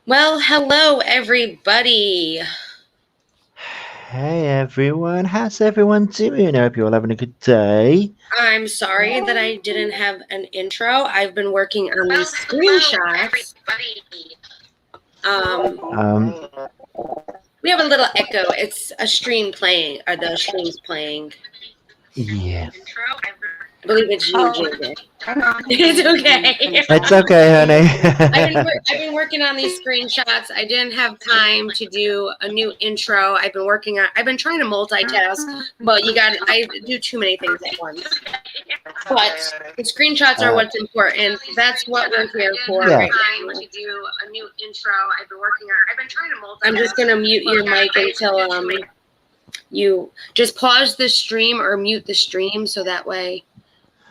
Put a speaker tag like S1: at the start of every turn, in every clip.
S1: Well, hello everybody.
S2: Hey everyone, how's everyone doing? I hope you're all having a good day.
S1: I'm sorry that I didn't have an intro. I've been working on these screenshots. Um,
S2: Um,
S1: we have a little echo. It's a stream playing, or the stream's playing.
S2: yeah.
S1: I believe it's you, JJ. It's okay.
S2: It's okay,
S1: I've been working on these screenshots. I didn't have time to do a new intro. I've been trying to multitask, but I do too many things at once. But the screenshots are what's important. That's what we're here for right now. To do a new intro. I've been trying to multitask. I'm just gonna mute your mic until you just pause the stream or mute the stream so that way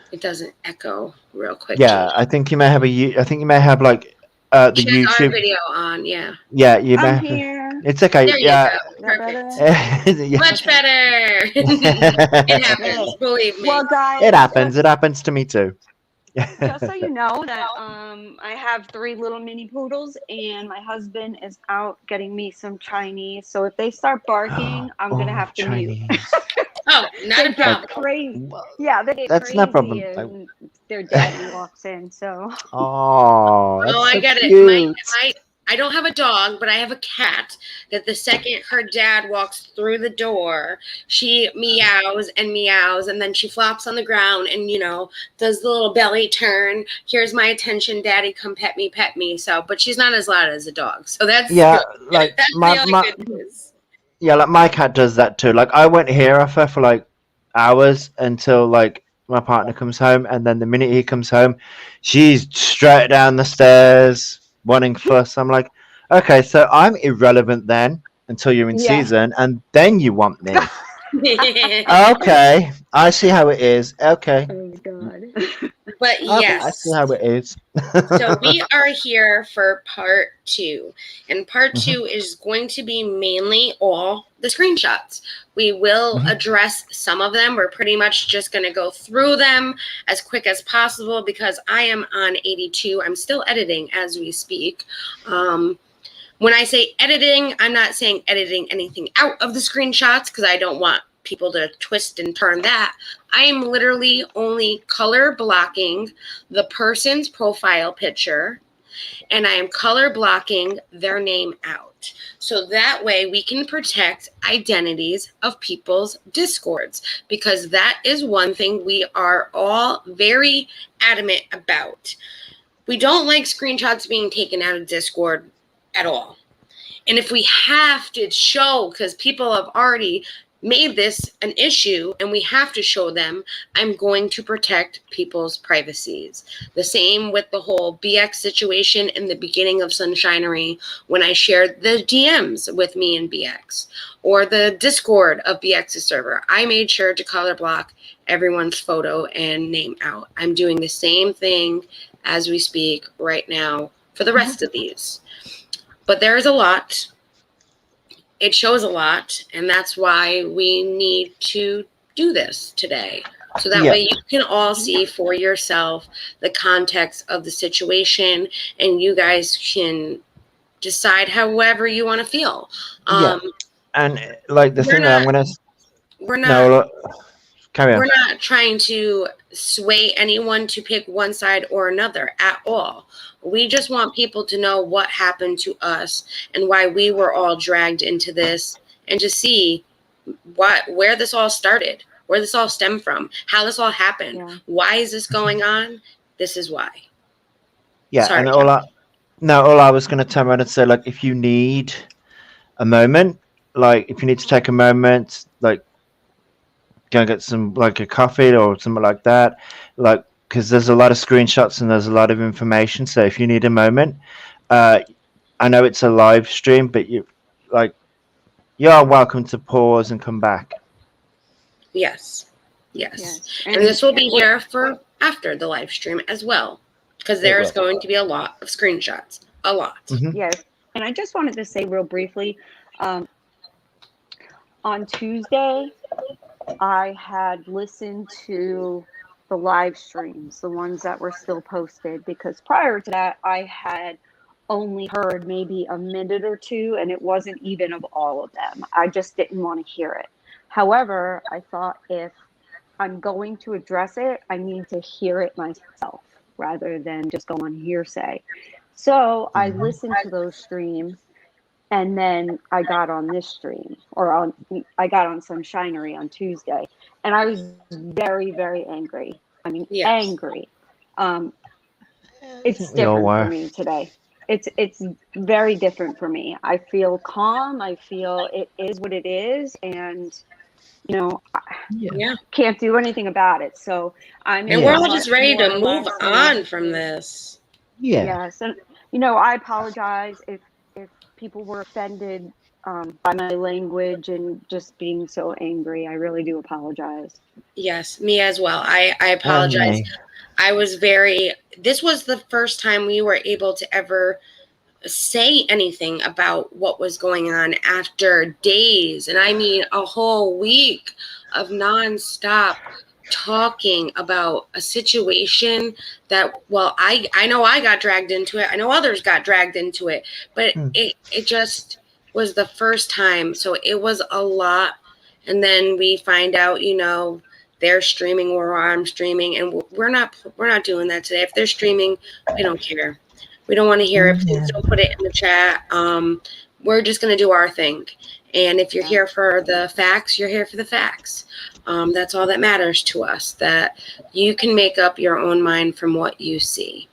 S1: it doesn't echo real quick.
S2: Yeah, I think you may have I think you may have like the
S1: She has
S2: YouTube
S1: our video on, yeah.
S2: Yeah, you may
S3: I'm
S2: have.
S3: here.
S2: It's okay.
S1: There
S2: Yeah.
S1: you go. Perfect.
S2: Yeah.
S1: Much better. It happens, believe me.
S3: Well, guys,
S2: It happens. It happens to me too.
S3: just so you know that I have 3 little mini poodles, and my husband is out getting me some Chinese. So if they start barking, I'm gonna have to mute.
S1: Oh, not a problem.
S3: Crazy. Yeah, they get
S2: That's
S3: crazy,
S2: no problem.
S3: and their daddy walks in. So.
S2: Oh, that's
S1: I
S2: so
S1: get
S2: cute.
S1: it. I don't have a dog, but I have a cat that the second her dad walks through the door, she meows, and then she flops on the ground and, does the little belly turn. Here's my attention, daddy, come pet me. So, but she's not as loud as a dog. So that's
S2: Yeah,
S1: good.
S2: like
S1: That's the only good news.
S2: Yeah, like my cat does that too. Like I won't hear off her for like hours until like my partner comes home, and then the minute he comes home, she's straight down the stairs wanting fuss. I'm like, okay, so I'm irrelevant then until you're in season, and then you want me. Okay, I see how it is. Okay.
S3: Oh God.
S1: But yes,
S2: I see how it is.
S1: so we are here for part 2, and part 2 is going to be mainly all the screenshots. We will address some of them. We're pretty much just going to go through them as quick as possible because I am on 82. I'm still editing as we speak. When I say editing, I'm not saying editing anything out of the screenshots because I don't want people to twist and turn that. I am literally only color blocking the person's profile picture, and I am color blocking their name out. So that way we can protect identities of people's Discords, because that is one thing we are all very adamant about. We don't like screenshots being taken out of Discord at all. And if we have to show, because people have already made this an issue and we have to show them, I'm going to protect people's privacies. The same with the whole BX situation in the beginning of Sunshinery when I shared the DMs with me and BX, or the Discord of BX's server. I made sure to color block everyone's photo and name out. I'm doing the same thing as we speak right now for the rest of these. But there is a lot. It shows a lot, and that's why we need to do this today. So that way you can all see for yourself the context of the situation, and you guys can decide however you want to feel.
S2: And like the thing that I'm gonna carry on.
S1: We're not trying to sway anyone to pick one side or another at all. We just want people to know what happened to us and why we were all dragged into this, and to see where this all started, where this all stemmed from, how this all happened. Yeah. Why is this going on? This is why.
S2: Yeah, sorry, and all I was going to turn around and say, like, if you need a moment, like, if you need to take a moment, like, go and get some, like, a coffee or something like that, like, because there's a lot of screenshots and there's a lot of information. So if you need a moment, I know it's a live stream, but you are welcome to pause and come back.
S1: Yes. And this will be here for after the live stream as well, because there's going to be a lot of screenshots. A lot.
S3: Yes. And I just wanted to say real briefly, on Tuesday, I had listened to the live streams, the ones that were still posted, because prior to that, I had only heard maybe a minute or two, and it wasn't even of all of them. I just didn't want to hear it. However, I thought if I'm going to address it, I need to hear it myself rather than just go on hearsay. So I listened to those streams, and then I got on this stream, I got on Sunshinery on Tuesday, and I was very, very angry. I mean, angry. It's different for me today. It's very different for me. I feel calm. I feel it is what it is, and can't do anything about it. So
S1: and we're all just ready to move on from this.
S3: Yes, and I apologize if people were offended by my language and just being so angry. I really do apologize.
S1: Yes, me as well. I apologize. This was the first time we were able to ever say anything about what was going on after days, and I mean a whole week of nonstop talking about a situation that, well, I know I got dragged into it. I know others got dragged into it, but it just was the first time. So it was a lot. And then we find out, they're streaming or I'm streaming, and we're not doing that today. If they're streaming, we don't care. We don't want to hear it. Please don't put it in the chat. We're just going to do our thing. And if you're here for the facts, you're here for the facts. That's all that matters to us, that you can make up your own mind from what you see.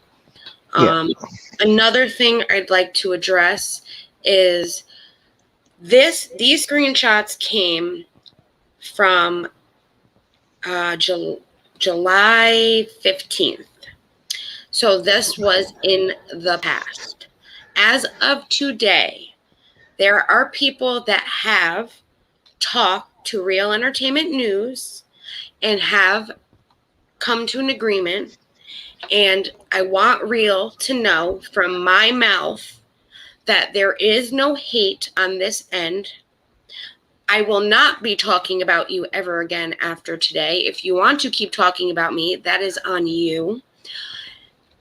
S1: Another thing I'd like to address is these screenshots came from July 15th. So this was in the past. As of today, there are people that have talked to Real Entertainment News and have come to an agreement. And I want Real to know from my mouth that there is no hate on this end. I will not be talking about you ever again after today. If you want to keep talking about me, that is on you.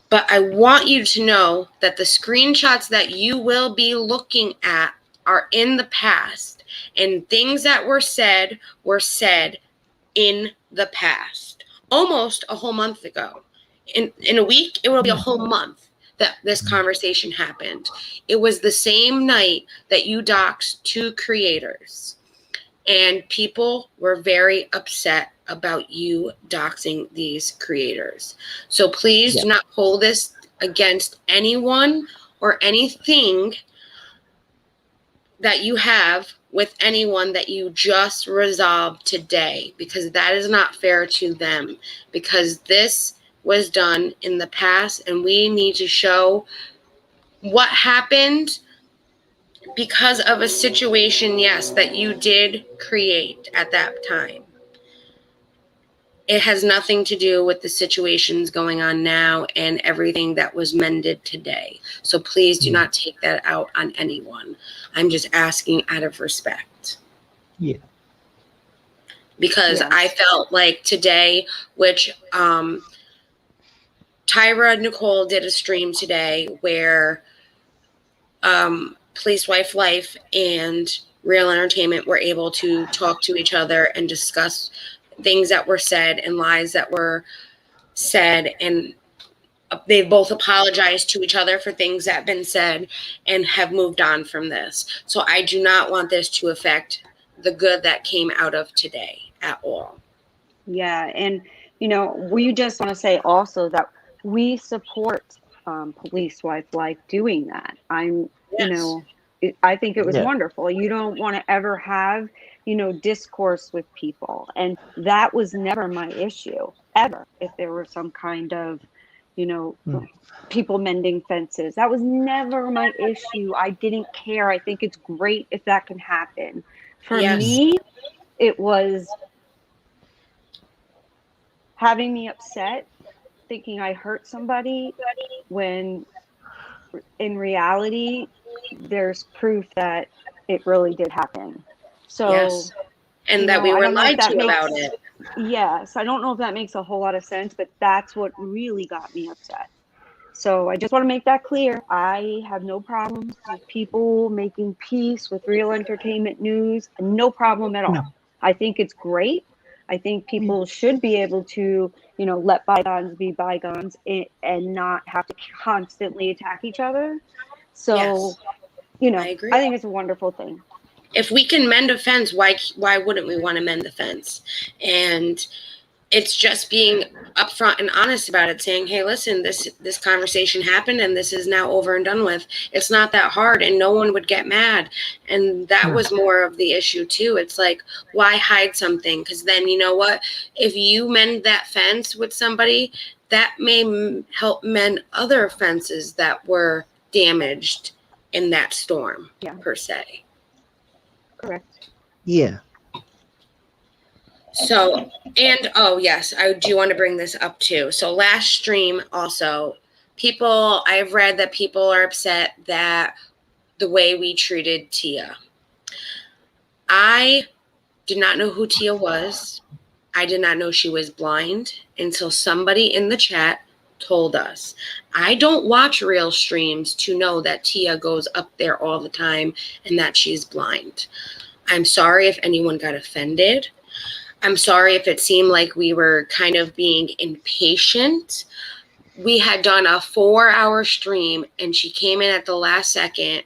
S1: But I want you to know that the screenshots that you will be looking at are in the past. And things that were said in the past. Almost a whole month ago. In a week, it will be a whole month that this conversation happened. It was the same night that you doxed 2 creators. And people were very upset about you doxing these creators. So please do not hold this against anyone or anything that you have with anyone that you just resolved today, because that is not fair to them, because this was done in the past and we need to show what happened because of a situation, yes, that you did create at that time. It has nothing to do with the situations going on now and everything that was mended today. So please do not take that out on anyone. I'm just asking out of respect.
S2: Yeah.
S1: Because I felt like today, which Tyra Nicole did a stream today where Police Wife Life and Real Entertainment were able to talk to each other and discuss things that were said and lies that were said, and they both apologized to each other for things that have been said and have moved on from this. So I do not want this to affect the good that came out of today at all.
S3: Yeah, and we just want to say also that we support Police Wife Life doing that. I think it was wonderful. You don't want to ever have discourse with people, and that was never my issue ever. If there were some kind of people mending fences, that was never my issue. I didn't care. I think it's great if that can happen. For me, it was having me upset, thinking I hurt somebody, when in reality there's proof that it really did happen. So
S1: and that we were lied to about it.
S3: Yes, I don't know if that makes a whole lot of sense, but that's what really got me upset. So I just want to make that clear. I have no problems with people making peace with real entertainment news. No problem at all.
S2: No.
S3: I think it's great. I think people should be able to, let bygones be bygones and not have to constantly attack each other. So,
S1: yes, I agree.
S3: I think it's a wonderful thing.
S1: If we can mend a fence, why wouldn't we want to mend the fence? And it's just being upfront and honest about it, saying, hey, listen, this conversation happened and this is now over and done with. It's not that hard, and no one would get mad. And that was more of the issue too. It's like, why hide something? Because then, you know what? If you mend that fence with somebody, that may help mend other fences that were damaged in that storm, per se.
S3: Correct.
S2: Yeah.
S1: So, and oh yes, I do want to bring this up too. So last stream also, I've read that people are upset that the way we treated Tia. I did not know who Tia was. I did not know she was blind until somebody in the chat told us. I don't watch real streams to know that Tia goes up there all the time and that she's blind. I'm sorry if anyone got offended. I'm sorry if it seemed like we were kind of being impatient. We had done a 4-hour stream and she came in at the last second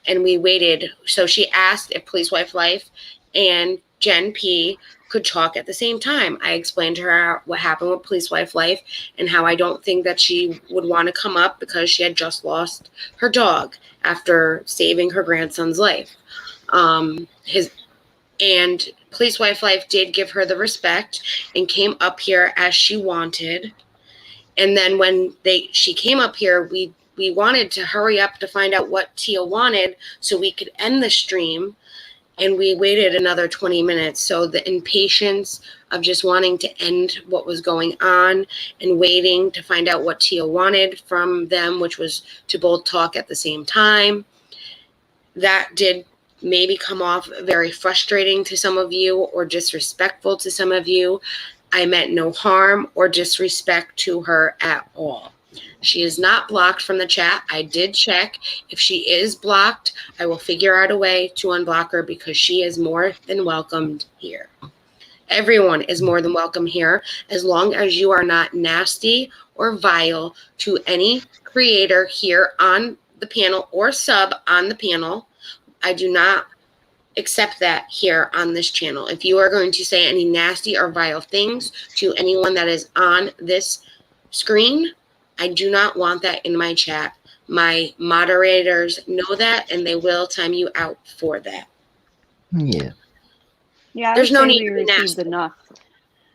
S1: and we waited. So she asked if Police Wife Life and Jen P could talk at the same time. I explained to her what happened with Police Wife Life and how I don't think that she would want to come up because she had just lost her dog after saving her grandson's life. And Police Wife Life did give her the respect and came up here as she wanted. And then when she came up here, we wanted to hurry up to find out what Tia wanted so we could end the stream. And we waited another 20 minutes. So the impatience of just wanting to end what was going on and waiting to find out what Tia wanted from them, which was to both talk at the same time, that did maybe come off very frustrating to some of you or disrespectful to some of you. I meant no harm or disrespect to her at all. She is not blocked from the chat. I did check. If she is blocked, I will figure out a way to unblock her because she is more than welcomed here. Everyone is more than welcome here as long as you are not nasty or vile to any creator here on the panel or sub on the panel. I do not accept that here on this channel. If you are going to say any nasty or vile things to anyone that is on this screen, I do not want that in my chat. My moderators know that, and they will time you out for that.
S2: Yeah.
S3: Yeah,
S1: there's no need to be nasty.
S3: Enough.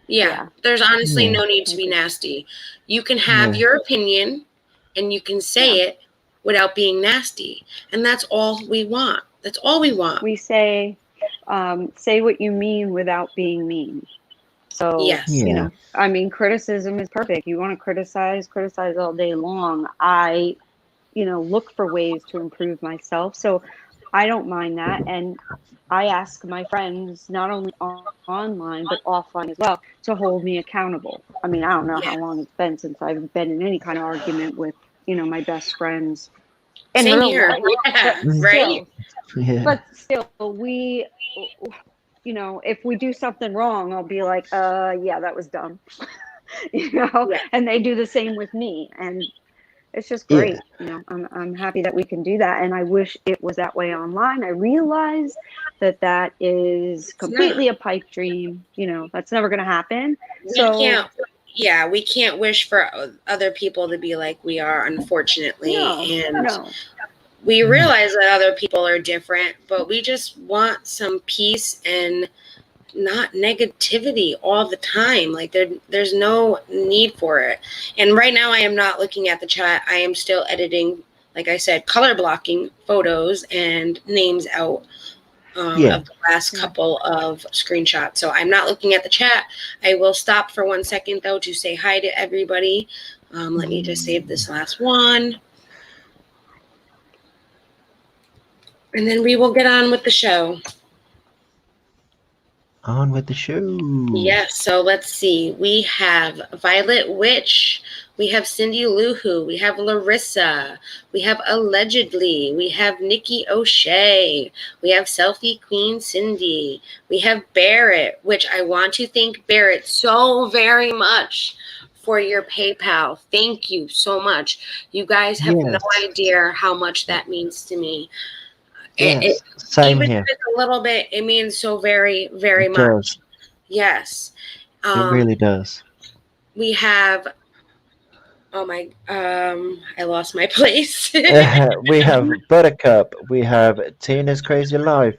S1: Yeah, there's honestly no need to be nasty. You can have your opinion, and you can say it without being nasty, and that's all we want. That's all we want.
S3: We say what you mean without being mean. So, I mean, criticism is perfect. You want to criticize all day long. I, look for ways to improve myself. So I don't mind that. And I ask my friends, not only online, but offline as well, to hold me accountable. I mean, I don't know how long it's been since I've been in any kind of argument with, my best friends.
S1: Same here. Right.
S3: But still, we, if we do something wrong, I'll be like, that was dumb, and they do the same with me. And it's just great. I'm happy that we can do that. And I wish it was that way online. I realize that is completely a pipe dream. That's never going to happen.
S1: We can't wish for other people to be like we are, unfortunately. We realize that other people are different, but we just want some peace and not negativity all the time. Like there's no need for it. And right now I am not looking at the chat. I am still editing, like I said, color blocking photos and names out of the last couple of screenshots. So I'm not looking at the chat. I will stop for 1 second though to say hi to everybody. Let me just save this last one. And then we will get on with the show.
S2: On with the show.
S1: Yes, so let's see. We have Violet Witch. We have Cindy Lou Who. We have Larissa. We have Allegedly. We have Nikki O'Shea. We have Selfie Queen Cindy. We have Barrett, which I want to thank Barrett so very much for your PayPal. Thank you so much. You guys have no idea how much that means to me.
S2: Yes, same
S1: even
S2: here.
S1: if it's a little bit, it means so very, very much. Yes.
S2: It really does.
S1: We have, I lost my place.
S2: We have Buttercup. We have Tina's Crazy Life.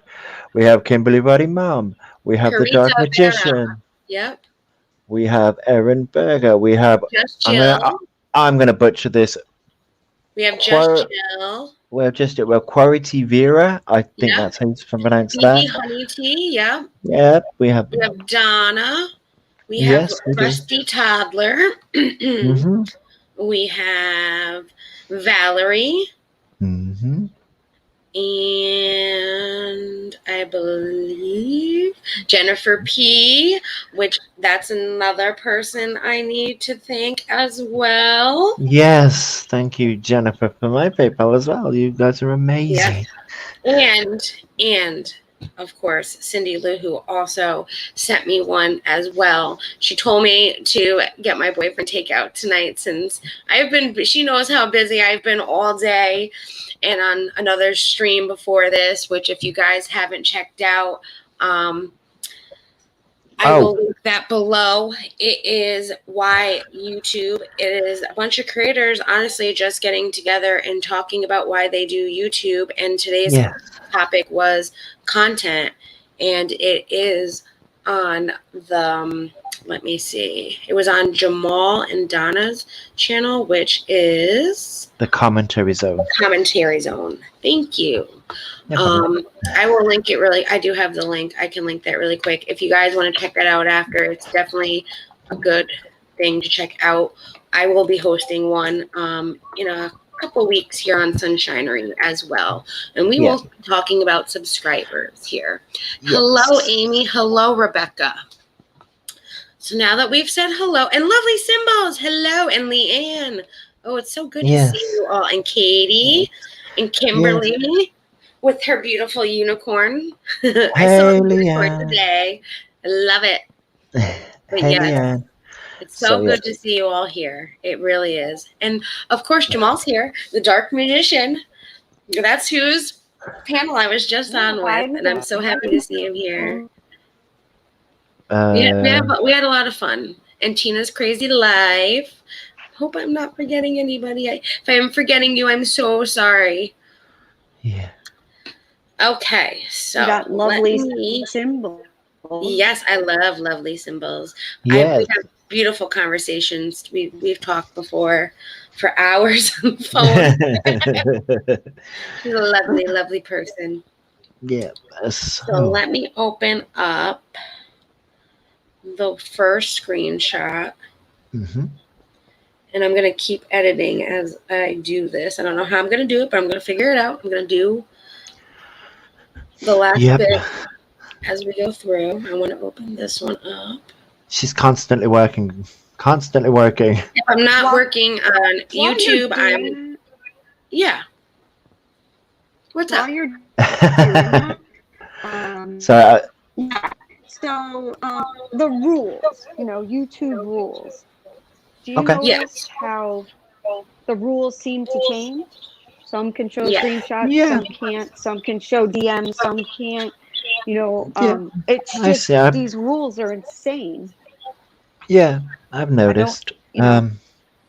S2: We have Kimberly Buddy Mom. We have the Dark Magician.
S1: Yep.
S2: We have Erin Berger. We have.
S1: Just Jill.
S2: I'm gonna butcher this.
S1: We have Just Jill.
S2: We have just well, Quarity Vera. I think that's how you pronounce that.
S1: Honey Tea. Yeah.
S2: Yep. We have
S1: Donna. We have Rusty Toddler.
S2: Mm-hmm.
S1: We have Valerie.
S2: Mm-hmm.
S1: And I believe Jennifer P, which that's another person I need to thank as well.
S2: Yes, thank you, Jennifer, for my PayPal as well. You guys are amazing.
S1: Yes. And of course, Cindy Lou, who also sent me one as well. She told me to get my boyfriend takeout tonight since she knows how busy I've been all day and on another stream before this, which if you guys haven't checked out, I will link that below. It is why YouTube. It is a bunch of creators, honestly, just getting together and talking about why they do YouTube. And today's topic was content, and it is on the let me see. It was on Jamal and Donna's channel, which is
S2: the Commentary Zone.
S1: Commentary Zone. Thank you. I will link it I do have the link. I can link that really quick. If you guys want to check that out after, it's definitely a good thing to check out. I will be hosting one in a couple weeks here on Sunshinery as well. And we will be talking about subscribers here. Yes. Hello, Amy. Hello, Rebecca. So now that we've said hello, and lovely Symbols, hello, and Leanne. Oh, it's so good to see you all. And Katie and Kimberly with her beautiful unicorn. I saw the unicorn today. I love it. But
S2: Leanne.
S1: It's so good to see you all here. It really is. And of course, Jamal's here, the Dark Magician. That's whose panel I was just on with, and I'm so happy to see him here. We had a lot of fun. And Tina's Crazy Life. Hope I'm not forgetting anybody. If I'm forgetting you, I'm so sorry.
S2: Yeah.
S1: Okay, so
S3: you got lovely symbols.
S1: Yes, I love lovely symbols.
S2: Yes.
S1: We have beautiful conversations. We've talked before for hours on the phone. She's a lovely, lovely person.
S2: Yeah.
S1: So let me open up the first screenshot.
S2: Mm-hmm.
S1: And I'm going to keep editing as I do this. I don't know how I'm going to do it, but I'm going to figure it out. I'm going to do the last bit as we go through. I want to open this one up.
S2: She's constantly working. If
S1: I'm not working on YouTube, What's up?
S3: You're doing that, So the rules, YouTube rules. Do you notice how the rules seem to change? Some can show screenshots, some can't. Some can show DMs, some can't. It's just these rules are insane.
S2: Yeah, I've noticed.
S1: There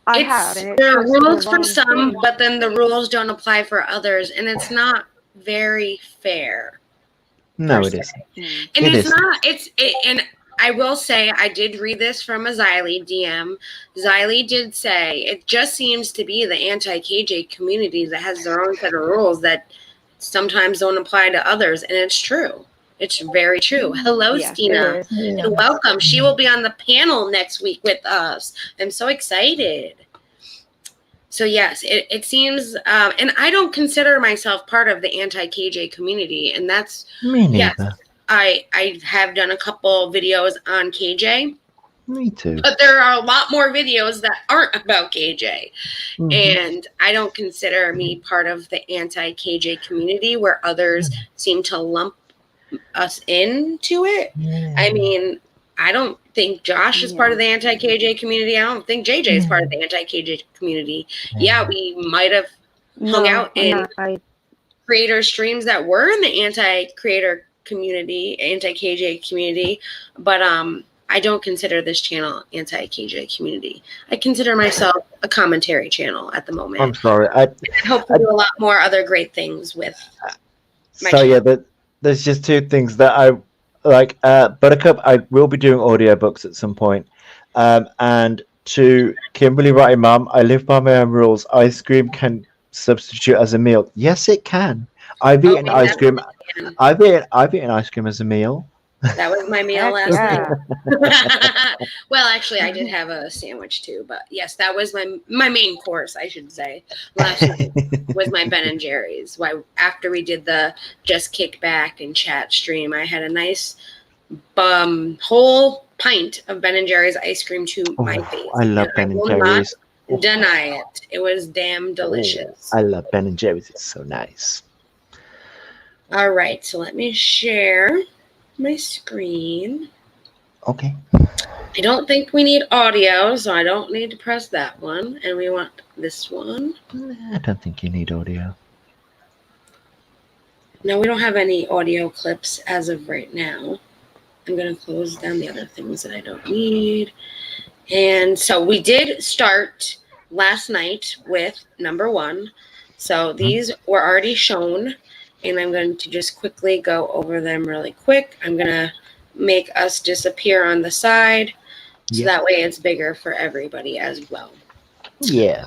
S1: are rules for some, but then the rules don't apply for others, and it's not very fair.
S2: No, it isn't.
S1: And it's not. And I will say, I did read this from a Xylie DM. Xylie did say it just seems to be the anti-KJ community that has their own set of rules that sometimes don't apply to others, and it's true. It's very true. Hello, Stina, and welcome. She will be on the panel next week with us. I'm so excited. So yes, it seems, and I don't consider myself part of the anti-KJ community, and that's
S2: me neither.
S1: I have done a couple videos on KJ.
S2: Me too.
S1: But there are a lot more videos that aren't about KJ. Mm-hmm. And I don't consider me part of the anti-KJ community where others seem to lump us into it. Yeah. I mean, I don't think Josh is part of the anti-KJ community. I don't think JJ is part of the anti-KJ community. Yeah, we might have hung out in creator streams that were in the anti-creator community, anti-KJ community, but I don't consider this channel anti-KJ community. I consider myself a commentary channel at the moment.
S2: I'm sorry.
S1: I hope to do a lot more other great things with my
S2: channel. Yeah, there's just two things that I like. Buttercup, I will be doing audiobooks at some point. And to Kimberly writing, Mum, I live by my own rules. Ice cream can substitute as a meal. Yes, it can. I've eaten ice cream. I've eaten ice cream as a meal.
S1: That was my meal last night. Well, actually, I did have a sandwich too, but yes, that was my main course, I should say. Last night was my Ben and Jerry's. After we did the just kick back and chat stream, I had a nice whole pint of Ben and Jerry's ice cream to my face.
S2: I love Ben and Jerry's.
S1: Not deny it. It was damn delicious.
S2: I love Ben and Jerry's. It's so nice.
S1: All right, so let me share my screen.
S2: Okay.
S1: I don't think we need audio, so I don't need to press that one. And we want this one.
S2: I don't think you need audio.
S1: No, we don't have any audio clips as of right now. I'm going to close down the other things that I don't need. And so we did start last night with number 1. So these were already shown. And I'm going to just quickly go over them really quick. I'm going to make us disappear on the side. So that way it's bigger for everybody as well.
S2: Yeah.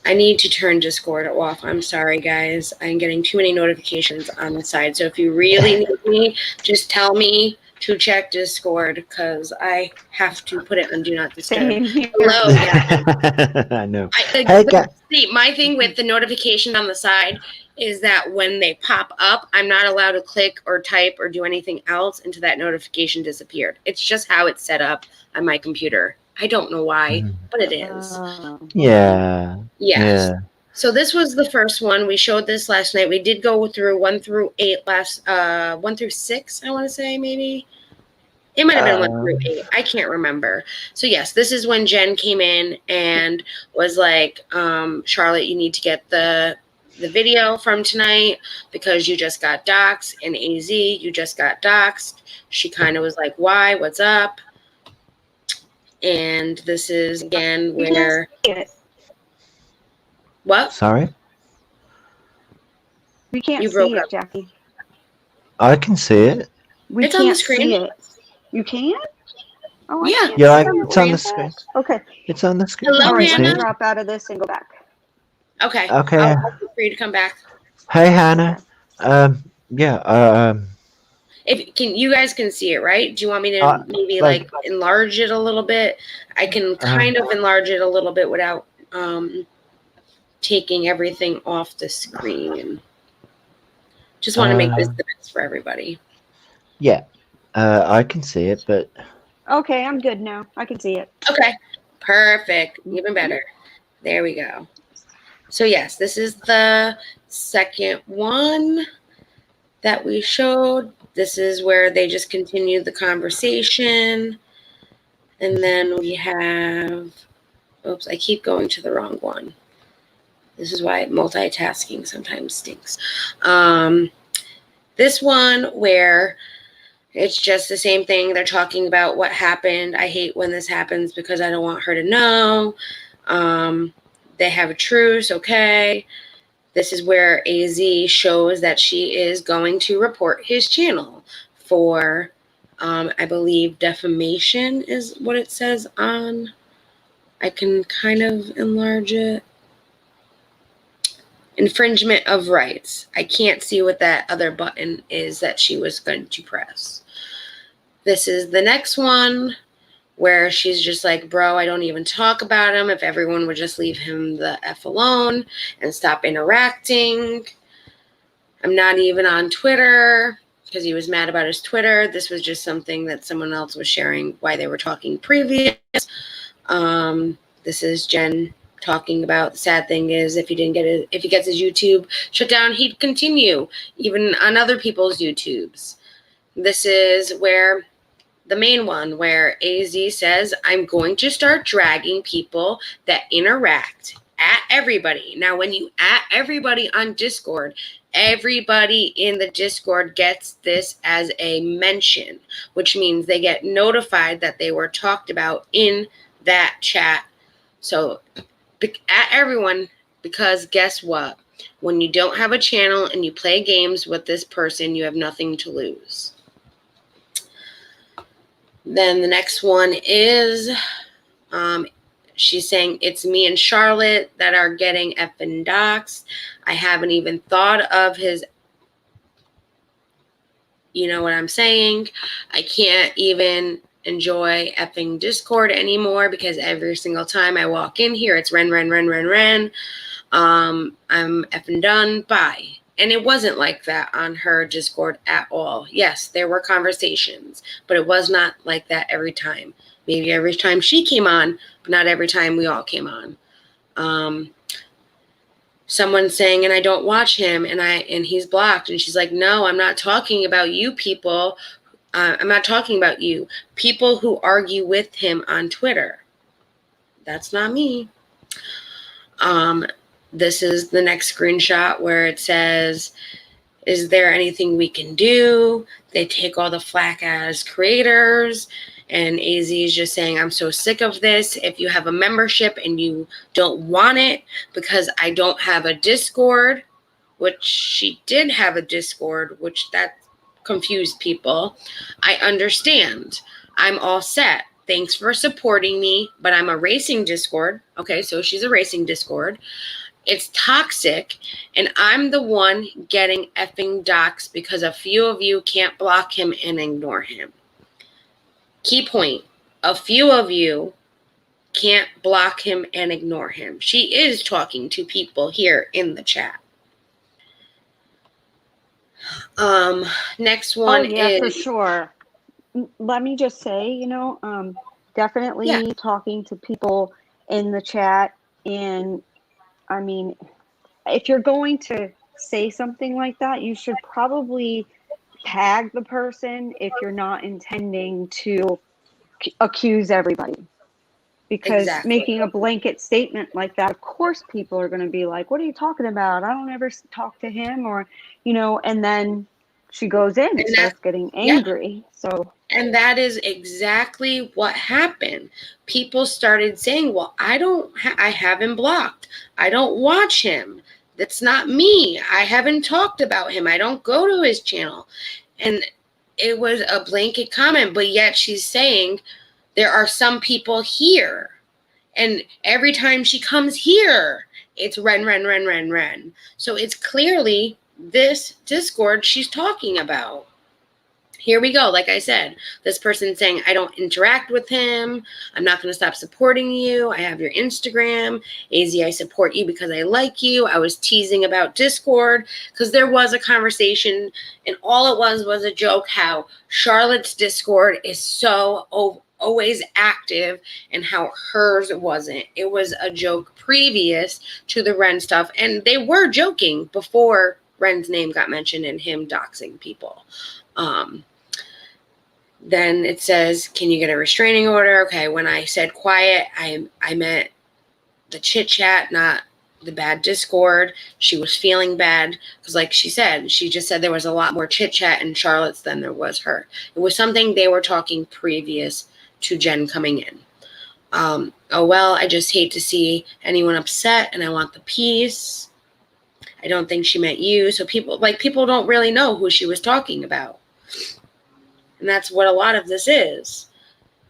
S1: I need to turn Discord off. I'm sorry, guys. I'm getting too many notifications on the side. So if you really need me, just tell me to check Discord because I have to put it on Do Not Disturb. Hello. Yeah.
S2: I know.
S1: My thing with the notification on the side is that when they pop up, I'm not allowed to click or type or do anything else until that notification disappeared. It's just how it's set up on my computer. I don't know why, but it is.
S2: Yeah.
S1: Yes. Yeah. So this was the first one. We showed this last night. We did go through 1 through 8 1 through 6, I want to say, maybe. It might have been 1 through 8. I can't remember. So yes, this is when Jen came in and was like, Charlotte, you need to get the video from tonight because you just got doxxed, and AZ, you just got doxxed. She kind of was like, why? What's up? And this is again where... What?
S2: Sorry?
S3: We can't see it, Jackie.
S2: I can see it.
S1: It's on the screen.
S3: You can? Oh,
S1: yeah.
S2: It's on the screen.
S3: Okay.
S2: It's on the screen.
S1: Hello,
S3: right,
S1: Hannah.
S3: Drop out of this and go back.
S1: Okay.
S2: I'll
S1: feel free to come back.
S2: Hey, Hannah.
S1: If you guys can see it, right? Do you want me to maybe like enlarge it a little bit? I can kind of enlarge it a little bit without taking everything off the screen. Just want to make this the best for everybody.
S2: Yeah, I can see it, but
S3: okay, I'm good now. I can see it.
S1: Okay, perfect. Even better. There we go. So yes, this is the second one that we showed. This is where they just continue the conversation. And then we have, oops, I keep going to the wrong one. This is why multitasking sometimes stinks. This one where it's just the same thing. They're talking about what happened. I hate when this happens because I don't want her to know. They have a truce, okay. This is where AZ shows that she is going to report his channel for, I believe, defamation is what it says on. I can kind of enlarge it. Infringement of rights. I can't see what that other button is that she was going to press. This is the next one where she's just like, bro, I don't even talk about him. If everyone would just leave him the F alone and stop interacting. I'm not even on Twitter. because he was mad about his Twitter. This was just something that someone else was sharing why they were talking previous. This is Jen talking about. The sad thing is, if he gets his YouTube shut down, he'd continue even on other people's YouTubes. This is where the main one where AZ says, I'm going to start dragging people that interact at everybody. Now, when you at everybody on Discord, everybody in the Discord gets this as a mention, which means they get notified that they were talked about in that chat. So at everyone, because guess what? When you don't have a channel and you play games with this person, you have nothing to lose. Then the next one is, she's saying, it's me and Charlotte that are getting effing doxxed. I haven't even thought of his, you know what I'm saying? I can't even enjoy effing Discord anymore because every single time I walk in here, it's Ren. I'm effing done. Bye. And it wasn't like that on her Discord at all. Yes, there were conversations, but it was not like that every time. Maybe every time she came on, but not every time we all came on. Someone saying, and I don't watch him, and he's blocked. And she's like, no, I'm not talking about you people. I'm not talking about you. People who argue with him on Twitter. That's not me. This is the next screenshot where it says, is there anything we can do? They take all the flack as creators. And AZ is just saying, I'm so sick of this. If you have a membership and you don't want it because I don't have a Discord, which she did have a Discord, which that confused people. I understand. I'm all set. Thanks for supporting me, but I'm a racing Discord. Okay, so she's a racing Discord. It's toxic, and I'm the one getting effing doxxed because a few of you can't block him and ignore him. Key point, a few of you can't block him and ignore him. She is talking to people here in the chat. Next one is...
S3: for sure. Let me just say, definitely talking to people in the chat. And I mean, if you're going to say something like that, you should probably tag the person if you're not intending to accuse everybody. Because making a blanket statement like that, of course, people are going to be like, what are you talking about? I don't ever talk to him, or, and then she goes in and starts getting angry. So,
S1: and that is exactly what happened. People started saying, well, I have him blocked. I don't watch him. That's not me. I haven't talked about him. I don't go to his channel. And it was a blanket comment, but yet she's saying there are some people here. And every time she comes here, it's Ren. So it's clearly this Discord she's talking about. Here we go. Like I said, this person saying, I don't interact with him. I'm not going to stop supporting you. I have your Instagram. AZ, I support you because I like you. I was teasing about Discord because there was a conversation, and all it was a joke how Charlotte's Discord is so always active and how hers wasn't. It was a joke previous to the Ren stuff, and they were joking before Ren's name got mentioned and him doxing people. Then it says, can you get a restraining order? Okay, when I said quiet, I meant the chit chat, not the bad Discord. She was feeling bad because, like she said, she just said there was a lot more chit chat in Charlotte's than there was her. It was something they were talking previous to Jen coming in. Oh, well, I just hate to see anyone upset, and I want the peace. I don't think she meant you. So people don't really know who she was talking about. And that's what a lot of this is.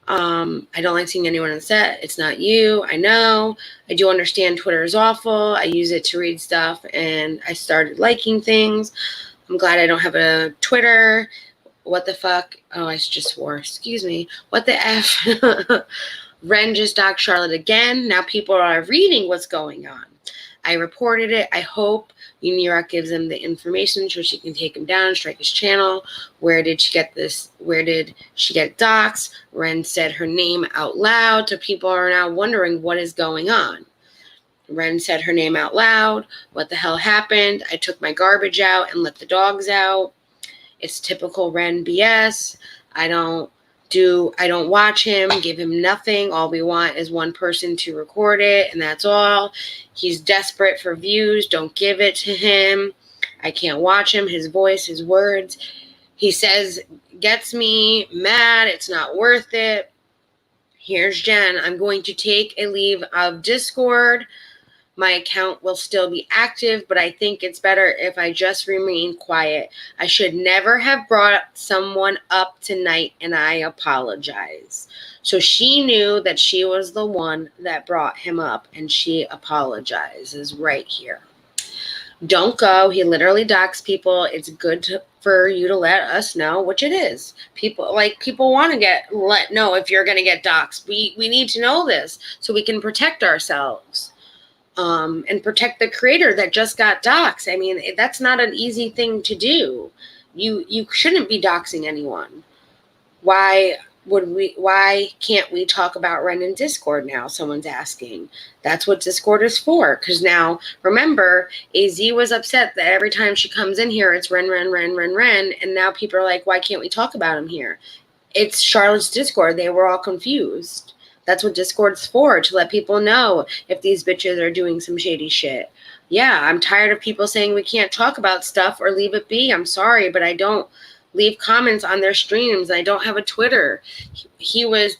S1: I don't like seeing anyone upset. It's not you. I know. I do understand Twitter is awful. I use it to read stuff, and I started liking things. I'm glad I don't have a Twitter. What the fuck? Oh, I just swore. Excuse me. What the F? Ren just doxed Charlotte again. Now people are reading what's going on. I reported it. I hope Unirock gives him the information so she can take him down, strike his channel. Where did she get this? Where did she get docs? Ren said her name out loud, so people are now wondering what is going on. Ren said her name out loud. What the hell happened? I took my garbage out and let the dogs out. It's typical Ren BS. I don't watch him, give him nothing. All we want is one person to record it, and that's all. He's desperate for views. Don't give it to him. I can't watch him. His voice, his words. He says, gets me mad. It's not worth it. Here's Jen. I'm going to take a leave of Discord. My account will still be active, but I think it's better if I just remain quiet. I should never have brought someone up tonight, and I apologize. So she knew that she was the one that brought him up, and she apologizes right here. Don't go. He literally docs people. It's good for you to let us know, which it is. People want to let know if you're going to get doxed. We need to know this so we can protect ourselves. And protect the creator that just got doxxed. I mean, that's not an easy thing to do. You shouldn't be doxing anyone. Why can't we talk about Ren in Discord now? Someone's asking. That's what Discord is for. Because now, remember, AZ was upset that every time she comes in here, it's Ren. And now people are like, why can't we talk about him here? It's Charlotte's Discord. They were all confused. That's what Discord's for, to let people know if these bitches are doing some shady shit. Yeah, I'm tired of people saying we can't talk about stuff or leave it be. I'm sorry, but I don't leave comments on their streams. I don't have a Twitter. He was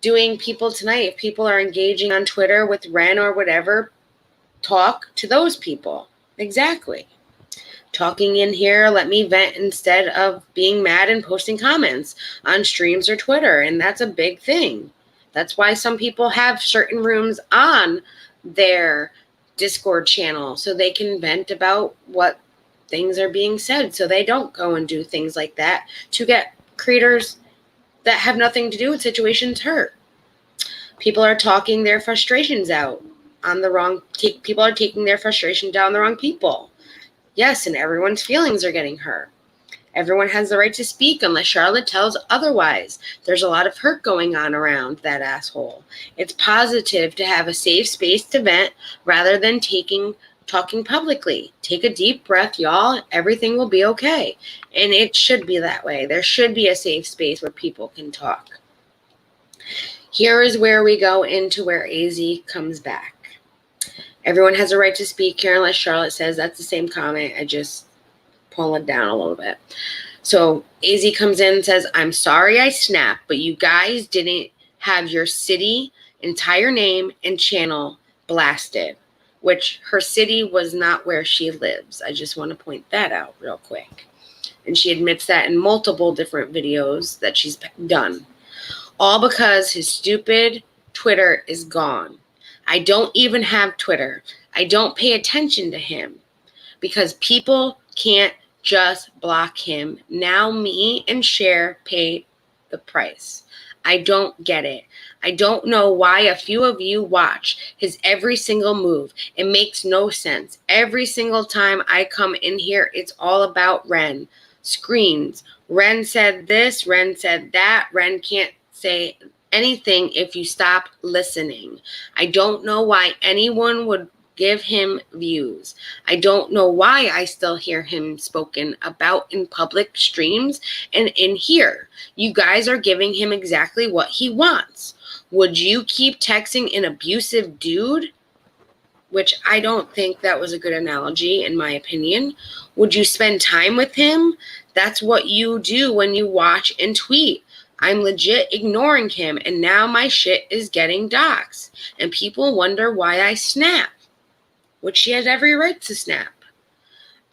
S1: doing people tonight. If people are engaging on Twitter with Ren or whatever, talk to those people. Exactly. Talking in here, let me vent instead of being mad and posting comments on streams or Twitter. And that's a big thing. That's why some people have certain rooms on their Discord channel so they can vent about what things are being said, so they don't go and do things like that to get creators that have nothing to do with situations hurt. People are talking their frustrations out on the wrong people are taking their frustration down the wrong people. Yes, and everyone's feelings are getting hurt. Everyone has the right to speak unless Charlotte tells otherwise. There's a lot of hurt going on around that asshole. It's positive to have a safe space to vent rather than talking publicly. Take a deep breath, y'all. Everything will be okay. And it should be that way. There should be a safe space where people can talk. Here is where we go into where AZ comes back. Everyone has a right to speak here unless Charlotte says. That's the same comment. I just pull it down a little bit. So AZ comes in and says, I'm sorry I snapped, but you guys didn't have your city, entire name, and channel blasted, which her city was not where she lives. I just want to point that out real quick. And she admits that in multiple different videos that she's done. All because his stupid Twitter is gone. I don't even have Twitter. I don't pay attention to him because people can't just block him. Now me and Cher pay the price. I don't get it. I don't know why a few of you watch his every single move. It makes no sense. Every single time I come in here, it's all about Ren. Screens. Ren said this, Ren said that. Ren can't say anything if you stop listening. I don't know why anyone would give him views. I don't know why I still hear him spoken about in public streams and in here. You guys are giving him exactly what he wants. Would you keep texting an abusive dude? Which I don't think that was a good analogy in my opinion. Would you spend time with him? That's what you do when you watch and tweet. I'm legit ignoring him and now my shit is getting doxxed. And people wonder why I snap. Which she has every right to snap.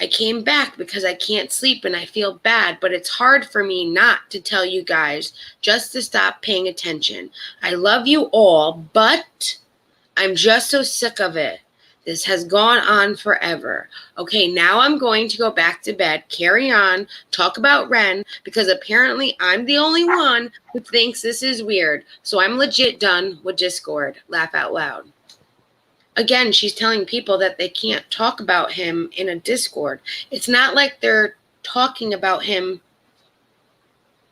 S1: I came back because I can't sleep and I feel bad, but it's hard for me not to tell you guys just to stop paying attention. I love you all, but I'm just so sick of it. This has gone on forever. Okay, now I'm going to go back to bed, carry on, talk about Ren, because apparently I'm the only one who thinks this is weird. So I'm legit done with Discord. Laugh out loud. again, she's telling people that they can't talk about him in a Discord. It's not like they're talking about him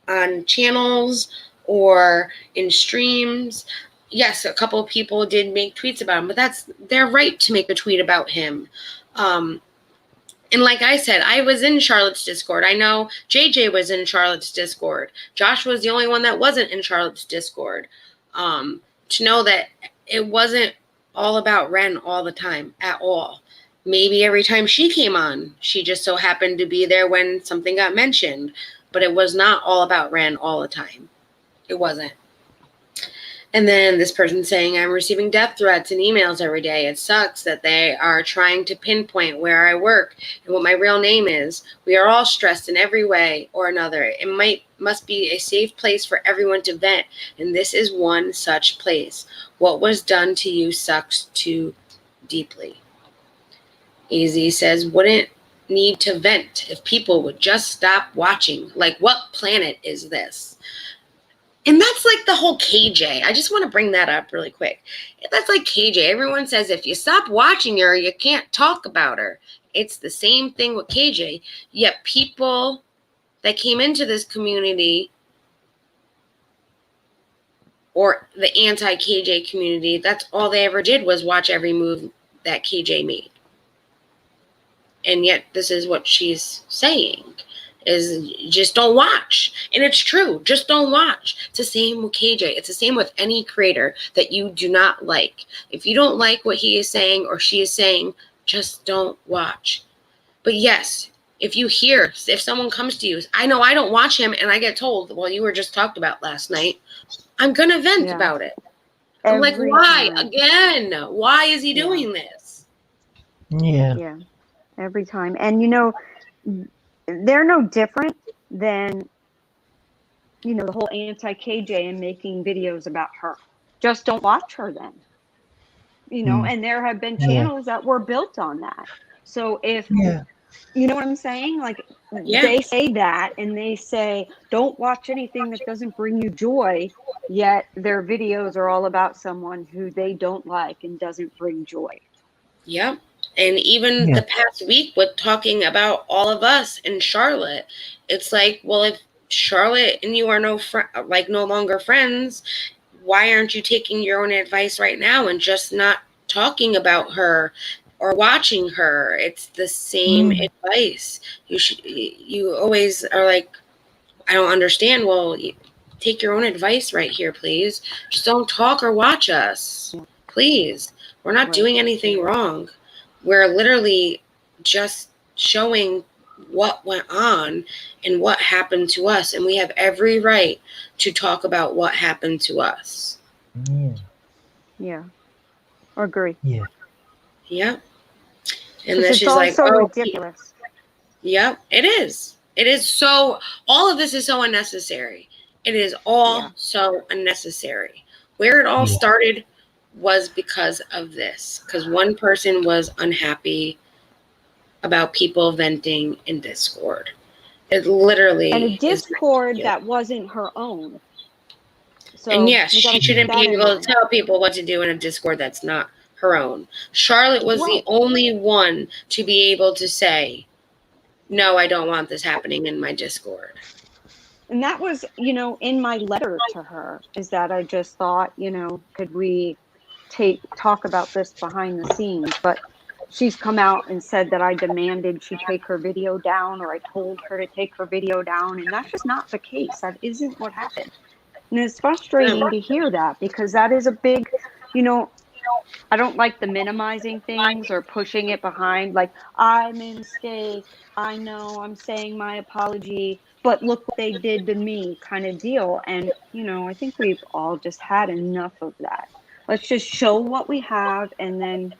S1: on channels or in streams. Yes, a couple of people did make tweets about him, but that's their right to make a tweet about him. And like I said, I was in Charlotte's Discord. I know JJ was in Charlotte's Discord. Josh was the only one that wasn't in Charlotte's Discord. To know that it wasn't all about Ren all the time at all. Maybe every time she came on, she just so happened to be there when something got mentioned. But it was not all about Ren all the time. It wasn't. And then this person saying, I'm receiving death threats and emails every day. It sucks that they are trying to pinpoint where I work and what my real name is. We are all stressed in every way or another. It must be a safe place for everyone to vent, and this is one such place. What was done to you sucks too deeply. AZ says, wouldn't need to vent if people would just stop watching. Like, what planet is this? And that's like the whole KJ. I just want to bring that up really quick. That's like KJ. Everyone says if you stop watching her, you can't talk about her. It's the same thing with KJ. Yet people that came into this community or the anti-KJ community, that's all they ever did was watch every move that KJ made. And yet this is what she's saying. Is just don't watch. And it's true. Just don't watch. It's the same with KJ. It's the same with any creator that you do not like. If you don't like what he is saying or she is saying, just don't watch. But yes, if someone comes to you, I know I don't watch him and I get told, well, you were just talked about last night. I'm going to vent about it. I'm like, why? Again, why is he doing this?
S3: Yeah. Every time. And, they're no different than, the whole anti-KJ and making videos about her. Just don't watch her then. And there have been channels that were built on that. So if, you know what I'm saying? Like, they say that and they say, don't watch anything that doesn't bring you joy, yet their videos are all about someone who they don't like and doesn't bring joy.
S1: Yep. And even the past week with talking about all of us in Charlotte, it's like, well, if Charlotte and you are no longer friends, why aren't you taking your own advice right now and just not talking about her or watching her? It's the same advice. You always are like, I don't understand. Well, take your own advice right here, please. Just don't talk or watch us, please. We're not doing anything wrong. We're literally just showing what went on and what happened to us. And we have every right to talk about what happened to us.
S3: Yeah. Agree.
S1: Yeah. And then she's
S3: like, oh, ridiculous.
S1: Yeah, it is. It is so, all of this is so unnecessary. It is all so unnecessary. Where it all started was because of this. Because one person was unhappy about people venting in Discord. It literally
S3: and a Discord that wasn't her own. So
S1: and yes, she shouldn't be able to tell people what to do in a Discord that's not her own. Charlotte was the only one to be able to say, no, I don't want this happening in my Discord.
S3: And that was, in my letter to her, is that I just thought, could we talk about this behind the scenes? But she's come out and said that I demanded she take her video down, or I told her to take her video down, and that's just not the case. That isn't what happened. And it's frustrating to hear that, because that is a big, I don't like the minimizing things or pushing it behind, like, I made a mistake, I know, I'm saying my apology, but look what they did to me kind of deal. And, I think we've all just had enough of that. Let's just show what we have and then,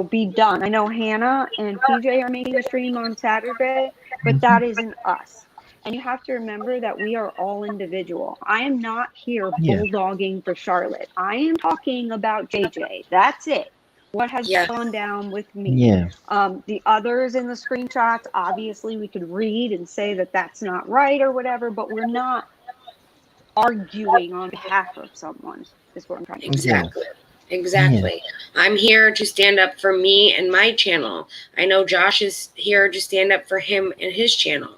S3: be done. I know Hannah and PJ are making a stream on Saturday, but that isn't us. And you have to remember that we are all individual. I am not here bulldogging for Charlotte. I am talking about JJ. That's it. What has gone down with me. The others in the screenshots, obviously we could read and say that that's not right or whatever, but we're not arguing on behalf of someone, is what I'm trying to say.
S1: Exactly. Exactly. Yeah. I'm here to stand up for me and my channel. I know Josh is here to stand up for him and his channel.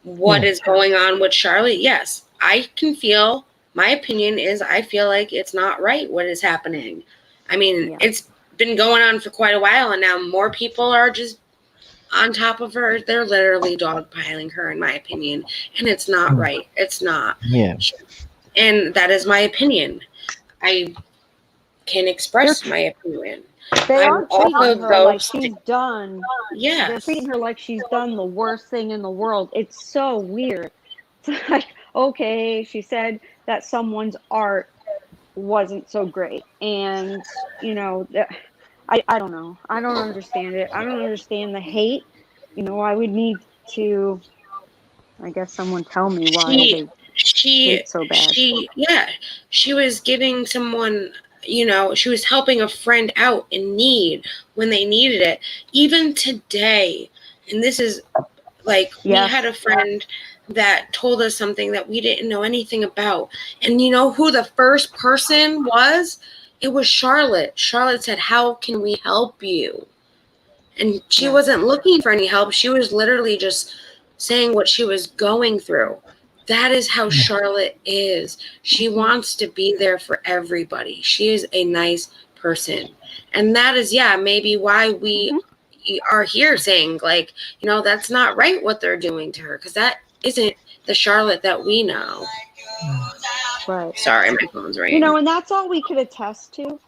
S1: What is going on with Xylie? Yes, I can feel, my opinion is I feel like it's not right what is happening. I mean, it's been going on for quite a while, and now more people are just on top of her. They're literally dogpiling her, in my opinion, and it's not right. It's not.
S2: Yeah.
S1: And that is my opinion. I can express my opinion.
S3: They are treating her like she's done.
S1: Yeah,
S3: they're treating her like she's done the worst thing in the world. It's so weird. It's like, okay, she said that someone's art wasn't so great, and you know, I don't know. I don't understand it. I don't understand the hate. You know, I would need to, I guess, someone tell me why they hate so bad.
S1: She was giving someone, you know, she was helping a friend out in need when they needed it. Even today, and this is like, we had a friend that told us something that we didn't know anything about. And you know who the first person was? It was Charlotte. Charlotte said, "How can we help you?" And she wasn't looking for any help. She was literally just saying what she was going through. That is how Charlotte is. She wants to be there for everybody. She is a nice person. And that is, maybe why we are here saying, like, you know, that's not right what they're doing to her, because that isn't the Charlotte that we know.
S3: Right.
S1: Sorry, my phone's ringing.
S3: You know, and that's all we could attest to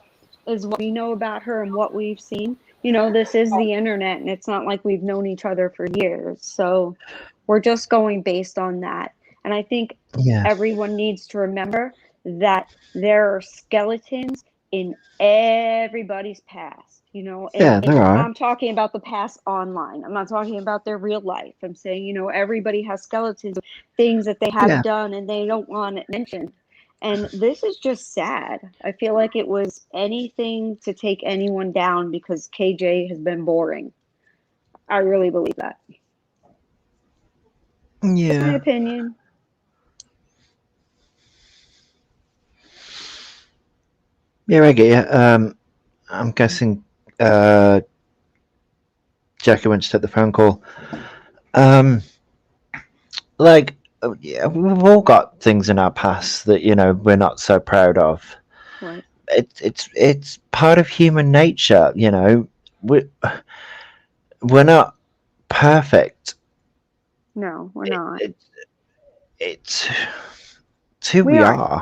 S3: is what we know about her and what we've seen. You know, this is the internet, and it's not like we've known each other for years. So we're just going based on that. And I think everyone needs to remember that there are skeletons in everybody's past, you know. And
S2: there are.
S3: I'm talking about the past online. I'm not talking about their real life. I'm saying, you know, everybody has skeletons of things that they have done and they don't want it mentioned. And this is just sad. I feel like it was anything to take anyone down because KJ has been boring. I really believe that.
S2: Yeah.
S3: That's my opinion.
S2: Yeah, I get you. I'm guessing Jackie went to take the phone call. Like, yeah, we've all got things in our past that, you know, we're not so proud of.
S3: Right.
S2: It's part of human nature, you know. We're not perfect.
S3: No, we're not.
S2: It's who we are.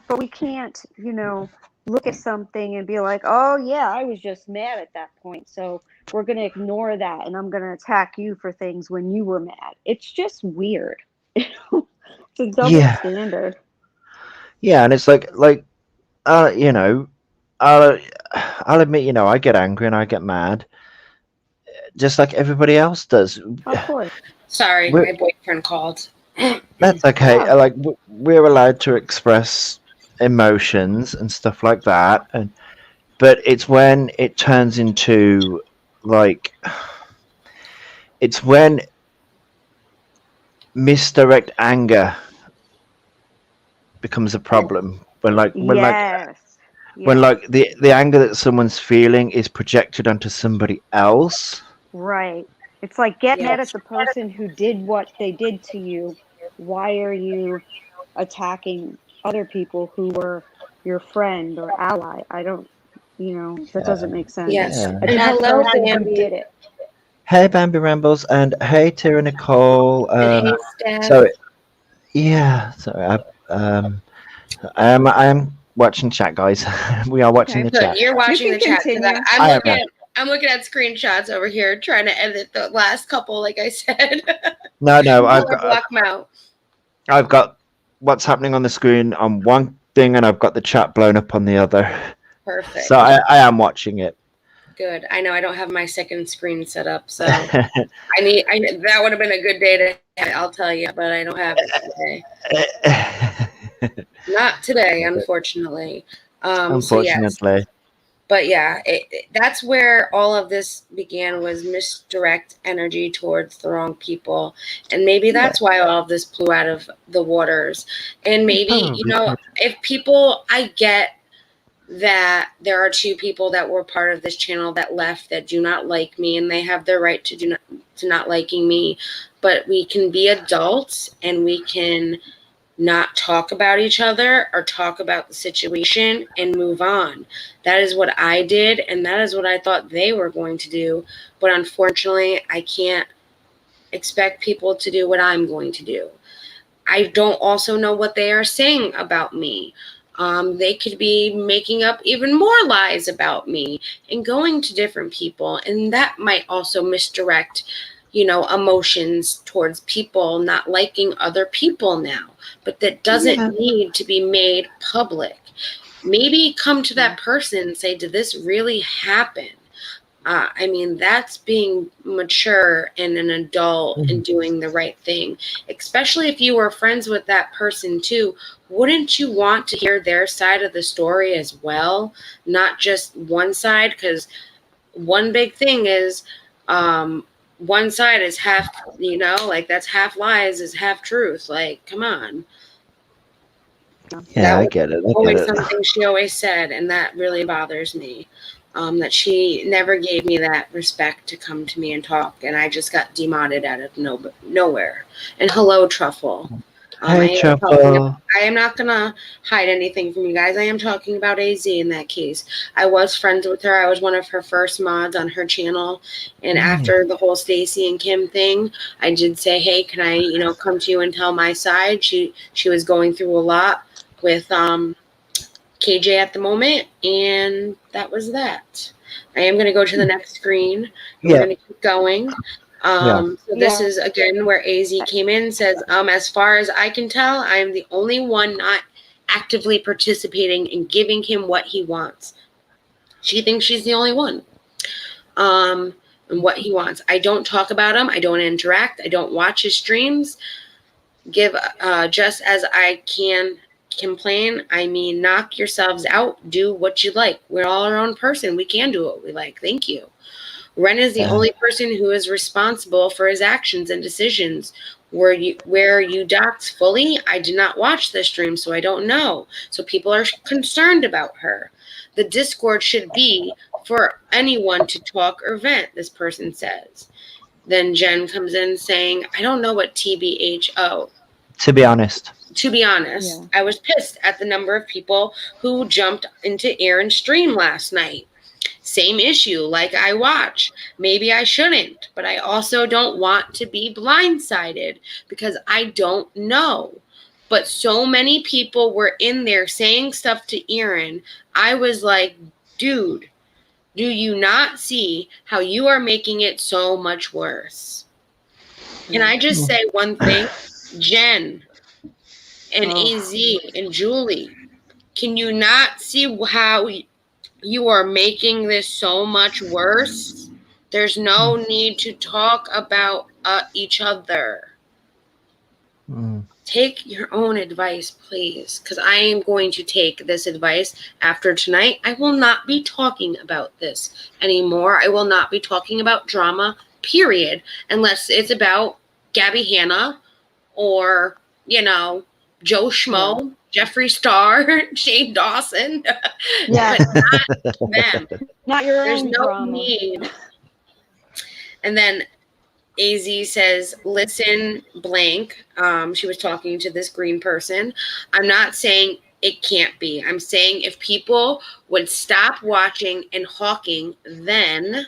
S3: But we can't, you know, look at something and be like, oh, yeah, I was just mad at that point. So we're going to ignore that, and I'm going to attack you for things when you were mad. It's just weird. It's a double standard.
S2: Yeah, and it's like you know, I'll admit, you know, I get angry and I get mad, just like everybody else does.
S3: Of course.
S1: Sorry, my boyfriend called.
S2: That's okay. Like, we're allowed to express emotions and stuff like that, but it's when it turns into, like, it's when misdirect anger becomes a problem. When the anger that someone's feeling is projected onto somebody else.
S3: Right. It's like, get mad at the person who did what they did to you. Why are you attacking other people who were your friend or ally? I don't, you know, that doesn't make sense.
S1: Yes.
S3: And hello, Bambi. Did it.
S2: Hey, Bambi Rambles, and hey, Tara Nicole.
S1: Hey, Steph.
S2: So, yeah, sorry, I am watching chat, guys. We are watching the chat.
S1: You're watching the chat. I'm looking at screenshots over here, trying to edit the last couple, like I said.
S2: No, I've got what's happening on the screen on one thing, and I've got the chat blown up on the other.
S1: Perfect.
S2: So I am watching it.
S1: Good. I know I don't have my second screen set up, so that would have been a good day to. I'll tell you, but I don't have it today. Not today, unfortunately.
S2: Unfortunately.
S1: But yeah, that's where all of this began, was misdirect energy towards the wrong people. And maybe that's why all of this blew out of the waters. And maybe, you know, if people, I get that there are 2 people that were part of this channel that left that do not like me, and they have their right to not liking me, but we can be adults and we can not talk about each other or talk about the situation and move on. That is what I did, and that is what I thought they were going to do, but unfortunately I can't expect people to do what I'm going to do. I don't also know what they are saying about me. They could be making up even more lies about me and going to different people. And that might also misdirect, emotions towards people not liking other people now. But that doesn't need to be made public. Maybe come to that person and say, did this really happen? That's being mature and an adult and doing the right thing, especially if you were friends with that person too. Wouldn't you want to hear their side of the story as well? Not just one side, because one big thing is one side is half, that's half lies is half truth. Like, come on.
S2: Yeah, I get it.
S1: Always something she always said, and that really bothers me. That she never gave me that respect to come to me and talk, and I just got demoted out of nowhere. And hello, Truffle.
S2: Hey, Truffle.
S1: I am not going to hide anything from you guys. I am talking about AZ in that case. I was friends with her. I was one of her first mods on her channel, and after the whole Stacy and Kim thing, I did say, hey, can I, come to you and tell my side? She was going through a lot with KJ at the moment, and that was that. I am going to go to the next screen. We're going to keep going. So this is again where AZ came in and says, as far as I can tell, I am the only one not actively participating in giving him what he wants. She thinks she's the only one. And what he wants. I don't talk about him. I don't interact. I don't watch his streams. Give just as I can complain. Knock yourselves out. Do what you like. We're all our own person. We can do what we like. Thank you. Ren is the only person who is responsible for his actions and decisions. Where you doxed fully, I did not watch the stream, so I don't know. So people are concerned about her. The Discord should be for anyone to talk or vent, this person says. Then Jen comes in saying, I don't know what TBHO.
S2: To be honest,
S1: I was pissed at the number of people who jumped into Aaron's stream last night. Same issue, like I watch. Maybe I shouldn't, but I also don't want to be blindsided because I don't know. But so many people were in there saying stuff to Aaron. I was like, dude, do you not see how you are making it so much worse? Can I just say one thing? Jen and AZ and Julie, can you not see how you are making this so much worse? There's no need to talk about each other. Take your own advice, please, because I am going to take this advice after tonight. I will not be talking about this anymore. I will not be talking about drama, period, unless it's about Gabby Hanna or, Joe Schmo, Jeffree Star, Shane Dawson.
S3: Yeah.
S1: But not them.
S3: Not your
S1: There's
S3: own
S1: no
S3: drama.
S1: need. And then AZ says, listen, blank. She was talking to this green person. I'm not saying it can't be. I'm saying if people would stop watching and hawking, then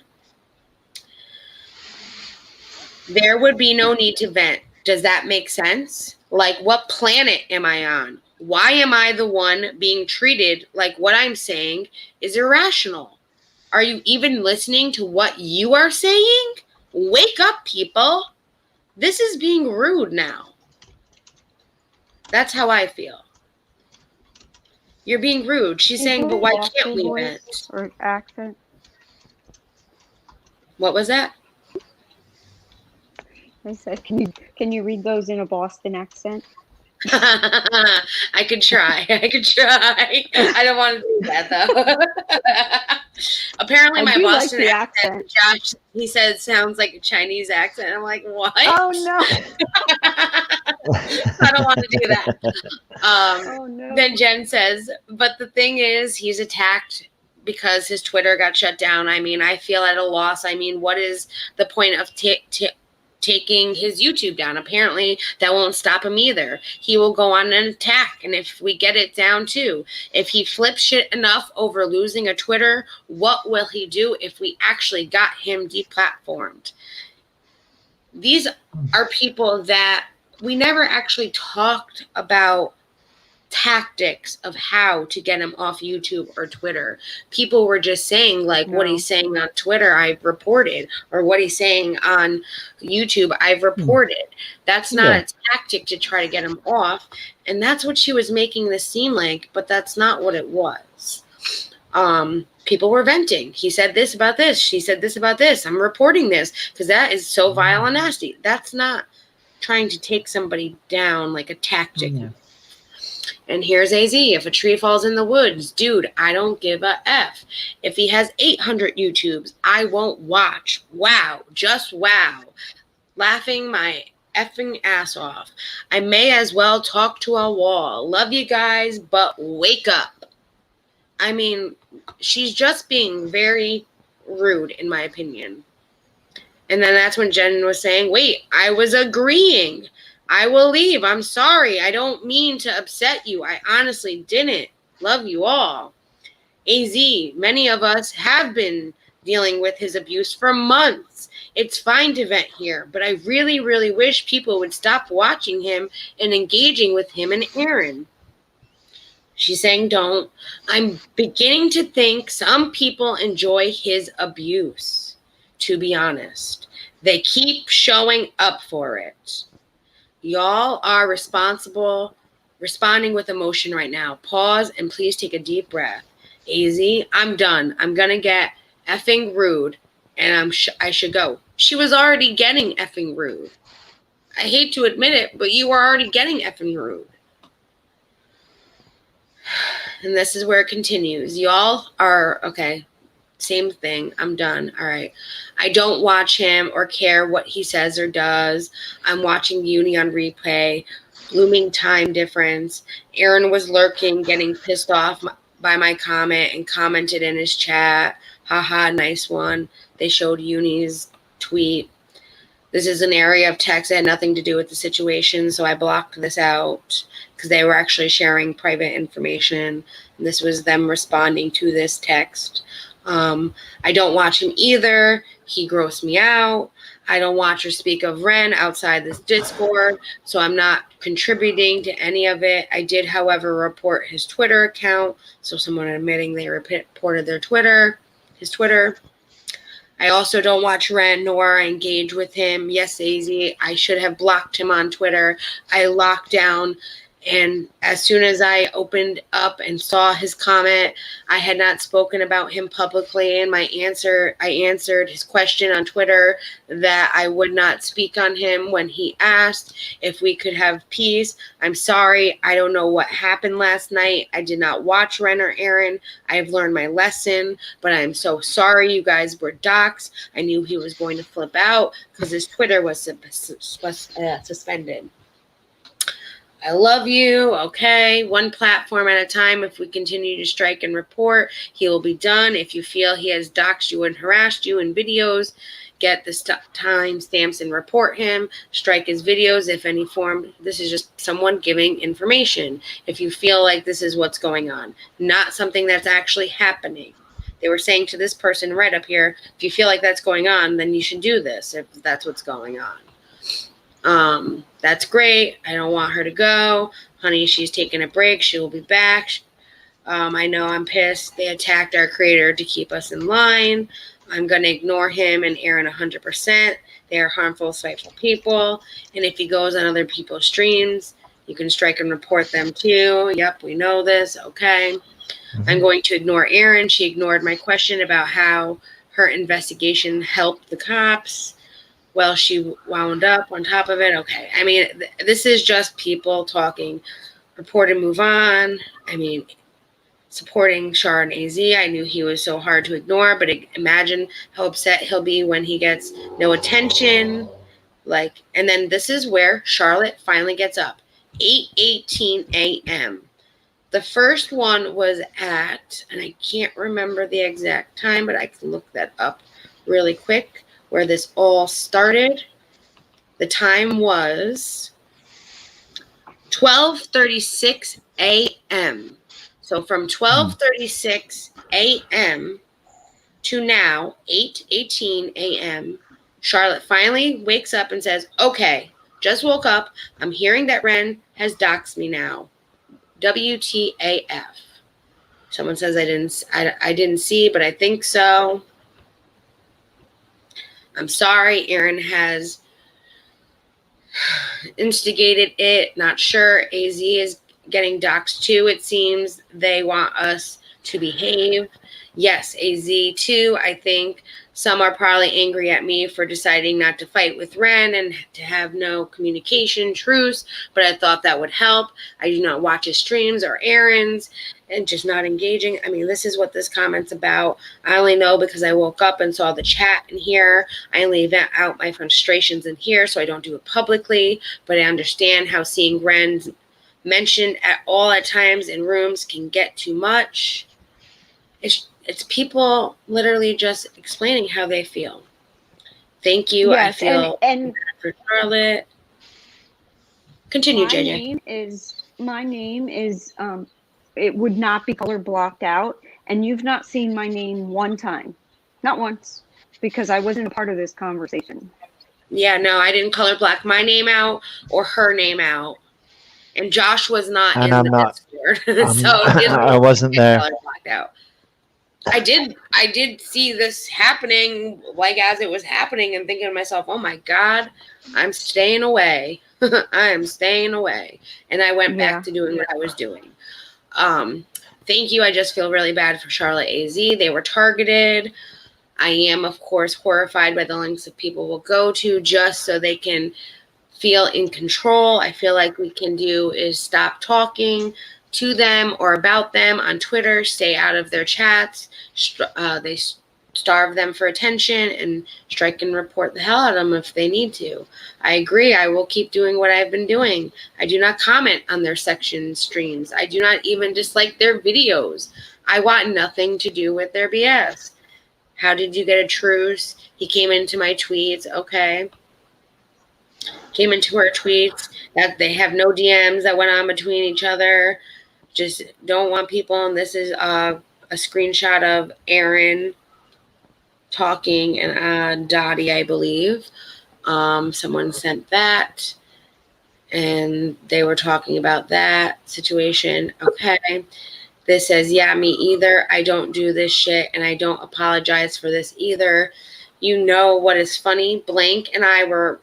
S1: there would be no need to vent. Does that make sense? Like, what planet am I on? Why am I the one being treated like what I'm saying is irrational? Are you even listening to what you are saying? Wake up, people. This is being rude now. That's how I feel. You're being rude. She's saying, but why can't we vent?
S3: Or accent?
S1: What was that?
S3: I said, can you read those in a Boston accent?
S1: I could try. I don't want to do that though. Apparently my Boston
S3: like
S1: accent, Josh, he said sounds like a Chinese accent. I'm like, what?
S3: Oh no.
S1: I don't want to do that.
S3: Oh, no.
S1: Then Jen says, but the thing is, he's attacked because his Twitter got shut down. I mean, I feel at a loss. I mean, what is the point of taking his YouTube down? Apparently, that won't stop him either. He will go on an attack, and if we get it down too, if he flips shit enough over losing a Twitter, what will he do if we actually got him deplatformed? These are people that we never actually talked about tactics of how to get him off YouTube or Twitter. People were just saying, like, what he's saying on Twitter, I've reported, or what he's saying on YouTube, I've reported. That's not a tactic to try to get him off. And that's what she was making this seem like, but that's not what it was. People were venting. He said this about this. She said this about this. I'm reporting this because that is so vile and nasty. That's not trying to take somebody down like a tactic. And here's AZ. If a tree falls in the woods, dude, I don't give a F. If he has 800 YouTubes, I won't watch. Wow. Just wow. Laughing my effing ass off. I may as well talk to a wall. Love you guys, but wake up. I mean, she's just being very rude, in my opinion. And then that's when Jen was saying, wait, I was agreeing. I will leave. I'm sorry. I don't mean to upset you. I honestly didn't. Love you all. AZ, many of us have been dealing with his abuse for months. It's fine to vent here, but I really, really wish people would stop watching him and engaging with him and Aaron. She's saying don't. I'm beginning to think some people enjoy his abuse, to be honest. They keep showing up for it. Y'all are responding with emotion right now. Pause and please take a deep breath. AZ, I'm done. I'm going to get effing rude and I should go. She was already getting effing rude. I hate to admit it, but you were already getting effing rude. And this is where it continues. Y'all are, okay, same thing. I'm done. All right. I don't watch him or care what he says or does. I'm watching Uni on replay. Blooming time difference. Aaron was lurking, getting pissed off by my comment and commented in his chat. Haha, nice one. They showed Uni's tweet. This is an area of text that had nothing to do with the situation, so I blocked this out because they were actually sharing private information. And this was them responding to this text. I don't watch him either. He grossed me out. I don't watch or speak of Ren outside this Discord, so I'm not contributing to any of it. I did, however, report his Twitter account, so someone admitting they reported his Twitter. I also don't watch Ren nor engage with him. Yes, AZ, I should have blocked him on Twitter. I locked down, and as soon as I opened up and saw his comment, I had not spoken about him publicly, and I answered his question on Twitter that I would not speak on him when he asked if we could have peace. I'm sorry. I don't know what happened last night. I did not watch Ren or Aaron. I have learned my lesson, but I'm so sorry. You guys were doxxed. I knew he was going to flip out because his Twitter was suspended. I love you. Okay. One platform at a time. If we continue to strike and report, he will be done. If you feel he has doxed you and harassed you in videos, get the time stamps and report him. Strike his videos if any form. This is just someone giving information. If you feel like this is what's going on, not something that's actually happening. They were saying to this person right up here, if you feel like that's going on, then you should do this if that's what's going on. That's great. I don't want her to go. Honey, she's taking a break. She will be back. I know I'm pissed. They attacked our creator to keep us in line. I'm going to ignore him and Aaron 100%. They are harmful, spiteful people. And if he goes on other people's streams, you can strike and report them too. Yep, we know this. Okay. Mm-hmm. I'm going to ignore Aaron. She ignored my question about how her investigation helped the cops. Well, she wound up on top of it. Okay. I mean, this is just people talking. Report and move on. I mean, supporting Shar and AZ. I knew he was so hard to ignore, but imagine how upset he'll be when he gets no attention. Like, and then this is where Charlotte finally gets up. 8:18 a.m. The first one was at, and I can't remember the exact time, but I can look that up really quick, where this all started. The time was 12:36 a.m. So from 12:36 a.m. to now, 8:18 a.m., Charlotte finally wakes up and says, okay, just woke up. I'm hearing that Ren has doxed me now. WTAF. Someone says I didn't see, but I think so. I'm sorry. Aaron has instigated it. Not sure. AZ is getting doxxed too, it seems. They want us to behave. Yes, AZ too. I think some are probably angry at me for deciding not to fight with Ren and to have no communication truce, but I thought that would help. I do not watch his streams or Aaron's and just not engaging. I mean, this is what this comment's about. I only know because I woke up and saw the chat in here. I only vent out my frustrations in here, so I don't do it publicly, but I understand how seeing Ren mentioned at times in rooms can get too much. It's people literally just explaining how they feel. Thank you. Yes, I feel and for Charlotte. Continue, JJ.
S3: My name is it would not be color blocked out, and you've not seen my name one time. Not once, because I wasn't a part of this conversation.
S1: Yeah, no, I didn't color block my name out or her name out. And Josh was not in the Discord. So
S2: I wasn't there.
S1: Color blocked out. I did see this happening, like as it was happening, and thinking to myself, oh my God, I'm staying away. I am staying away. And I went back to doing what I was doing. Thank you. I just feel really bad for Charlotte AZ. They were targeted. I am, of course, horrified by the lengths that people will go to just so they can feel in control. I feel like we can do is stop talking to them or about them on Twitter, stay out of their chats. They starve them for attention and strike and report the hell out of them if they need to. I agree. I will keep doing what I've been doing. I do not comment on their section streams. I do not even dislike their videos. I want nothing to do with their BS. How did you get a truce? He came into my tweets. Okay. Came into her tweets that they have no DMs that went on between each other. Just don't want people. And this is a screenshot of Aaron talking and Dottie, I believe. Someone sent that. And they were talking about that situation. Okay. This says, yeah, me either. I don't do this shit. And I don't apologize for this either. You know what is funny? Blank and I were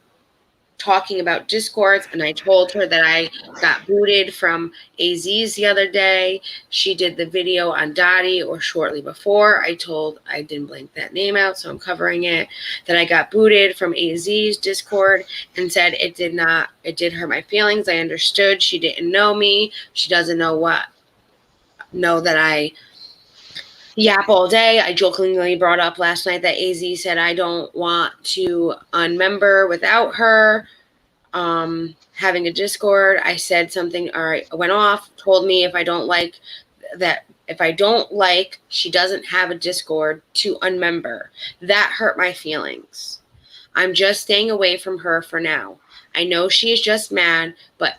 S1: talking about Discords, and I told her that I got booted from AZ's the other day. She did the video on Dottie or shortly before. I didn't blank that name out, so I'm covering it, that I got booted from AZ's Discord and said it did hurt my feelings. I understood. She didn't know me. She doesn't know that I yap all day. I jokingly brought up last night that AZ said I don't want to unmember without her having a Discord. I said something, or I went off, told me if I don't like she doesn't have a Discord, to unmember. That hurt my feelings. I'm just staying away from her for now. I know she is just mad, but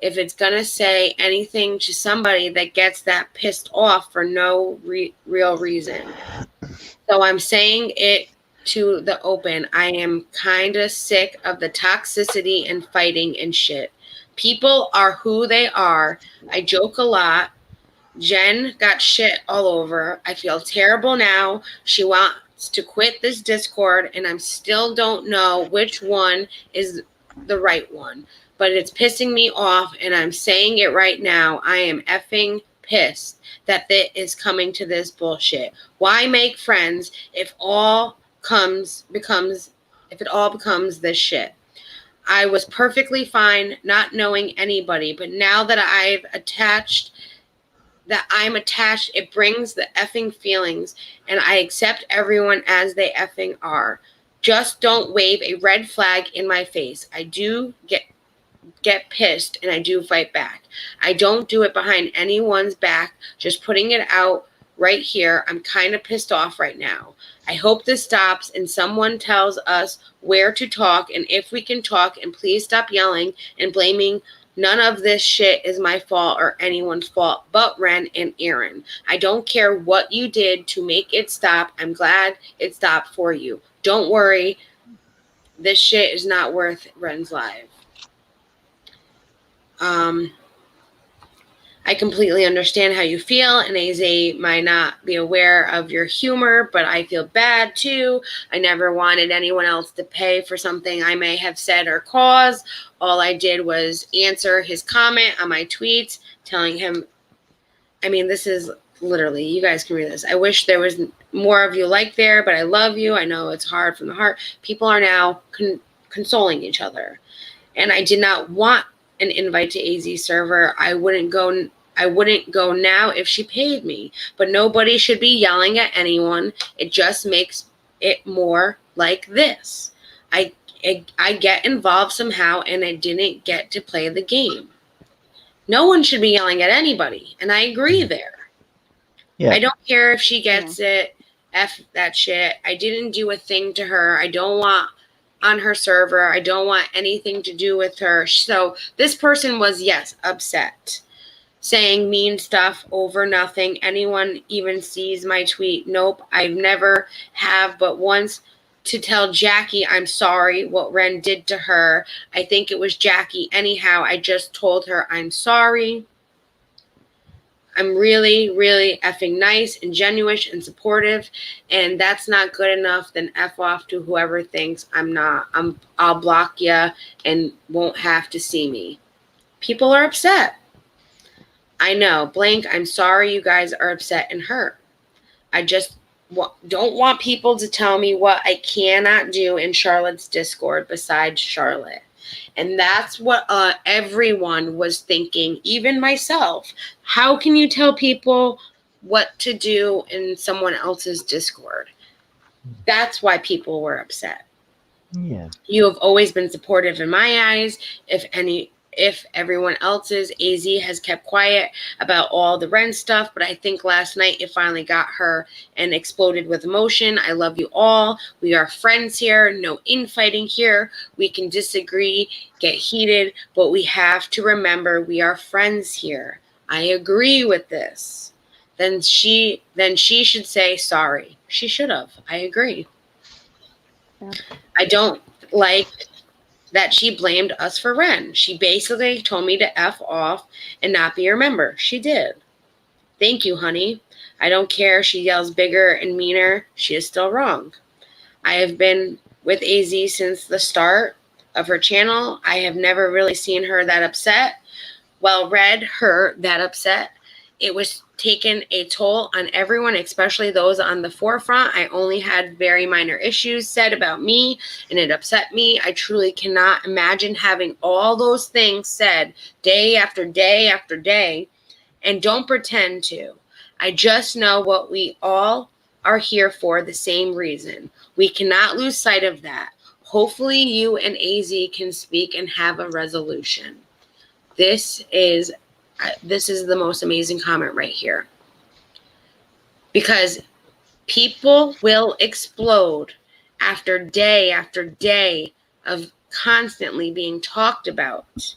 S1: if it's going to say anything to somebody that gets that pissed off for no real reason. So I'm saying it to the open. I am kind of sick of the toxicity and fighting and shit. People are who they are. I joke a lot. Jen got shit all over. I feel terrible now. She wants to quit this Discord, and I still don't know which one is the right one. But it's pissing me off, and I'm saying it right now. I am effing pissed that it is coming to this bullshit. Why make friends if it all becomes this shit? I was perfectly fine not knowing anybody, but now that I'm attached, it brings the effing feelings, and I accept everyone as they effing are. Just don't wave a red flag in my face. I do get pissed and I do fight back. I don't do it behind anyone's back, just putting it out right here. I'm kind of pissed off right now. I hope this stops and someone tells us where to talk and if we can talk, and please stop yelling and blaming. None of this shit is my fault or anyone's fault but Ren and Aaron. I don't care what you did to make it stop. I'm glad it stopped for you. Don't worry. This shit is not worth Ren's life. I completely understand how you feel, and AZ might not be aware of your humor, but I feel bad too. I never wanted anyone else to pay for something I may have said or caused. All I did was answer his comment on my tweets, telling him, I mean, this is literally, you guys can read this. I wish there was more of you like there, but I love you. I know it's hard from the heart. People are now consoling each other. And I did not want an invite to AZ server. I wouldn't go now if she paid me. But nobody should be yelling at anyone. It just makes it more like this. I get involved somehow and I didn't get to play the game. No one should be yelling at anybody. And I agree there. Yeah. I don't care if she gets it. F that shit. I didn't do a thing to her. I don't want on her server. I don't want anything to do with her. So this person was, yes, upset. Saying mean stuff over nothing. Anyone even sees my tweet? Nope. I've never have but once to tell Jackie I'm sorry what Ren did to her. I think it was Jackie. Anyhow, I just told her I'm sorry. I'm really, really effing nice and genuine and supportive, and that's not good enough. Then F off to whoever thinks I'm not. I'll block ya and won't have to see me. People are upset. I know. Blank, I'm sorry you guys are upset and hurt. I just don't want people to tell me what I cannot do in Charlotte's Discord besides Charlotte. And that's what everyone was thinking, even myself. How can you tell people what to do in someone else's Discord? That's why people were upset. Yeah. You have always been supportive in my eyes. If everyone else's, AZ has kept quiet about all the Ren stuff, but I think last night it finally got her and exploded with emotion. I love you all. We are friends here. No infighting here. We can disagree, get heated, but we have to remember we are friends here. I agree with this. Then she should say sorry. She should have. I agree. Yeah. I don't like that she blamed us for Ren. She basically told me to F off and not be her member. She did. Thank you, honey. I don't care. She yells bigger and meaner. She is still wrong. I have been with AZ since the start of her channel. I have never really seen her that upset. Well, read her that upset. It was taken a toll on everyone, especially those on the forefront. I only had very minor issues said about me, and it upset me. I truly cannot imagine having all those things said day after day after day, and don't pretend to. I just know what we all are here for, the same reason. We cannot lose sight of that. Hopefully you and AZ can speak and have a resolution. This is the most amazing comment right here. Because people will explode after day of constantly being talked about.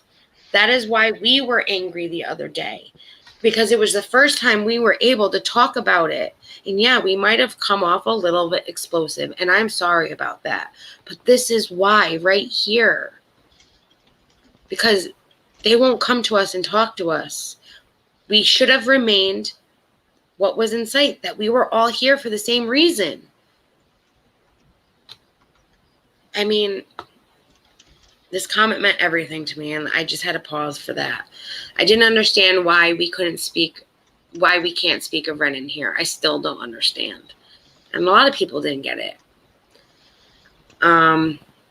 S1: That is why we were angry the other day. Because it was the first time we were able to talk about it. And yeah, we might have come off a little bit explosive. And I'm sorry about that. But this is why right here. Because they won't come to us and talk to us. We should have remained what was in sight, that we were all here for the same reason. I mean, this comment meant everything to me, and I just had to pause for that. I didn't understand why we can't speak of Ren in here. I still don't understand. And a lot of people didn't get it.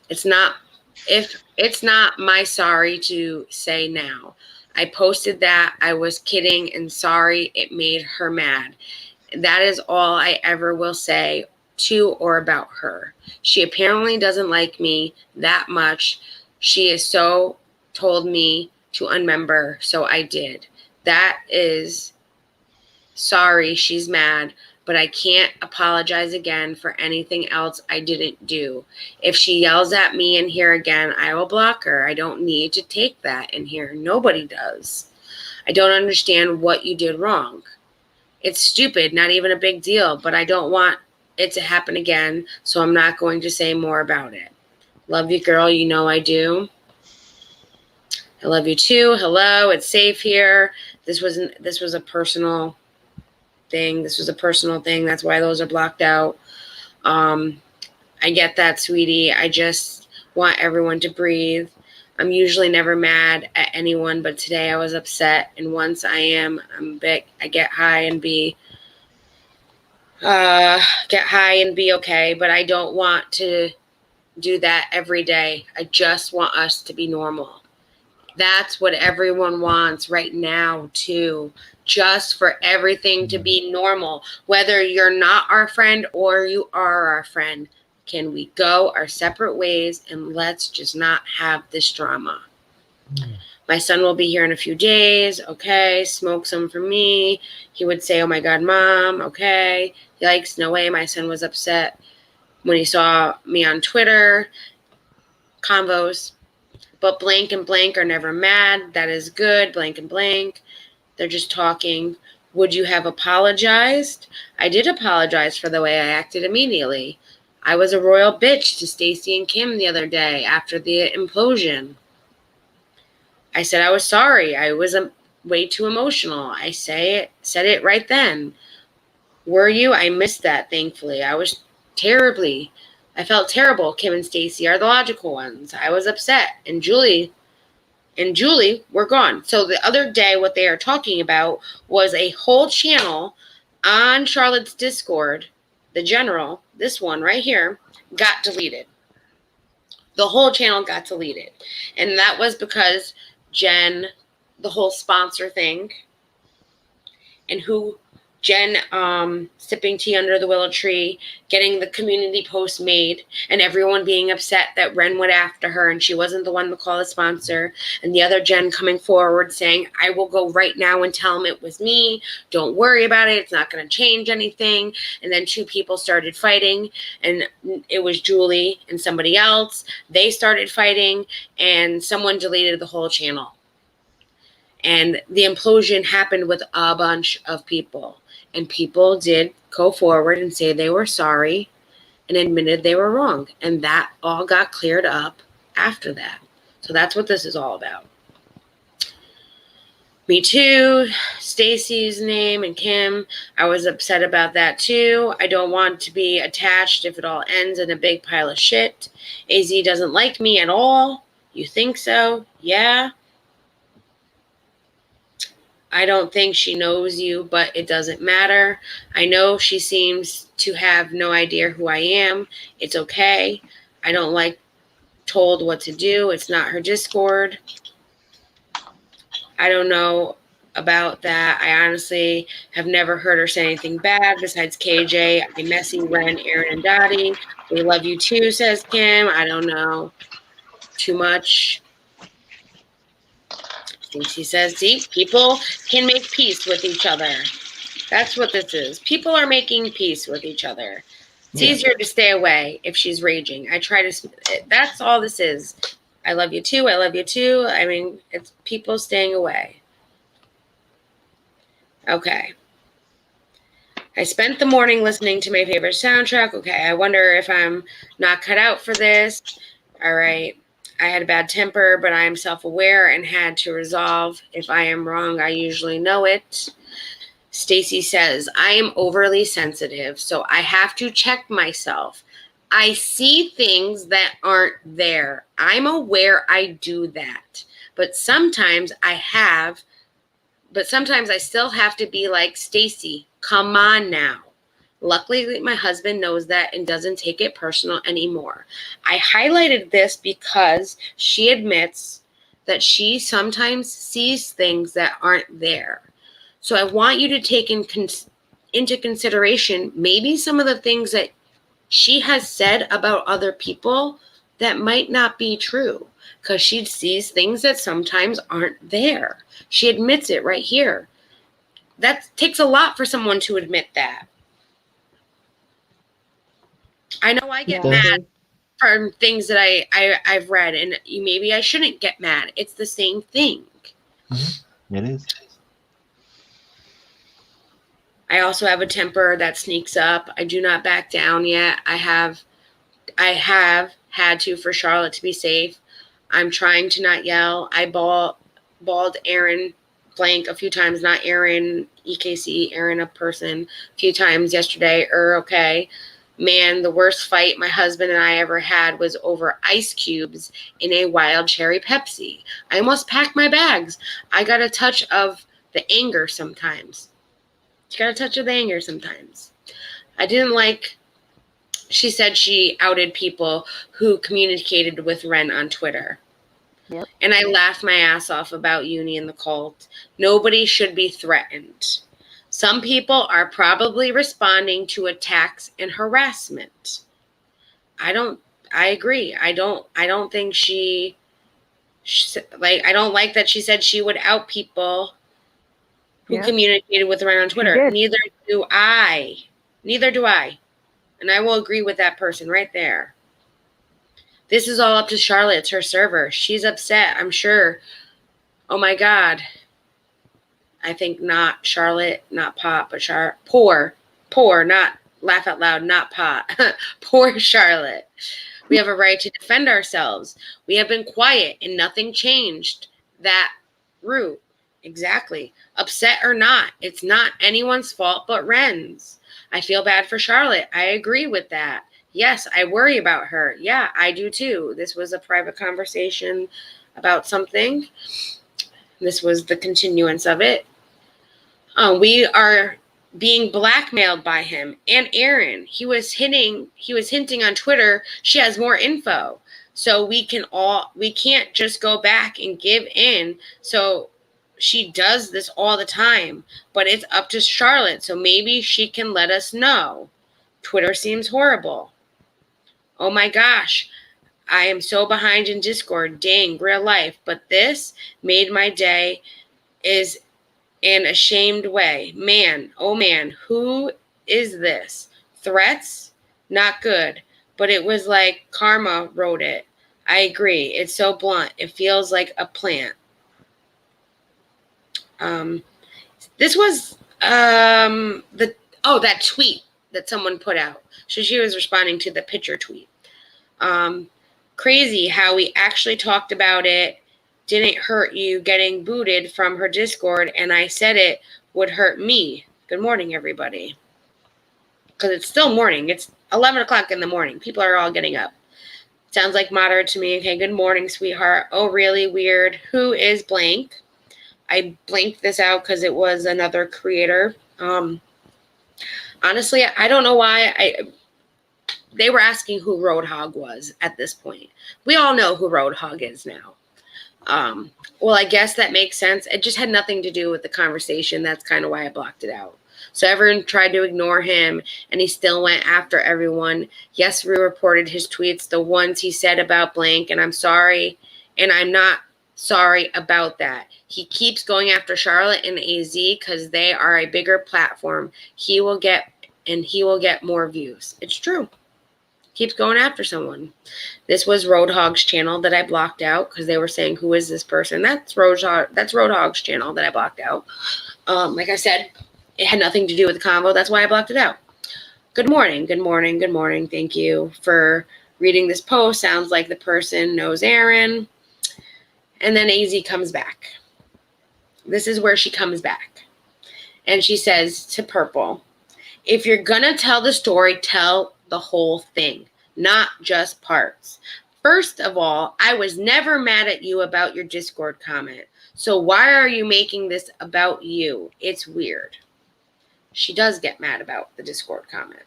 S1: It's not my sorry to say now. I posted that. I was kidding and sorry. It made her mad. That is all I ever will say to or about her. She apparently doesn't like me that much. She has so told me to unmember, so I did. That is sorry, she's mad, but I can't apologize again for anything else I didn't do. If she yells at me in here again, I will block her. I don't need to take that in here. Nobody does. I don't understand what you did wrong. It's stupid, not even a big deal, but I don't want it to happen again, so I'm not going to say more about it. Love you, girl. You know I do. I love you too. Hello, it's safe here. This was a personal thing. This was a personal thing. That's why those are blocked out. I get that, sweetie. I just want everyone to breathe. I'm usually never mad at anyone, but today I was upset, and once I get high and be okay, but I don't want to do that every day. I just want us to be normal. That's what everyone wants right now too. Just for everything to be normal. Whether you're not our friend or you are our friend, can we go our separate ways and let's just not have this drama? My son will be here in a few days. Okay, smoke some for me. He would say, oh my God, Mom. Okay. Yikes, no way. My son was upset when he saw me on Twitter. Convos. But blank and blank are never mad. That is good. Blank and blank. They're just talking. Would you have apologized? I did apologize for the way I acted immediately. I was a royal bitch to Stacy and Kim the other day after the implosion. I said I was sorry. I was way too emotional. I said it right then. Were you? I missed that, thankfully. I felt terrible. Kim and Stacy are the logical ones. I was upset. And Julie were gone. So the other day, what they are talking about was a whole channel on Charlotte's Discord, the general, this one right here, got deleted. The whole channel got deleted. And that was because Jen, the whole sponsor thing, and Jen sipping tea under the willow tree, getting the community post made, and everyone being upset that Ren went after her and she wasn't the one to call a sponsor, and the other Jen coming forward saying, I will go right now and tell him it was me. Don't worry about it. It's not going to change anything. And then two people started fighting, and it was Julie and somebody else. They started fighting, and someone deleted the whole channel. And the implosion happened with a bunch of people. And people did go forward and say they were sorry and admitted they were wrong. And that all got cleared up after that. So that's what this is all about. Me too. Stacy's name and Kim. I was upset about that too. I don't want to be attached if it all ends in a big pile of shit. AZ doesn't like me at all. You think so? Yeah. I don't think she knows you, but it doesn't matter. I know she seems to have no idea who I am. It's okay. I don't like told what to do. It's not her Discord. I don't know about that. I honestly have never heard her say anything bad besides KJ, Messy, Ren, Aaron, and Dottie. We love you too, says Kim. I don't know too much. She says, see, people can make peace with each other. That's what this is. People are making peace with each other. It's easier to stay away if she's raging. That's all this is. I love you too. I love you too. I mean, it's people staying away. Okay. I spent the morning listening to my favorite soundtrack. Okay, I wonder if I'm not cut out for this. All right. I had a bad temper, but I am self-aware and had to resolve. If I am wrong, I usually know it. Stacy says, I am overly sensitive, so I have to check myself. I see things that aren't there. I'm aware I do that. But sometimes I still have to be like, Stacy, come on now. Luckily, my husband knows that and doesn't take it personal anymore. I highlighted this because she admits that she sometimes sees things that aren't there. So I want you to take into consideration maybe some of the things that she has said about other people that might not be true, because she sees things that sometimes aren't there. She admits it right here. That takes a lot for someone to admit that. I know I get mad from things that I've read, and maybe I shouldn't get mad. It's the same thing.
S2: Mm-hmm. It is.
S1: I also have a temper that sneaks up. I do not back down yet. I have had to for Charlotte to be safe. I'm trying to not yell. I bawled Aaron blank a few times, not Aaron EKC, Aaron a person, a few times yesterday. Okay. Man, the worst fight my husband and I ever had was over ice cubes in a wild cherry Pepsi. I almost packed my bags. I got a touch of the anger sometimes. She got a touch of the anger sometimes. I didn't like, she said she outed people who communicated with Ren on Twitter.
S3: Yep.
S1: And I laughed my ass off about Uni and the cult. Nobody should be threatened. Some people are probably responding to attacks and harassment. I agree. I don't think she I don't like that she said she would out people who communicated with Ren on Twitter. Neither do I. And I will agree with that person right there. This is all up to Charlotte. It's her server. She's upset, I'm sure. Oh my God. I think not Charlotte, not Pot, but poor, not laugh out loud, not Pot. Poor Charlotte. We have a right to defend ourselves. We have been quiet and nothing changed. That route. Exactly. Upset or not, it's not anyone's fault but Ren's. I feel bad for Charlotte. I agree with that. Yes, I worry about her. Yeah, I do too. This was a private conversation about something. This was the continuance of it. We are being blackmailed by him and Aaron. He was hinting on Twitter she has more info. So we can't just go back and give in. So she does this all the time, but it's up to Charlotte. So maybe she can let us know. Twitter seems horrible. Oh my gosh. I am so behind in Discord. Dang, real life. But this made my day is in a shamed way. Man, oh man, who is this? Threats? Not good. But it was like karma wrote it. I agree. It's so blunt. It feels like a plant. This was that tweet that someone put out. So she was responding to the picture tweet. Crazy how we actually talked about it. Didn't hurt you getting booted from her Discord, and I said it would hurt me. Good morning, everybody. Because it's still morning. It's 11 o'clock in the morning. People are all getting up. Sounds like moderate to me. Okay, good morning, sweetheart. Oh, really weird. Who is blank? I blanked this out because it was another creator. Honestly, I don't know why. They were asking who Roadhog was at this point. We all know who Roadhog is now. Well, I guess that makes sense. It just had nothing to do with the conversation. That's kind of why I blocked it out. So everyone tried to ignore him, and he still went after everyone. Yes, we reported his tweets, the ones he said about blank, and I'm sorry, and I'm not sorry about that. He keeps going after Charlotte and AZ because they are a bigger platform. He will get more views. It's true. Keeps going after someone. This was Roadhog's channel that I blocked out because they were saying, who is this person? That's Roadhog's channel that I blocked out. Like I said, it had nothing to do with the convo. That's why I blocked it out. Good morning. Thank you for reading this post. Sounds like the person knows Aaron. And then AZ comes back. This is where she comes back. And she says to Purple, if you're going to tell the story, tell the whole thing, not just parts. First of all, I was never mad at you about your Discord comment. So why are you making this about you? It's weird. She does get mad about the Discord comment.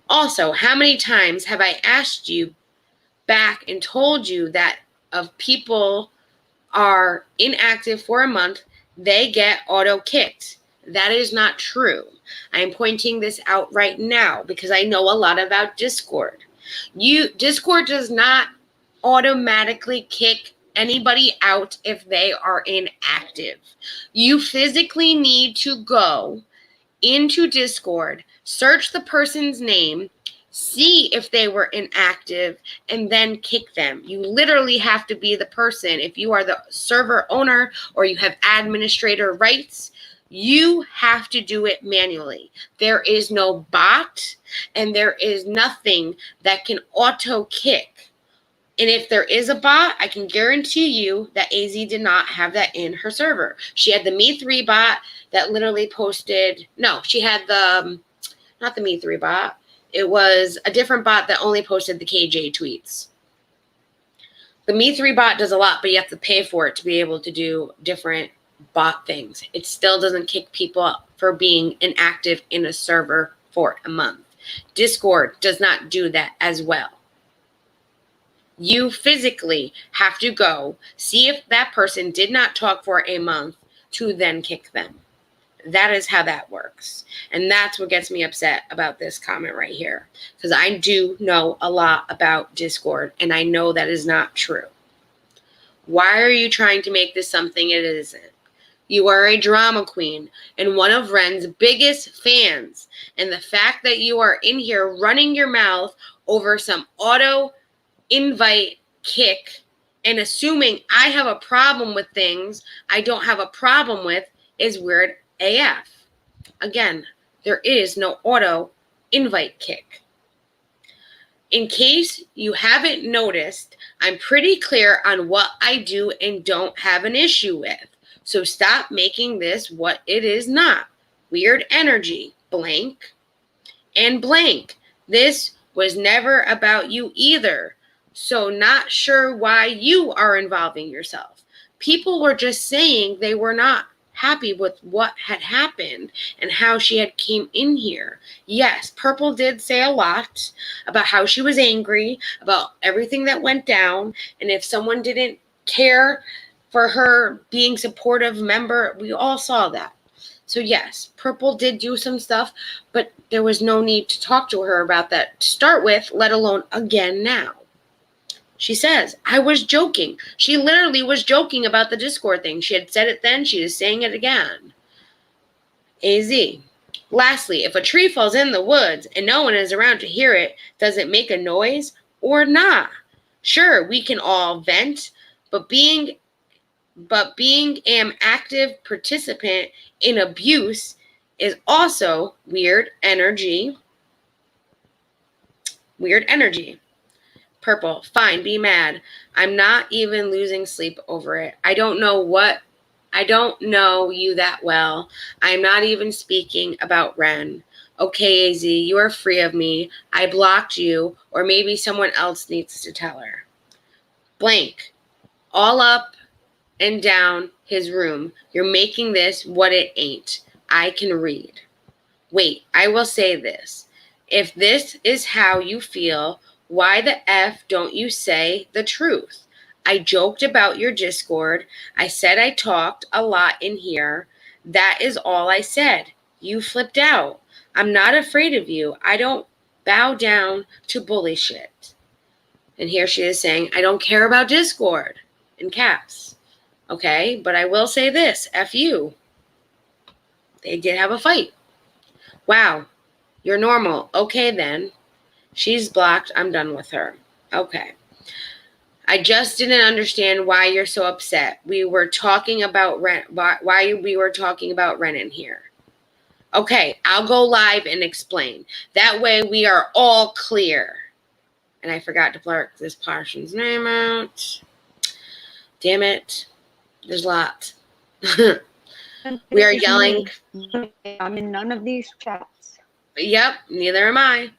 S1: Also, how many times have I asked you back and told you that if people are inactive for a month, they get auto kicked? That is not true. I'm pointing this out right now because I know a lot about Discord. Discord does not automatically kick anybody out if they are inactive. You physically need to go into Discord, search the person's name, see if they were inactive, and then kick them. You literally have to be the person. If you are the server owner or you have administrator rights, you have to do it manually. There is no bot and there is nothing that can auto kick. And if there is a bot, I can guarantee you that AZ did not have that in her server. She had the Me3 bot that literally posted, no, she had not the Me3 bot. It was a different bot that only posted the KJ tweets. The Me3 bot does a lot, but you have to pay for it to be able to do different bot things. It still doesn't kick people out for being inactive in a server for a month. Discord does not do that as well. You physically have to go see if that person did not talk for a month to then kick them. That is how that works. And that's what gets me upset about this comment right here. Because I do know a lot about Discord, and I know that is not true. Why are you trying to make this something it isn't? You are a drama queen and one of Ren's biggest fans. And the fact that you are in here running your mouth over some auto invite kick and assuming I have a problem with things I don't have a problem with is weird AF. Again, there is no auto invite kick. In case you haven't noticed, I'm pretty clear on what I do and don't have an issue with. So stop making this what it is not. Weird energy, blank and blank. This was never about you either. So not sure why you are involving yourself. People were just saying they were not happy with what had happened and how she had came in here. Yes, Purple did say a lot about how she was angry about everything that went down. And if someone didn't care for her being supportive member, we all saw that. So yes, Purple did do some stuff, but there was no need to talk to her about that to start with, let alone again now. She says, I was joking. She literally was joking about the Discord thing. She had said it then. She is saying it again. AZ. Lastly, if a tree falls in the woods and no one is around to hear it, does it make a noise or not? Sure, we can all vent, but being an active participant in abuse is also weird energy. Weird energy. Purple, fine, be mad. I'm not even losing sleep over it. I don't know you that well. I'm not even speaking about Ren. Okay, AZ, you are free of me. I blocked you, or maybe someone else needs to tell her. Blank. All up and down his room. You're making this what it ain't. I can read. Wait, I will say this. If this is how you feel, why the F don't you say the truth? I joked about your Discord. I said I talked a lot in here. That is all I said. You flipped out. I'm not afraid of you. I don't bow down to bully shit. And here she is saying, I don't care about Discord in caps. Okay, but I will say this, F you. They did have a fight. Wow, you're normal. Okay then. She's blocked. I'm done with her. Okay. I just didn't understand why you're so upset. We were talking about why we were talking about Ren in here. Okay, I'll go live and explain. That way we are all clear. And I forgot to blur this person's name out. Damn it. There's a lot. We are yelling.
S3: I'm in none of these chats.
S1: Yep, neither am I.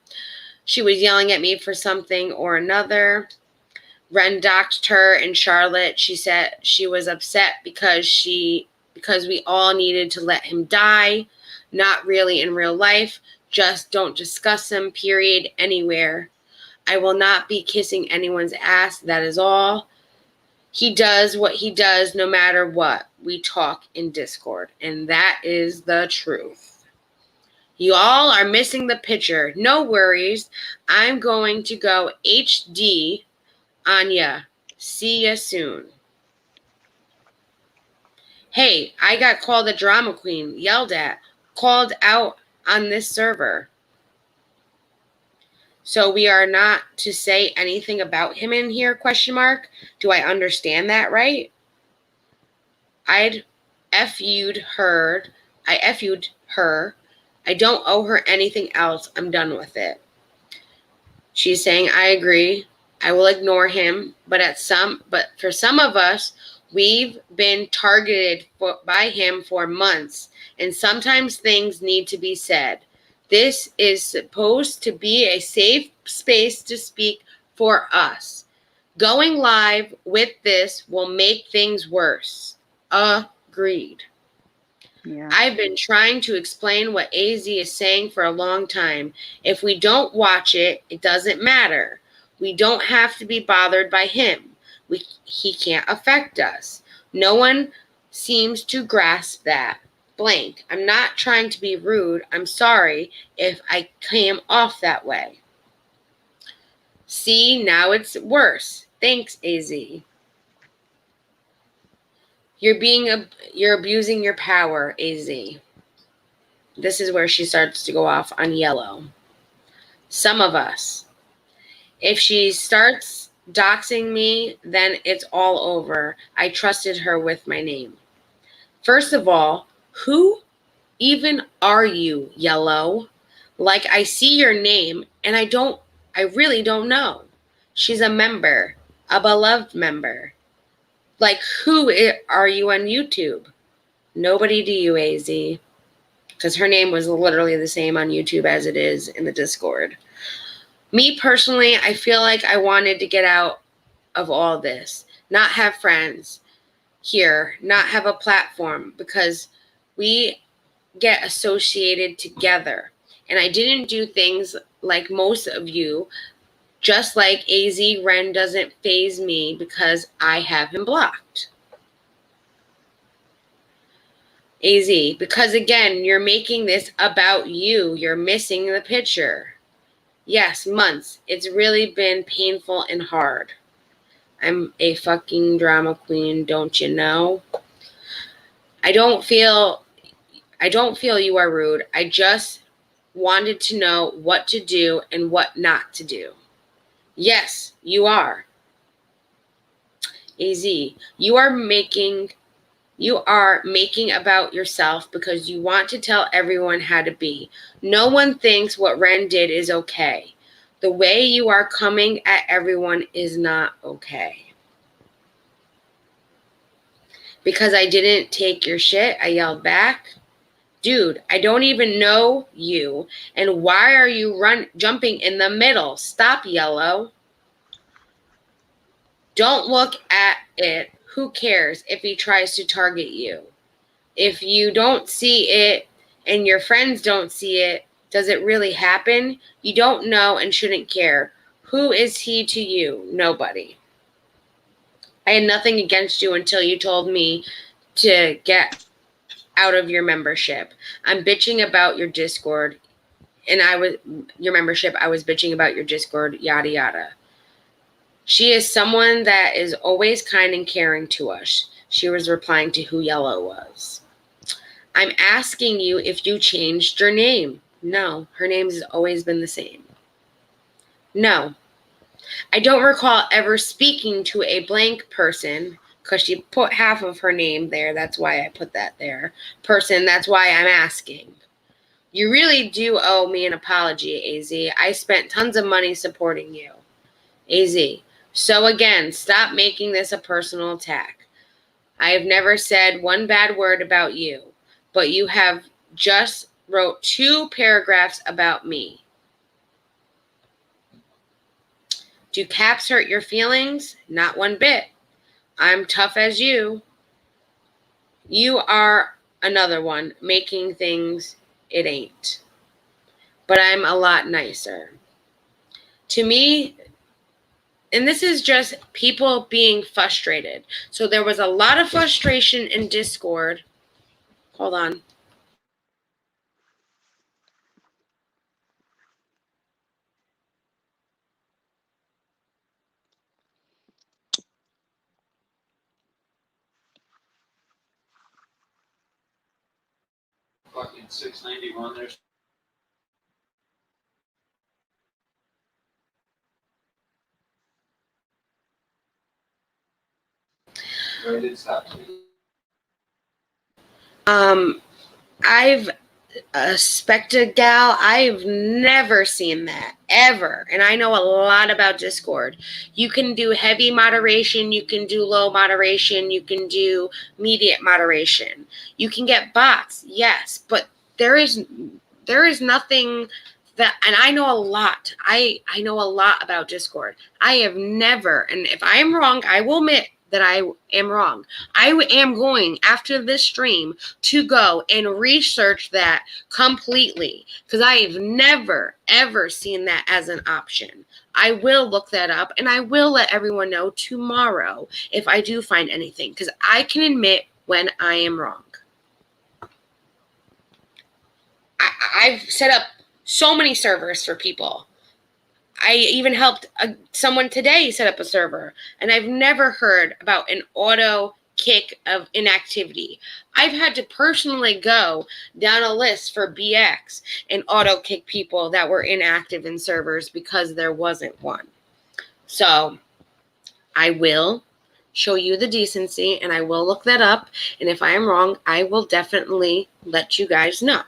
S1: She was yelling at me for something or another. Ren doxed her and Charlotte. She said she was upset because we all needed to let him die. Not really in real life. Just don't discuss him, period, anywhere. I will not be kissing anyone's ass. That is all. He does what he does no matter what. We talk in Discord, and that is the truth. You all are missing the picture. No worries. I'm going to go HD on ya. See ya soon. Hey, I got called a drama queen, yelled at, called out on this server. So we are not to say anything about him in here, ? Do I understand that right? I'd FU'd her. I FU'd her. I don't owe her anything else. I'm done with it. She's saying, I agree. I will ignore him. But for some of us, we've been targeted by him for months. And sometimes things need to be said. This is supposed to be a safe space to speak for us. Going live with this will make things worse. Agreed. Yeah. I've been trying to explain what AZ is saying for a long time. If we don't watch it, it doesn't matter. We don't have to be bothered by him. He can't affect us. No one seems to grasp that. Blank. I'm not trying to be rude. I'm sorry if I came off that way. See, now it's worse. Thanks, AZ. You're abusing your power, AZ. This is where she starts to go off on yellow. Some of us. If she starts doxing me, then it's all over. I trusted her with my name. First of all, who even are you, Yellow? Like, I see your name and I really don't know. She's a member, a beloved member. Like, who are you on YouTube? Nobody to you, AZ. Because her name was literally the same on YouTube as it is in the Discord. Me personally, I feel like I wanted to get out of all this. Not have friends here. Not have a platform. Because we get associated together. And I didn't do things like most of you. Just like AZ Ren doesn't faze me because I have him blocked. AZ, because again, you're making this about you. You're missing the picture. Yes, months. It's really been painful and hard. I'm a fucking drama queen, don't you know? I don't feel you are rude. I just wanted to know what to do and what not to do. Yes, you are. AZ, you are making about yourself because you want to tell everyone how to be. No one thinks what Ren did is okay. The way you are coming at everyone is not okay. Because I didn't take your shit, I yelled back. Dude, I don't even know you. And why are you jumping in the middle? Stop, Yellow. Don't look at it. Who cares if he tries to target you? If you don't see it and your friends don't see it, does it really happen? You don't know and shouldn't care. Who is he to you? Nobody. I had nothing against you until you told me to get out of your membership. I'm bitching about your Discord. And your membership, I was bitching about your Discord, yada, yada. She is someone that is always kind and caring to us. She was replying to who Yellow was. I'm asking you if you changed your name. No, her name has always been the same. No. I don't recall ever speaking to a blank person, because she put half of her name there. That's why I put that there. Person, that's why I'm asking. You really do owe me an apology, AZ. I spent tons of money supporting you. AZ. So again, stop making this a personal attack. I have never said one bad word about you, but you have just wrote 2 paragraphs about me. Do caps hurt your feelings? Not one bit. I'm tough as you. You are another one, making things it ain't. But I'm a lot nicer. To me, and this is just people being frustrated. So there was a lot of frustration in Discord. Hold on.
S4: Fucking 691 there. I did stop.
S1: I've a Spectre gal. I've never seen that ever, and I know a lot about Discord. You can do heavy moderation, you can do low moderation, you can do mediate moderation. You can get bots, yes, but there is nothing that, and I know a lot. I know a lot about Discord. I have never, and if I am wrong, I will admit that I am wrong. I am going after this stream to go and research that completely, because I have never, ever seen that as an option. I will look that up, and I will let everyone know tomorrow if I do find anything, because I can admit when I am wrong. I've set up so many servers for people. I even helped someone today set up a server, and I've never heard about an auto kick of inactivity. I've had to personally go down a list for BX and auto kick people that were inactive in servers because there wasn't one. So I will show you the decency, and I will look that up, and if I am wrong, I will definitely let you guys know.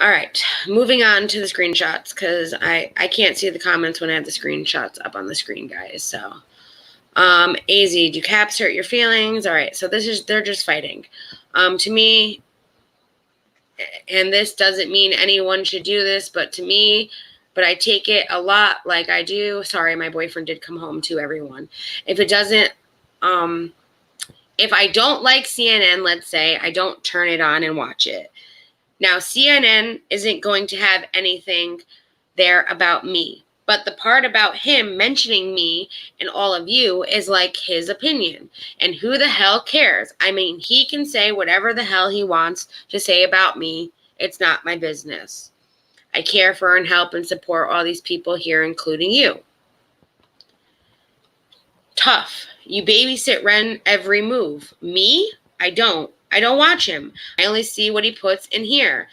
S1: All right, moving on to the screenshots, because I can't see the comments when I have the screenshots up on the screen, guys. So, AZ, do caps hurt your feelings? All right, so they're just fighting. To me, and this doesn't mean anyone should do this, but to me, but I take it a lot like I do. Sorry, my boyfriend did come home too, everyone. If it doesn't, if I don't like CNN, let's say, I don't turn it on and watch it. Now, CNN isn't going to have anything there about me, but the part about him mentioning me and all of you is like his opinion. And who the hell cares? I mean, he can say whatever the hell he wants to say about me. It's not my business. I care for and help and support all these people here, including you. Tough. You babysit Ren every move. Me? I don't. I don't watch him. I only see what he puts in here.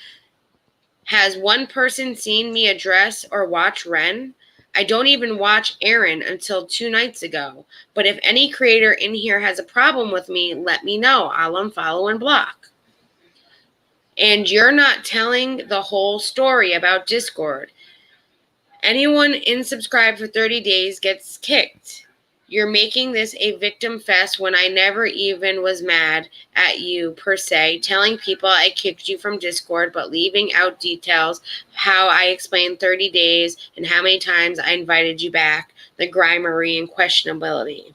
S1: Has one person seen me address or watch Ren? I don't even watch Aaron until 2 nights ago. But if any creator in here has a problem with me, let me know. I'll unfollow and block. And you're not telling the whole story about Discord. Anyone unsubscribed for 30 days gets kicked. You're making this a victim fest when I never even was mad at you, per se, telling people I kicked you from Discord, but leaving out details, how I explained 30 days and how many times I invited you back, the grimery and questionability.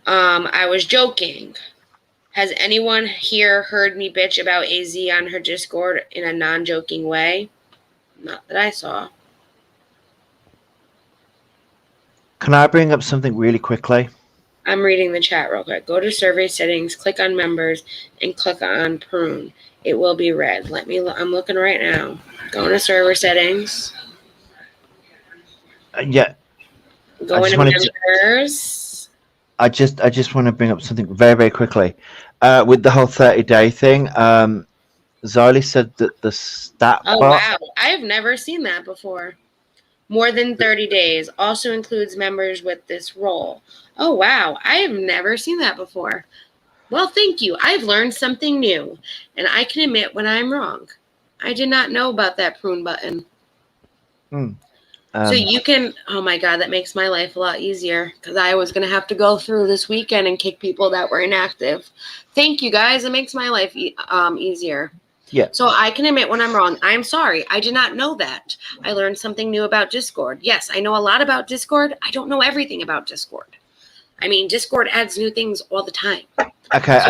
S1: I was joking. Has anyone here heard me bitch about AZ on her Discord in a non-joking way? Not that I saw.
S2: Can I bring up something really quickly?
S1: I'm reading the chat real quick. Go to survey settings, click on members, and click on prune. It will be red. I'm looking right now. Go into server settings.
S2: Yeah.
S1: Go into members.
S2: I just want to bring up something very, very quickly. With the whole 30-day thing, Xylie said that the stat
S1: bar... wow. I've never seen that before. More than 30 days. Also includes members with this role. Oh, wow. I have never seen that before. Well, thank you. I've learned something new. And I can admit when I'm wrong. I did not know about that prune button. So you can... Oh, my God. That makes my life a lot easier. Because I was going to have to go through this weekend and kick people that were inactive. Thank you, guys. It makes my life easier.
S2: Yeah.
S1: So I can admit when I'm wrong. I'm sorry. I did not know that. I learned something new about Discord. Yes, I know a lot about Discord. I don't know everything about Discord. I mean, Discord adds new things all the time.
S2: Okay,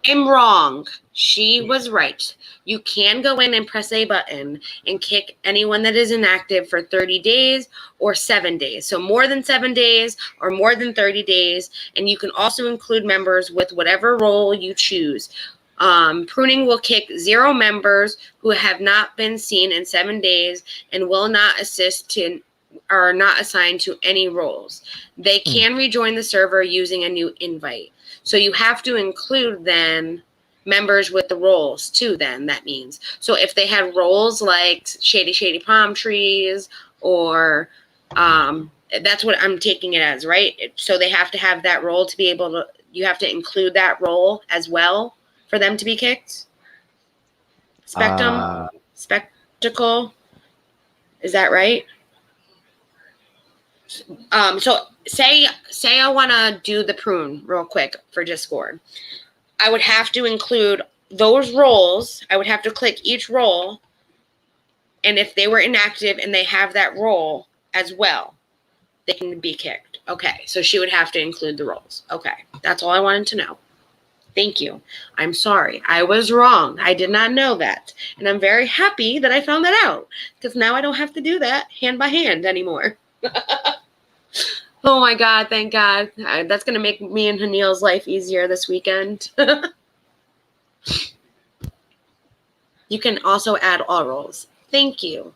S1: I'm wrong. She was right. You can go in and press a button and kick anyone that is inactive for 30 days or 7 days. So more than 7 days or more than 30 days. And you can also include members with whatever role you choose. Pruning will kick 0 members who have not been seen in 7 days and will not assist to are not assigned to any roles. They can rejoin the server using a new invite. So you have to include then members with the roles too, then that means. So if they had roles like shady palm trees or that's what I'm taking it as, right? So they have to have that role to be able to, you have to include that role as well for them to be kicked. Spectacle. Is that right? So say I want to do the prune real quick for Discord. I would have to include those roles. I would have to click each role. And if they were inactive and they have that role as well, they can be kicked. Okay. So she would have to include the roles. Okay. That's all I wanted to know. Thank you. I'm sorry. I was wrong. I did not know that. And I'm very happy that I found that out because now I don't have to do that hand by hand anymore. Oh my God, thank God. That's going to make me and Hanil's life easier this weekend. You can also add all roles. Thank you.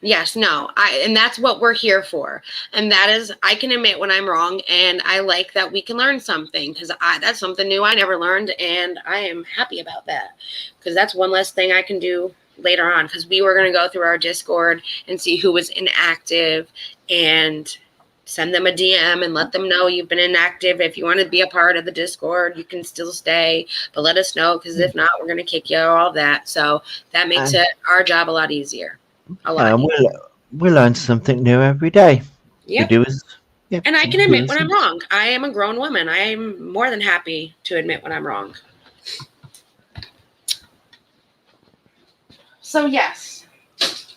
S1: Yes, no, and that's what we're here for. And that is, I can admit when I'm wrong, and I like that we can learn something because that's something new I never learned, and I am happy about that because that's one less thing I can do later on because we were going to go through our Discord and see who was inactive and send them a DM and let them know you've been inactive. If you want to be a part of the Discord, you can still stay, but let us know because if not, we're going to kick you, all that. So that makes our job a lot easier.
S2: We learn something new every day.
S1: Yep. And I can admit when I'm wrong. I am a grown woman. I am more than happy to admit when I'm wrong. So yes,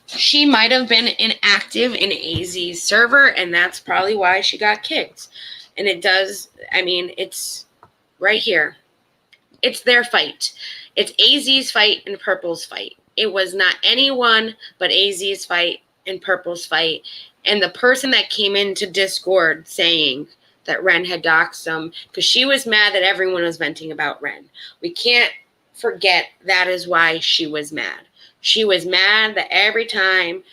S1: she might have been inactive in AZ's server, and that's probably why she got kicked. And it does, I mean, it's right here. It's their fight. It's AZ's fight and Purple's fight. It was not anyone but AZ's fight and Purple's fight. And the person that came into Discord saying that Ren had doxed them, because she was mad that everyone was venting about Ren. We can't forget that is why she was mad. She was mad that every time,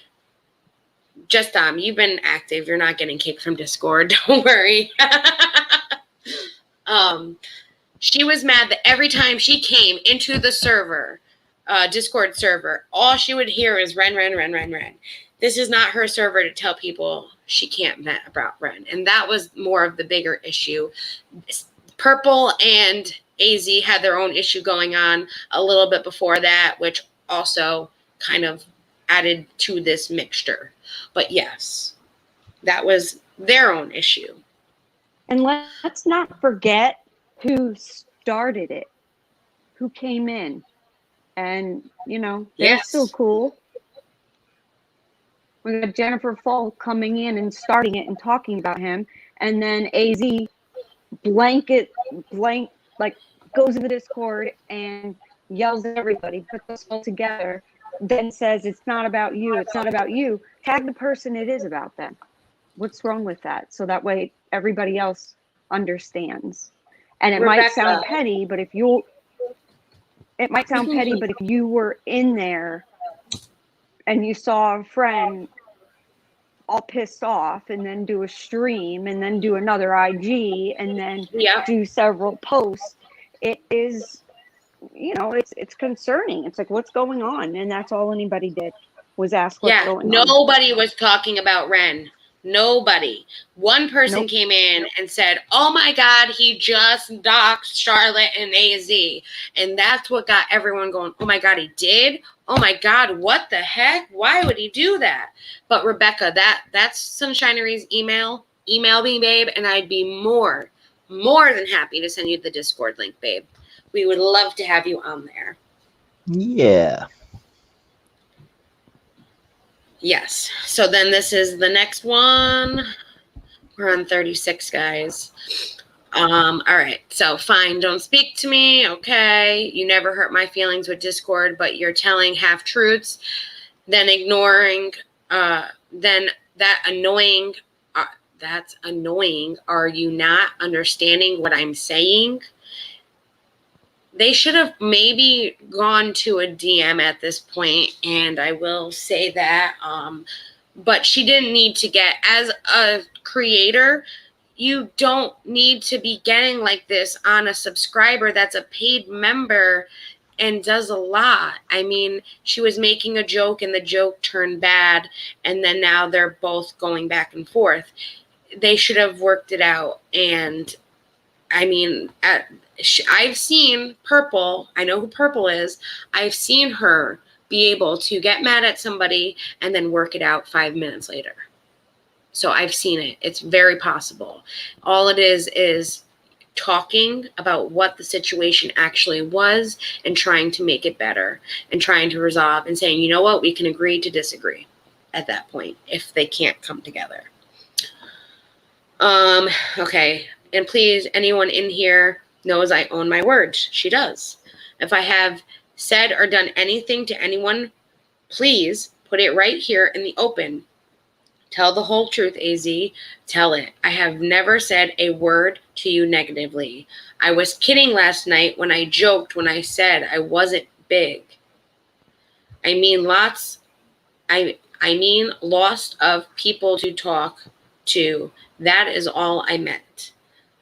S1: just you've been active. You're not getting kicked from Discord. Don't worry. She was mad that every time she came into the server, Discord server, all she would hear is Ren. This is not her server to tell people she can't vent about Ren. And that was more of the bigger issue. Purple and AZ had their own issue going on a little bit before that, which also kind of added to this mixture. But yes, that was their own issue.
S3: And let's not forget who started it, who came in. And, you know, they're still cool. We got Jennifer Falk coming in and starting it and talking about him. And then AZ like goes in the Discord and yells at everybody, puts us all together, then says, it's not about you, it's not about you. Tag the person it is about them. What's wrong with that? So that way everybody else understands. And it might sound petty, but if you were in there and you saw a friend all pissed off and then do a stream and then do another IG and then do several posts, it is, you know, it's concerning. It's like, what's going on? And that's all anybody did was ask what's going on.
S1: Nobody was talking about Ren. Nobody. One person came in and said, oh my God, he just doxed Charlotte and AZ. And that's what got everyone going, oh my God, he did? Oh my God, what the heck? Why would he do that? But Rebecca, that's Sunshinery's email. Email me, babe, and I'd be more than happy to send you the Discord link, babe. We would love to have you on there.
S2: Yeah.
S1: Yes. So then this is the next one. We're on 36, guys. All right. So fine. Don't speak to me. Okay. You never hurt my feelings with Discord, but you're telling half truths, then ignoring, then that's annoying. Are you not understanding what I'm saying? They should have maybe gone to a DM at this point, and I will say that. But she didn't need to get, as a creator, you don't need to be getting like this on a subscriber that's a paid member and does a lot. I mean, she was making a joke and the joke turned bad, and then now they're both going back and forth. They should have worked it out. And I mean, I've seen Purple. I know who Purple is. I've seen her be able to get mad at somebody and then work it out 5 minutes later. So I've seen it. It's very possible. All it is talking about what the situation actually was and trying to make it better and trying to resolve and saying, you know what, we can agree to disagree at that point if they can't come together. Okay. And please, anyone in here knows I own my words. She does. If I have said or done anything to anyone, please put it right here in the open. Tell the whole truth, AZ. Tell it. I have never said a word to you negatively. I was kidding last night when I joked when I said I wasn't big. I mean lots of people to talk to. That is all I meant.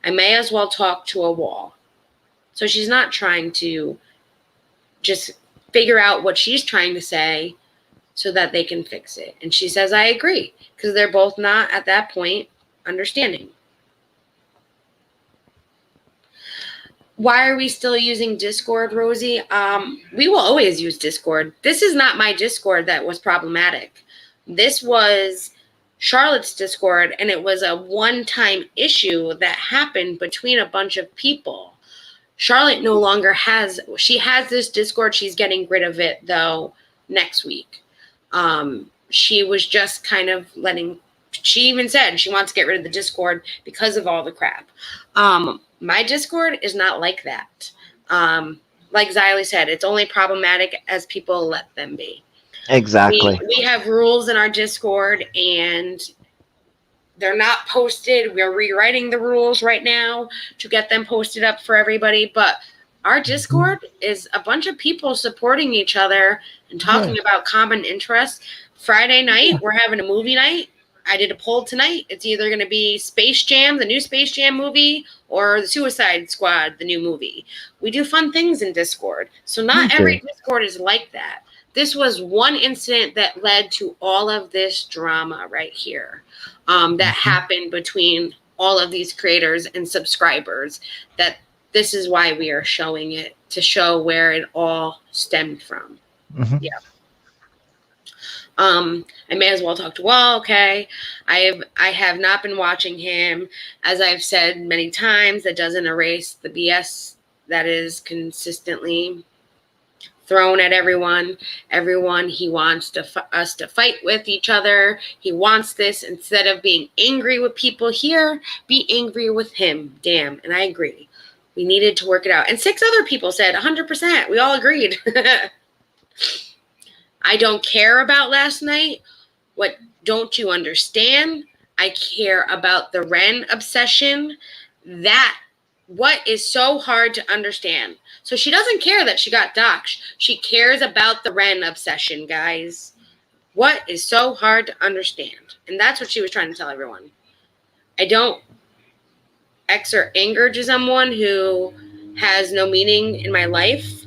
S1: I may as well talk to a wall. So she's not trying to just figure out what she's trying to say so that they can fix it. And she says, I agree, because they're both not at that point understanding. Why are we still using Discord, Rosie? We will always use Discord. This is not my Discord that was problematic. This was Charlotte's Discord, and it was a one-time issue that happened between a bunch of people. Charlotte no longer has, she has this Discord. She's getting rid of it, though, next week. She was just kind of she even said she wants to get rid of the Discord because of all the crap. My Discord is not like that. Like Xylie said, it's only problematic as people let them be.
S2: Exactly.
S1: We have rules in our Discord, and they're not posted. We're rewriting the rules right now to get them posted up for everybody. But our Discord is a bunch of people supporting each other and talking about common interests. Friday night, we're having a movie night. I did a poll tonight. It's either going to be Space Jam, the new Space Jam movie, or the Suicide Squad, the new movie. We do fun things in Discord. So not every Discord is like that. This was one incident that led to all of this drama right here that happened between all of these creators and subscribers. That this is why we are showing it, to show where it all stemmed from. Yeah. I may as well talk to Wall. Okay. I have not been watching him. As I've said many times, that doesn't erase the BS that is consistently thrown at everyone. He wants us to fight with each other. He wants this. Instead of being angry with people here, be angry with him. Damn. And I agree. We needed to work it out. And 6 other people said 100%. We all agreed. I don't care about last night. What don't you understand? I care about the Ren obsession. What is so hard to understand? So she doesn't care that she got doxxed. She cares about the Ren obsession, guys. What is so hard to understand? And that's what she was trying to tell everyone. I don't exert anger to someone who has no meaning in my life,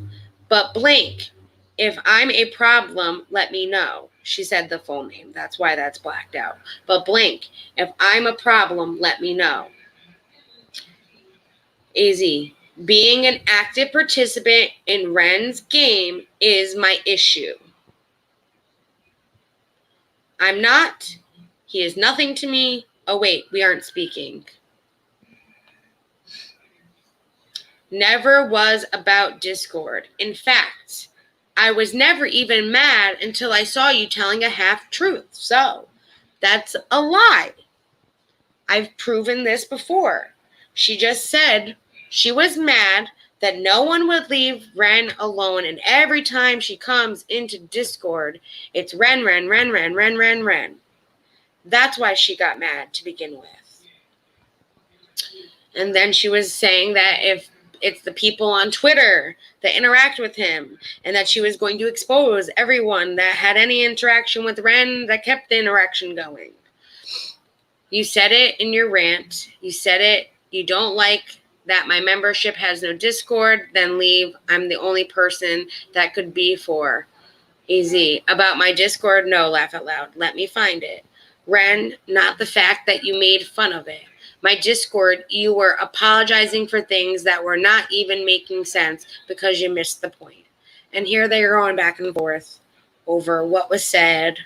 S1: but blank. If I'm a problem, let me know. She said the full name. That's why that's blacked out. But blank. If I'm a problem, let me know. AZ. Being an active participant in Ren's game is my issue. I'm not. He is nothing to me. Oh, wait. We aren't speaking. Never was about Discord. In fact, I was never even mad until I saw you telling a half truth. So that's a lie. I've proven this before. She just said she was mad that no one would leave Ren alone, and every time she comes into Discord, it's Ren. That's why she got mad to begin with. And then she was saying that if it's the people on Twitter that interact with him, and that she was going to expose everyone that had any interaction with Ren that kept the interaction going. You said it in your rant. You said it. You don't like that my membership has no Discord, then leave. I'm the only person that could be for. Easy. About my Discord, no, laugh out loud. Let me find it. Ren, not the fact that you made fun of it. My Discord, you were apologizing for things that were not even making sense because you missed the point. And here they are going back and forth over what was said.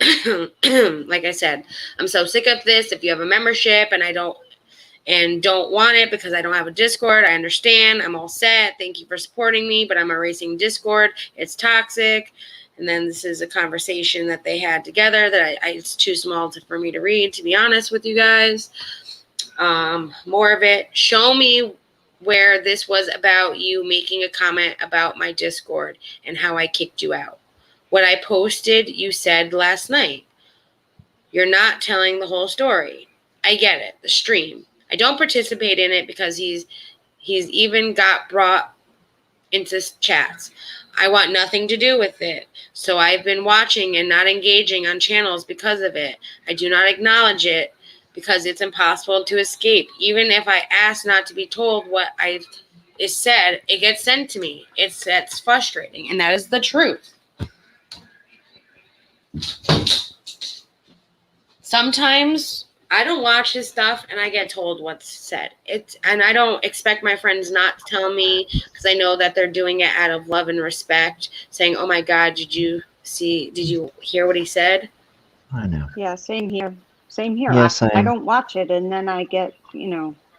S1: Like I said, I'm so sick of this. If you have a membership and don't want it because I don't have a Discord, I understand. I'm all set. Thank you for supporting me, but I'm erasing Discord. It's toxic. And then this is a conversation that they had together that it's too small for me to read, to be honest with you guys. More of it. Show me where this was about you making a comment about my Discord and how I kicked you out. What I posted, you said last night. You're not telling the whole story. I get it. The stream. I don't participate in it because he's even got brought into chats. I want nothing to do with it. So I've been watching and not engaging on channels because of it. I do not acknowledge it because it's impossible to escape. Even if I ask not to be told what is said, it gets sent to me. That's frustrating, and that is the truth. Sometimes I don't watch his stuff and I get told what's said. And I don't expect my friends not to tell me because I know that they're doing it out of love and respect, saying, "Oh my God, did you hear what he said?"
S2: I know.
S3: Yeah, same here. Same here.
S2: Yeah, same.
S3: I don't watch it, and then I get,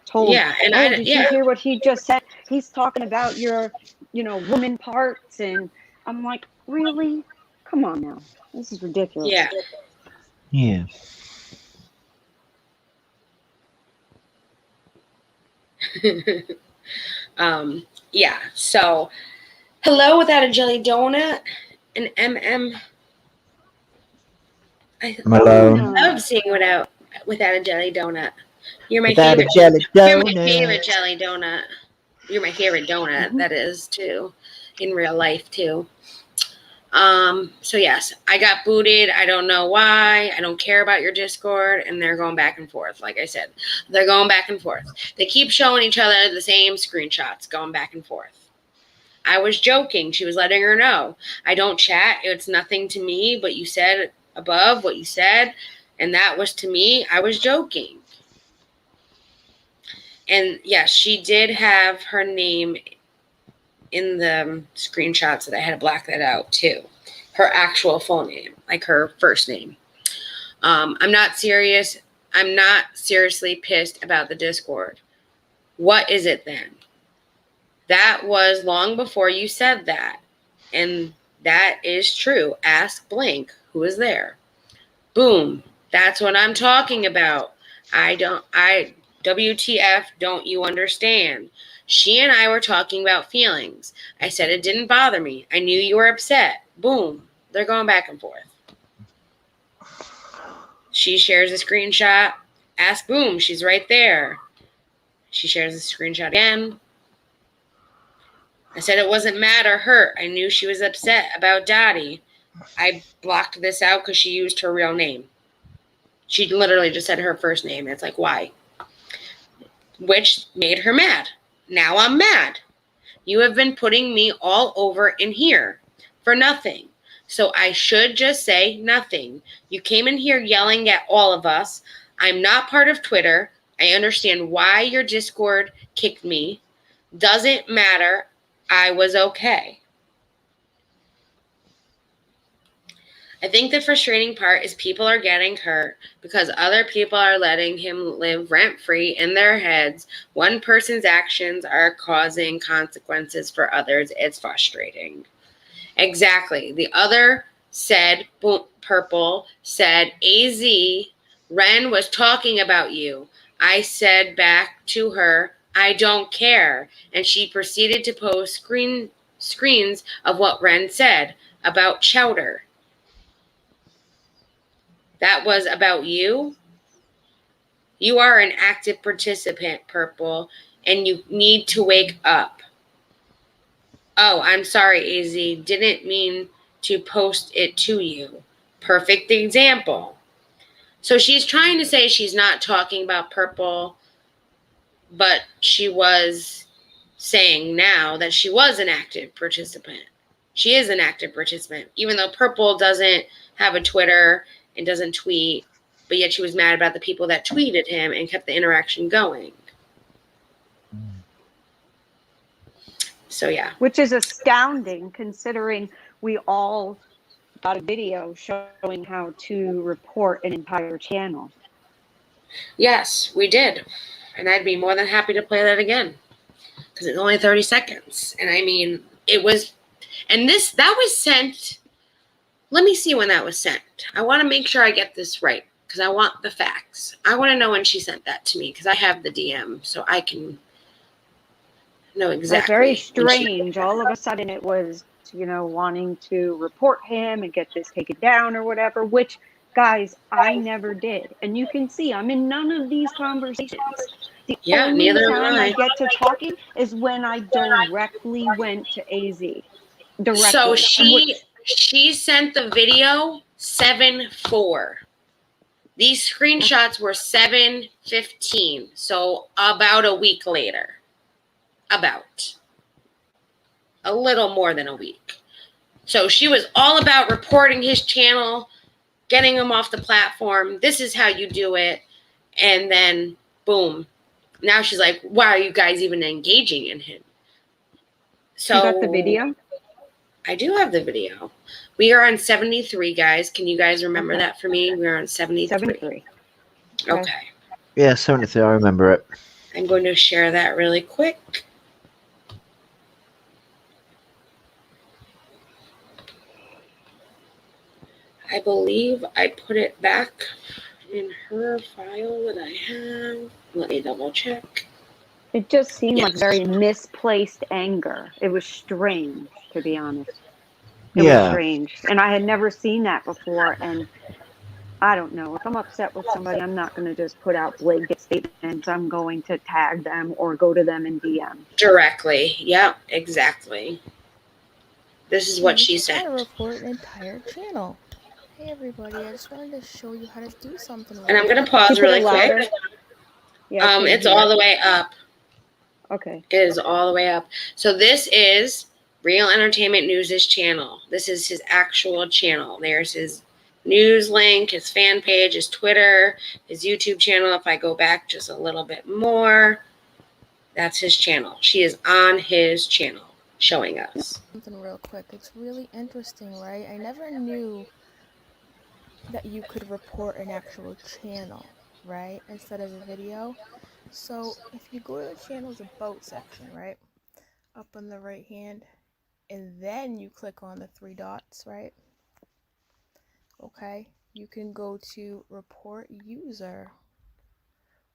S3: told,
S1: Yeah, and
S3: did you hear what he just said? He's talking about your, woman parts, and I'm like, really? Come on now. This is ridiculous.
S1: Yeah.
S2: Yeah.
S1: Yeah. So, hello without a jelly donut, an MM.
S2: Hello.
S1: I love seeing without a jelly donut. You're my
S2: Without
S1: favorite.
S2: a jelly donut.
S1: You're my favorite jelly donut. You're my favorite donut. That is too, in real life too. So yes, I got booted. I don't know why. I don't care about your Discord, and they're going back and forth. Like I said, they're going back and forth. They keep showing each other the same screenshots, going back and forth. I was joking. She was letting her know. I don't chat. It's nothing to me, but you said above what you said, and that was to me. I was joking. And yes, she did have her name in the screenshots that I had to black that out too. Her actual full name, like her first name. I'm not serious. I'm not seriously pissed about the Discord. What is it then? That was long before you said that. And that is true. Ask blank who is there. Boom. That's what I'm talking about. WTF, don't you understand? She and I were talking about feelings. I said it didn't bother me. I knew you were upset. Boom. They're going back and forth. She shares a screenshot. Ask boom. She's right there. She shares a screenshot again. I said it wasn't mad or hurt. I knew she was upset about Dottie. I blocked this out because she used her real name. She literally just said her first name. It's like, why? Which made her mad. Now I'm mad. You have been putting me all over in here for nothing. So I should just say nothing. You came in here yelling at all of us. I'm not part of Twitter. I understand why your Discord kicked me. Doesn't matter. I was okay. I think the frustrating part is people are getting hurt because other people are letting him live rent-free in their heads. One person's actions are causing consequences for others. It's frustrating. Exactly. The other said, purple, said AZ Ren was talking about you. I said back to her, I don't care. And she proceeded to post screens of what Ren said about Chowder. That was about you? You are an active participant, Purple, and you need to wake up. Oh, I'm sorry, AZ. Didn't mean to post it to you. Perfect example. So she's trying to say she's not talking about Purple, but she was saying now that she was an active participant. She is an active participant, even though Purple doesn't have a Twitter and doesn't tweet, but yet she was mad about the people that tweeted him and kept the interaction going. So, yeah.
S3: Which is astounding considering we all got a video showing how to report an entire channel.
S1: Yes, we did. And I'd be more than happy to play that again. Because it's only 30 seconds. And I mean, it was, and that was sent, let me see when that was sent. I want to make sure I get this right. Because I want the facts. I want to know when she sent that to me. Because I have the DM. So I can know exactly.
S3: That's very strange. All of a sudden it was, wanting to report him and get this taken down or whatever, which, guys, I never did. And you can see I'm in none of these conversations. The only time I get to talking is when I directly went to AZ. Directly.
S1: So she sent the video 7/4. These screenshots were 7/15, so about a week later. About. A little more than a week. So she was all about reporting his channel, getting him off the platform. This is how you do it. And then, boom. Now she's like, why are you guys even engaging in him? So
S3: you got the video?
S1: I do have the video. We are on 73, guys. Can you guys remember that for me? We're on 73.
S3: 73.
S1: Okay.
S2: Yeah, 73. I remember it.
S1: I'm going to share that really quick. I believe I put it back in her file that I have. Let me double check.
S3: It just seemed like very misplaced anger. It was strange, to be honest. It was strange. And I had never seen that before. And I don't know. If I'm upset with somebody, I'm not going to just put out blanket statements. I'm going to tag them or go to them in DM.
S1: Directly. Yep, exactly. This is what she said.
S5: I report an entire channel. Hey everybody, I just wanted to show you how to do something.
S1: And I'm going to pause really quick.
S3: Yeah,
S1: it's all the way up.
S3: Okay.
S1: It is all the way up. So this is Real Entertainment News' channel. This is his actual channel. There's his news link, his fan page, his Twitter, his YouTube channel. If I go back just a little bit more, that's his channel. She is on his channel showing us.
S5: Something real quick. It's really interesting, right? I never knew that you could report an actual channel, right, instead of a video. So if you go to the channel's about section, right, up on the right hand, and then you click on the three dots, right, okay, you can go to report user,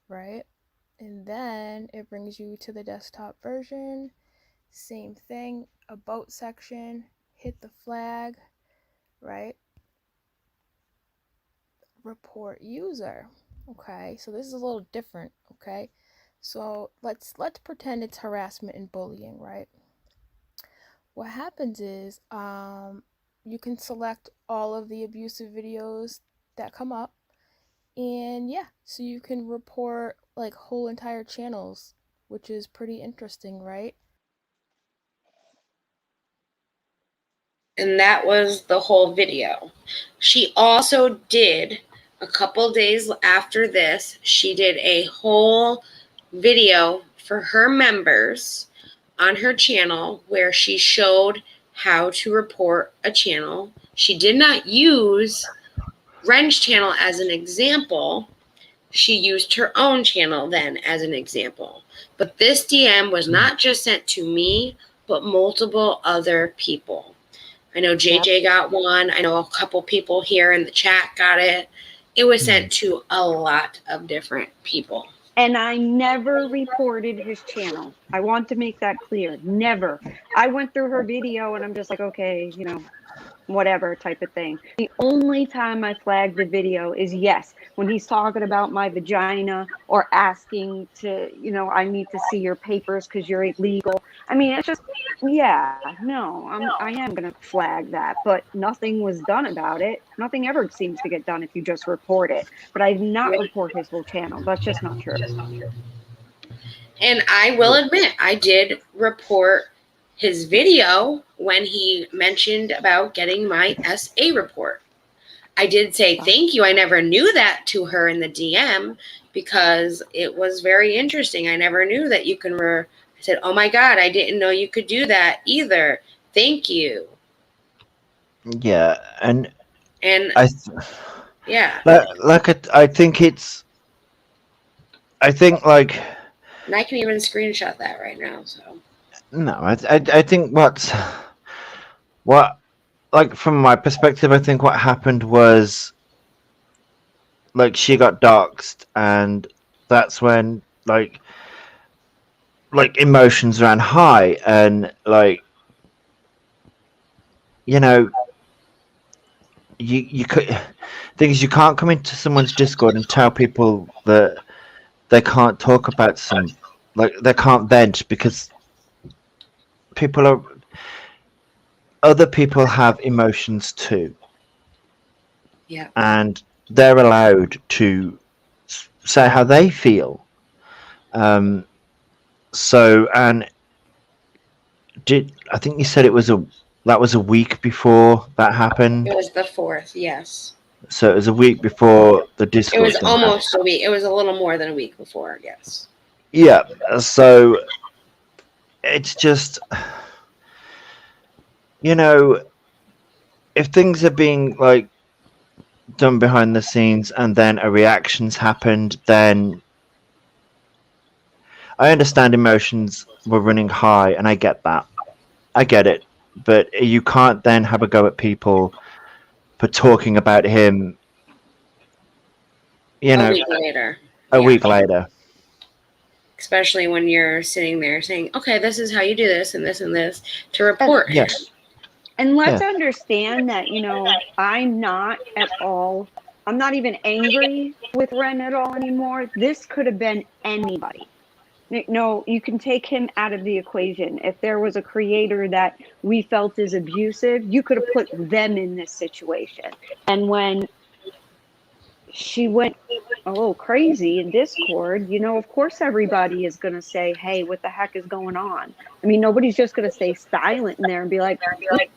S5: right, and then it brings you to the desktop version. Same thing, about section, hit the flag, right, report user. Okay, so this is a little different. Okay, so let's pretend it's harassment and bullying, right? What happens is you can select all of the abusive videos that come up, and yeah, so you can report like whole entire channels, which is pretty interesting, right?
S1: And that was the whole video. She also did, a couple days after this, she did a whole video for her members on her channel where she showed how to report a channel. She did not use Ren's channel as an example. She used her own channel then as an example. But this DM was not just sent to me, but multiple other people. I know JJ got one. I know a couple people here in the chat got it. It was sent to a lot of different people.
S3: And I never reported his channel. I want to make that clear. Never. I went through her video and I'm just like, okay, you know, whatever type of thing. The only time I flagged the video is, yes, when he's talking about my vagina or asking to, you know, I need to see your papers because you're illegal. I mean, it's just, yeah, no, I am going to flag that, but nothing was done about it. Nothing ever seems to get done if you just report it. But I did not report his whole channel. That's just not true.
S1: And I will admit, I did report his video when he mentioned about getting my SA report. I did say thank you. I never knew that to her in the DM because it was very interesting. I never knew that you can. I said, "Oh my God, I didn't know you could do that either. Thank you."
S2: Yeah, and
S1: yeah,
S2: I think it's. I think like.
S1: And I can even screenshot that right now. So.
S2: No, I think what like from my perspective, I think what happened was like she got doxxed, and that's when like emotions ran high, and like, you know, you could thing is you can't come into someone's Discord and tell people that they can't talk about they can't vent because other people have emotions too.
S1: Yeah.
S2: And they're allowed to say how they feel. So, and I think you said that was a week before that happened?
S1: It was the 4th, yes.
S2: So it was a week before the Discord.
S1: It was almost a week. It was a little more than a week before, yes.
S2: Yeah. So it's just, you know, if things are being like done behind the scenes and then a reaction's happened, then I understand emotions were running high, and I get that. I get it. But you can't then have a go at people for talking about him, you know, a week later.
S1: Especially when you're sitting there saying, okay, this is how you do this and this to report him.
S2: Yes.
S3: And let's understand that, you know, I'm not even angry with Ren at all anymore. This could have been anybody. No, you can take him out of the equation. If there was a creator that we felt is abusive, you could have put them in this situation. And when she went a little crazy in Discord, you know, of course everybody is going to say, hey, what the heck is going on? I mean, nobody's just going to stay silent in there and be like,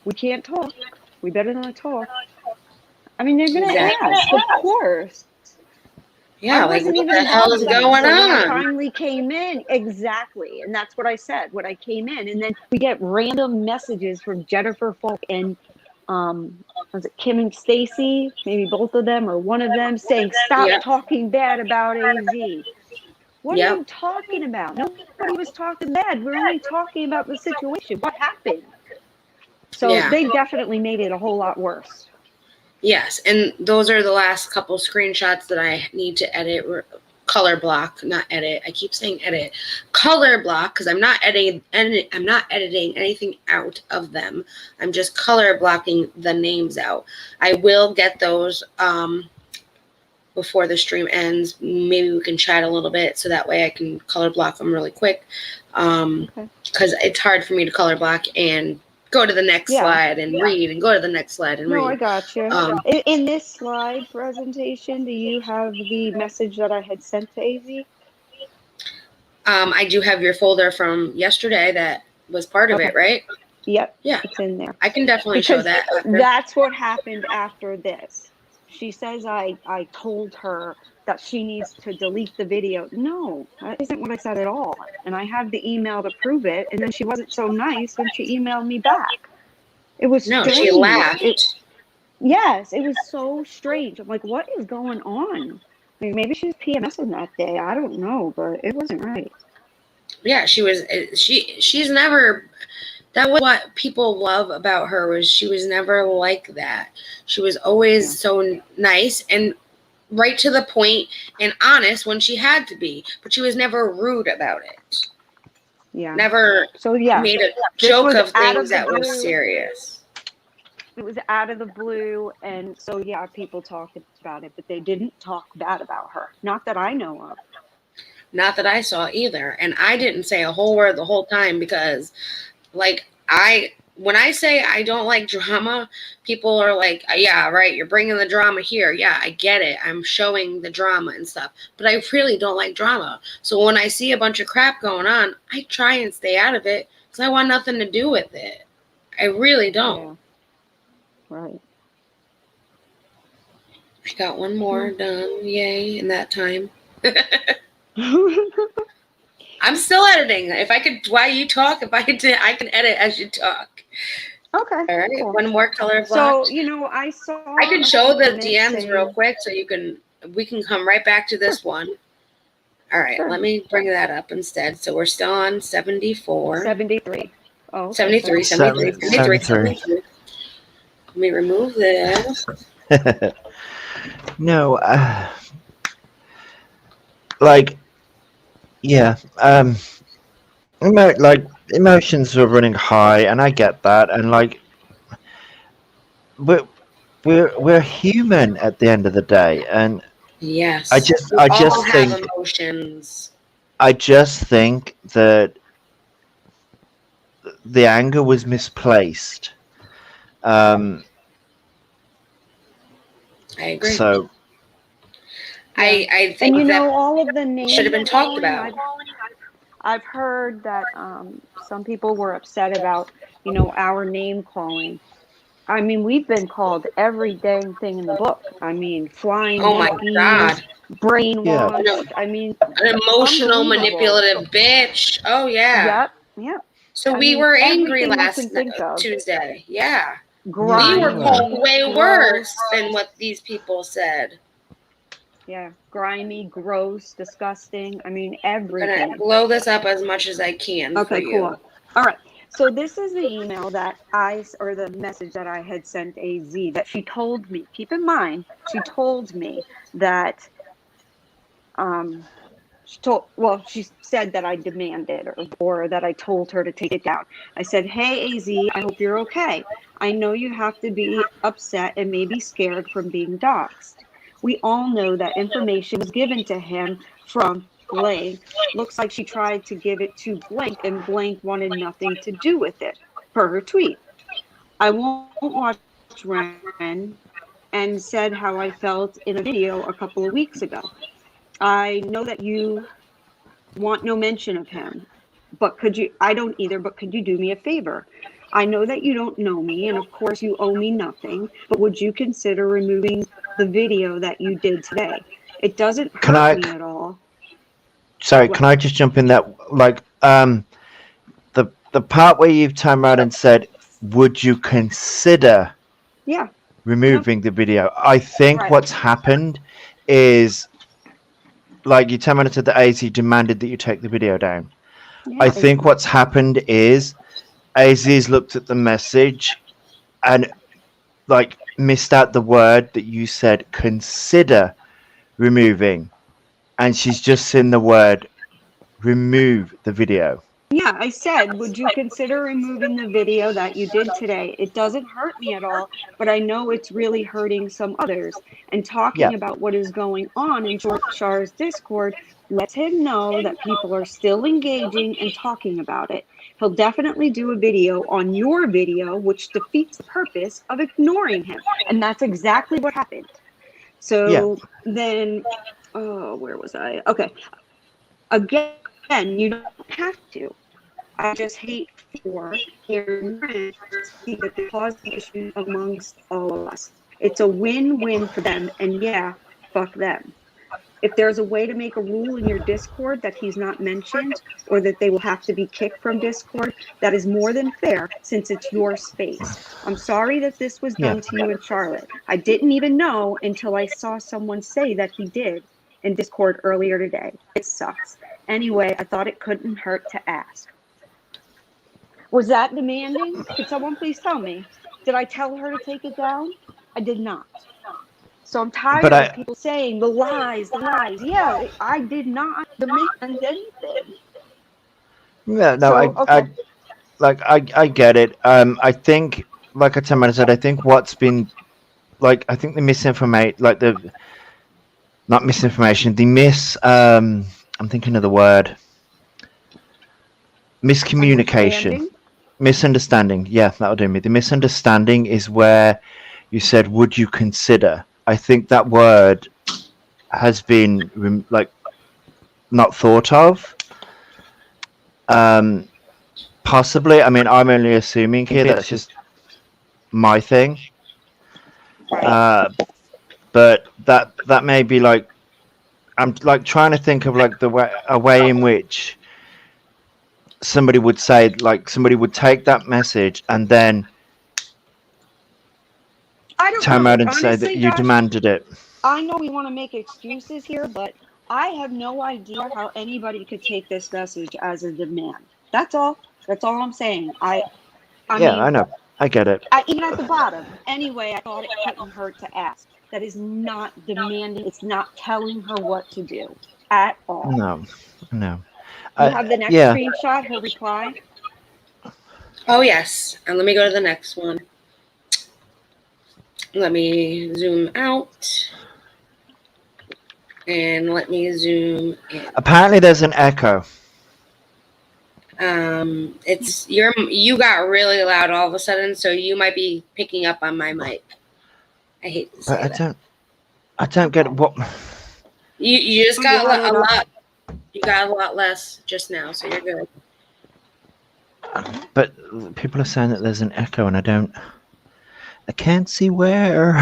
S3: we can't talk. We better not talk. I mean, they're going to ask, of course.
S1: Yeah, like, what the hell is going on?
S3: I finally came in. Exactly. And that's what I said when I came in. And then we get random messages from Jennifer Falk and was it Kim and Stacy? Maybe both of them or one of them saying, stop talking bad about AZ. What are you talking about? Nobody was talking bad. We're only talking about the situation. What happened? So they definitely made it a whole lot worse.
S1: Yes, and those are the last couple screenshots that I need to edit. Color block, not edit. I keep saying edit. Color block because I'm not editing anything out of them. I'm just color blocking the names out. I will get those before the stream ends. Maybe we can chat a little bit so that way I can color block them really quick. Because it's hard for me to color block and go to the next slide and read and go to the next slide and read.
S3: No, I got you. In this slide presentation, do you have the message that I had sent to AZ?
S1: I do have your folder from yesterday that was part of it, right?
S3: Yep.
S1: Yeah.
S3: It's in there.
S1: I can definitely show that.
S3: That's what happened after this. She says I told her that she needs to delete the video. No, that isn't what I said at all. And I have the email to prove it. And then she wasn't so nice when she emailed me back. It was strange.
S1: She laughed.
S3: Yes, it was so strange. I'm like, what is going on? I mean, maybe she was PMSing that day. I don't know, but it wasn't right.
S1: Yeah, she was. She's never. That was what people love about her, was she was never like that. She was always so nice. And right to the point and honest when she had to be, but she was never rude about it.
S3: Yeah.
S1: Never made a joke of things that was serious.
S3: It was out of the blue, and so yeah, people talked about it, but they didn't talk bad about her. Not that I know of.
S1: Not that I saw either. And I didn't say a whole word the whole time because, like, when I say I don't like drama, people are like, yeah, right, you're bringing the drama here. Yeah, I get it. I'm showing the drama and stuff. But I really don't like drama. So when I see a bunch of crap going on, I try and stay out of it because I want nothing to do with it. I really don't.
S3: Yeah. Right.
S1: I got one more done. Yay, in that time. I'm still editing. If I could, while you talk, I can edit as you talk.
S3: Okay.
S1: All right.
S3: Cool.
S1: One more color block.
S3: So, you know, I
S1: can show the DMs real quick so we can come right back to this one. All right. Let me bring that up instead. So we're still on 74.
S3: 73. Oh, okay.
S1: 73. 73. Let me remove this.
S2: No, like, yeah, like emotions are running high, and I get that, and like, we're human at the end of the day, and
S1: yes,
S2: I just think
S1: emotions.
S2: I just think that the anger was misplaced. I
S1: agree.
S2: So
S1: I think,
S3: and you know, all of the names
S1: should have been talked about.
S3: I've heard that some people were upset about, you know, our name calling. I mean, we've been called every dang thing in the book. I mean, flying monkeys, brainwashed.
S1: Yeah.
S3: I mean,
S1: an emotional, manipulative bitch. Oh yeah.
S3: Yep.
S1: So we were angry last Tuesday. Yeah.
S3: Grimy,
S1: we were called way worse than what these people said.
S3: Yeah, grimy, gross, disgusting. I mean, everything.
S1: I'm gonna blow this up as much as I can.
S3: Okay,
S1: for
S3: cool.
S1: You.
S3: All right. So this is the email that or the message that I had sent AZ that she told me. Keep in mind, she told me that, she said that I demanded or that I told her to take it down. I said, hey, AZ, I hope you're okay. I know you have to be upset and maybe scared from being doxxed. We all know that information was given to him from blank. Looks like she tried to give it to blank and blank wanted nothing to do with it, per her tweet. I won't watch Ren and said how I felt in a video a couple of weeks ago. I know that you want no mention of him, but I don't either, but could you do me a favor? I know that you don't know me, and of course you owe me nothing, but would you consider removing the video that you did today? It doesn't hurt me at all.
S2: Sorry, can I just jump in that? Like, the part where you've turned around and said, would you consider removing the video? I think what's happened is, like, you turned around and said that AZ demanded that you take the video down. I think what's happened is AZ's looked at the message and, like, missed out the word that you said, consider removing. And she's just seen the word remove the video.
S3: Yeah, I said, would you consider removing the video that you did today? It doesn't hurt me at all, but I know it's really hurting some others. And talking about what is going on in Char's Discord lets him know that people are still engaging and talking about it. He'll definitely do a video on your video, which defeats the purpose of ignoring him. And that's exactly what happened. So then, where was I? Okay. Again, you don't have to. I just hate for hearing see that they cause the issue amongst all of us. It's a win-win for them, and yeah, fuck them. If there's a way to make a rule in your Discord that he's not mentioned, or that they will have to be kicked from Discord, that is more than fair since it's your space. I'm sorry that this was done to you in Charlotte. I didn't even know until I saw someone say that he did in Discord earlier today. It sucks. Anyway, I thought it couldn't hurt to ask. Was that demanding? Could someone please tell me? Did I tell her to take it down? I did not. So I'm tired of people saying the lies, the lies. Yeah, I did not demand anything.
S2: Yeah, no,
S3: So,
S2: I get it. I think, like I said, I think what's been like, I think the misinformation, like the not misinformation, I'm thinking of the word, miscommunication, misunderstanding. Yeah, that'll do me. The misunderstanding is where you said, "Would you consider?" I think that word has been like not thought of. Possibly. I mean, I'm only assuming here. That's just my thing. But that may be like, I'm like trying to think of like a way in which somebody would say, like somebody would take that message and then turn around and say that you demanded it.
S3: I know we want to make excuses here, but I have no idea how anybody could take this message as a demand. That's all. That's all I'm saying. I mean,
S2: I know. I get it.
S3: Even at the bottom. Anyway, I thought it couldn't hurt to ask. That is not demanding. It's not telling her what to do at all.
S2: No.
S3: You have the next screenshot, her reply?
S1: Oh, yes. And let me go to the next one. Let me zoom out. And let me zoom in.
S2: Apparently there's an echo.
S1: You got really loud all of a sudden, so you might be picking up on my mic. I hate to say that.
S2: I don't get what
S1: you just got a lot. You got a lot less just now, so you're good.
S2: But people are saying that there's an echo, and I can't see where.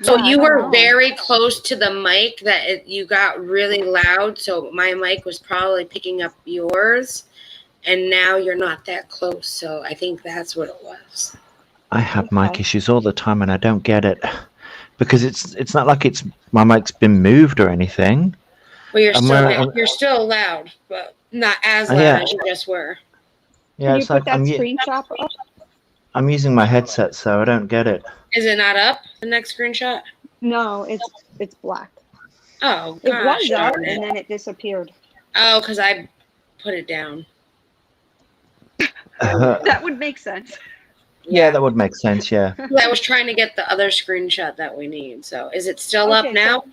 S1: So you were very close to the mic that you got really loud, so my mic was probably picking up yours, and now you're not that close, so I think that's what it was.
S2: I have mic issues all the time, and I don't get it because it's not like my mic's been moved or anything.
S1: Well, you're still loud, but not as loud as you just were.
S2: Yeah,
S3: Can you put that screenshot up?
S2: I'm using my headset, so I don't get it.
S1: Is it not up, the next screenshot?
S3: No, it's black.
S1: Oh,
S3: it was up, and then it disappeared.
S1: Oh, because I put it down.
S3: That would make sense.
S2: Yeah, that would make sense, yeah.
S1: I was trying to get the other screenshot that we need. So is it still up now?
S3: So,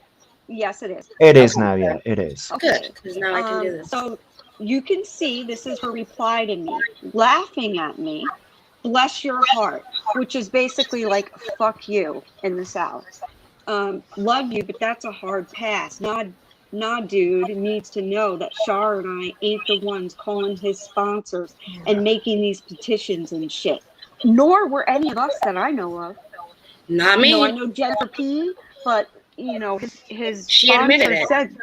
S3: yes, it is.
S2: It is now, yeah, it is.
S1: Good, because now I can do this.
S3: So you can see this is her reply to me, laughing at me, bless your heart, which is basically like, fuck you in the South. Love you, but that's a hard pass. Nah, dude needs to know that Shar and I ain't the ones calling his sponsors and making these petitions and shit. Nor were any of us that I know of.
S1: Not me.
S3: I know Jennifer P, but his
S1: she admitted it.
S3: Said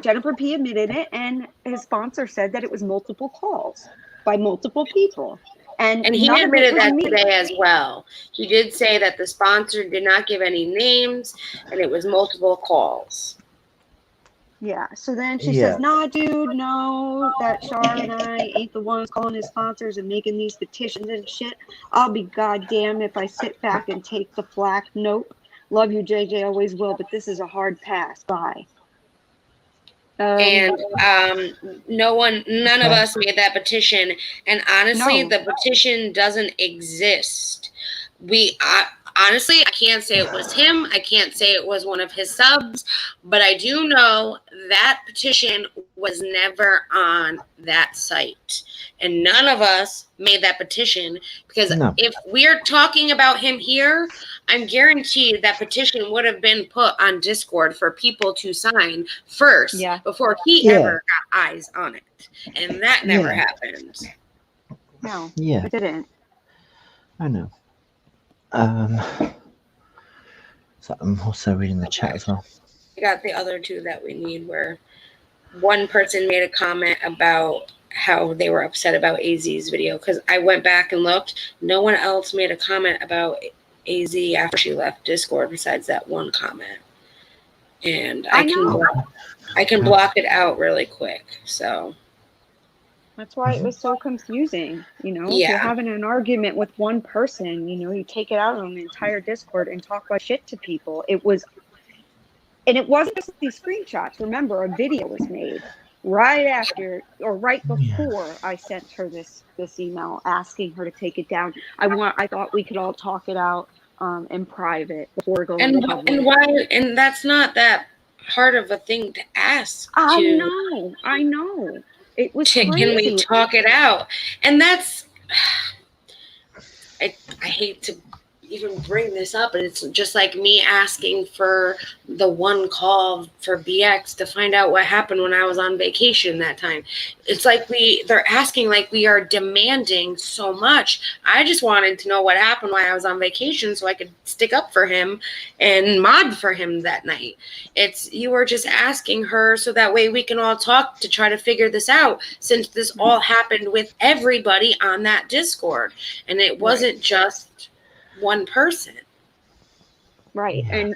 S3: Jennifer P admitted it, and his sponsor said that it was multiple calls by multiple people. And
S1: he admitted that today as well. He did say that the sponsor did not give any names, and it was multiple calls.
S3: Yeah, so then she says, nah, dude, no, that Shar and I ain't the ones calling his sponsors and making these petitions and shit. I'll be goddamn if I sit back and take the flack. Nope. Love you, JJ, always will, but this is a hard pass. Bye.
S1: And none of us made that petition. And honestly, the petition doesn't exist. Honestly, I can't say it was him. I can't say it was one of his subs, but I do know that petition was never on that site. And none of us made that petition because if we're talking about him here, I'm guaranteed that petition would have been put on Discord for people to sign first before he ever got eyes on it. And that never happened.
S3: No, it didn't.
S2: I know. So I'm also reading the chat as well.
S1: I got the other two that we need where one person made a comment about how they were upset about AZ's video because I went back and looked. No one else made a comment about AZ after she left Discord besides that one comment. And I can block it out really quick. So
S3: That's why it was so confusing. If
S1: Yeah.
S3: you're having an argument with one person, you take it out on the entire Discord and talk about shit to people. And it wasn't just these screenshots. Remember, a video was made right after or right before I sent her this email asking her to take it down. I thought we could all talk it out in private before going public.
S1: And why? And that's not that hard of a thing to ask.
S3: I know. It was crazy.
S1: Can we talk it out? And that's, I hate to even bring this up, but it's just like me asking for the one call for BX to find out what happened when I was on vacation that time. It's like they're asking like we are demanding so much. I just wanted to know what happened while I was on vacation so I could stick up for him and mod for him that night. You were just asking her so that way we can all talk to try to figure this out, since this all happened with everybody on that Discord. And it wasn't just one person.
S3: Right. And,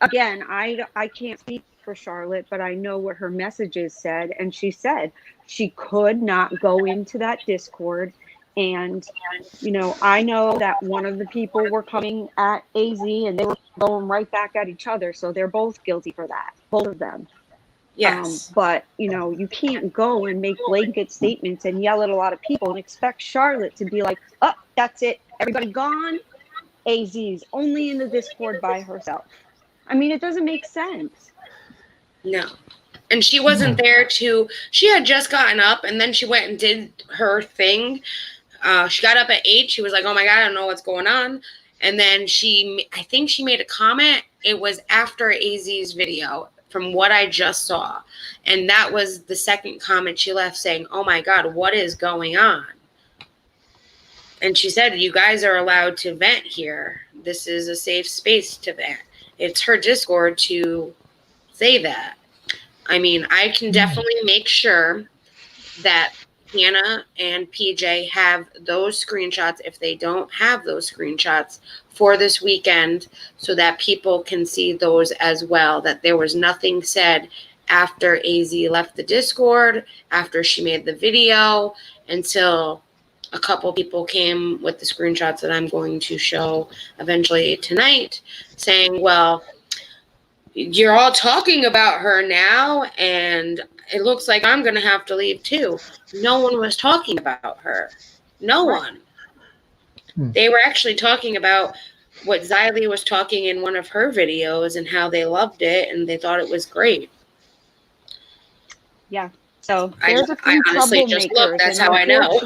S3: again, I can't speak for Charlotte, but I know what her messages said. And she said she could not go into that Discord. And, I know that one of the people were coming at AZ and they were going right back at each other. So they're both guilty for that. Both of them.
S1: Yes.
S3: But, you can't go and make blanket statements and yell at a lot of people and expect Charlotte to be like, oh, that's it. Everybody gone. AZ's only in the Discord by herself. I mean, it doesn't make sense.
S1: No. And she wasn't there she had just gotten up and then she went and did her thing. She got up at 8. She was like, oh my God, I don't know what's going on. And then I think she made a comment. It was after AZ's video from what I just saw. And that was the second comment she left saying, oh my God, what is going on? And she said, you guys are allowed to vent here. This is a safe space to vent. It's her Discord to say that. I mean, I can definitely make sure that Hannah and PJ have those screenshots, if they don't have those screenshots, for this weekend, so that people can see those as well, that there was nothing said after AZ left the Discord, after she made the video, until a couple people came with the screenshots that I'm going to show eventually tonight, saying, well, you're all talking about her now, and it looks like I'm going to have to leave too. No one was talking about her. No one. They were actually talking about what Xylie was talking in one of her videos and how they loved it and they thought it was great.
S3: Yeah. So there's a few
S1: troublemakers. Just look, that's how I know.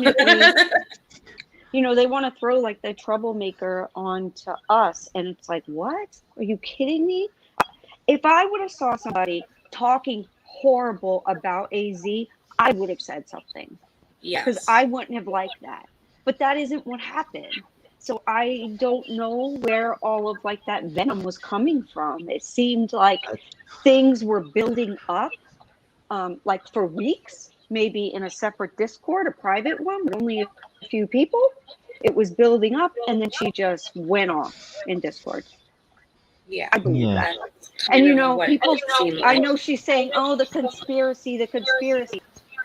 S3: They want to throw like the troublemaker onto us, and it's like, what? Are you kidding me? If I would have saw somebody talking horrible about AZ, I would have said something.
S1: Yes.
S3: Because I wouldn't have liked that. But that isn't what happened. So I don't know where all of like that venom was coming from. It seemed like things were building up. Like for weeks, maybe in a separate Discord, a private one with only a few people. It was building up, and then she just went off in Discord.
S1: Yeah,
S3: I believe that. And people, I know she's saying, oh, the conspiracy.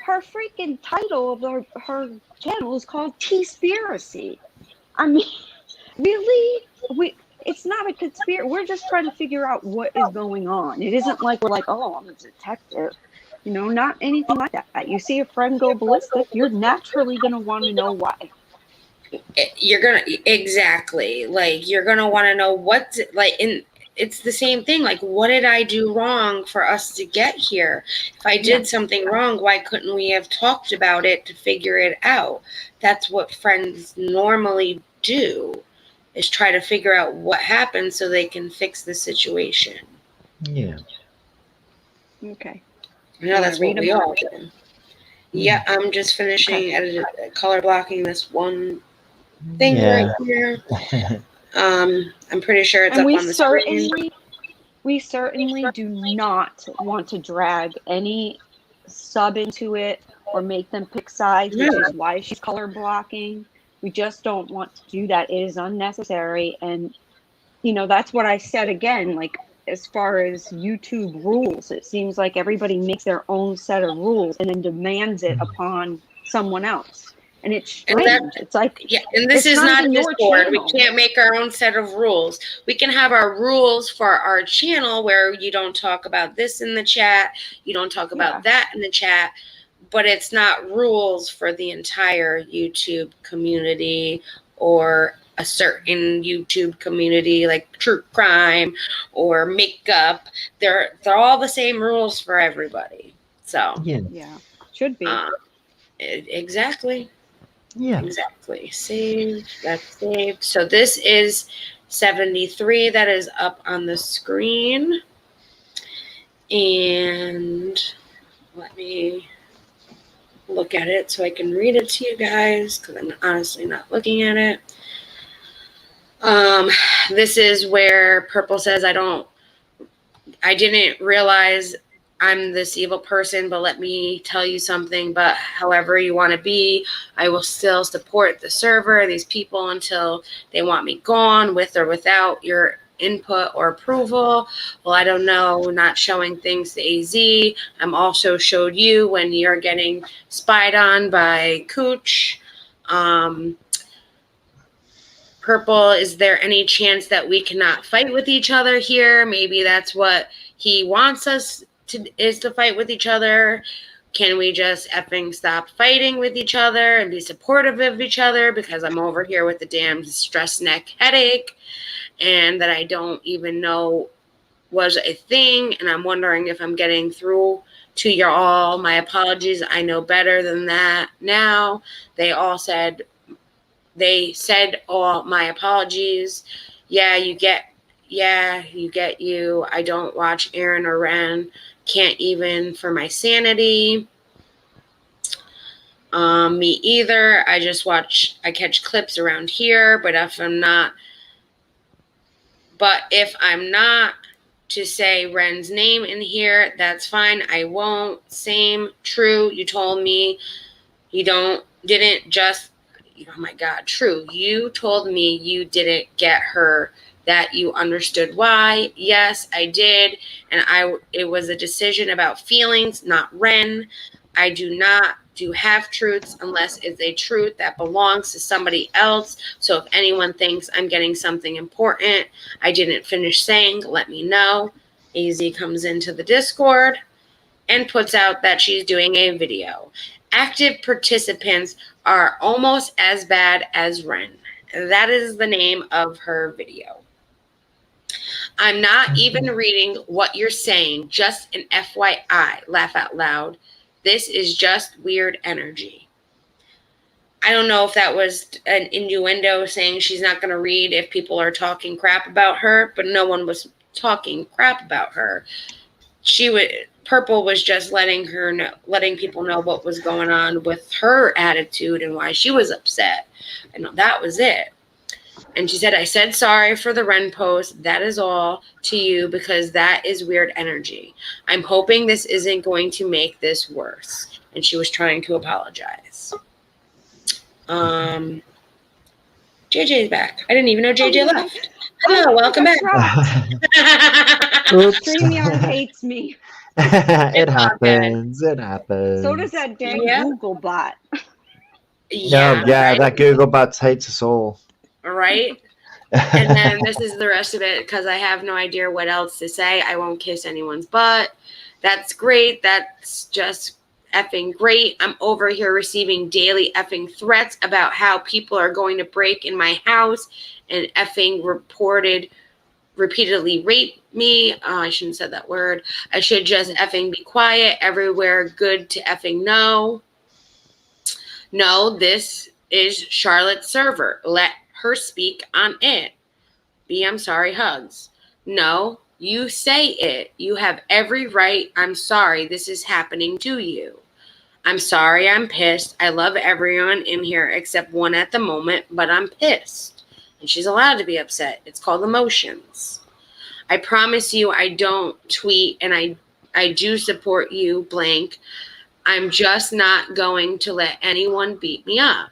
S3: Her freaking title of her channel is called T-spiracy. I mean, really? It's not a conspiracy. We're just trying to figure out what is going on. It isn't like we're like, oh, I'm a detective. Not anything like that. You see a friend go ballistic, you're naturally going to want to know why.
S1: You're going to, exactly. Like, you're going to want to know it's the same thing. Like, what did I do wrong for us to get here? If I did something wrong, why couldn't we have talked about it to figure it out? That's what friends normally do, is try to figure out what happened so they can fix the situation.
S2: Yeah.
S3: Okay.
S1: No, that's what we all do. Yeah, I'm just finishing color blocking this one thing right here. I'm pretty sure it's up on the screen.
S3: We certainly do not want to drag any sub into it or make them pick sides, which is why she's color blocking. We just don't want to do that. It is unnecessary. And, that's what I said again, like, as far as YouTube rules, it seems like everybody makes their own set of rules and then demands it upon someone else. And it's
S1: And
S3: strange. It's like,
S1: yeah, and this is not Discord. We can't make our own set of rules. We can have our rules for our channel where you don't talk about this in the chat, you don't talk about that in the chat, but it's not rules for the entire YouTube community or a certain YouTube community like true crime or makeup. They're all the same rules for everybody. So
S3: yeah, should be.
S1: Exactly.
S2: Yeah.
S1: Exactly. Save. That's saved. So this is 73 that is up on the screen. And let me look at it so I can read it to you guys because I'm honestly not looking at it. This is where Purple says, I didn't realize I'm this evil person, but let me tell you something. But however you want to be, I will still support the server, these people, until they want me gone, with or without your input or approval. Well, I don't know, not showing things to AZ. I'm also showed you when you're getting spied on by Cooch. Purple, is there any chance that we cannot fight with each other here? Maybe that's what he wants us to fight with each other. Can we just effing stop fighting with each other and be supportive of each other? Because I'm over here with the damn stress neck headache and that I don't even know was a thing. And I'm wondering if I'm getting through to you all. My apologies. I know better than that now. They said all my apologies. You get you. I don't watch Aaron or Ren. Can't even for my sanity. Me either. I catch clips around here, but if I'm not to say Ren's name in here, that's fine. I won't. Same, true. You told me you didn't just, oh my God, true. You told me you didn't get her, that you understood why. Yes, I did. And it was a decision about feelings, not Ren. I do not do half-truths unless it's a truth that belongs to somebody else. So if anyone thinks I'm getting something important I didn't finish saying, let me know. AZ comes into the Discord and puts out that she's doing a video. Active participants are almost as bad as Ren. That is the name of her video. I'm not even reading what you're saying, just an FYI, laugh out loud. This is just weird energy. I don't know if that was an innuendo saying she's not going to read if people are talking crap about her, but no one was talking crap about her. Purple was just letting people know what was going on with her attitude and why she was upset. And that was it. And she said, I said sorry for the Ren post. That is all to you because that is weird energy. I'm hoping this isn't going to make this worse. And she was trying to apologize. JJ's back. I didn't even know JJ left. Hello, welcome back.
S3: StreamYard hates me.
S2: It happens. It happens.
S3: So does that dang Google bot.
S2: Yeah, right? That Google bot hates us all.
S1: Right? And then this is the rest of it because I have no idea what else to say. I won't kiss anyone's butt. That's great. That's just effing great. I'm over here receiving daily effing threats about how people are going to break in my house and effing repeatedly rape me. Oh, I shouldn't have said that word. I should just effing be quiet. Everywhere good to effing know. No, this is Charlotte's server. Let her speak on it. B, I'm sorry, hugs. No, you say it. You have every right. I'm sorry this is happening to you. I'm sorry, I'm pissed. I love everyone in here except one at the moment, but I'm pissed. And she's allowed to be upset. It's called emotions. I promise you I don't tweet and I do support you, blank. I'm just not going to let anyone beat me up.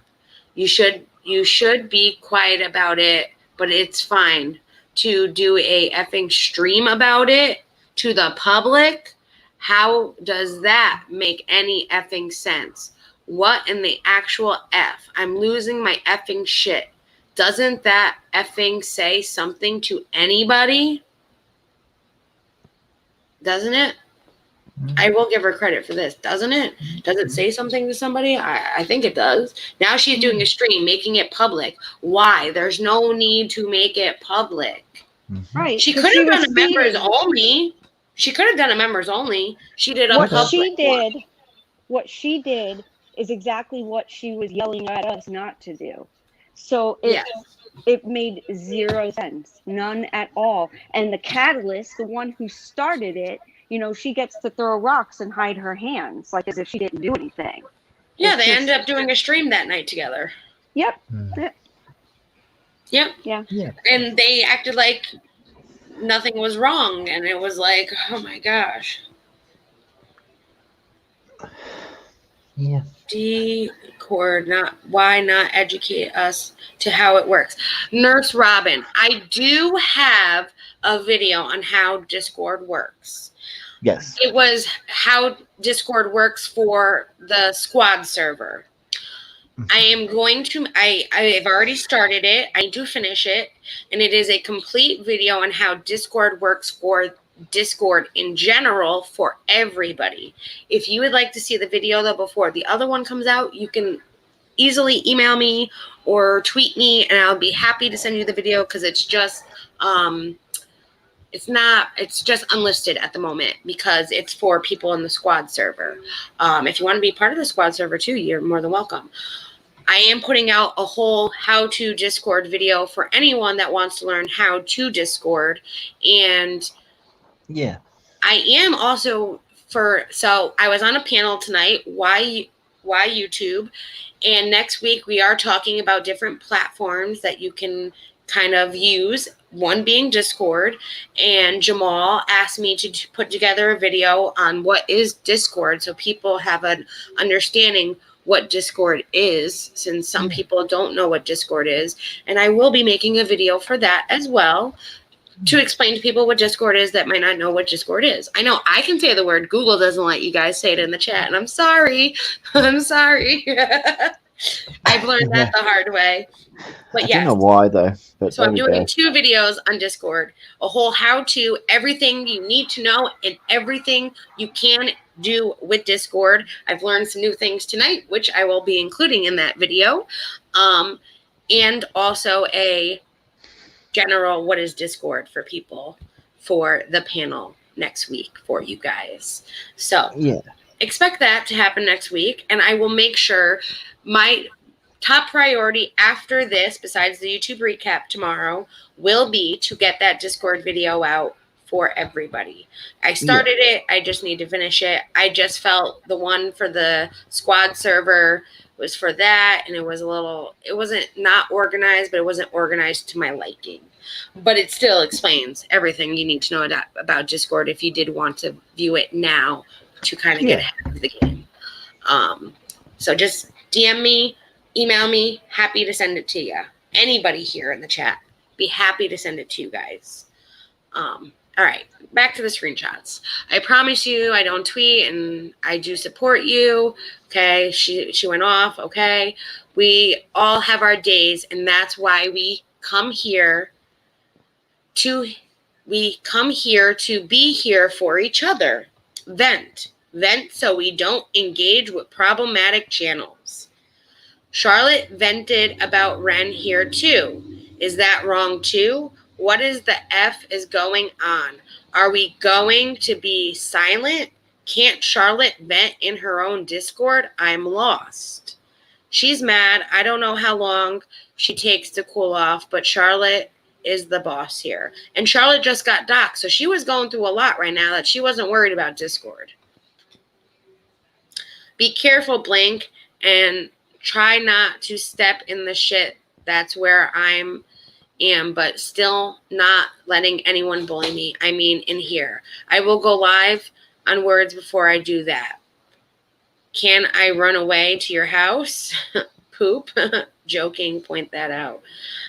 S1: You should be quiet about it, but it's fine to do a effing stream about it to the public. How does that make any effing sense? What in the actual F? I'm losing my effing shit. Doesn't that effing say something to anybody? Doesn't it? I will give her credit for this, doesn't it? Does it say something to somebody? I think it does. Now she's doing a stream, making it public. Why? There's no need to make it public.
S3: Right.
S1: She could have done a members only. She could have done a members only. She did a
S3: what
S1: public
S3: she did.
S1: one.
S3: What she did is exactly what she was yelling at us not to do. So it made zero sense, none at all. And the catalyst, the one who started it, you know, she gets to throw rocks and hide her hands, like as if she didn't do anything.
S1: Yeah, they ended up doing a stream that night together.
S3: Yep.
S1: Yep.
S3: Yeah.
S1: And they acted like nothing was wrong, and it was like, oh my gosh.
S2: Yeah.
S1: Discord, why not educate us to how it works? Nurse Robin, I do have a video on how Discord works.
S2: Yes.
S1: It was how Discord works for the squad server. I am going to, I've already started it. I need to finish it. And it is a complete video on how Discord works for Discord in general for everybody. If you would like to see the video though before the other one comes out, you can easily email me or tweet me and I'll be happy to send you the video because it's just it's just unlisted at the moment because it's for people in the squad server. If you want to be part of the squad server too, you're more than welcome. I am putting out a whole how to Discord video for anyone that wants to learn how to Discord. And
S2: yeah,
S1: I am also so I was on a panel tonight, why YouTube? And next week we are talking about different platforms that you can kind of use, one being Discord. And Jamal asked me to put together a video on what is Discord so people have an understanding what Discord is, since some people don't know what Discord is. And I will be making a video for that as well to explain to people what Discord is that might not know what Discord is. I know I can say the word. Google doesn't let you guys say it in the chat, and I'm sorry. I'm sorry. I've learned that the hard way. But yes.
S2: I don't know why though. But
S1: so I'm doing 2 videos on Discord, a whole how-to, everything you need to know and everything you can do with Discord. I've learned some new things tonight, which I will be including in that video. And also a general what is Discord for people for the panel next week for you guys. So
S2: yeah,
S1: expect that to happen next week. And I will make sure my top priority after this, besides the YouTube recap tomorrow, will be to get that Discord video out for everybody. I started it. I just need to finish it. I just felt the one for the squad server was for that. And it was it wasn't not organized, but it wasn't organized to my liking. But it still explains everything you need to know about Discord if you did want to view it now to kind of get ahead of the game. So just DM me, email me, happy to send it to you. Anybody here in the chat, be happy to send it to you guys. All right, back to the screenshots. I promise you I don't tweet and I do support you. Okay, she went off. Okay, we all have our days, and that's why we come here to be here for each other. Vent so we don't engage with problematic channels. Charlotte vented about Ren here too. Is that wrong too? What is the F is going on? Are we going to be silent? Can't Charlotte vent in her own Discord? I'm lost. She's mad. I don't know how long she takes to cool off, but Charlotte is the boss here. And Charlotte just got doxxed, so she was going through a lot right now that she wasn't worried about Discord. Be careful, Blink, and try not to step in the shit. That's where I am, but still not letting anyone bully me. I mean, in here. I will go live on words before I do that. Can I run away to your house? Poop. Joking, point that out.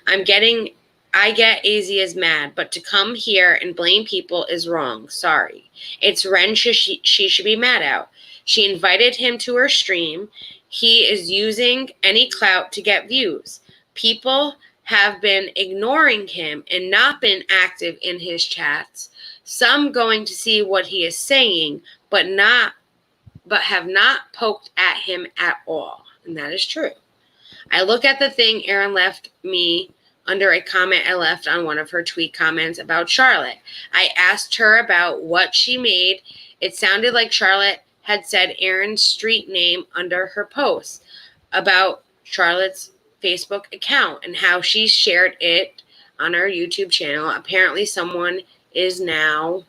S1: I'm getting I get AZ is mad, but to come here and blame people is wrong. Sorry. It's Ren she should be mad at. She invited him to her stream. He is using any clout to get views. People have been ignoring him and not been active in his chats. Some going to see what he is saying, but have not poked at him at all. And that is true. I look at the thing Erin left me under a comment I left on one of her tweet comments about Charlotte. I asked her about what she made. It sounded like Charlotte had said Erin's street name under her post about Charlotte's Facebook account and how she shared it on her YouTube channel. Apparently someone is now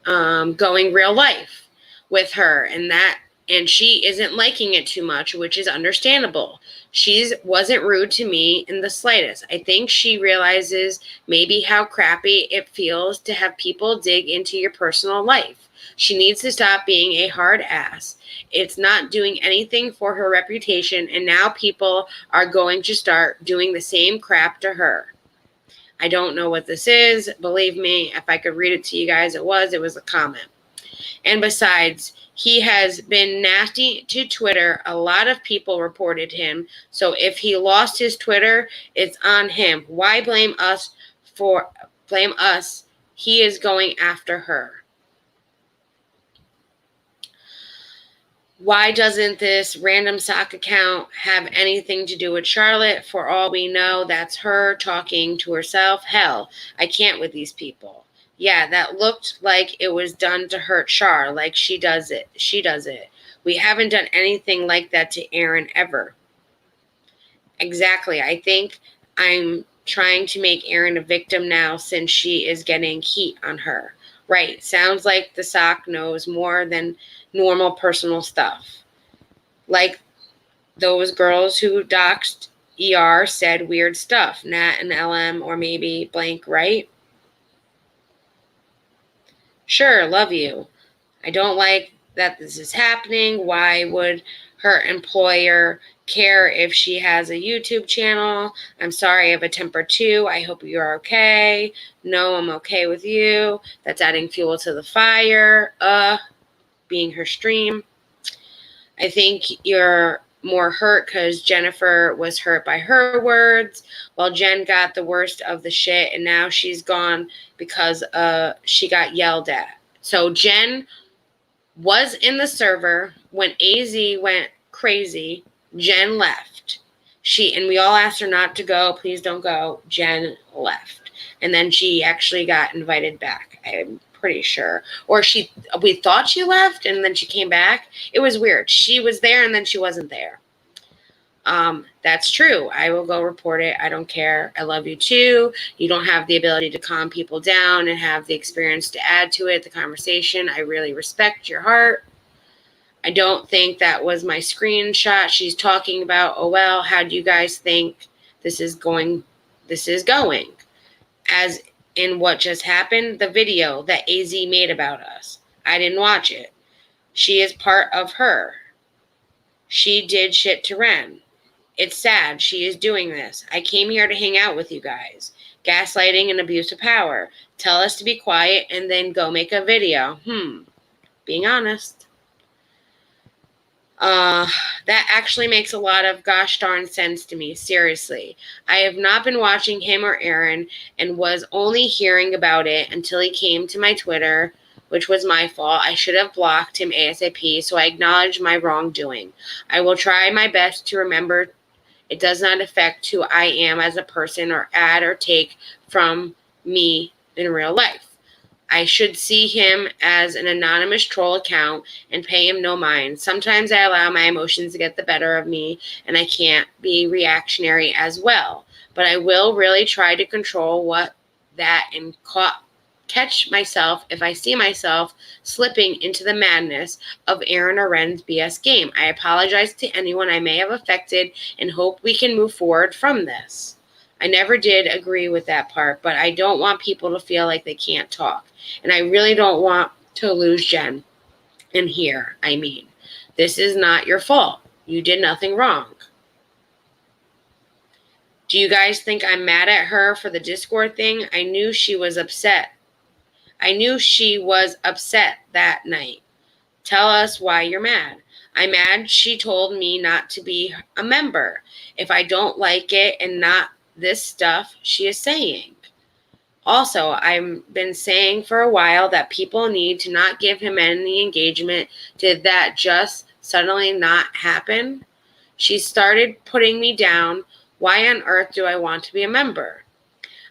S1: going real life with her, and she isn't liking it too much, which is understandable. She wasn't rude to me in the slightest. I think she realizes maybe how crappy it feels to have people dig into your personal life. She needs to stop being a hard ass. It's not doing anything for her reputation, and now people are going to start doing the same crap to her. I don't know what this is. Believe me, if I could read it to you guys, it was a comment. And besides, he has been nasty to Twitter. A lot of people reported him. So if he lost his Twitter, it's on him. Why blame us? He is going after her. Why doesn't this random sock account have anything to do with Charlotte? For all we know, that's her talking to herself. Hell, I can't with these people. Yeah, that looked like it was done to hurt Char, like she does it. We haven't done anything like that to Erin ever. Exactly. I think I'm trying to make Erin a victim now since she is getting heat on her. Right. Sounds like the sock knows more than normal personal stuff. Like those girls who doxed ER said weird stuff. Nat and LM or maybe blank, right? Sure, love you. I don't like that this is happening. Why would her employer care if she has a YouTube channel? I'm sorry, I have a temper too. I hope you're okay. No, I'm okay with you. That's adding fuel to the fire. Being her stream. I think you're more hurt because Jennifer was hurt by her words, while Jen got the worst of the shit, and now she's gone because she got yelled at. So Jen was in the server when AZ went crazy. Jen left. And we all asked her not to go. Please don't go. Jen left. And then she actually got invited back. I'm pretty sure. Or we thought she left and then she came back. It was weird. She was there and then she wasn't there. That's true. I will go report it. I don't care. I love you too. You don't have the ability to calm people down and have the experience to add to it, the conversation. I really respect your heart. I don't think that was my screenshot. She's talking about, oh, well, how do you guys think this is going? As in what just happened, the video that AZ made about us. I didn't watch it. She is part of her. She did shit to Ren. It's sad she is doing this. I came here to hang out with you guys. Gaslighting and abuse of power. Tell us to be quiet and then go make a video. Being honest. That actually makes a lot of gosh darn sense to me. Seriously. I have not been watching him or Erin and was only hearing about it until he came to my Twitter, which was my fault. I should have blocked him ASAP, so I acknowledge my wrongdoing. I will try my best to remember it does not affect who I am as a person or add or take from me in real life. I should see him as an anonymous troll account and pay him no mind. Sometimes I allow my emotions to get the better of me, and I can't be reactionary as well. But I will really try to control and catch myself if I see myself slipping into the madness of Erin or Ren's BS game. I apologize to anyone I may have affected and hope we can move forward from this. I never did agree with that part, but I don't want people to feel like they can't talk. And I really don't want to lose Jen. And here, this is not your fault. You did nothing wrong. Do you guys think I'm mad at her for the Discord thing? I knew she was upset. That night. Tell us why you're mad. I'm mad she told me not to be a member. If I don't like it and not this stuff she is saying. Also, I've been saying for a while that people need to not give him any engagement. Did that just suddenly not happen? She started putting me down. Why on earth do I want to be a member?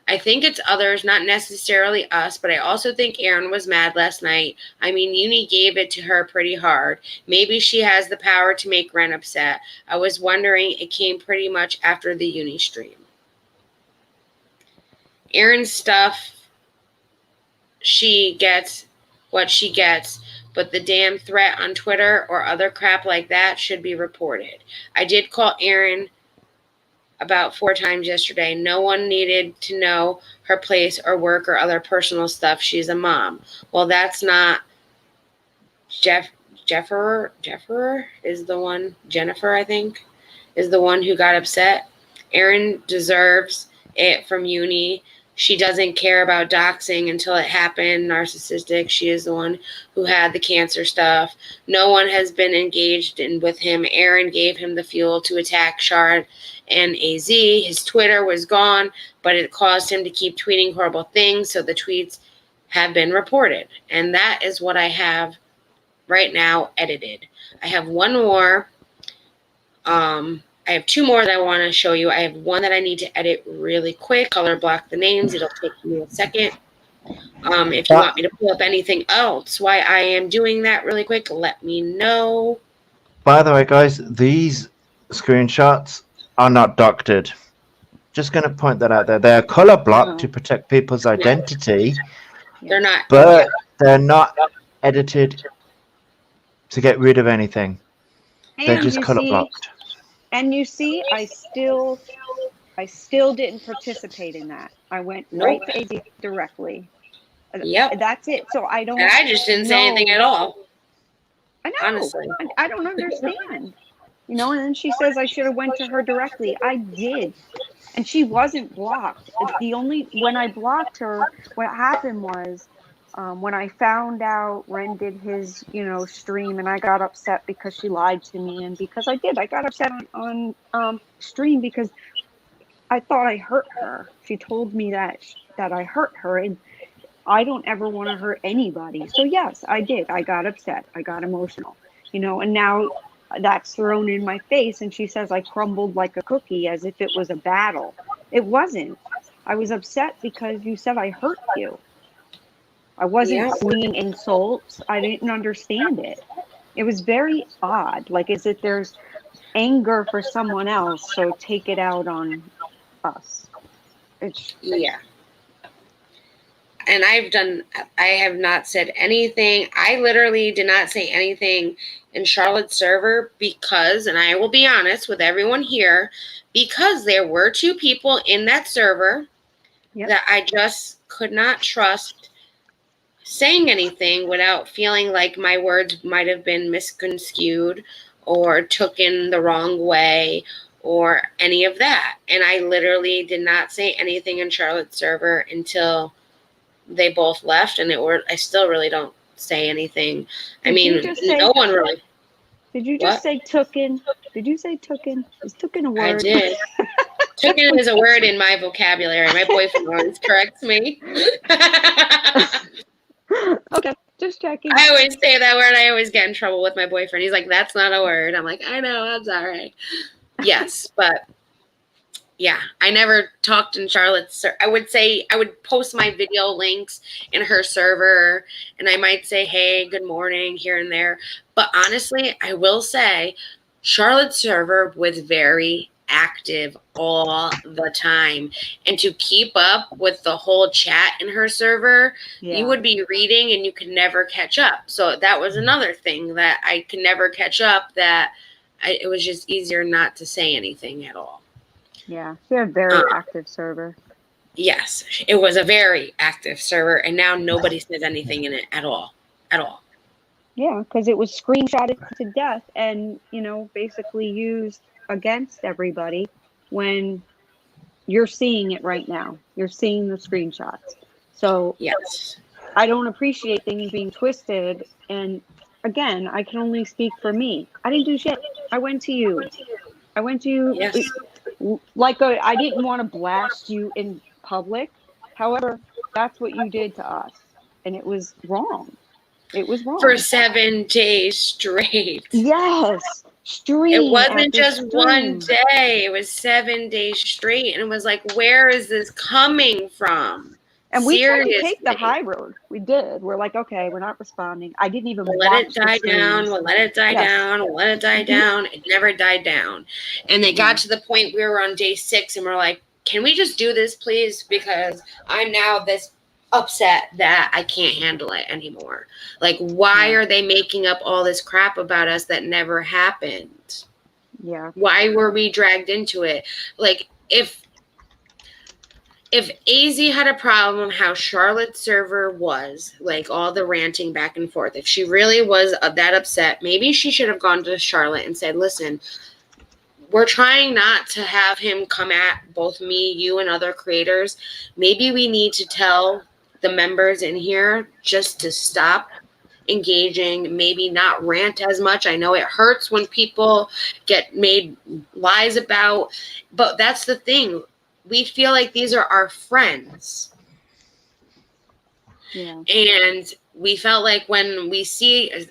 S1: I think it's others, not necessarily us, but I also think Erin was mad last night. I mean, Uni gave it to her pretty hard. Maybe she has the power to make Ren upset. I was wondering, it came pretty much after the Uni stream. Erin's stuff, she gets what she gets, but the damn threat on Twitter or other crap like that should be reported. I did call Erin about 4 times yesterday. No one needed to know her place or work or other personal stuff. She's a mom. Well, that's not Jennifer is the one. Jennifer, I think, is the one who got upset. Erin deserves it from Uni. She doesn't care about doxing until it happened. Narcissistic. She is the one who had the cancer stuff. No one has been engaged with him. Erin gave him the fuel to attack Shard and AZ. His Twitter was gone, but it caused him to keep tweeting horrible things, so the tweets have been reported. And that is what I have right now edited. I have one more. I have 2 more that I want to show you. I have one that I need to edit really quick. Color block the names. It'll take me a second. If you want me to pull up anything else while I am doing that really quick, let me know.
S2: By the way, guys, these screenshots are not doctored. Just going to point that out there. They're color blocked to protect people's identity.
S1: They're not.
S2: But they're not edited to get rid of anything. They're just color blocked.
S3: And you see, I still didn't participate in that. I went right to AZ directly.
S1: Yep.
S3: That's it. So I don't.
S1: And I just didn't say anything at all.
S3: I know.
S1: Honestly.
S3: I don't understand. You know, and then she says I should have went to her directly. I did. And she wasn't blocked. When I blocked her, what happened was, when I found out Ren did his, stream, and I got upset because she lied to me, and because I got upset on stream because I thought I hurt her. She told me that I hurt her, and I don't ever want to hurt anybody. So yes, I did. I got upset. I got emotional, and now that's thrown in my face, and she says I crumbled like a cookie as if it was a battle. It wasn't. I was upset because you said I hurt you. I wasn't slinging insults. I didn't understand it. It was very odd. Like, as if there's anger for someone else, so take it out on us.
S1: And I have not said anything. I literally did not say anything in Charlotte's server because, and I will be honest with everyone here, because there were 2 people in that server that I just could not trust saying anything without feeling like my words might have been misconstrued or taken the wrong way or any of that. And I literally did not say anything in Charlotte's server until they both left, and I still really don't say anything. I mean, no one really.
S3: Did you just say tooken? Did you say tooken? Is tooken a word?
S1: I did. Tooken is a word in my vocabulary. My boyfriend always corrects me.
S3: Okay, just checking.
S1: I always say that word. I always get in trouble with my boyfriend. He's like, that's not a word. I'm like, I know, that's all right. Yes, but yeah, I never talked in Charlotte's. I would post my video links in her server, and I might say, hey, good morning, here and there. But honestly, I will say Charlotte's server was very active all the time, and to keep up with the whole chat in her server, you would be reading and you could never catch up. So that was another thing that I could never catch up, it was just easier not to say anything at all.
S3: Yeah, she had a very active server.
S1: Yes, it was a very active server, and now nobody says anything in it at all.
S3: Yeah, because it was screenshotted to death and, basically used against everybody when You're seeing it right now. You're seeing the screenshots. So
S1: Yes.
S3: I don't appreciate things being twisted. And again, I can only speak for me. I didn't do shit. I went to you. I went to you.
S1: Yes.
S3: I didn't want to blast you in public. However, that's what you did to us. And it was wrong. It was wrong.
S1: For 7 days straight.
S3: Yes.
S1: It wasn't just one day. It was 7 days straight. And it was like, where is this coming from?
S3: And we tried to take the high road. We did. We're like, okay, we're not responding. I didn't even
S1: let it die down. We'll let it die down. We'll let it die down. It never died down. And they got to the point we were on day 6 and we're like, can we just do this, please? Because I'm now this upset that I can't handle it anymore. Like, why are they making up all this crap about us that never happened?
S3: Yeah.
S1: Why were we dragged into it? Like, if AZ had a problem how Charlotte's server was, like all the ranting back and forth, if she really was that upset, maybe she should have gone to Charlotte and said, listen, we're trying not to have him come at both me, you, and other creators. Maybe we need to tell the members in here just to stop engaging, maybe not rant as much. I know it hurts when people get made lies about, but that's the thing. We feel like these are our friends.
S3: Yeah.
S1: And we felt like when we see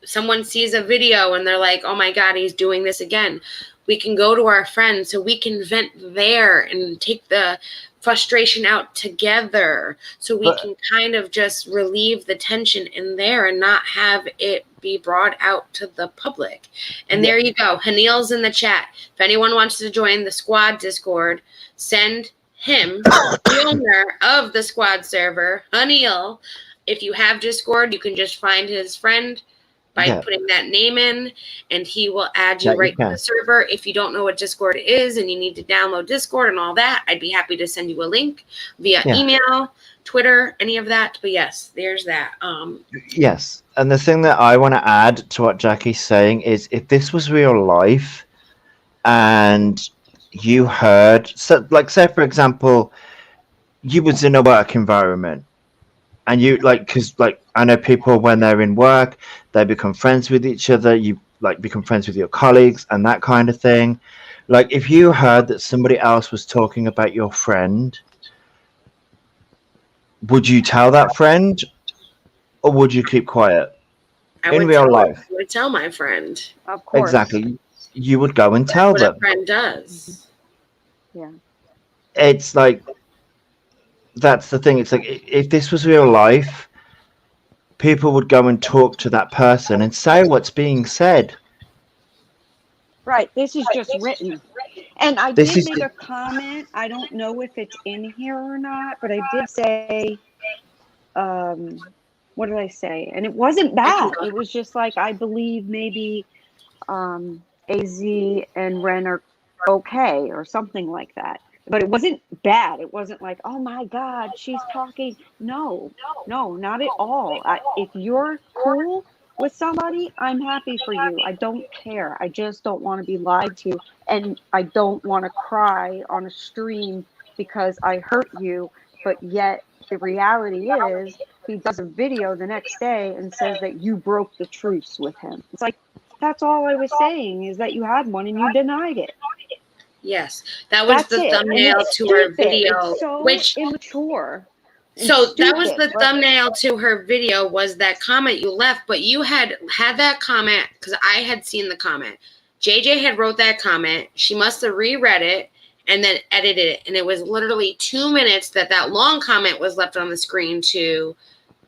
S1: someone sees a video and they're like, oh my God, he's doing this again, we can go to our friends so we can vent there and take the frustration out together, so we can kind of just relieve the tension in there and not have it be brought out to the public. And there you go. Hanil's in the chat. If anyone wants to join the squad Discord, send him, the owner of the squad server, Hanil. If you have Discord, you can just find his friend by putting that name in, and he will add you right to the server. If you don't know what Discord is and you need to download Discord and all that, I'd be happy to send you a link via email, Twitter, any of that. But yes, there's that.
S2: Yes. And the thing that I want to add to what Jackie's saying is, if this was real life and you heard, so like, say for example, you was in a work environment and you because I know people, when they're in work, they become friends with each other. You become friends with your colleagues and that kind of thing. Like, if you heard that somebody else was talking about your friend, would you tell that friend, or would you keep quiet? In real life,
S1: I would tell my friend.
S3: Of course.
S2: Exactly. You would go and tell them.
S1: What a friend does.
S3: Yeah.
S2: It's like, that's the thing. It's like, if this was real life, people would go and talk to that person and say what's being said.
S3: Right. This is just written. And I did make a comment. I don't know if it's in here or not, but I did say, what did I say? And it wasn't bad. It was just like, I believe maybe AZ and Ren are okay or something like that. But it wasn't bad. It wasn't like, oh my God, she's talking. No, not at all. If you're cool with somebody, I'm happy for you. I don't care. I just don't want to be lied to. And I don't want to cry on a stream because I hurt you. But yet the reality is, he does a video the next day and says that you broke the truce with him. It's like, that's all I was saying, is that you had one and you denied it.
S1: Yes, that was the thumbnail to her video,
S3: it's so
S1: which
S3: immature.
S1: So that was the thumbnail to her video, was that comment you left, but you had that comment because I had seen the comment. JJ had wrote that comment. She must have reread it and then edited it, and it was literally 2 minutes that long comment was left on the screen to,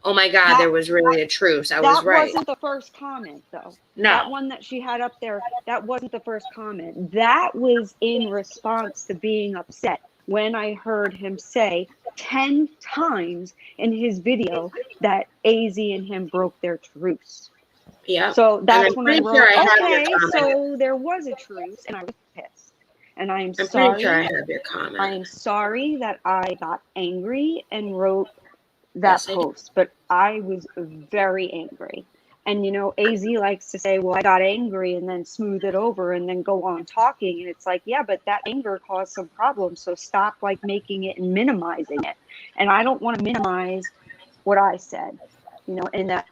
S1: oh my God, there was really a truce. I was right.
S3: That wasn't the first comment, though.
S1: No.
S3: That one that she had up there, that wasn't the first comment. That was in response to being upset when I heard him say 10 times in his video that AZ and him broke their truce.
S1: Yeah.
S3: So that's when I wrote, okay, so there was a truce, and I was pissed. And I'm sorry.
S1: pretty sure I have your comment.
S3: I am sorry that I got angry and wrote that post, but I was very angry. And, you know, AZ likes to say, well, I got angry and then smooth it over and then go on talking. And it's like, yeah, but that anger caused some problems. So stop like making it and minimizing it. And I don't want to minimize what I said, you know, in that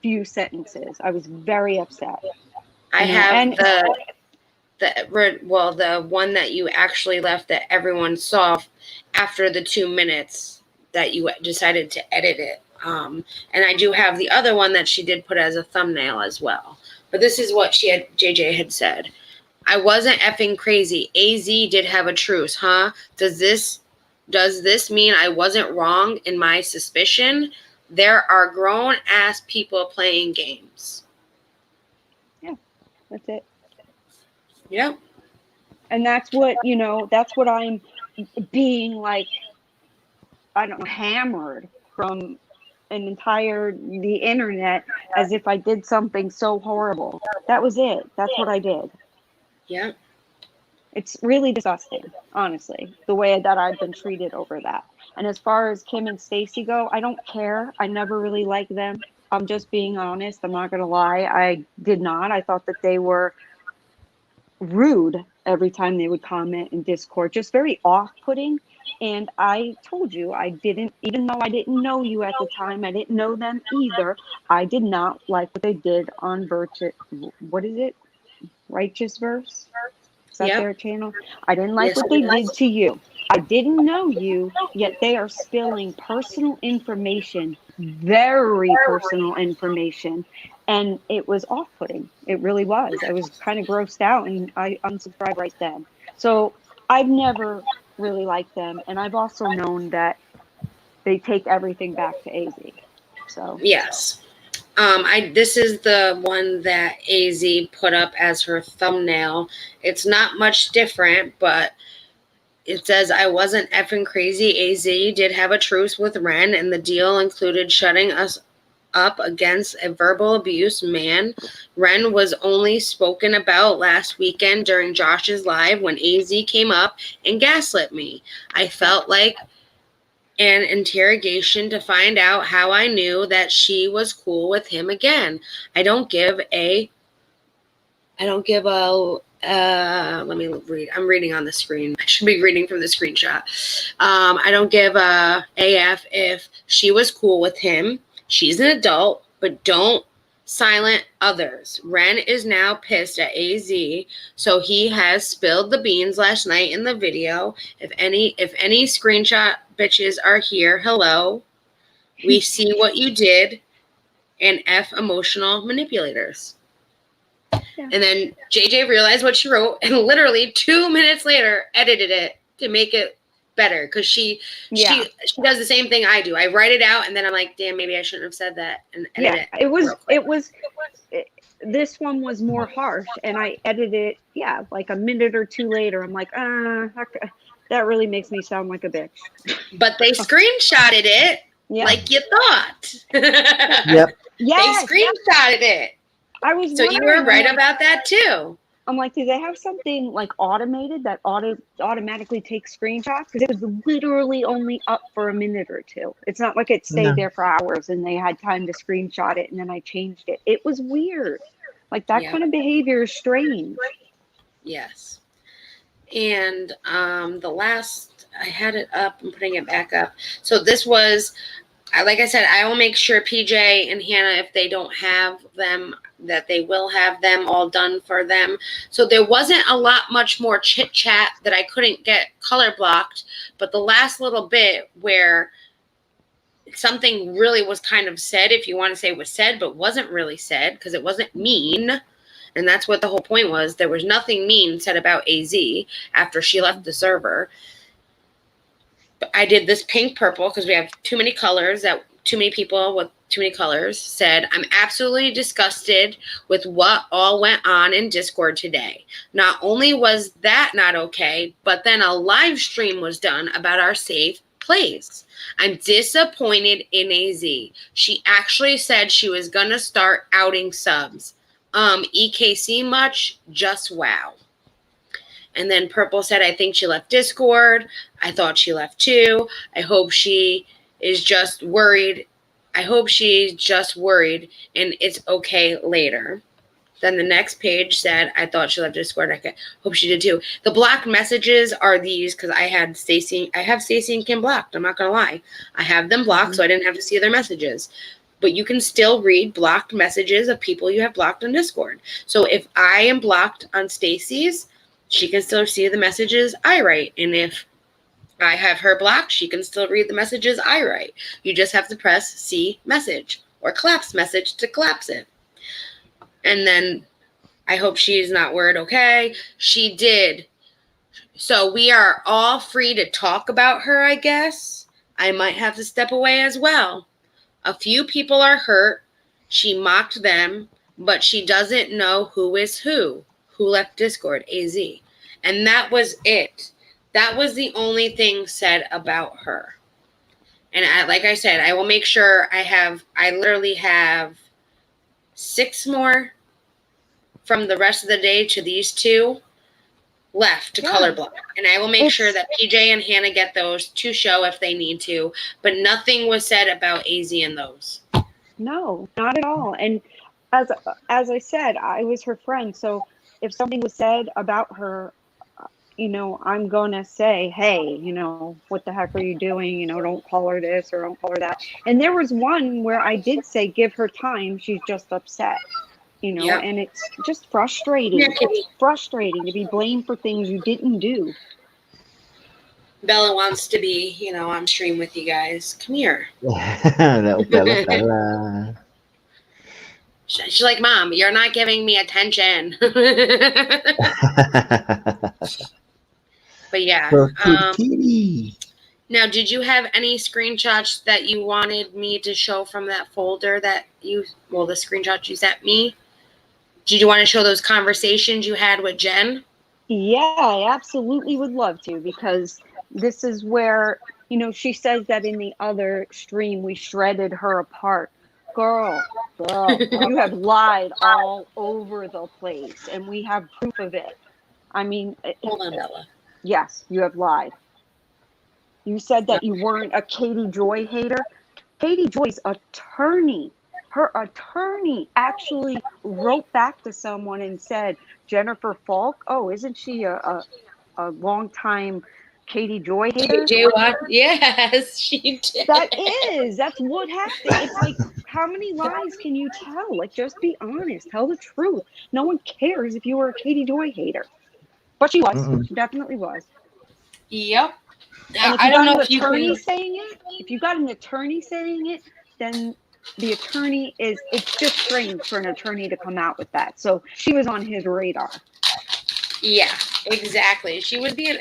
S3: few sentences. I was very upset.
S1: I
S3: You know,
S1: have
S3: and
S1: the one that you actually left that everyone saw after the 2 minutes that you decided to edit it. And I do have the other one that she did put as a thumbnail as well. But this is what JJ had said. I wasn't effing crazy. AZ did have a truce, huh? Does this mean I wasn't wrong in my suspicion? There are grown ass people playing games.
S3: Yeah, that's it.
S1: Yep.
S3: And that's what, you know, that's what I'm being like, I don't know, hammered from the internet as if I did something so horrible. That was it. That's what I did.
S1: Yeah.
S3: It's really disgusting, honestly, the way that I've been treated over that. And as far as Kim and Stacy go, I don't care. I never really liked them. I'm just being honest. I'm not going to lie. I did not. I thought that they were rude every time they would comment in Discord, just very off-putting. And I told you, I didn't, even though I didn't know you at the time, I didn't know them either. I did not like what they did on what is it? Righteous Verse? Is that their channel? I didn't like what they did to you. I didn't know you, yet they are spilling personal information, very personal information. And it was off-putting. It really was. I was kind of grossed out and I unsubscribed right then. So I've never really liked them. And I've also known that they take everything back to AZ. So
S1: yes. This is the one that AZ put up as her thumbnail. It's not much different, but it says, I wasn't effing crazy. AZ did have a truce with Ren, and the deal included shutting us up against a verbal abuse man. Ren was only spoken about last weekend during Josh's live when AZ came up and gaslit me. I felt like an interrogation to find out how I knew that she was cool with him again. I don't give a let me read. I'm reading on the screen. I should be reading from the screenshot. I don't give a AF if she was cool with him. She's an adult, but don't silent others. Ren is now pissed at AZ, so he has spilled the beans last night in the video. If any screenshot bitches are here, hello. We see what you did, and F emotional manipulators. Yeah. And then JJ realized what she wrote and literally 2 minutes later edited it to make it better because she does the same thing I do. I write it out and then I'm like, damn, maybe I shouldn't have said that and edit it.
S3: This one was more harsh and I edited it like a minute or two later. I'm like, that really makes me sound like a bitch.
S1: But they screenshotted it like you thought.
S2: Yep.
S3: Yes.
S1: They screenshotted it. So you were right about that too.
S3: I'm like, do they have something like automated that automatically takes screenshots? Because it was literally only up for a minute or two. It's not like it stayed there for hours and they had time to screenshot it and then I changed it. It was weird. Like that kind of behavior is strange.
S1: Yes. And the last, I had it up, I'm putting it back up. So this was, like I said, I will make sure PJ and Hannah, if they don't have them, that they will have them all done for them. So there wasn't a lot much more chit chat that I couldn't get color blocked, but the last little bit where something really was kind of said, if you want to say was said, but wasn't really said because it wasn't mean. And that's what the whole point was. There was nothing mean said about AZ after she left the server. But I did this pink purple because we have too many colors, that too many people with too many colors said, I'm absolutely disgusted with what all went on in Discord today. Not only was that not okay, but then a live stream was done about our safe plays. I'm disappointed in AZ. She actually said she was going to start outing subs. EKC much? Just wow. And then Purple said, I think she left Discord. I thought she left too. I hope she is just worried. I hope she's just worried and it's okay later. Then the next page said, I thought she left Discord. I hope she did too. The blocked messages are these because I have Stacy and Kim blocked. I'm not going to lie. I have them blocked so I didn't have to see their messages. But you can still read blocked messages of people you have blocked on Discord. So if I am blocked on Stacy's, she can still see the messages I write. And if I have her blocked, she can still read the messages I write. You just have to press see message or collapse message to collapse it. And then I hope she's not worried. Okay, she did. So we are all free to talk about her, I guess. I might have to step away as well. A few people are hurt. She mocked them, but she doesn't know who is who left Discord, AZ. And that was it. That was the only thing said about her. And like I said, I will make sure I literally have 6 more from the rest of the day to these 2 left to color block. And I will make sure that PJ and Hannah get those to show if they need to. But nothing was said about AZ in those.
S3: No, not at all. And as I said, I was her friend. So if something was said about her, I'm going to say, hey, what the heck are you doing? Don't call her this or don't call her that. And there was one where I did say, give her time. She's just upset.
S1: Yep.
S3: And it's just frustrating. It's frustrating to be blamed for things you didn't do.
S1: Bella wants to be, on stream with you guys. Come here.
S2: Little Bella.
S1: She's like, Mom, you're not giving me attention. But yeah. Now, did you have any screenshots that you wanted me to show from that folder the screenshots you sent me? Did you want to show those conversations you had with Jen?
S3: Yeah, I absolutely would love to, because this is where, she says that in the other stream we shredded her apart. Girl, you have lied all over the place, and we have proof of it. I mean,
S1: hold on, Bella.
S3: Yes, you have lied. You said that you weren't a Katie Joy hater. Katie Joy's attorney, her attorney actually wrote back to someone and said, Jennifer Falk, isn't she a long-time Katie Joy hater?
S1: Yes, she did.
S3: That's what happened. It's like, how many lies can you tell? Like, just be honest. Tell the truth. No one cares if you were a Katie Joy hater. But she was. She definitely was.
S1: Yep.
S3: And I don't know if you if you got an attorney saying it, then the attorney it's just strange for an attorney to come out with that. So she was on his radar.
S1: Yeah, exactly. She would be,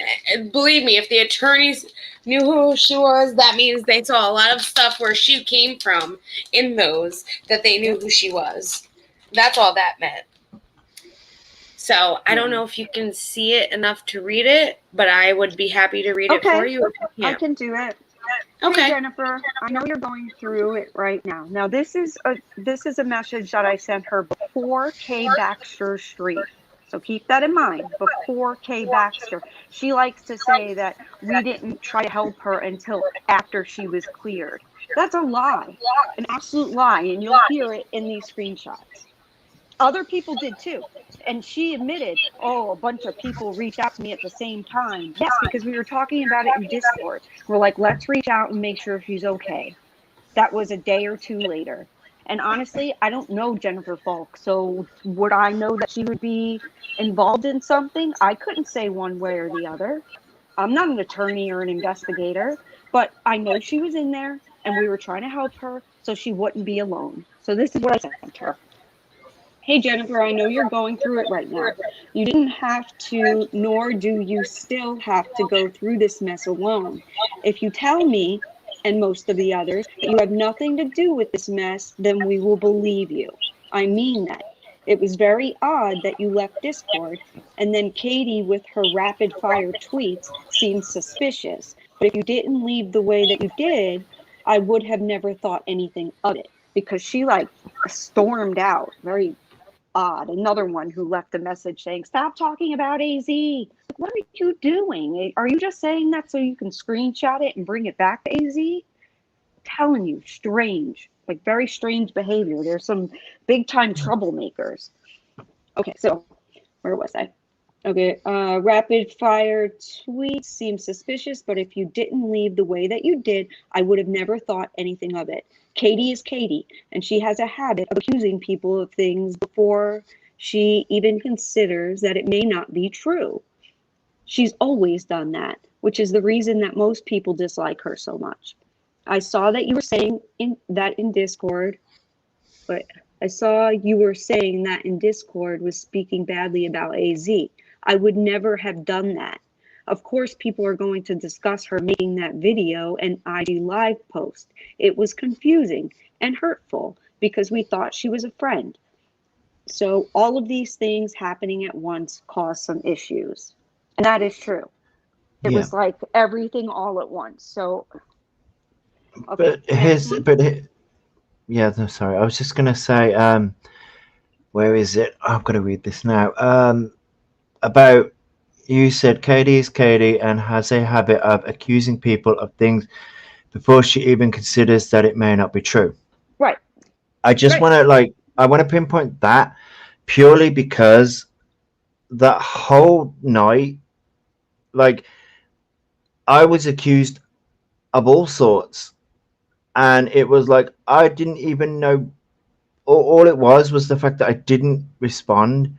S1: believe me, if the attorneys knew who she was, that means they saw a lot of stuff where she came from in those, that they knew who she was. That's all that meant. So I don't know if you can see it enough to read it, but I would be happy to read it for you.
S3: I can do it.
S1: Okay.
S3: Hey, Jennifer, I know you're going through it right now. Now, this is a message that I sent her before Kay Baxter's stream. So keep that in mind, before Kay Baxter. She likes to say that we didn't try to help her until after she was cleared. That's a lie, an absolute lie, and you'll hear it in these screenshots. Other people did too. And she admitted, a bunch of people reached out to me at the same time. Yes, because we were talking about it in Discord. We're like, let's reach out and make sure she's okay. That was a day or 2 later. And honestly, I don't know Jennifer Falk. So would I know that she would be involved in something? I couldn't say one way or the other. I'm not an attorney or an investigator, but I know she was in there and we were trying to help her so she wouldn't be alone. So this is what I sent her. Hey, Jennifer, I know you're going through it right now. You didn't have to, nor do you still have to go through this mess alone. If you tell me, and most of the others, that you have nothing to do with this mess, then we will believe you. I mean that. It was very odd that you left Discord, and then Katie with her rapid fire tweets seemed suspicious. But if you didn't leave the way that you did, I would have never thought anything of it, because she stormed out. Very odd. Another one who left a message saying, stop talking about AZ. What are you doing? Are you just saying that so you can screenshot it and bring it back to AZ? I'm telling you, strange. like very strange behavior. There's some big time troublemakers. Okay, so where was I? Okay, rapid fire tweets seem suspicious, but if you didn't leave the way that you did, I would have never thought anything of it. Katie is Katie, and she has a habit of accusing people of things before she even considers that it may not be true. She's always done that, which is the reason that most people dislike her so much. I saw that you were saying in Discord, but I saw you were saying that in Discord was speaking badly about AZ. I would never have done that. Of course, people are going to discuss her making that video and IG live post. It was confusing and hurtful because we thought she was a friend. So all of these things happening at once caused some issues. And that is true. It was like everything all at once. So, okay.
S2: Yeah, no, sorry. I was just going to say, where is it? I've got to read this now. About, you said Katie is Katie and has a habit of accusing people of things before she even considers that it may not be true.
S3: Right.
S2: I just want to I want to pinpoint that purely because that whole night, I was accused of all sorts, and it was like I didn't even know. All it was the fact that I didn't respond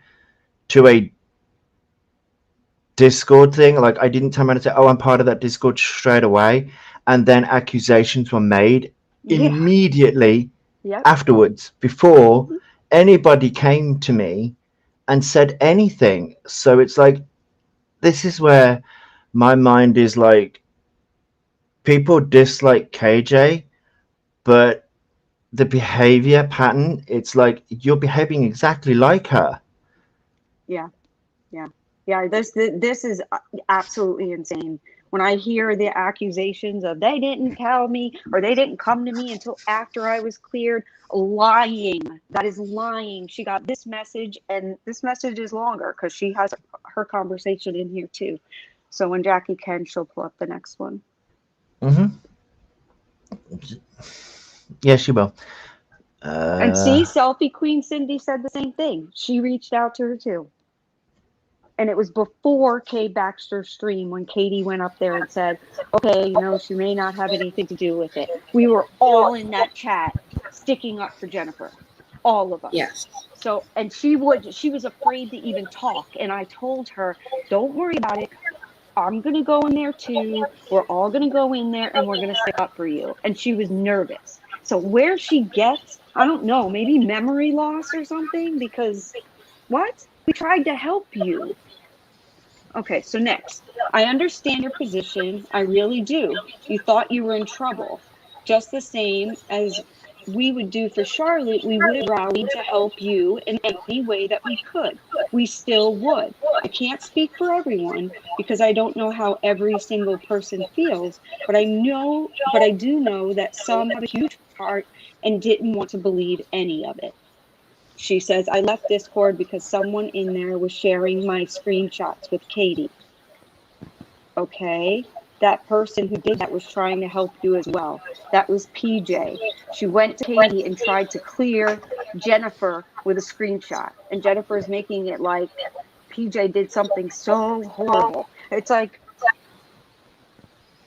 S2: to a Discord thing. Like, I didn't turn around and say, "Oh, I'm part of that Discord," straight away, and then accusations were made immediately afterwards, before anybody came to me and said anything. So it's like, this is where my mind is like, people dislike KJ, but the behavior pattern, it's like you're behaving exactly like her.
S3: This is absolutely insane. When I hear the accusations of they didn't tell me or they didn't come to me until after I was cleared, lying. That is lying. She got this message, and this message is longer because she has her conversation in here too. So when Jackie can, she'll pull up the next one.
S2: Yeah, she will.
S3: And see, Selfie Queen Cindy said the same thing. She reached out to her too. And it was before Kay Baxter's stream when Katie went up there and said, okay, she may not have anything to do with it. We were all in that chat sticking up for Jennifer. All of us.
S1: Yes.
S3: So, and she was afraid to even talk. And I told her, don't worry about it. I'm going to go in there too. We're all going to go in there and we're going to stick up for you. And she was nervous. So where she gets, I don't know, maybe memory loss or something, because what? We tried to help you. Okay, so next. I understand your position. I really do. You thought you were in trouble. Just the same as we would do for Charlotte, we would have rallied to help you in any way that we could. We still would. I can't speak for everyone because I don't know how every single person feels, but I do know that some have a huge heart and didn't want to believe any of it. She says, I left Discord because someone in there was sharing my screenshots with Katie. Okay, that person who did that was trying to help you as well. That was PJ. She went to Katie and tried to clear Jennifer with a screenshot. And Jennifer is making it like PJ did something so horrible. It's like,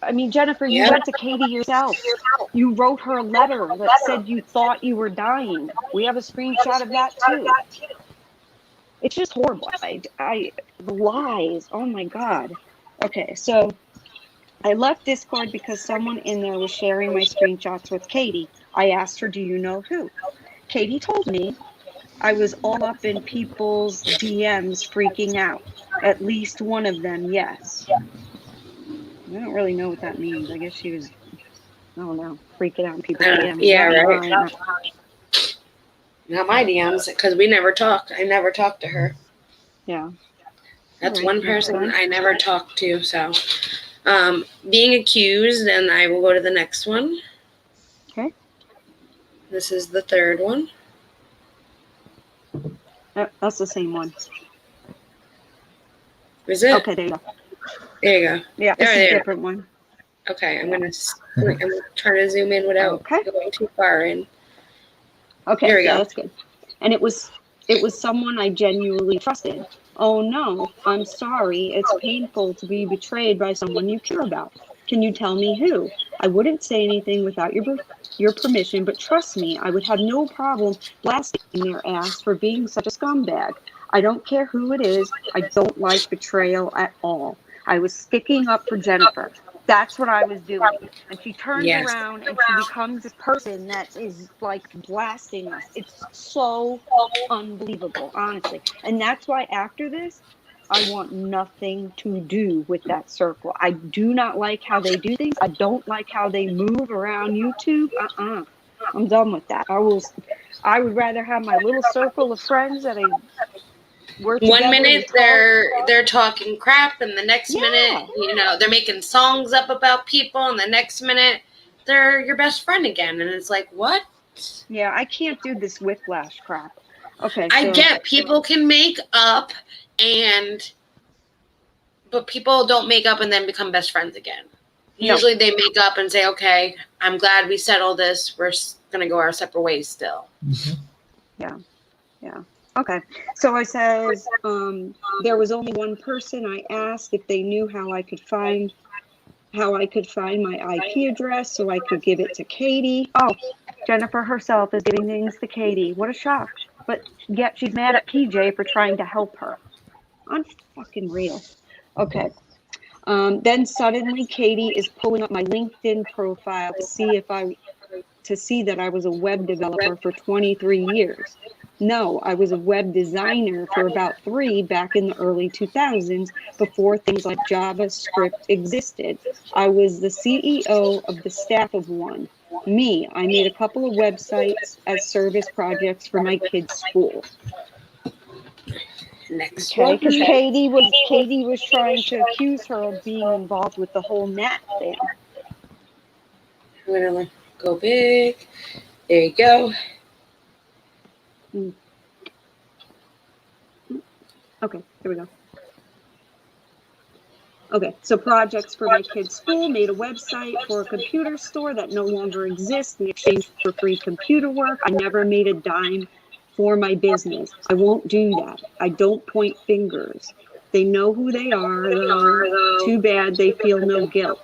S3: I mean, Jennifer, you went to Katie yourself. You wrote her a letter that said you thought you were dying. We have a screenshot of that too. It's just horrible. The lies. Oh my God. Okay, so I left Discord because someone in there was sharing my screenshots with Katie. I asked her, do you know who? Katie told me. I was all up in people's DMs freaking out. At least one of them, yes. I don't really know what that means. I guess she was, I don't know, freaking out in people's DMs.
S1: Yeah, right. Not my DMs, because we never talked. I never talked to her.
S3: Yeah.
S1: That's one person I never talked to. So, being accused, and I will go to the next one.
S3: Okay.
S1: This is the third one.
S3: That's the same one.
S1: Is it?
S3: Okay, there you go.
S1: There you go.
S3: Yeah, it's a different one.
S1: Okay, I'm gonna try to zoom in without going too far in.
S3: Okay,
S1: Here we
S3: yeah,
S1: go.
S3: that's good. And it was someone I genuinely trusted. Oh no, I'm sorry. It's painful to be betrayed by someone you care about. Can you tell me who? I wouldn't say anything without your permission, but trust me, I would have no problem blasting their ass for being such a scumbag. I don't care who it is. I don't like betrayal at all. I was sticking up for Jennifer. That's what I was doing. And she turns
S1: Yes.
S3: around and she becomes this person that is like blasting us. It's so unbelievable, honestly. And that's why after this, I want nothing to do with that circle. I do not like how they do things. I don't like how they move around YouTube. I'm done with that. I would rather have my little circle of friends that we're
S1: One
S3: together, we
S1: minute
S3: talk.
S1: they're talking crap, and the next
S3: Yeah.
S1: minute, they're making songs up about people, and the next minute they're your best friend again, and it's like, what?
S3: Yeah, I can't do this whiplash crap. Okay,
S1: I
S3: so
S1: get people can make up, but people don't make up and then become best friends again.
S3: No.
S1: Usually they make up and say, okay, I'm glad we settled this. We're going to go our separate ways still.
S3: Yeah. Okay. So I says, there was only one person. I asked if they knew how I could find my IP address so I could give it to Katie. Oh, Jennifer herself is giving things to Katie. What a shock. But yet she's mad at PJ for trying to help her. Unfucking real. Okay. Then suddenly Katie is pulling up my LinkedIn profile to see that I was a web developer for 23 years. No, I was a web designer for about 3 back in the early 2000s, before things like JavaScript existed. I was the CEO of the staff of one. Me, I made a couple of websites as service projects for my kids' school.
S1: Next
S3: Okay,
S1: one.
S3: because Katie was trying to accuse her of being involved with the whole Nat thing.
S1: We're going to go big. There you go.
S3: Okay, here we go. Okay, so projects for my kids' school, made a website for a computer store that no longer exists in exchange for free computer work. I never made a dime for my business. I won't do that. I don't point fingers. They know who they are, though. Too bad they feel no guilt.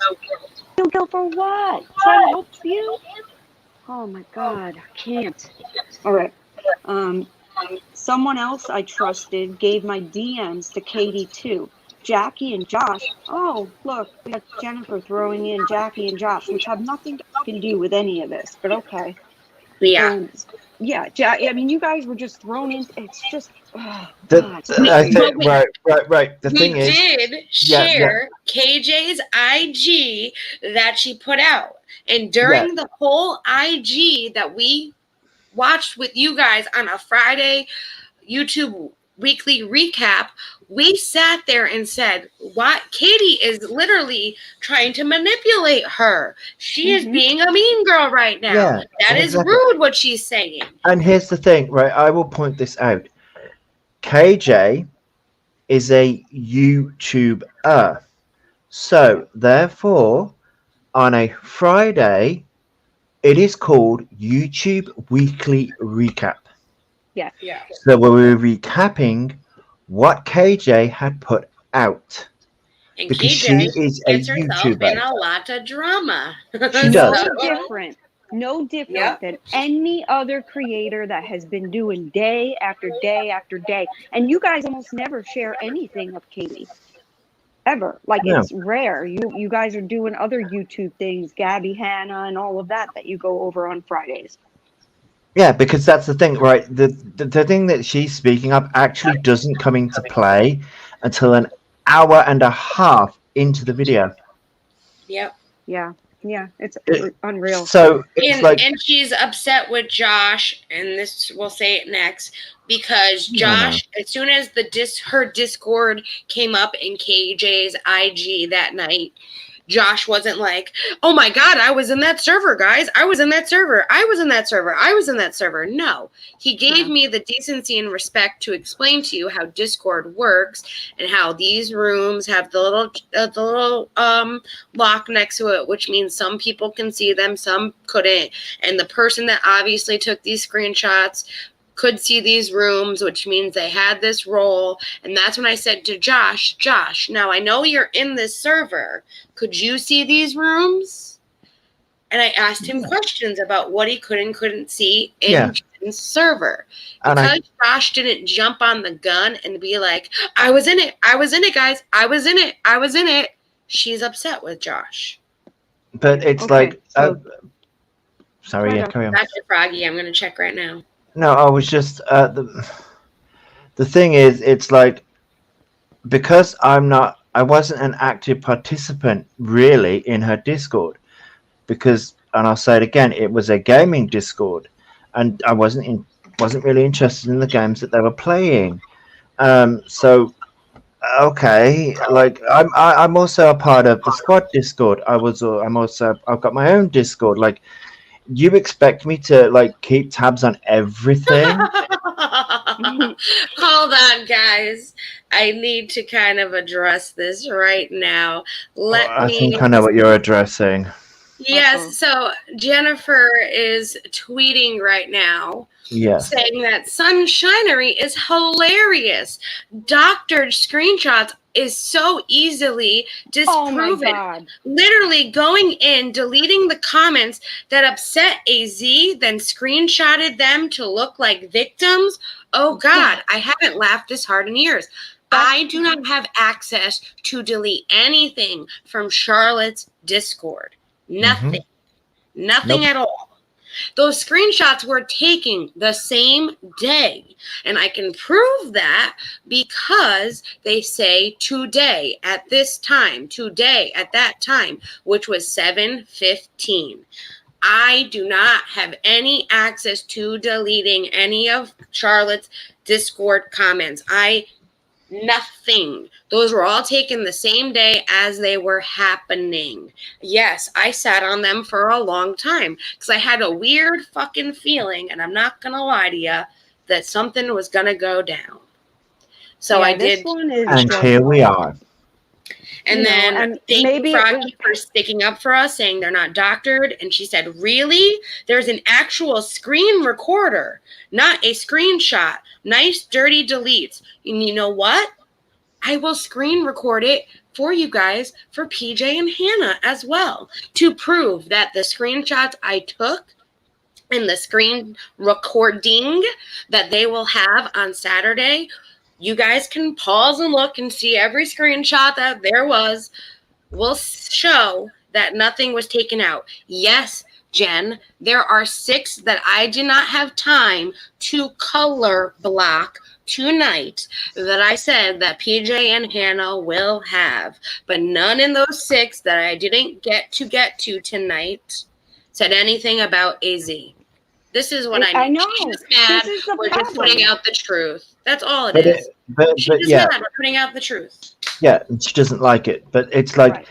S3: No guilt for what? Trying to help you? Oh my God, I can't. All right. Someone else I trusted gave my DMs to Katie too. Jackie and Josh. Oh, look, we got Jennifer throwing in Jackie and Josh, which have nothing to do with any of this, but okay.
S1: Yeah.
S3: Yeah, I mean, you guys were just thrown in. It's just, oh,
S2: I think, right. The thing is,
S1: we did share KJ's IG that she put out. And during the whole IG that we watched with you guys on a Friday YouTube weekly recap, we sat there and said, "What? Katie is literally trying to manipulate her. She is being a mean girl right now.
S2: Yeah,
S1: that is rude what she's saying."
S2: And here's the thing, right? I will point this out. KJ is a YouTuber. So, therefore, on a Friday, it is called YouTube Weekly Recap.
S3: Yeah.
S2: So, we were recapping what KJ had put out.
S1: And
S2: because
S1: KJ
S2: she is
S1: gets
S2: a
S1: herself
S2: YouTuber.
S1: in a lot of drama.
S2: She does.
S3: No different than any other creator that has been doing day after day after day. And you guys almost never share anything of Katie. Ever. Like, it's rare. You guys are doing other YouTube things, Gabby, Hannah, and all of that you go over on Fridays.
S2: Yeah, because that's the thing, right? The thing that she's speaking of actually doesn't come into play until an hour and a half into the video.
S1: Yep.
S3: Yeah, it's unreal.
S2: So it's
S1: and she's upset with Josh, and this we'll say it next, because Josh, as soon as her Discord came up in KJ's IG that night, Josh wasn't like, oh my God, I was in that server, guys. I was in that server. I was in that server. I was in that server. No, he gave me the decency and respect to explain to you how Discord works and how these rooms have the little lock next to it, which means some people can see them, some couldn't. And the person that obviously took these screenshots could see these rooms, which means they had this role. And that's when I said to Josh, now I know you're in this server. Could you see these rooms? And I asked him questions about what he could and couldn't see in Jen's server. Because Josh didn't jump on the gun and be like, I was in it, guys. I was in it. She's upset with Josh.
S2: But it's sorry, carry on.
S1: That's your Froggy. I'm going to check right now.
S2: No, I was just the thing is, it's like, because I wasn't an active participant really in her Discord, because, and I'll say it again, it was a gaming Discord, and I wasn't really interested in the games that they were playing. So okay, like I'm also a part of the squad Discord. I've got my own Discord. Like, you expect me to like keep tabs on everything?
S1: Hold on, guys. I need to kind of address this right now.
S2: I think I know what you're addressing.
S1: Yes, so Jennifer is tweeting right now, saying that Sunshinery is hilarious. Doctored screenshots is so easily disproven.
S3: Oh my God.
S1: Literally going in, deleting the comments that upset AZ, then screenshotted them to look like victims. Oh God, I haven't laughed this hard in years. I do not have access to delete anything from Charlotte's Discord. Nothing. Nothing at all. Those screenshots were taken the same day. And I can prove that because they say today at this time, today at that time, which was 7:15. I do not have any access to deleting any of Charlotte's Discord comments. Nothing. Those were all taken the same day as they were happening. Yes, I sat on them for a long time because I had a weird fucking feeling, and I'm not going to lie to you, that something was going to go down. So I did.
S2: And here we are.
S1: And then thank you, Froggy, for sticking up for us, saying they're not doctored. And she said, really? There's an actual screen recorder, not a screenshot. Nice, dirty deletes. And you know what? I will screen record it for you guys, for PJ and Hannah as well, to prove that the screenshots I took and the screen recording that they will have on Saturday, you guys can pause and look and see every screenshot that there was. Will show that nothing was taken out. Yes, Jen, there are 6 that I did not have time to color block tonight that I said that PJ and Hannah will have. But none in those 6 that I didn't get to tonight said anything about AZ. This is what I mean.
S3: I know.
S1: She's mad. We're just putting out the truth. That's all it is. She's mad. We're putting out the truth.
S2: Yeah, she doesn't like it. But it's like...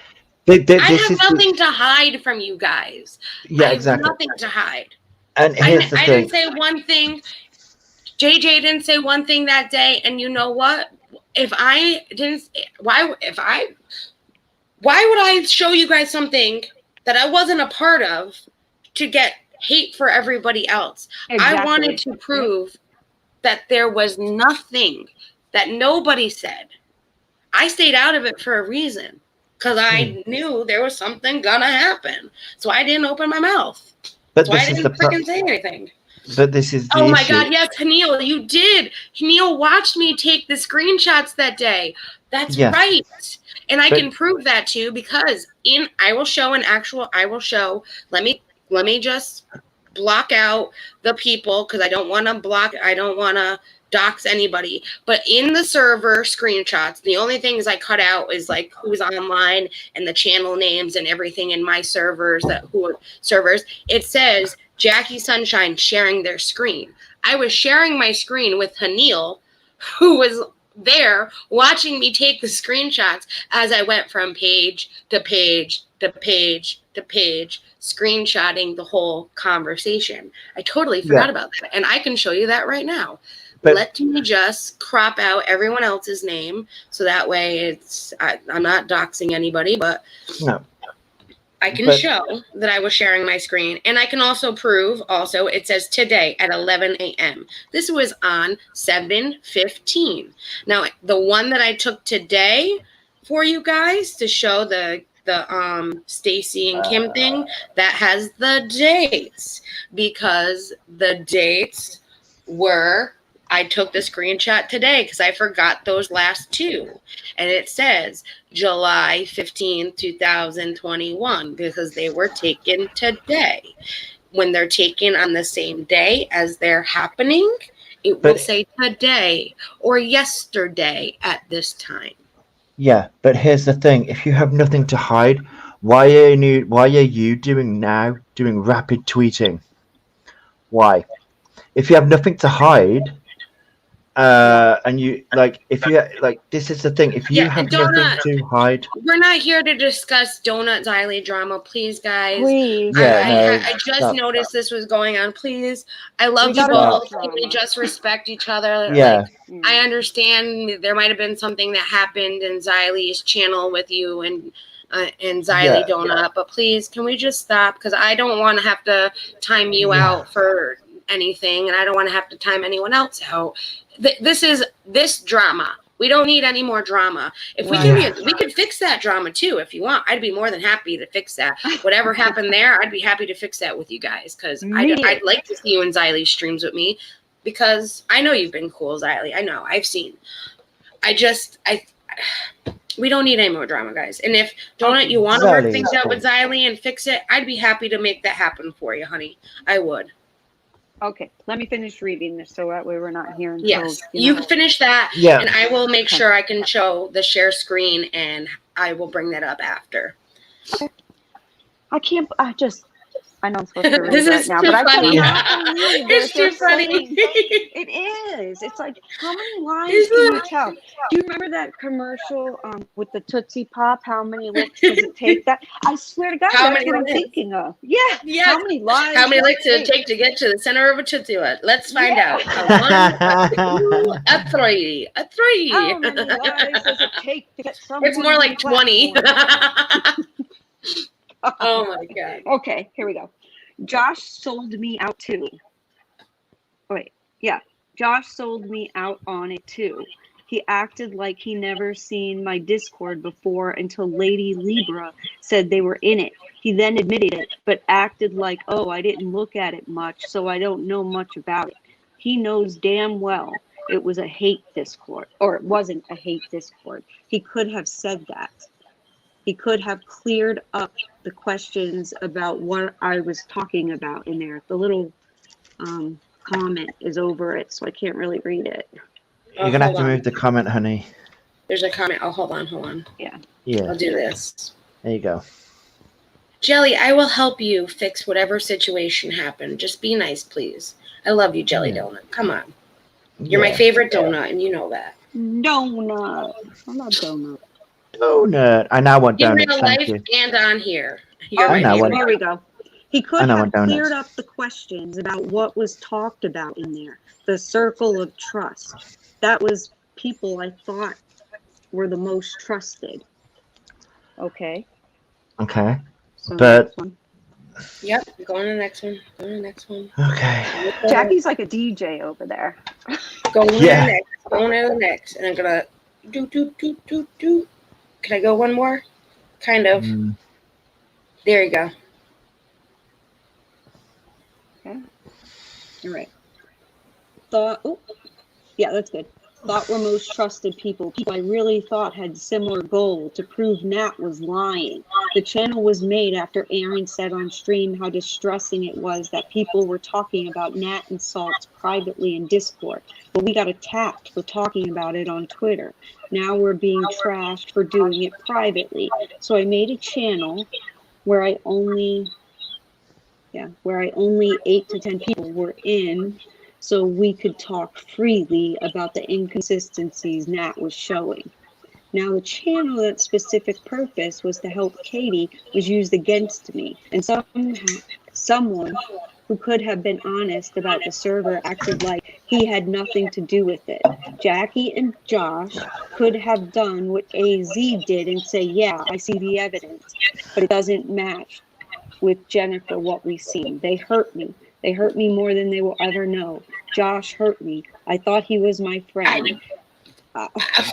S1: I have nothing to hide from you guys.
S2: Yeah,
S1: I have
S2: exactly.
S1: nothing to hide.
S2: And here's the thing.
S1: I didn't say one thing. JJ didn't say one thing that day. And you know what? Why would I show you guys something that I wasn't a part of to get hate for everybody else? Exactly. I wanted to prove that there was nothing that nobody said. I stayed out of it for a reason. Because I knew there was something gonna happen, so I didn't open my mouth.
S2: But
S1: so I didn't freaking say anything.
S2: But this is the
S1: issue.
S2: My
S1: God, yes, Neil, you did. Neil watched me take the screenshots that day. That's right, and I can prove that too because I will show. Let me just block out the people because I don't want to dox anybody, but in the server screenshots, the only things I cut out is like who's online and the channel names and everything in my servers it says Jackie Sunshine sharing their screen. I was sharing my screen with Hanil, who was there watching me take the screenshots as I went from page to page to page to page, screenshotting the whole conversation. I totally forgot about that. And I can show you that right now. But let me just crop out everyone else's name so that way I'm not doxing anybody, but
S2: no.
S1: I can show that I was sharing my screen. And I can also prove, it says today at 11 a.m. This was on 7/15. Now, the one that I took today for you guys to show the Stacy and Kim thing, that has the dates, because the dates were, I took the screenshot today because I forgot those last two. And it says July 15, 2021, because they were taken today. When they're taken on the same day as they're happening, it will say today or yesterday at this time.
S2: Yeah, but here's the thing. If you have nothing to hide, why are you doing rapid tweeting? Why? If you have nothing to hide, and you this is the thing. If you have nothing to hide,
S1: we're not here to discuss Donut Xylie drama, please, guys.
S3: Please.
S1: I just noticed this was going on. Please, I love you both. Can we just respect each other?
S2: Yeah.
S1: I understand there might have been something that happened in Xylie's channel with you and Xylie Donut, but please, can we just stop? Because I don't want to have to time you out for anything, and I don't want to have to time anyone else out. This drama. We don't need any more drama. If we can, we could fix that drama too if you want. I'd be more than happy to fix that. Whatever happened there, I'd be happy to fix that with you guys, because I'd like to see you in Xylie's streams with me, because I know you've been cool, Xylie. I know. I've seen. We don't need any more drama, guys. And if Donut, you want to work things out with Xylie and fix it, I'd be happy to make that happen for you, honey. I would.
S3: Okay, let me finish reading this so that way we're not here until...
S1: Yes, you finish that, and I will make sure I can show the share screen, and I will bring that up after.
S3: Okay. I know I'm supposed to read it right now, but I cannot believe
S1: it's too funny.
S3: It is. It's like, how many lines can you tell? Do you remember that commercial with the Tootsie Pop? How many licks does it take? That I swear to God, that's what I'm thinking of. Yeah. How many lines?
S1: How many licks does it take to get to the center of a Tootsie Pop? Let's find out. A 1, a 2, a 3, a 3.
S3: How many lines does it take to get someone?
S1: It's more like 20. Oh my God.
S3: Okay, here we go. Josh sold me out too. Josh sold me out on it too. He acted like he never seen my Discord before until Lady Libra said they were in it. He then admitted it, but acted like, oh, I didn't look at it much, so I don't know much about it. He knows damn well it was a hate Discord, or it wasn't a hate Discord. He could have said that. He could have cleared up the questions about what I was talking about in there. The little comment is over it, so I can't really read it.
S2: You're going to have to move the comment, honey.
S1: There's a comment. Oh, hold on.
S3: Yeah.
S1: I'll do this.
S2: There you go.
S1: Jelly, I will help you fix whatever situation happened. Just be nice, please. I love you, Jelly Donut. Come on. You're my favorite donut, and you know that.
S3: Donut. I'm not donut.
S2: Donut. I now want donuts.
S1: In real life and on here.
S3: Here we go. He could have cleared up the questions about what was talked about in there. The circle of trust. That was people I thought were the most trusted. Okay.
S2: So but
S1: yep, going to the next one.
S2: Okay.
S3: Jackie's like a DJ over there.
S1: Going to the next. And I'm gonna do. Can I go one more? Kind of. There you go.
S3: Okay. All right. That's good. Thought were most trusted people I really thought had similar goal to prove Nat was lying. The channel was made after Aaron said on stream how distressing it was that people were talking about Nat insults privately in Discord, but we got attacked for talking about it on Twitter. Now we're being trashed for doing it privately. So I made a channel where I only 8 to 10 people were in, so we could talk freely about the inconsistencies Nat was showing. Now, the channel, that specific purpose was to help Katie, was used against me, and someone who could have been honest about the server acted like he had nothing to do with it. Jackie and Josh could have done what AZ did and say, yeah, I see the evidence, but it doesn't match with Jennifer what we've seen. They hurt me. They hurt me more than they will ever know. Josh hurt me. I thought he was my friend.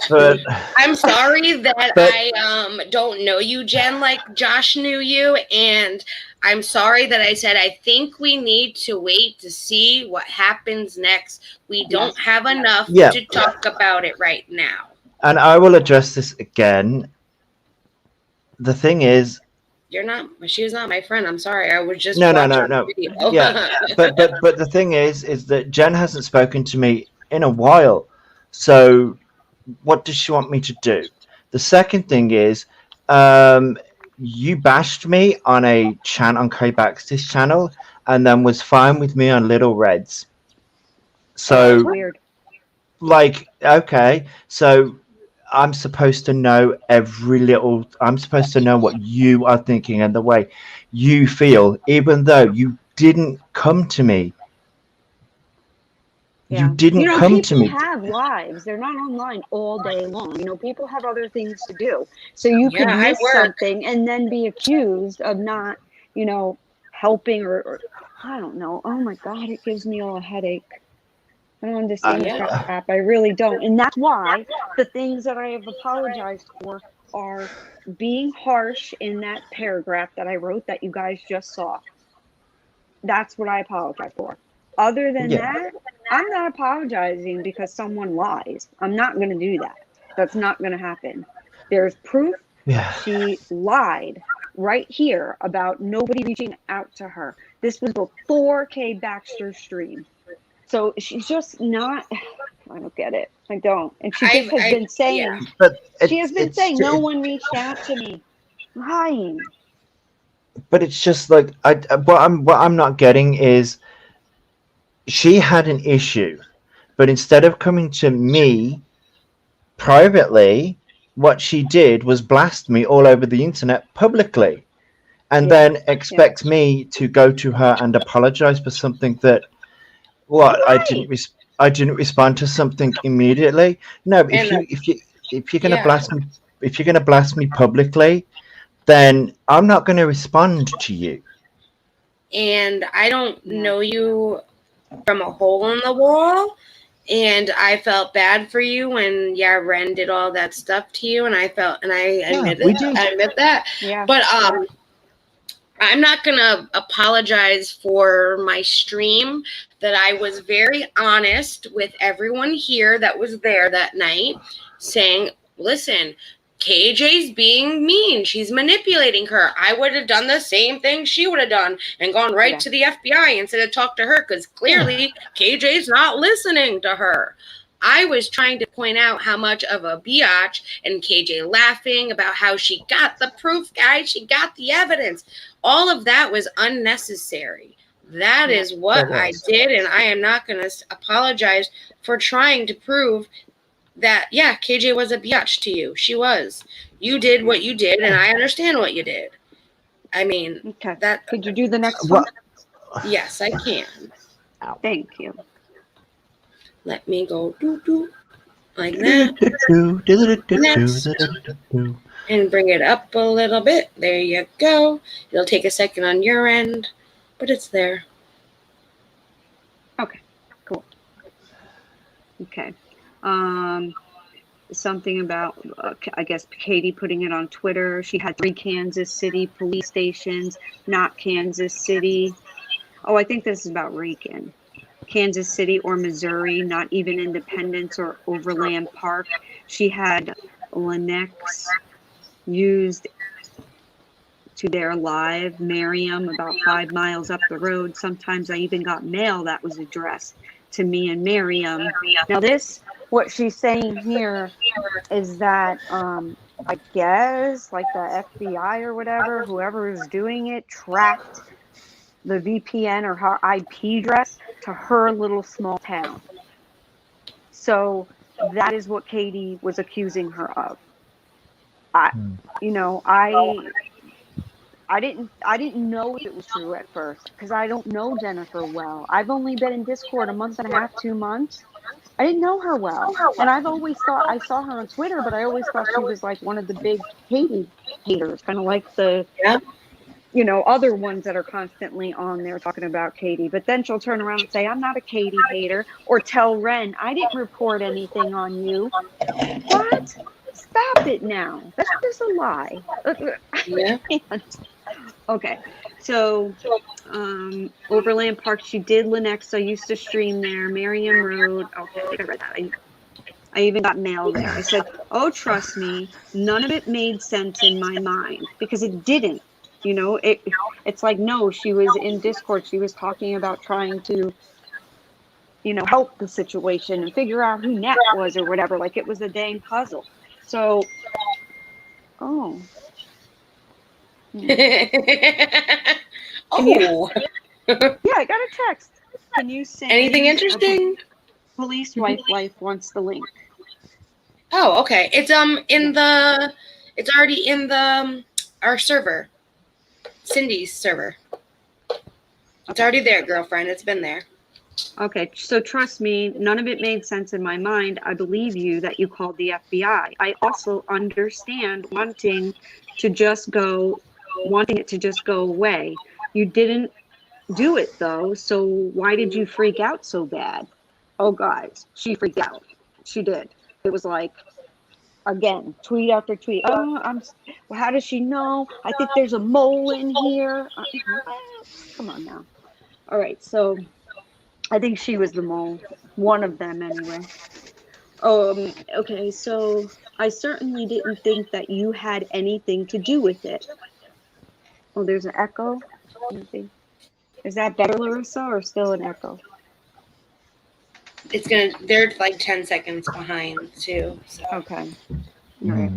S2: But
S1: I'm sorry that I don't know you, Jen, like Josh knew you, and I'm sorry that I said I think we need to wait to see what happens next. We don't have enough to talk about it right now.
S2: And I will address this again. The thing is,
S1: she was not my friend. I'm sorry. I was just
S2: no.
S1: video.
S2: Yeah, but the thing is that Jen hasn't spoken to me in a while. So what does she want me to do? The second thing is, you bashed me on a chant on Kay Baxter's channel, and then was fine with me on Little Red's. So
S3: that's weird.
S2: Like, okay, so I'm supposed to know I'm supposed to know what you are thinking and the way you feel, even though you didn't come to me.
S3: Yeah.
S2: You didn't come to me.
S3: People have lives. They're not online all day long. People have other things to do. So you could miss something and then be accused of not, helping or I don't know. Oh my God, it gives me all a headache. I don't understand crap. I really don't. And that's why the things that I have apologized for are being harsh in that paragraph that I wrote that you guys just saw. That's what I apologize for. Other than that, I'm not apologizing because someone lies. I'm not going to do that. That's not going to happen. There's proof she lied right here about nobody reaching out to her. This was before Kay Baxter's stream. So she's just not, I don't get it. I don't. And she just has been saying, no one reached out to me. Lying.
S2: But it's just like, what I'm not getting is, she had an issue, but instead of coming to me privately, what she did was blast me all over the internet publicly, and then expect me to go to her and apologize for something that I didn't respond to something immediately. No, if you're gonna blast me publicly, then I'm not going to respond to you.
S1: And I don't know you from a hole in the wall, and I felt bad for you when Ren did all that stuff to you, and I admit that.
S3: Yeah.
S1: But I'm not gonna apologize for my stream. That I was very honest with everyone here that was there that night, saying, listen, KJ's being mean. She's manipulating her. I would have done the same thing she would have done and gone right to the FBI instead of talk to her, because clearly KJ's not listening to her. I was trying to point out how much of a biatch, and KJ laughing about how she got the proof, guys. She got the evidence. All of that was unnecessary. That is what I did, and I am not going to apologize for trying to prove that, KJ was a biatch to you. She was. You did what you did, and I understand what you did. I mean,
S3: could you do the next one?
S1: Yes, I can.
S3: Thank you.
S1: Let me go like that. And bring it up a little bit. There you go. It'll take a second on your end, but it's there.
S3: Okay, cool. Okay. Something about, I guess, Katie putting it on Twitter. She had 3 Kansas City police stations, not Kansas City. Oh, I think this is about Reagan. Kansas City or Missouri, not even Independence or Overland Park. She had Lennox used to their live Merriam about 5 miles up the road. Sometimes I even got mail that was addressed to me and Merriam. Now what she's saying here is that I guess like the FBI or whatever, whoever is doing it, tracked the VPN or her IP address to her little small town. So that is what Katie was accusing her of. I didn't know if it was true at first because I don't know Jennifer well. I've only been in Discord a month and a half, 2 months. I didn't know her well. And I've always thought, I saw her on Twitter, but I always thought she was like one of the big Katie haters, kind of like the, other ones that are constantly on there talking about Katie. But then she'll turn around and say, I'm not a Katie hater, or tell Ren, I didn't report anything on you. What? Stop it now. That's just a lie.
S1: Yeah.
S3: Okay. So, Overland Park, she did Lenexa, used to stream there. Miriam Road. Okay, I think I read that. I even got mail there. I said, oh, trust me, none of it made sense in my mind because it didn't. It's like, no, she was in Discord. She was talking about trying to, help the situation and figure out who Nat was or whatever. Like it was a dang puzzle. So, oh.
S1: Oh.
S3: Yeah, I got a text. Can you say
S1: anything interesting?
S3: Police wife wants the link.
S1: Oh, okay. It's it's already in the our server. Cindy's server. It's already there, girlfriend. It's been there.
S3: Okay, so trust me, none of it made sense in my mind. I believe you that you called the FBI. I also understand wanting it to just go away. You didn't do it though, so why did you freak out so bad? Oh, guys, she freaked out. She did. It was like, again, tweet after tweet. Oh, well, how does she know? I think there's a mole in here. Come on now. All right, so I think she was the mole. One of them, anyway. Okay, so I certainly didn't think that you had anything to do with it. Oh, there's an echo. Let me see. Is that better, Larissa, or still an echo?
S1: They're like 10 seconds behind too. So.
S3: Okay. All right.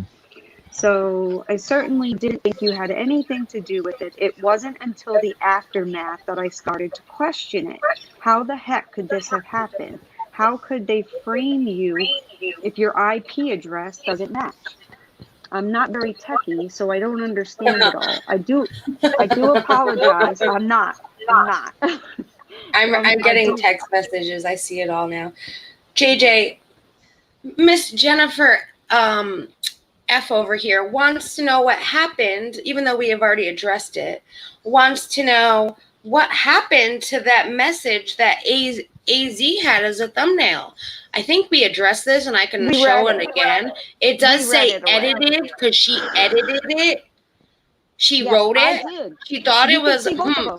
S3: So I certainly didn't think you had anything to do with it. It wasn't until the aftermath that I started to question it. How the heck could this have happened? How could they frame you if your IP address doesn't match? I'm not very techie, so I don't understand it all. I do apologize. I'm not.
S1: I'm getting text messages. I see it all now. JJ, Miss Jennifer F over here wants to know what happened, even though we have already addressed it, wants to know what happened to that message that AZ had as a thumbnail. I think we addressed this, and I can show it again. It does say edited because she edited it. She wrote it. She thought it was,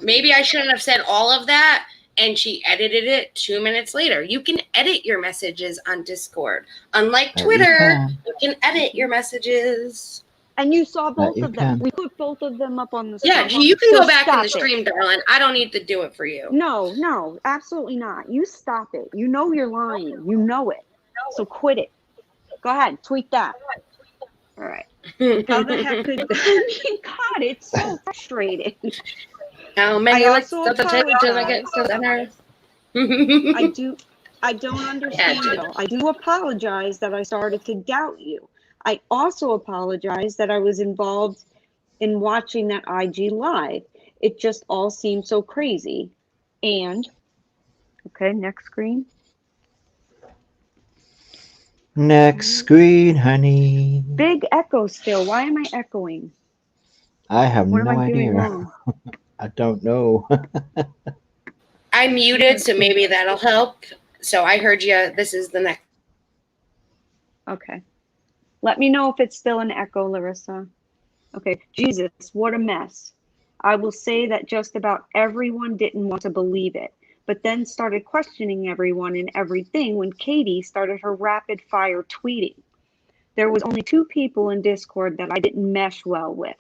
S1: maybe I shouldn't have said all of that. And she edited it 2 minutes later. You can edit your messages on Discord. Unlike Twitter, you can edit your messages.
S3: And you saw both of them. We put both of them up on the screen.
S1: Yeah, you can go back in the stream, darling. I don't need to do it for you.
S3: No, absolutely not. You stop it. You know you're lying. You know it. So quit it. Go ahead. Tweet that. All right. How the heck could God, it's so frustrating.
S1: How many
S3: I
S1: likes does it take till I get to center?
S3: I don't understand though. I do apologize that I started to doubt you. I also apologize that I was involved in watching that IG live. It just all seemed so crazy. And okay, next screen.
S2: Next screen, honey.
S3: Big echo still. Why am I echoing?
S2: I have
S3: what
S2: no
S3: am I
S2: idea.
S3: Doing wrong?
S2: I don't know.
S1: I muted, so maybe that'll help. So I heard you. This is the next.
S3: Okay. Let me know if it's still an echo, Larissa. Okay. Jesus, what a mess. I will say that just about everyone didn't want to believe it, but then started questioning everyone and everything when Katie started her rapid fire tweeting. There was only 2 people in Discord that I didn't mesh well with.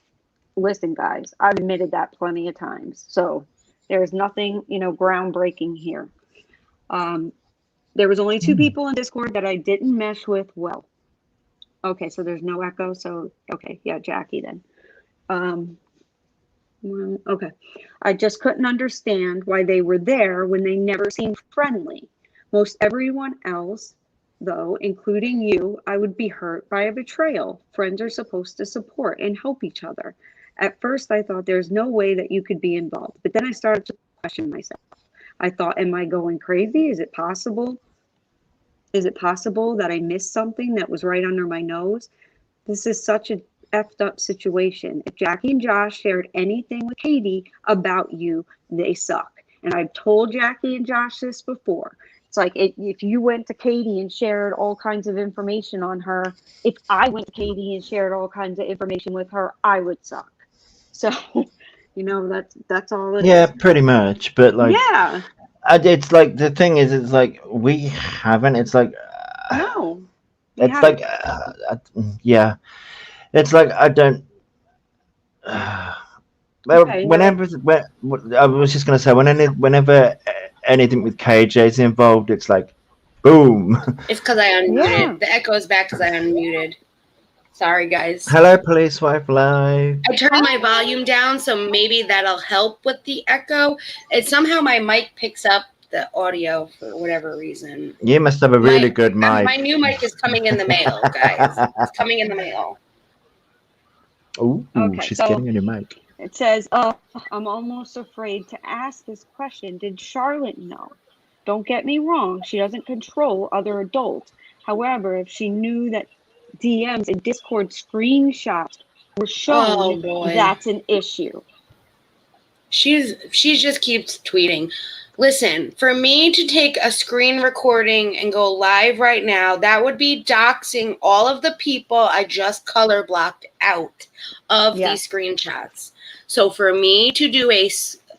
S3: Listen, guys, I've admitted that plenty of times. So there's nothing, groundbreaking here. There was only 2 people in Discord that I didn't mesh with well. Okay, so there's no echo. So, okay, yeah, Jackie then. Okay. I just couldn't understand why they were there when they never seemed friendly. Most everyone else, though, including you, I would be hurt by a betrayal. Friends are supposed to support and help each other. At first, I thought there's no way that you could be involved, but then I started to question myself. I thought, am I going crazy? Is it possible? Is it possible that I missed something that was right under my nose? This is such a effed up situation. If Jackie and Josh shared anything with Katie about you, they suck. And I've told Jackie and Josh this before. It's like if you went to Katie and shared all kinds of information on her, if I went to Katie and shared all kinds of information with her, I would suck. So, that's all it is.
S2: Yeah, pretty much. But like,
S3: yeah,
S2: it's like the thing is, it's like we haven't. It's like
S3: no,
S2: it's like yeah. It's like I don't. Well,
S3: okay,
S2: whenever I was just gonna say, whenever anything with KJ is involved, it's like, boom.
S1: It's because I unmuted.
S3: Yeah.
S1: The echo is back because I unmuted. Sorry, guys.
S2: Hello, Police Wife Live.
S1: I turned my volume down, so maybe that'll help with the echo. Somehow my mic picks up the audio for whatever reason.
S2: You must have a really good mic.
S1: My new mic is coming in the mail, guys. It's coming in the mail.
S2: Ooh,
S3: Okay,
S2: she's
S3: so-
S2: getting a new mic.
S3: It says, I'm almost afraid to ask this question. Did Charlotte know? Don't get me wrong, she doesn't control other adults. However, if she knew that DMs and Discord screenshots were shown, that's an issue.
S1: She just keeps tweeting. Listen, for me to take a screen recording and go live right now, that would be doxing all of the people I just color blocked out of these screenshots. So for me to do a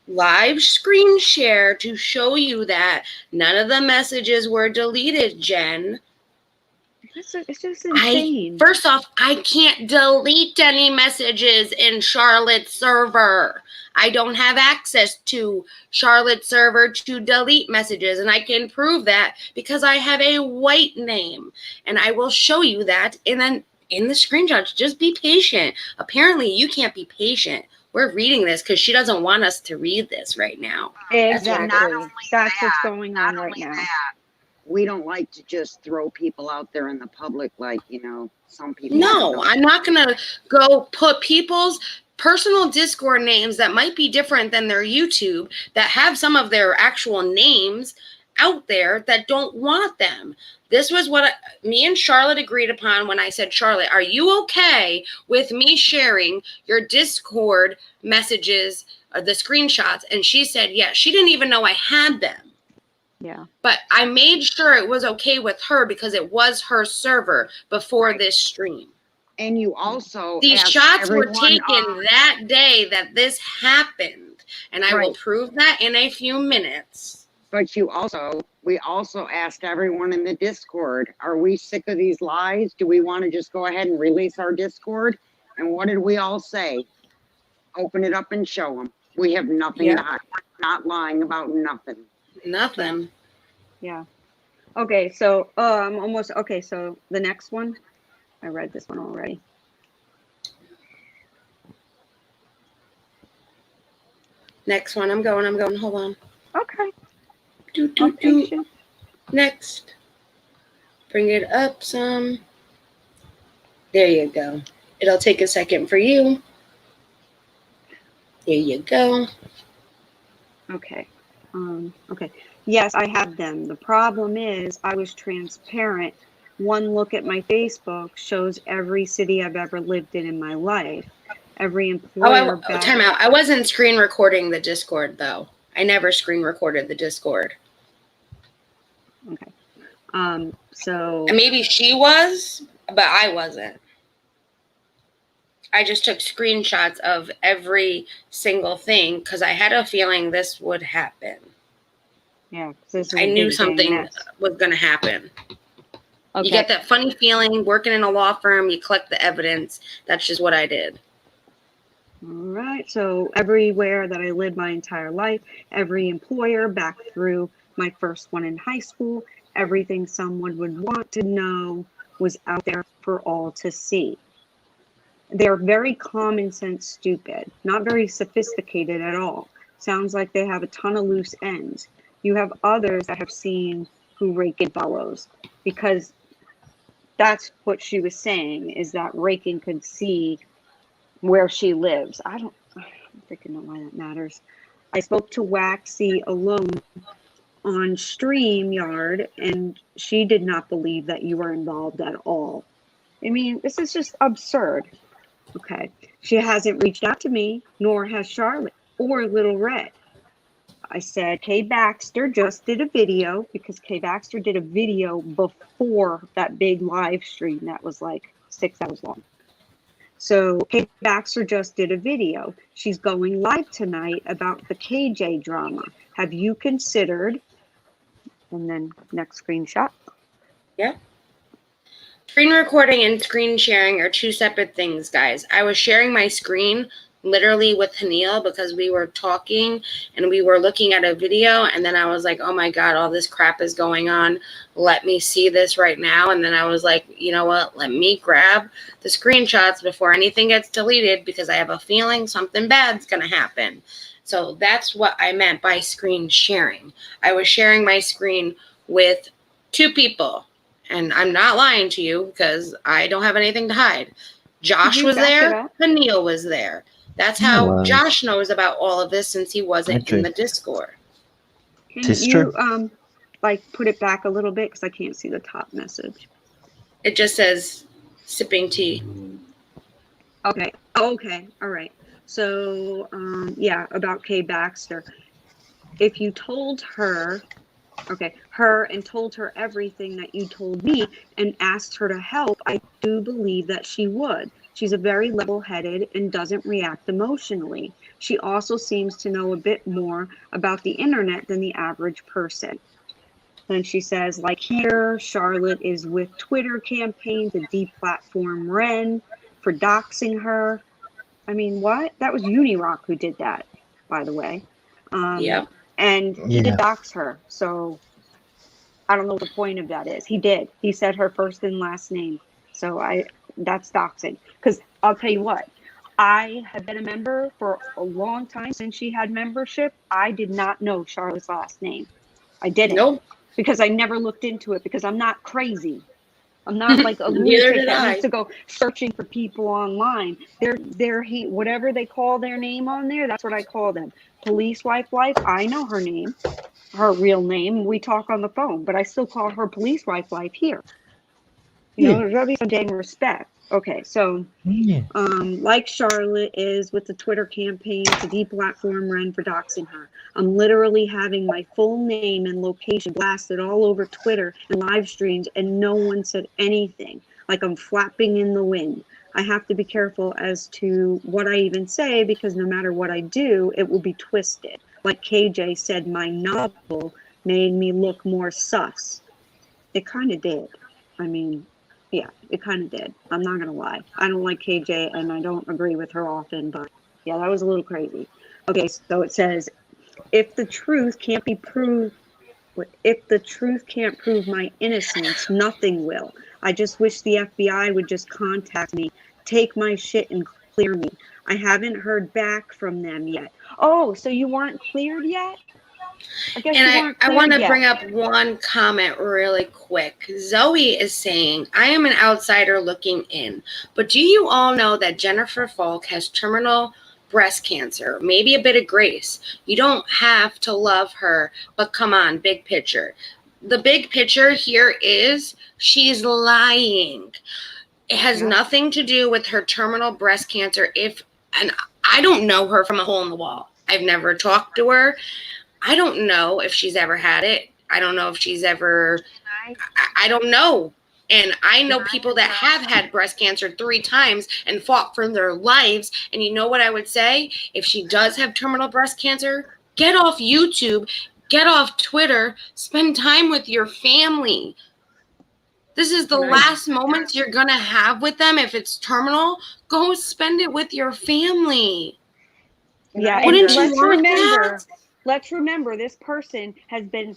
S1: live screen share to show you that none of the messages were deleted, Jen.
S3: It's just insane.
S1: First off, I can't delete any messages in Charlotte's server. I don't have access to Charlotte's server to delete messages, and I can prove that because I have a white name, and I will show you that. And then in the screenshots, just be patient. Apparently, you can't be patient. We're reading this because she doesn't want us to read this right now.
S3: Exactly. That's what's going on right now.
S6: We don't like to just throw people out there in the public like, some people.
S1: No, I'm not going to go put people's personal Discord names that might be different than their YouTube, that have some of their actual names out there that don't want them. This was what me and Charlotte agreed upon when I said, Charlotte, are you okay with me sharing your Discord messages, the screenshots? And she said, yes. She didn't even know I had them.
S3: Yeah.
S1: But I made sure it was okay with her because it was her server before this stream.
S6: And you also
S1: these shots were taken that day that this happened. And I will prove that in a few minutes.
S6: But we also asked everyone in the Discord, are we sick of these lies? Do we want to just go ahead and release our Discord? And what did we all say? Open it up and show them. We have nothing to hide. We're not lying about nothing.
S1: Nothing.
S3: Yeah. Okay, so so the next one, I read this one already.
S1: Next one, I'm going, hold on.
S3: Okay.
S1: Next. Bring it up some. There you go. It'll take a second for you. There you go.
S3: Okay. Okay. Yes, I have them. The problem is I was transparent. One look at my Facebook shows every city I've ever lived in my life. Every employer.
S1: Time out. I wasn't screen recording the Discord though. I never screen recorded the Discord.
S3: Okay. So.
S1: And maybe she was, but I wasn't. I just took screenshots of every single thing because I had a feeling this would happen.
S3: Yeah.
S1: I knew something was going to happen. Okay. You get that funny feeling working in a law firm, you collect the evidence. That's just what I did.
S3: All right. So everywhere that I lived my entire life, every employer back through my first one in high school, everything someone would want to know was out there for all to see. They're very common sense stupid, not very sophisticated at all. Sounds like they have a ton of loose ends. You have others that have seen who Reagan follows, because that's what she was saying, is that Reagan could see where she lives. I don't freaking know why that matters. I spoke to Waxy alone on StreamYard, and she did not believe that you were involved at all. I mean, this is just absurd. Okay. She hasn't reached out to me, nor has Charlotte or Little Red. I said, Kay Baxter just did a video, because Kay Baxter did a video before that big live stream that was like 6 hours long. So Kay Baxter just did a video. She's going live tonight about the KJ drama. Have you considered, and then next screenshot.
S1: Yeah. Screen recording and screen sharing are two separate things, guys. I was sharing my screen literally with Hanil because we were talking and we were looking at a video, and then I was like, oh my God, all this crap is going on. Let me see this right now. And then I was like, you know what? Let me grab the screenshots before anything gets deleted, because I have a feeling something bad's going to happen. So that's what I meant by screen sharing. I was sharing my screen with two people, and I'm not lying to you because I don't have anything to hide. Josh was there. Hanil was there. That's how Josh knows about all of this, since he wasn't in the Discord.
S3: Can you like put it back a little bit, because I can't see the top message.
S1: It just says sipping tea.
S3: Okay. Okay. All right. So yeah, about Kay Baxter. If you told her, and told her everything that you told me and asked her to help, I do believe that she would. She's a very level-headed and doesn't react emotionally. She also seems to know a bit more about the internet than the average person. Then she says, like here, Charlotte is with Twitter campaign to deplatform Ren for doxing her. I mean, what? That was Unirock who did that, by the way.
S1: Yep.
S3: And he did dox her. So I don't know what the point of that is. He did. He said her first and last name. So that's doxing. Because I'll tell you what, I have been a member for a long time. Since she had membership, I did not know Charlotte's last name. I didn't.
S1: Nope.
S3: Because I never looked into it, because I'm not crazy. I'm not like a lunatic that needs to go searching for people online. They're whatever they call their name on there, that's what I call them. Police wife. I know her name, her real name. We talk on the phone, but I still call her police wife here. You know, there's gotta be some dang respect. Okay, so like Charlotte is with the Twitter campaign to deplatform Ren for doxing her. I'm literally having my full name and location blasted all over Twitter and live streams, and no one said anything. Like I'm flapping in the wind. I have to be careful as to what I even say, because no matter what I do, it will be twisted. Like KJ said, my novel made me look more sus. It kind of did. I mean, yeah, it kind of did. I'm not going to lie. I don't like KJ, and I don't agree with her often, but yeah, that was a little crazy. Okay, so it says, if the truth can't prove my innocence, nothing will. I just wish the FBI would just contact me, take my shit, and clear me. I haven't heard back from them yet. Oh, so you weren't cleared yet?
S1: And I want to bring up one comment really quick. Zoe is saying, I am an outsider looking in, but do you all know that Jennifer Falk has terminal breast cancer? Maybe a bit of grace. You don't have to love her, but come on, big picture. The big picture here is she's lying. It has nothing to do with her terminal breast cancer. And I don't know her from a hole in the wall. I've never talked to her. I don't know if she's ever had it. I don't know if she's ever, I don't know. And I know people that have had breast cancer 3 times and fought for their lives. And you know what I would say? If she does have terminal breast cancer, get off YouTube, get off Twitter, spend time with your family. This is the last moments you're going to have with them. If it's terminal, go spend it with your family.
S3: Yeah, and let's remember, this person has been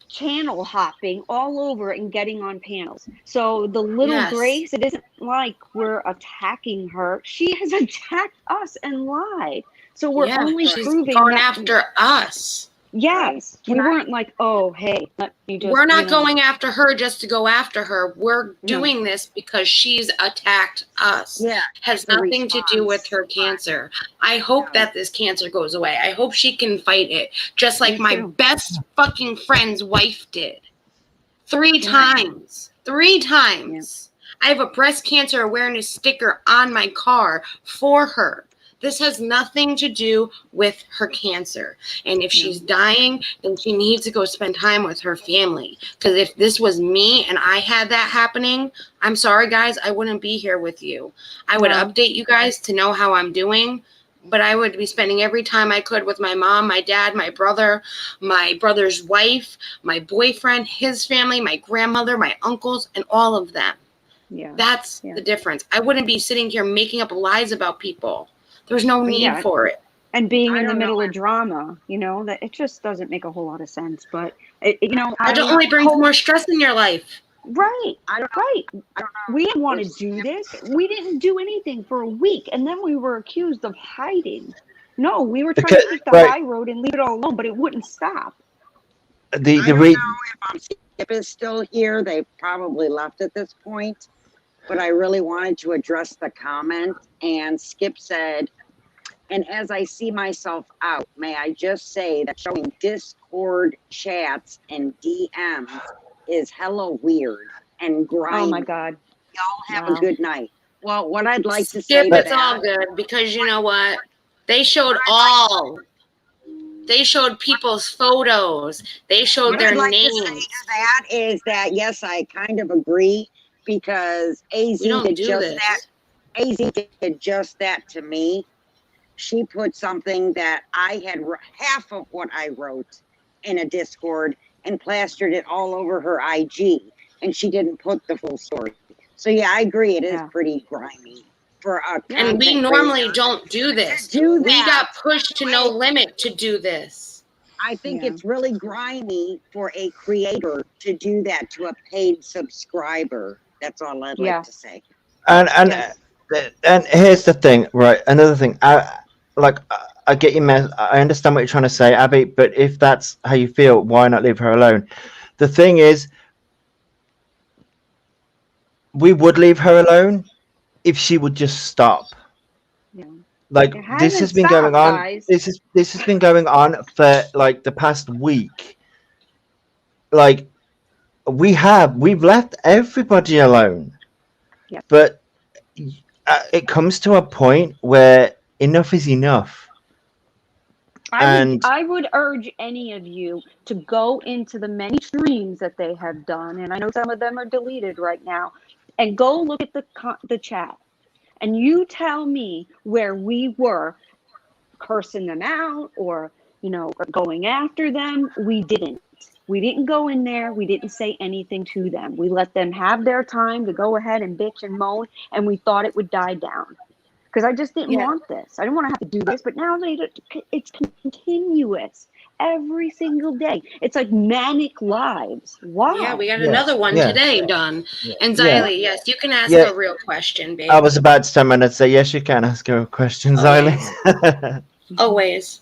S3: channel hopping all over and getting on panels. So the little
S1: Yes.
S3: Grace, it isn't like we're attacking her. She has attacked us and lied. So we're only
S1: she's
S3: proving
S1: going
S3: that
S1: after us.
S3: yes, we weren't like, oh, hey, let me just.
S1: We're not going after her just to go after her. We're
S3: No.
S1: doing this because she's attacked us.
S6: Yeah,
S1: Has nothing to do with her cancer. I hope that this cancer goes away. I hope she can fight it, just like my best fucking friend's wife did. 3 times. 3 times. I have a breast cancer awareness sticker on my car for her. This has nothing to do with her cancer. And if she's dying, then she needs to go spend time with her family. Because if this was me and I had that happening, I'm sorry, guys, I wouldn't be here with you. I would update you guys to know how I'm doing. But I would be spending every time I could with my mom, my dad, my brother's wife, my boyfriend, his family, my grandmother, my uncles, and all of them.
S3: Yeah.
S1: That's the difference. I wouldn't be sitting here making up lies about people. There's no need for it.
S3: And being in the middle of drama, you know, that it just doesn't make a whole lot of sense. But, you know,
S1: it only brings more stress in your life.
S3: Right. We didn't want to do this. We didn't do anything for a week. And then we were accused of hiding. No, we were trying to take the high road and leave it all alone, but it wouldn't stop.
S6: I don't know if Skip is still here. They probably left at this point. But I really wanted to address the comment. And Skip said, and as I see myself out, may I just say that showing Discord chats and DMs is hella weird and grimy.
S3: Oh my God.
S6: Y'all have a good night. Well, what I'd like to say
S1: Skip, it's all good because you know what? They showed people's photos. They showed their names.
S6: What I'd like to say to that is that, yes, I kind of agree because AZ did just that. AZ did just that to me. She put something that I had half of what I wrote in a Discord and plastered it all over her IG, and she didn't put the full story. So yeah, I agree. It is pretty grimy for a
S1: and we normally don't do this. We got pushed to no limit to do this.
S6: I think it's really grimy for a creator to do that to a paid subscriber. That's all I'd like to say.
S2: And here's the thing, right? Another thing, I get your I understand what you're trying to say, Abby. But if that's how you feel, why not leave her alone? The thing is, we would leave her alone if she would just stop. Yeah. Like this has been going on. Guys. This has been going on for like the past week. Like we've left everybody alone. Yeah. But it comes to a point where enough is enough.
S3: I would urge any of you to go into the many streams that they have done, and I know some of them are deleted right now, and go look at the chat, and you tell me where we were cursing them out or, you know, going after them. We didn't. We didn't go in there. We didn't say anything to them. We let them have their time to go ahead and bitch and moan, and we thought it would die down. Because I just didn't want this. I didn't want to have to do this, but now it's continuous every single day. It's like manic lives. Wow.
S1: Yeah, we got another one today done. And Xylie, yes, you can ask a real question, babe.
S2: I was about to turn around and say, yes, you can ask her a question, Xylie.
S1: Always.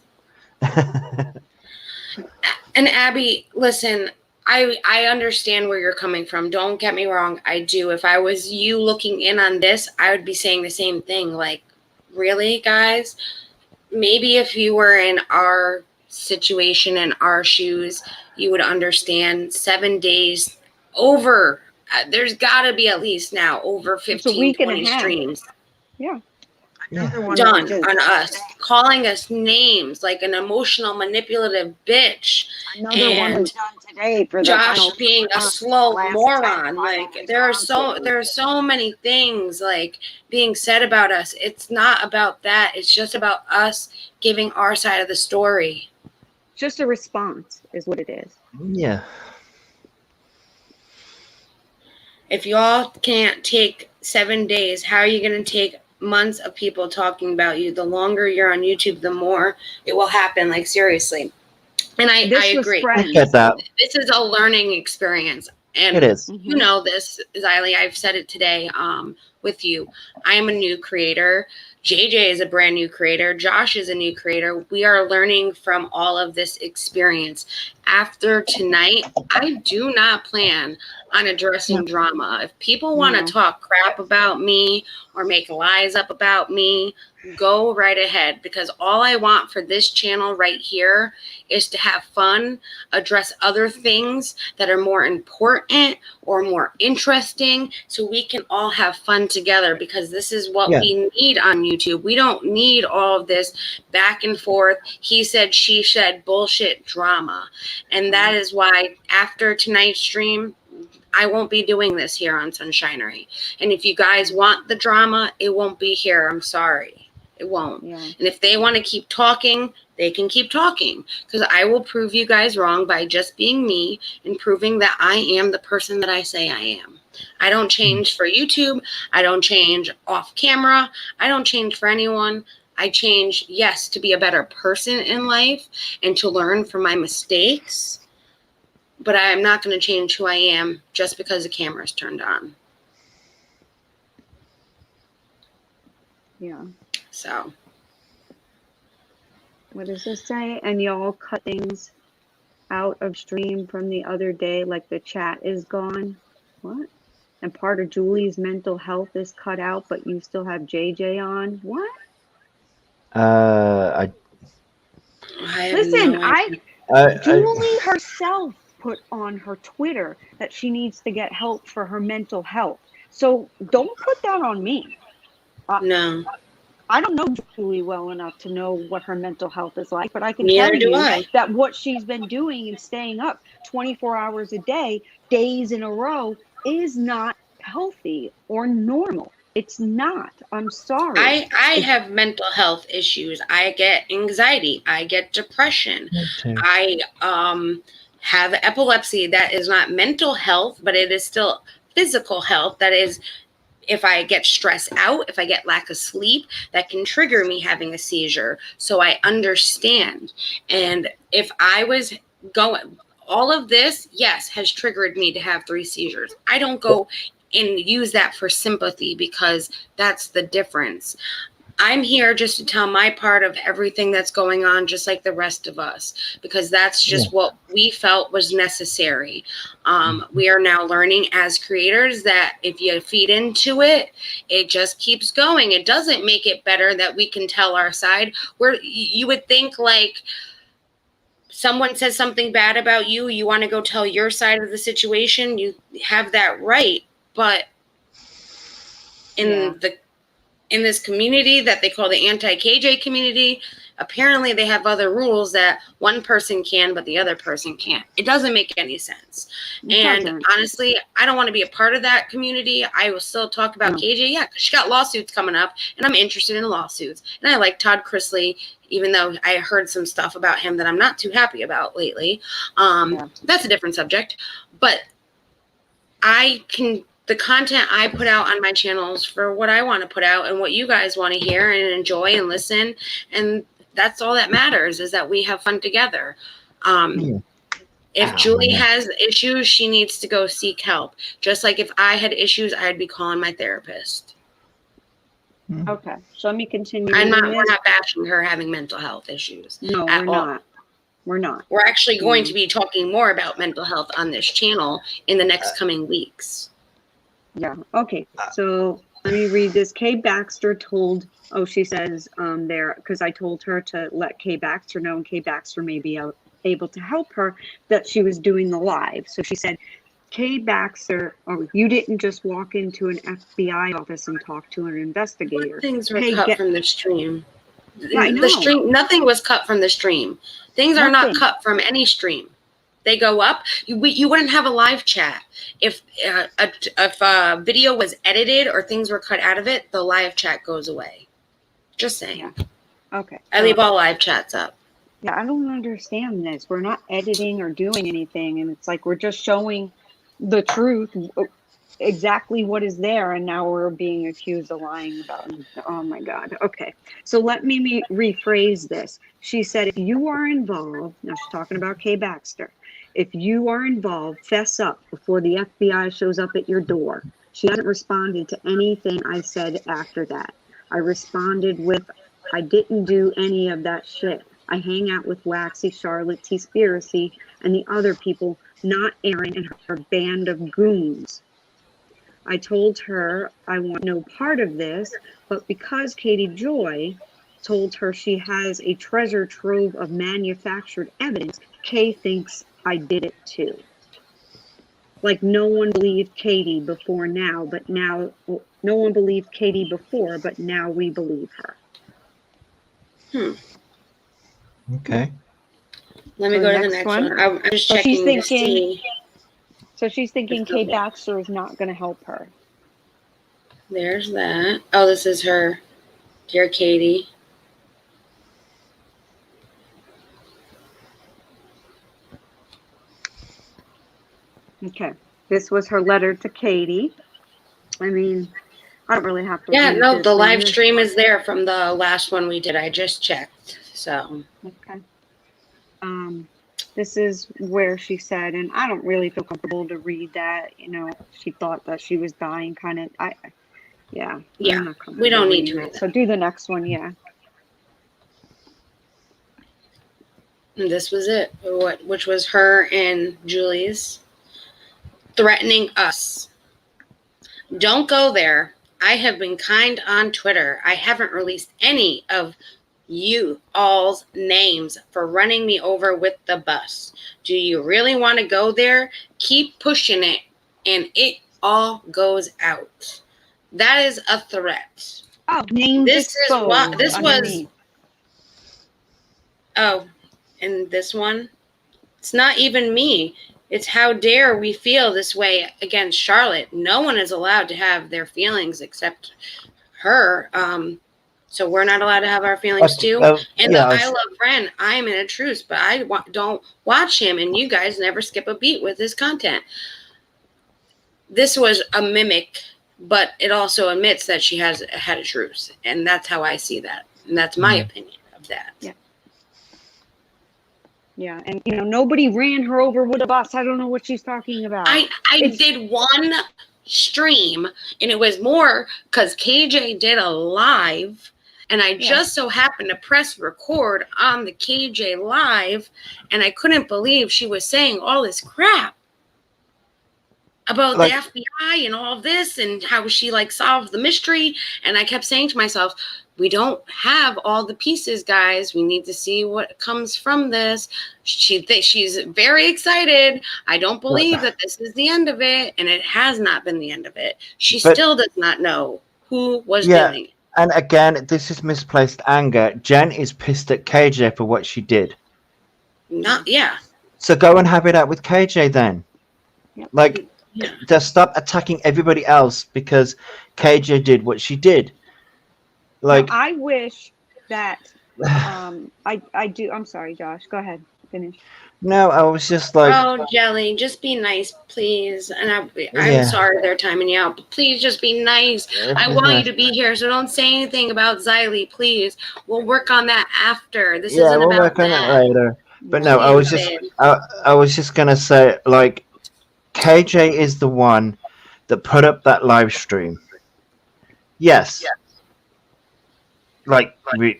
S1: And Abby, listen, I understand where you're coming from. Don't get me wrong. I do. If I was you looking in on this, I would be saying the same thing. Like, really, guys? Maybe if you were in our situation and our shoes, you would understand 7 days over. There's got to be at least now over 15, 20 streams.
S3: Yeah.
S1: Done on us, calling us names like an emotional, manipulative bitch.
S6: Another one done today for
S1: Josh being a slow moron. Like there are so many things like being said about us. It's not about that. It's just about us giving our side of the story.
S3: Just a response is what it is.
S2: Yeah.
S1: If y'all can't take 7 days, how are you going to take months of people talking about you? The longer you're on YouTube, the more it will happen. Like seriously, And I agree.
S2: I get that.
S1: This is a learning experience. And
S2: it is.
S1: You know this, Xylie, I've said it today with you. I am a new creator. JJ is a brand new creator. Josh is a new creator. We are learning from all of this experience. After tonight, I do not plan on addressing drama. If people want to talk crap about me or make lies up about me, go right ahead, because all I want for this channel right here is to have fun, address other things that are more important or more interesting, so we can all have fun together, because this is what we need on YouTube. We don't need all of this back and forth, he said, she said, bullshit drama. And that is why after tonight's stream, I won't be doing this here on Sunshinery. And if you guys want the drama, it won't be here. I'm sorry. It won't. Yeah. And if they want to keep talking, they can keep talking, because I will prove you guys wrong by just being me and proving that I am the person that I say I am. I don't change for YouTube. I don't change off camera. I don't change for anyone. I change, yes, to be a better person in life and to learn from my mistakes. But I am not going to change who I am just because the camera is turned on.
S3: Yeah.
S1: So.
S3: What does this say? And y'all cut things out of stream from the other day, like the chat is gone. What? And part of Julie's mental health is cut out, but you still have JJ on. What? Listen, Julie herself put on her Twitter that she needs to get help for her mental health. So don't put that on me.
S1: No.
S3: I don't know Julie well enough to know what her mental health is like, but I can tell you that what she's been doing and staying up 24 hours a day, days in a row, is not healthy or normal. It's not. I'm sorry.
S1: I have mental health issues. I get anxiety. I get depression. I have epilepsy. That is not mental health, but it is still physical health. That is, if I get stressed out, if I get lack of sleep, that can trigger me having a seizure. So I understand. And if I was going, all of this, yes, has triggered me to have 3 seizures. I don't go and use that for sympathy, because that's the difference. I'm here just to tell my part of everything that's going on, just like the rest of us, because that's just what we felt was necessary. We are now learning as creators that if you feed into it, it just keeps going. It doesn't make it better that we can tell our side. Where you would think, like, someone says something bad about you, you want to go tell your side of the situation, you have that right. But in this community that they call the anti-KJ community, apparently they have other rules that one person can, but the other person can't. It doesn't make any sense. Honestly, I don't want to be a part of that community. I will still talk about KJ, because she got lawsuits coming up, and I'm interested in lawsuits. And I like Todd Chrisley, even though I heard some stuff about him that I'm not too happy about lately. That's a different subject. But the content I put out on my channels for what I want to put out and what you guys want to hear and enjoy and listen. And that's all that matters, is that we have fun together. If Julie has issues, she needs to go seek help. Just like if I had issues, I'd be calling my therapist.
S3: Okay, so let me continue.
S1: We're not bashing her having mental health issues.
S3: No, we're not. We're not.
S1: We're actually going to be talking more about mental health on this channel in the next coming weeks.
S3: Yeah. Okay. So let me read this. Kay Baxter told, she says there, because I told her to let Kay Baxter know, and Kay Baxter may be able to help her, that she was doing the live. So she said, Kay Baxter, you didn't just walk into an FBI office and talk to an investigator.
S1: Things were cut from the stream.
S3: I know.
S1: The stream, nothing was cut from the stream. Things are not cut from any stream. They go up. You wouldn't have a live chat. If a video was edited or things were cut out of it, the live chat goes away. Just saying.
S3: Yeah. Okay.
S1: I leave all live chats up.
S3: Yeah, I don't understand this. We're not editing or doing anything, and it's like we're just showing the truth. exactly what is there, and now we're being accused of lying about it. Oh my God. Okay. So let me rephrase this. She said, if you are involved, now she's talking about Kay Baxter. If you are involved, fess up before the FBI shows up at your door. She hasn't responded to anything I said after that. I responded with, I didn't do any of that shit. I hang out with Waxy, Charlotte, T-Spiracy, and the other people, not Aaron and her band of goons. I told her I want no part of this, but because Katie Joy told her she has a treasure trove of manufactured evidence, Kay thinks I did it too. Like no one believed Katie before now, but now no one believed Katie before, but now we believe her.
S2: Okay.
S1: Let me go to the next one. I'm just checking to see.
S3: So she's thinking Kay Baxter is not going to help her.
S1: There's that. Oh, this is her. Dear Katie.
S3: Okay. This was her letter to Katie. I mean, I don't really have to.
S1: Yeah, no, the live stream is there from the last one we did. I just checked. So.
S3: Okay. This is where she said, and I don't really feel comfortable to read that. You know, she thought that she was dying, kind of. Yeah.
S1: We don't need to read that.
S3: So do the next one, yeah.
S1: And this was it. Which was her and Julie's threatening us. Don't go there. I have been kind on Twitter. I haven't released any of you all's names for running me over with the bus. Do you really want to go there? Keep pushing it and it all goes out. That is a threat.
S3: Oh, names
S1: this
S3: exposed.
S1: Is what this
S3: underneath.
S1: was. Oh, and this one, it's not even me. It's how dare we feel this way against Charlotte. No one is allowed to have their feelings except her. So we're not allowed to have our feelings too. And I love Ren. I am in a truce, but I don't watch him. And you guys never skip a beat with his content. This was a mimic, but it also admits that she has had a truce. And that's how I see that. And that's my opinion of that.
S3: Yeah. Yeah, and you know, nobody ran her over with a bus. I don't know what she's talking about.
S1: I did one stream, and it was more because KJ did a live, and I just so happened to press record on the KJ live, and I couldn't believe she was saying all this crap about the FBI and all this and how she solved the mystery. And I kept saying to myself, we don't have all the pieces, guys. We need to see what comes from this. She's very excited. I don't believe that this is the end of it, and it has not been the end of it. She still does not know who was doing it.
S2: And again, this is misplaced anger. Jen is pissed at KJ for what she did. So go and have it out with KJ then. Yep. Just stop attacking everybody else because KJ did what she did.
S3: I wish that I do. I'm sorry, Josh. Go ahead. Finish.
S2: No, I was just
S1: oh, Jelly, just be nice, please. And I'm sorry they're timing you out, but please just be nice. I want you to be here, so don't say anything about Xylie, please. We'll work on that after. This isn't
S2: we'll
S1: about
S2: work on that later. But no, I was just gonna say, KJ is the one that put up that live stream. Yes. We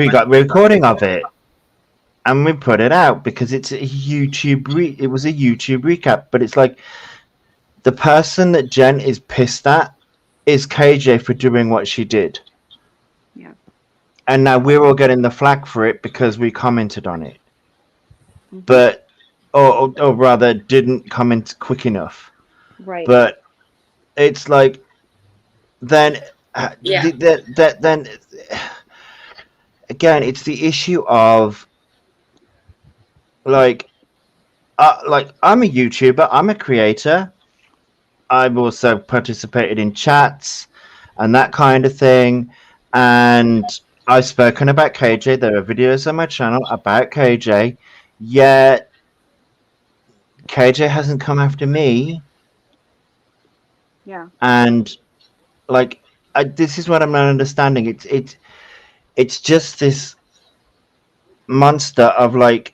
S2: got recording of it and we put it out because it's a YouTube it was a YouTube recap, but it's the person that Jen is pissed at is KJ for doing what she did.
S3: Yeah.
S2: And now we're all getting the flag for it because we commented on it. Mm-hmm. But or rather didn't comment quick enough.
S3: Right.
S2: But it's then then again, it's the issue of I'm a YouTuber, I'm a creator. I've also participated in chats and that kind of thing, and I've spoken about KJ. There are videos on my channel about KJ, yet KJ hasn't come after me.
S3: Yeah.
S2: And like, this is what I'm not understanding. It's just this monster of like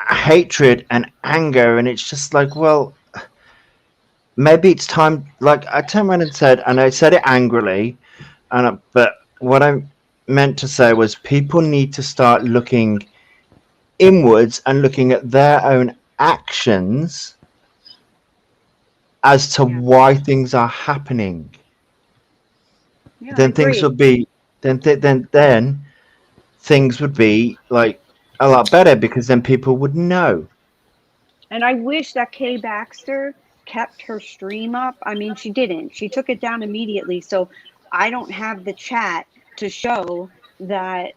S2: hatred and anger, and it's just like, well, maybe it's time. Like, I turned around and said, and I said it angrily, but what I meant to say was people need to start looking inwards and looking at their own actions as to why things are happening.
S3: Yeah,
S2: Then things would be then things would be like a lot better, because then people would know.
S3: And I wish that Kay Baxter kept her stream up. I mean, she didn't. She took it down immediately. So I don't have the chat to show that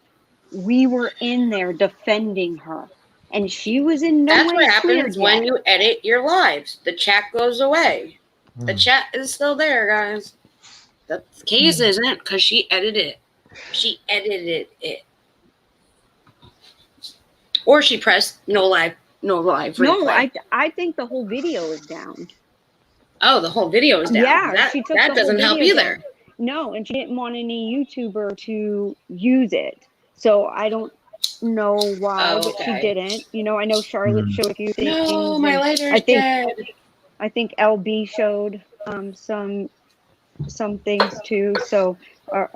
S3: we were in there defending her. And she was in no
S1: That's
S3: way
S1: what
S3: cleared
S1: happens when
S3: yet.
S1: you edit your lives. The chat goes away. The chat is still there, guys. The case isn't, because she edited it. She edited it. Or she pressed no live replay.
S3: No, I think the whole video is down.
S1: Oh, the whole video is down.
S3: Yeah, she took
S1: that
S3: the
S1: doesn't
S3: whole
S1: help
S3: video
S1: either.
S3: down. No, and she didn't want any YouTuber to use it. So I don't know why, but she didn't. You know, I know Charlotte showed a few things.
S1: No, my lighter's dead.
S3: I think LB showed some things too. So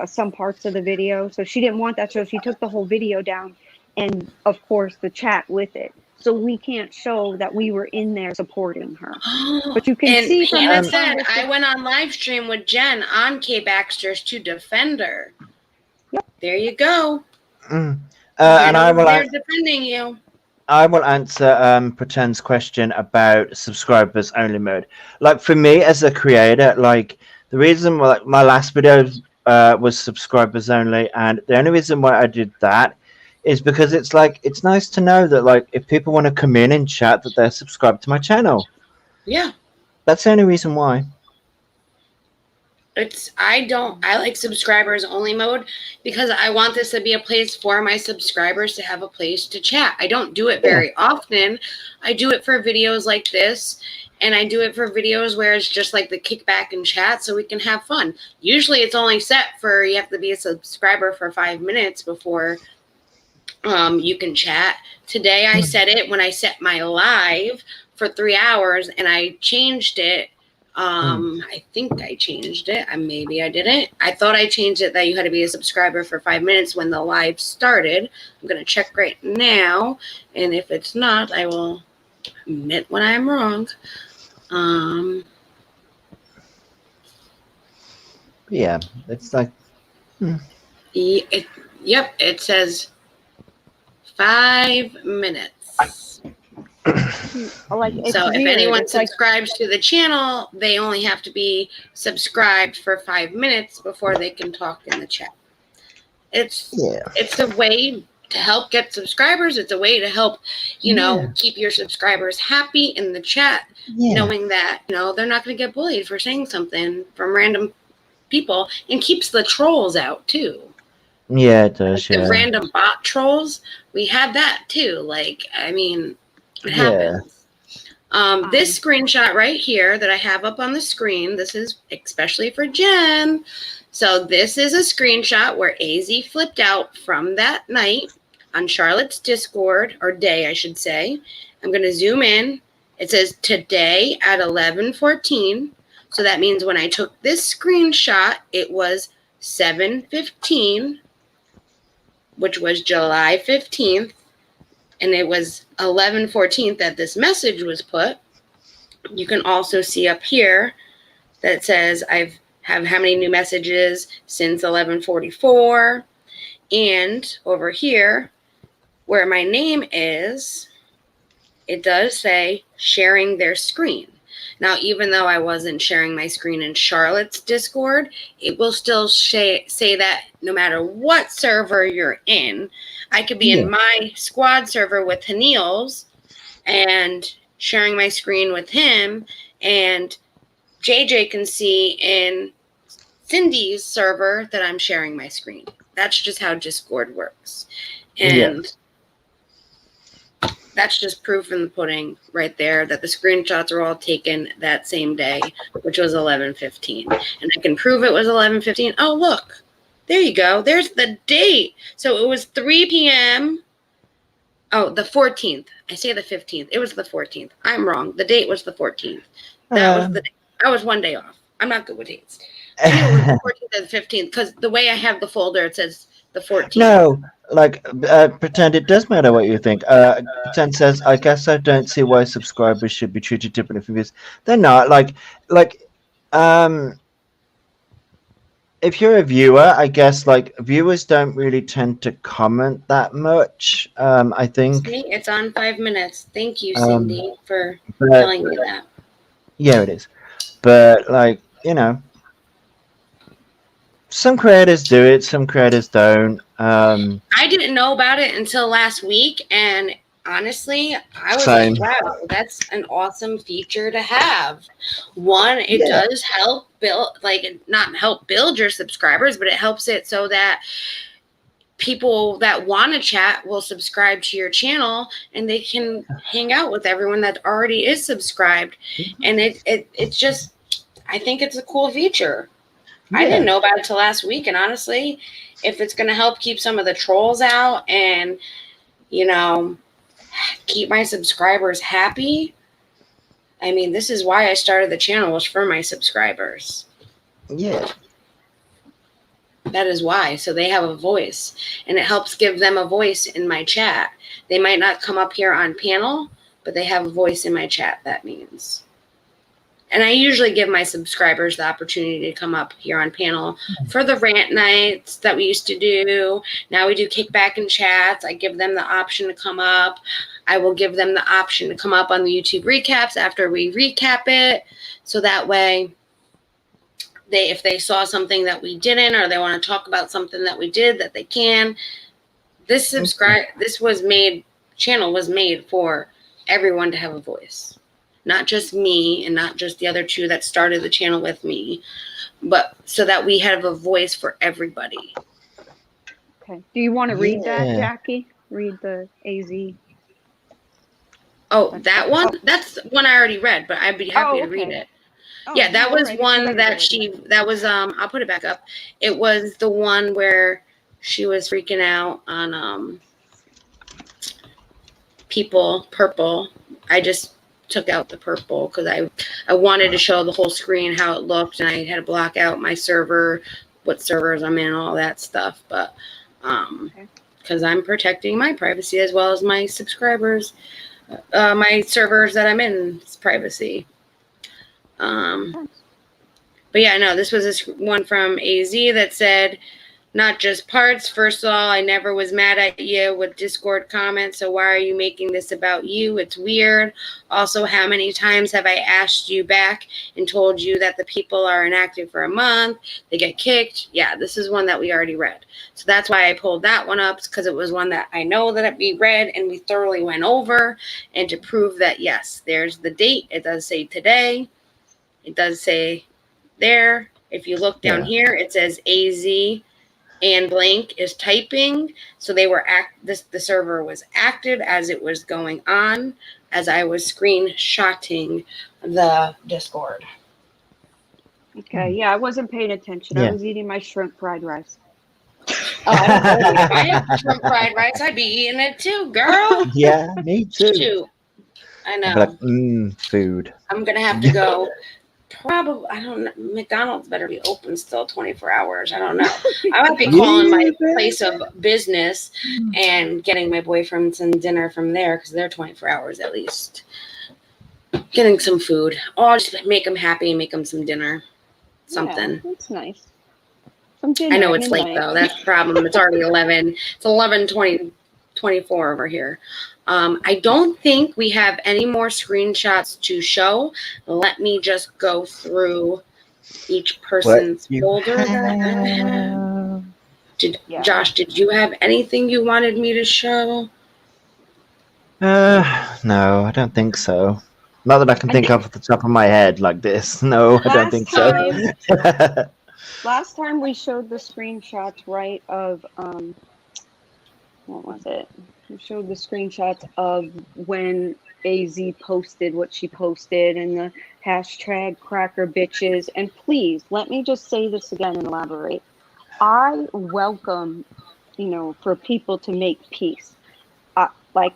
S3: some parts of the video. So she didn't want that, so she took the whole video down, and of course the chat with it. So we can't show that we were in there supporting her. But you can see from
S1: Hannah said, I went on live stream with Jen on Kay Baxter's to defend her. Yep. There you go.
S2: And I will.
S1: They're defending you.
S2: I will answer Pretend's question about subscribers only mode. Like, for me as a creator, like, the reason why, like, my last video was subscribers only, and the only reason why I did that is because it's like, it's nice to know that, like, if people want to come in and chat, that they're subscribed to my channel.
S1: Yeah.
S2: That's the only reason why.
S1: I like subscribers only mode, because I want this to be a place for my subscribers to have a place to chat. I don't do it very often. I do it for videos like this, and I do it for videos where it's just like the kickback and chat so we can have fun. Usually it's only set for, you have to be a subscriber for 5 minutes before you can chat. Today I set it when I set my live for 3 hours, and I changed it. I think I changed it. Maybe I didn't. I thought I changed it that you had to be a subscriber for 5 minutes when the live started. I'm going to check right now. And if it's not, I will admit when I'm wrong.
S2: Yeah, it's like...
S1: Yep, it says 5 minutes. So if anyone subscribes to the channel, they only have to be subscribed for 5 minutes before they can talk in the chat. It's a way to help get subscribers. It's a way to help, keep your subscribers happy in the chat, knowing that, they're not going to get bullied for saying something from random people, and keeps the trolls out too.
S2: Yeah, it does.
S1: The random bot trolls, we had that too. It happens. This screenshot right here that I have up on the screen, this is especially for Jen. So this is a screenshot where AZ flipped out from that night on Charlotte's Discord, or day, I should say. I'm going to zoom in. It says today at 11:14. So that means when I took this screenshot, it was 7:15, which was July 15th. And it was 11:14 that this message was put. You can also see up here that says I have how many new messages since 11:44. And over here, where my name is, it does say sharing their screen. Now, even though I wasn't sharing my screen in Charlotte's Discord, it will still say that no matter what server you're in. I could be in my squad server with Hanil's and sharing my screen with him, and JJ can see in Cindy's server that I'm sharing my screen. That's just how Discord works. And that's just proof in the pudding right there that the screenshots were all taken that same day, which was 11:15. And I can prove it was 11:15. Oh, look. There you go. There's the date. So it was 3 p.m. Oh, the 14th. I say the 15th. It was the 14th. I'm wrong. The date was the 14th. That was the day. I was one day off. I'm not good with dates. It was the 14th and the 15th because the way I have the folder, it says the 14th.
S2: No, like, pretend it does matter what you think. Pretend says, I guess I don't see why subscribers should be treated differently from viewers. They're not. If you're a viewer, I guess, like, viewers don't really tend to comment that much, I think.
S1: See, it's on 5 minutes. Thank you, Cindy, for telling me that.
S2: Yeah, it is. But, like, you know, some creators do it, some creators don't.
S1: I didn't know about it until last week, and honestly, I was
S2: Same.
S1: like, wow, that's an awesome feature to have. One, it does help build, like, not help build your subscribers, but it helps it so that people that want to chat will subscribe to your channel and they can hang out with everyone that already is subscribed. And it's just, I think it's a cool feature. Yeah. I didn't know about it till last week. And honestly, if it's going to help keep some of the trolls out and, you know, keep my subscribers happy. I mean, this is why I started the channel, was for my subscribers.
S2: Yeah.
S1: That is why. So they have a voice, and it helps give them a voice in my chat. They might not come up here on panel, but they have a voice in my chat, that means. And I usually give my subscribers the opportunity to come up here on panel for the rant nights that we used to do. Now we do kickback and chats. I give them the option to come up. I will give them the option to come up on the YouTube recaps after we recap it. So that way, if they saw something that we didn't, or they want to talk about something that we did, that they can. This channel was made for everyone to have a voice. Not just me and not just the other two that started the channel with me, but so that we have a voice for everybody.
S3: Okay. Do you want to read that, Jackie? Read the AZ.
S1: Oh, that one? That's one I already read, but I'd be happy to read it. Oh, yeah, that was one that was, I'll put it back up. It was the one where she was freaking out on people, purple. I just took out the purple because I wanted to show the whole screen how it looked, and I had to block out my server, what servers I'm in, all that stuff. But because I'm protecting my privacy as well as my subscribers, my servers that I'm in's privacy. But yeah, no, this was this one from AZ that said, not just parts. First of all, I never was mad at you with Discord comments, so why are you making this about you? It's weird. Also, how many times have I asked you back and told you that the people are inactive for a month, they get kicked? Yeah, this is one that we already read. So that's why I pulled that one up, because it was one that I know that we read and we thoroughly went over, and to prove that, yes, there's the date. It does say today. It does say there. If you look down here, it says AZ and blank is typing. So they were the server was active as it was going on, as I was screenshotting the Discord.
S3: Okay, yeah, I wasn't paying attention. I was eating my shrimp fried rice.
S1: Oh, if I had shrimp fried rice, I'd be eating it too, girl.
S2: Yeah, me too.
S1: Shoot. I know.
S2: Like, food.
S1: I'm gonna have to go. Probably, I don't know. McDonald's better be open still 24 hours. I don't know. I might be calling my place of business and getting my boyfriend some dinner from there, because they're 24 hours at least. Getting some food. Or I'll just make them happy and make them some dinner. Something.
S3: Yeah, that's nice. Some dinner.
S1: I know it's late though. That's the problem. It's already 11. It's 11:24 over here. I don't think we have any more screenshots to show. Let me just go through each person's folder that I have. Josh, did you have anything you wanted me to show?
S2: No, I don't think so. Not that I can think of at the top of my head like this. No, I don't think so.
S3: Last time we showed the screenshots, right, of what was it? I showed the screenshots of when AZ posted what she posted and the hashtag cracker bitches. And please, let me just say this again and elaborate. I welcome, for people to make peace. Like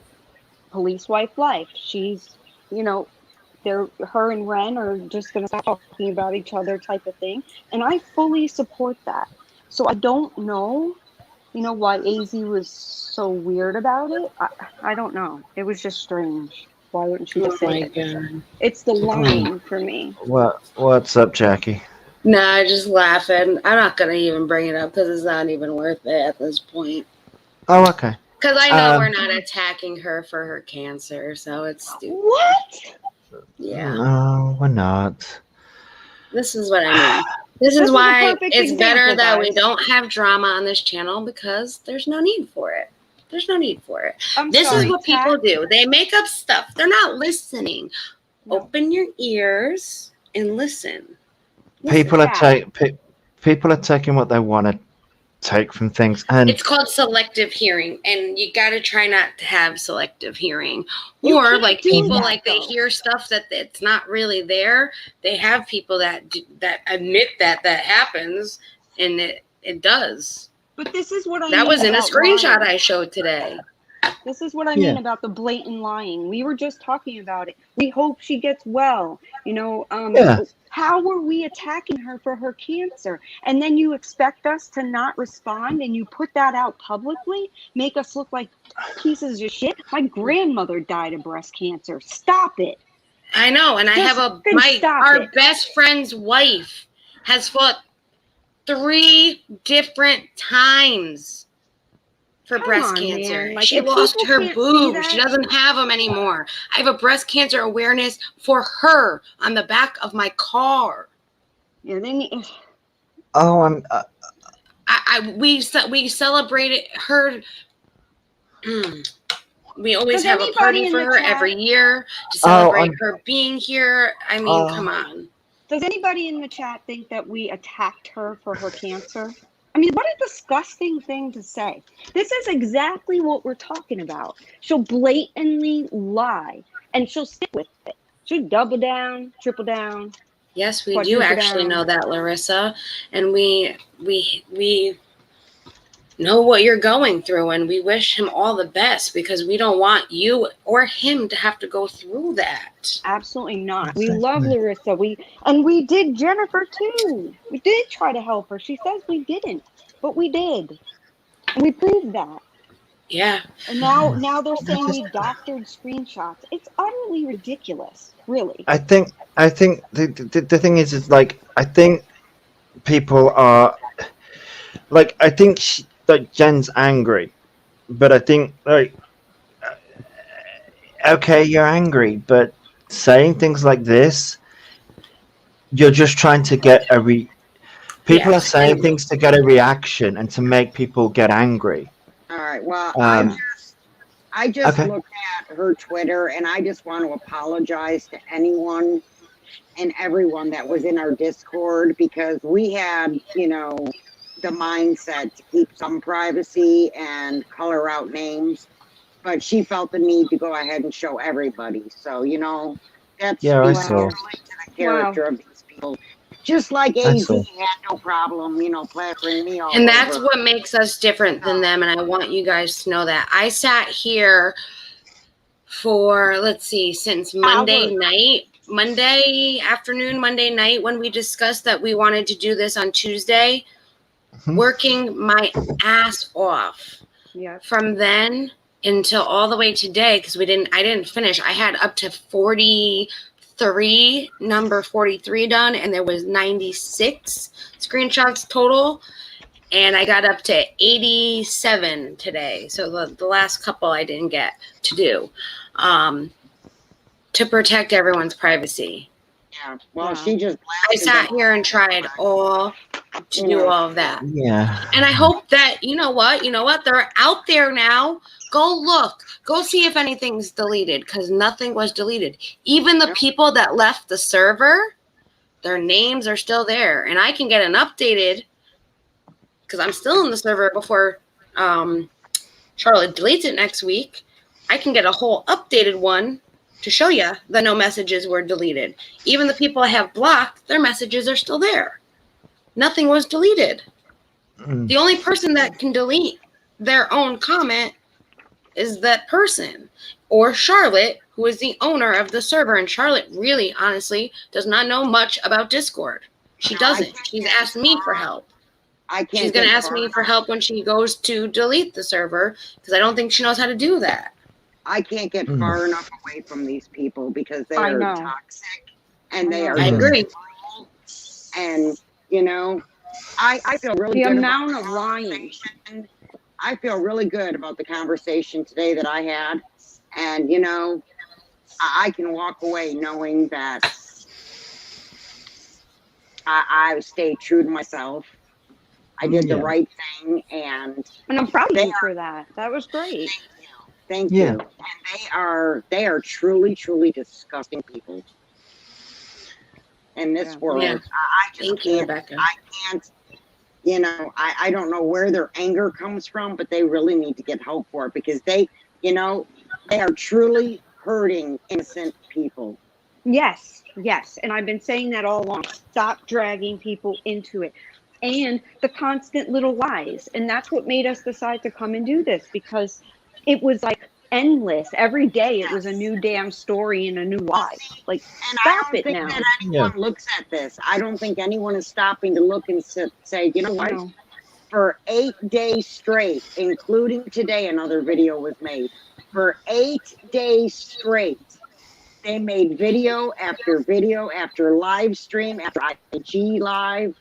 S3: Police Wife Life. She's, her and Ren are just going to stop talking about each other type of thing. And I fully support that. So I don't know, why AZ was so weird about it. I don't know. It was just strange. Why wouldn't she just say it?
S1: God.
S3: It's the line for me.
S2: What's up, Jackie?
S1: Nah, just laughing. I'm not going to even bring it up because it's not even worth it at this point.
S2: Oh, okay.
S1: Because I know we're not attacking her for her cancer, so it's stupid.
S3: What?
S1: Yeah.
S2: No, we're not.
S1: This is what I mean. This is why it's better that we don't have drama on this channel, because there's no need for it. There's no need for it. This is what people do. They make up stuff. They're not listening. No. Open your ears and listen.
S2: People are taking what they want to take from things, and
S1: it's called selective hearing, and you got to try not to have selective hearing. Or like people they hear stuff that it's not really there. They have people that admit that happens, and it does.
S3: But this is what I
S1: that
S3: mean
S1: was in a screenshot
S3: lying.
S1: I showed today.
S3: This is what I mean about the blatant lying. We were just talking about it. We hope she gets well. How were we attacking her for her cancer? And then you expect us to not respond, and you put that out publicly, make us look like pieces of shit. My grandmother died of breast cancer. Stop it.
S1: I know, and our best friend's wife has fought 3 different times for breast cancer. Like, she lost her boobs. She doesn't have them anymore. I have a breast cancer awareness for her on the back of my car.
S3: Yeah,
S1: we celebrated her. We always have a party for her every year to celebrate her being here. I mean, come on.
S3: Does anybody in the chat think that we attacked her for her cancer? I mean, what a disgusting thing to say. This is exactly what we're talking about. She'll blatantly lie, and she'll stick with it. She'll double down, triple down.
S1: Yes, we do actually know that, Larissa. And we know what you're going through, and we wish him all the best, because we don't want you or him to have to go through that.
S3: Absolutely not. We love Larissa. We did Jennifer too. We did try to help her. She says we didn't, but we did. And we proved that.
S1: Yeah.
S3: And now they're saying we doctored screenshots. It's utterly ridiculous, really.
S2: I think the thing is like, I think people are like, I think Jen's angry, but I think okay, you're angry, but saying things like this, you're just trying to get people are saying things to get a reaction and to make people get angry.
S6: All right. Well, I just looked at her Twitter, and I just want to apologize to anyone and everyone that was in our Discord, because we had, the mindset to keep some privacy and color out names, but she felt the need to go ahead and show everybody. So, that's
S2: I saw.
S6: To the character of these people. Just like AZ had no problem, plastering me all
S1: And that's
S6: over.
S1: what makes us different than them, and I want you guys to know that. I sat here for, since Monday afternoon, Monday night, when we discussed that we wanted to do this on Tuesday, working my ass off. Yeah. From then until all the way today, because I didn't finish. I had up to 43 done, and there was 96 screenshots total, and I got up to 87 today. So the last couple I didn't get to do, to protect everyone's privacy.
S6: Yeah. Well, she just.
S1: I sat here and tried to do all of that.
S2: Yeah.
S1: And I hope that you know what they're out there now. Go look. Go see if anything's deleted, because nothing was deleted. Even the people that left the server, their names are still there, and I can get an updated, because I'm still in the server before Charlotte deletes it next week, I can get a whole updated one to show you that no messages were deleted. Even the people I have blocked, their messages are still there. Nothing was deleted. The only person that can delete their own comment is that person, or Charlotte, who is the owner of the server. And Charlotte really, honestly, does not know much about Discord. She doesn't. She's asked me for help. She's going to ask me for help when she goes to delete the server, because I don't think she knows how to do that.
S6: I can't get far enough away from these people because they are toxic and they are.
S1: I agree.
S6: And you know, I feel really
S3: the
S6: good
S3: amount
S6: about
S3: of lying.
S6: I feel really good about the conversation today that I had, and you know, I can walk away knowing that I stayed true to myself. I did the right thing, and
S3: I'm proud of you for that. That was great.
S6: Thank you. And they are truly, truly disgusting people in this world.
S1: Yeah.
S6: I just can't, you know, I don't know where their anger comes from, but they really need to get help for it, because they, you know, they are truly hurting innocent people.
S3: Yes, yes. And I've been saying that all along. Stop dragging people into it. And the constant little lies. And that's what made us decide to come and do this, because it was like endless. Every day it was a new damn story and a new lie. Like,
S6: and
S3: stop
S6: I don't
S3: it
S6: think
S3: now.
S6: that anyone looks at this. I don't think anyone is stopping to look and say, you know what?
S3: No.
S6: For 8 days straight, including today, another video was made. For 8 days straight, they made video after live stream, after IG live.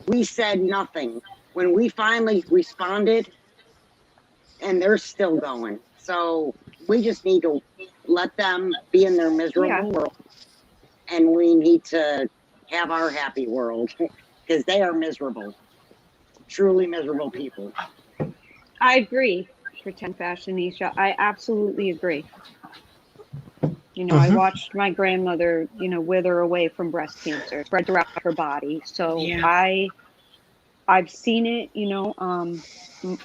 S6: We said nothing. When we finally responded, and they're still going. So we just need to let them be in their miserable world. And we need to have our happy world, because they are miserable. Truly miserable people.
S3: I agree, Pretend Fashionisha. I absolutely agree. You know, I watched my grandmother, you know, wither away from breast cancer, spread throughout her body. So I've seen it, you know.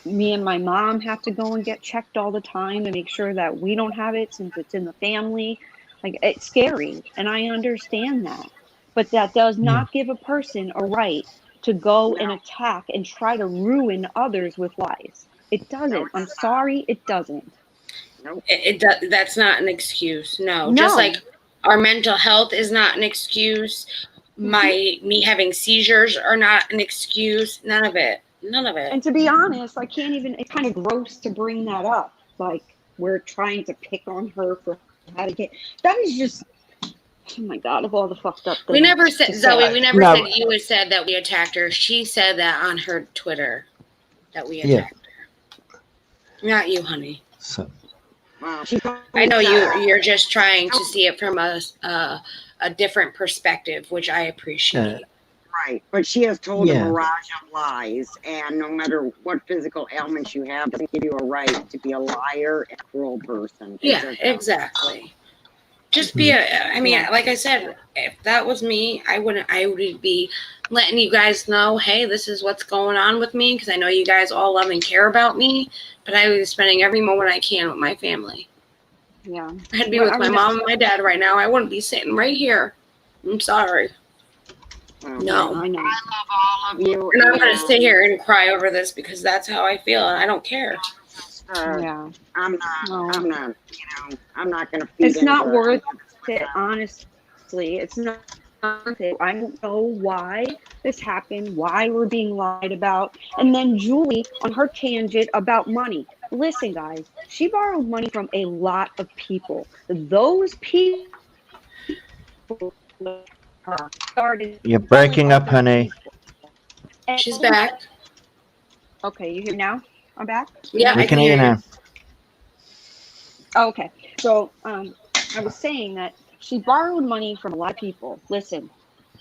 S3: Me and my mom have to go and get checked all the time to make sure that we don't have it, since it's in the family. Like, it's scary, and I understand that. But that does not give a person a right to go and attack and try to ruin others with lies. It doesn't. I'm sorry, it doesn't.
S1: That's not an excuse. No. Just like our mental health is not an excuse. Me having seizures are not an excuse. None of it.
S3: And to be honest, I can't even, it's kind of gross to bring that up. Like, we're trying to pick on her for how to get, that is just, oh my God, of all the fucked up things.
S1: We never said, Zoe, we never said you had said that we attacked her. She said that on her Twitter, that we attacked her. Not you, honey.
S2: So.
S1: I know you're just trying to see it from a different perspective, which I appreciate.
S6: Right, but she has told a mirage of lies, and no matter what physical ailments you have, doesn't give you a right to be a liar and cruel person.
S1: Yeah, exactly. Just be I mean, like I said, if that was me, I would be letting you guys know, hey, this is what's going on with me, because I know you guys all love and care about me, but I would be spending every moment I can with my family.
S3: Yeah.
S1: I'd be with my mom and my dad right now. I wouldn't be sitting right here. I'm sorry. No.
S3: I know.
S6: I love all of you.
S1: And I'm going to sit here and cry over this, because that's how I feel, and I don't care.
S3: Yeah.
S6: I'm not, you know, I'm not going to feed
S3: It's not worth it, honestly. It's not worth it. I don't know why this happened, why we're being lied about. And then Julie on her tangent about money. Listen, guys, she borrowed money from a lot of people. Those people started.
S2: You're breaking up, honey.
S1: She's back.
S3: Okay, you hear now? I'm back?
S1: Yeah,
S2: we can hear you now.
S3: Oh, okay. So I was saying that she borrowed money from a lot of people. Listen,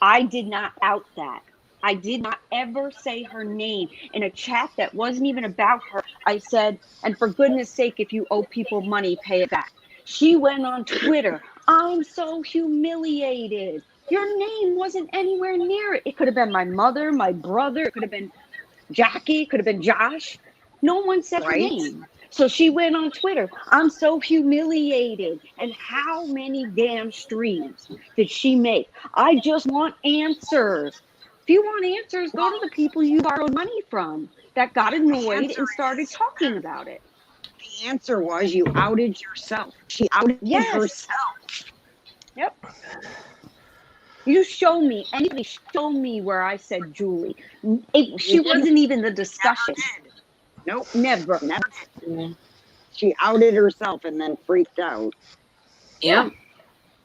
S3: I did not out that. I did not ever say her name in a chat that wasn't even about her. I said, and for goodness sake, if you owe people money, pay it back. She went on Twitter. I'm so humiliated. Your name wasn't anywhere near it. It could have been my mother, my brother. It could have been Jackie. It could have been Josh. No one said her name. So she went on Twitter. I'm so humiliated. And how many damn streams did she make? I just want answers. If you want answers, go to the people you borrowed money from that got annoyed and started talking about it.
S6: The answer was you outed yourself. She outed herself.
S3: Yep. You show me, anybody show me where I said Julie. She wasn't even the discussion.
S6: Nope.
S3: Never.
S6: Never. She outed herself and then freaked out.
S1: Yeah.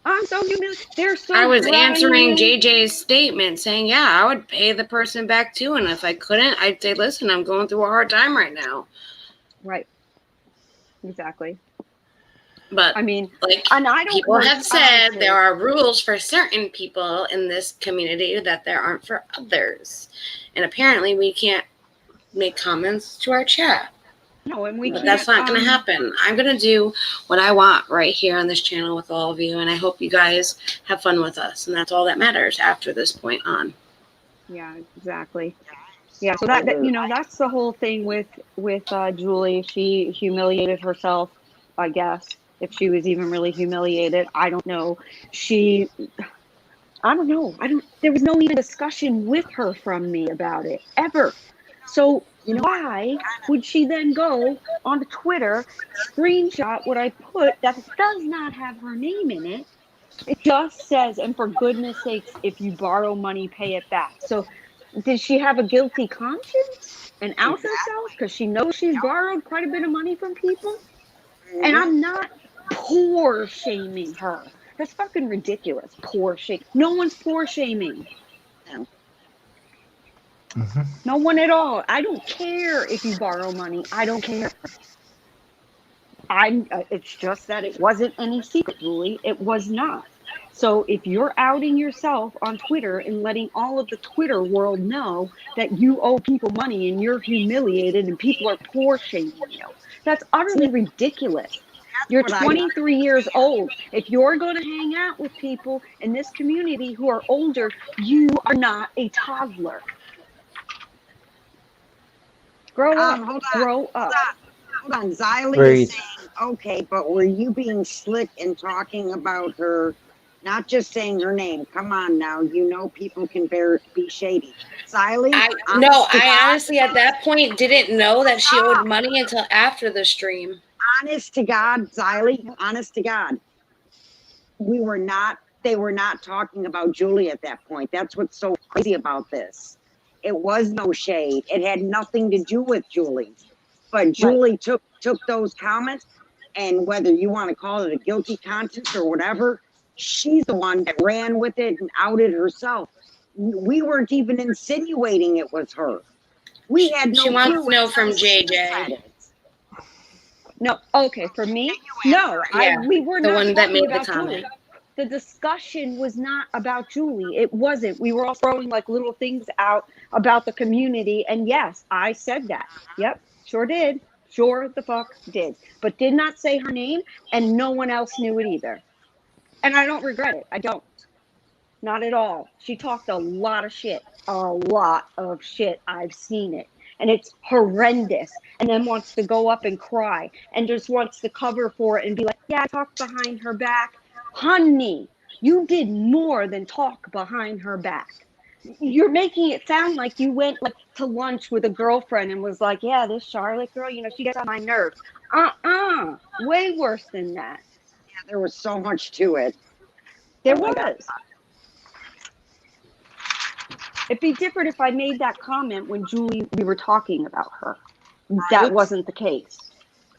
S3: I'm so humiliated. They're so
S1: I was
S3: grimy.
S1: answering JJ's statement saying, yeah, I would pay the person back too. And if I couldn't, I'd say, listen, I'm going through a hard time right now.
S3: Right. Exactly.
S1: But
S3: I mean,
S1: like
S3: and I don't
S1: people have said,
S3: honestly,
S1: there are rules for certain people in this community that there aren't for others. And apparently we can't make comments to our chat.
S3: No, and we
S1: But
S3: can't,
S1: that's not going to happen. I'm going to do what I want right here on this channel with all of you. And I hope you guys have fun with us. And that's all that matters after this point on.
S3: Yeah, exactly. Yeah, so that that's the whole thing with Julie. She humiliated herself, I guess. If she was even really humiliated, I don't know. I don't know. There was no even discussion with her from me about it ever. So why would she then go on Twitter, screenshot what I put that does not have her name in it? It just says, and for goodness sakes, if you borrow money, pay it back. So did she have a guilty conscience and out herself because she knows she's borrowed quite a bit of money from people? And I'm not poor shaming her. That's fucking ridiculous. Poor shame. No one's poor shaming. No one at all. I don't care if you borrow money. I don't care. It's just that it wasn't any secret, Julie. It was not. So if you're outing yourself on Twitter and letting all of the Twitter world know that you owe people money and you're humiliated and people are poor shaming you, that's utterly ridiculous. You're 23 years old. If you're going to hang out with people in this community who are older, you are not a toddler. Grow up. Grow up.
S6: Hold on. Xylie is saying, okay, but were you being slick in talking about her, not just saying her name? Come on now. You know people can be shady. Xylie?
S1: I honestly at that point didn't know that she owed money until after the stream.
S6: Honest to God, Xylie, honest to God. They were not talking about Julie at that point. That's what's so crazy about this. It was no shade. It had nothing to do with Julie. But Julie took those comments, and whether you want to call it a guilty conscience or whatever, she's the one that ran with it and outed herself. We weren't even insinuating it was her. We had no
S1: She wants
S6: clue
S1: to know from
S6: she
S1: JJ.
S6: said it.
S3: No, okay, for me, no, we were
S1: the
S3: not
S1: one that
S3: talking
S1: made
S3: about
S1: the comment.
S3: Julie. The discussion was not about Julie. It wasn't. We were all throwing like little things out about the community, and yes, I said that. Yep, sure did. Sure the fuck did. But did not say her name, and no one else knew it either. And I don't regret it. I don't. Not at all. She talked a lot of shit. A lot of shit. I've seen it. And it's horrendous. And then wants to go up and cry and just wants to cover for it and be like, yeah, I talked behind her back. Honey, you did more than talk behind her back. You're making it sound like you went like to lunch with a girlfriend and was like, yeah, this Charlotte girl, she gets on my nerves. Way worse than that.
S6: Yeah, there was so much to it.
S3: There was. It'd be different if I made that comment when we were talking about her. That wasn't the case.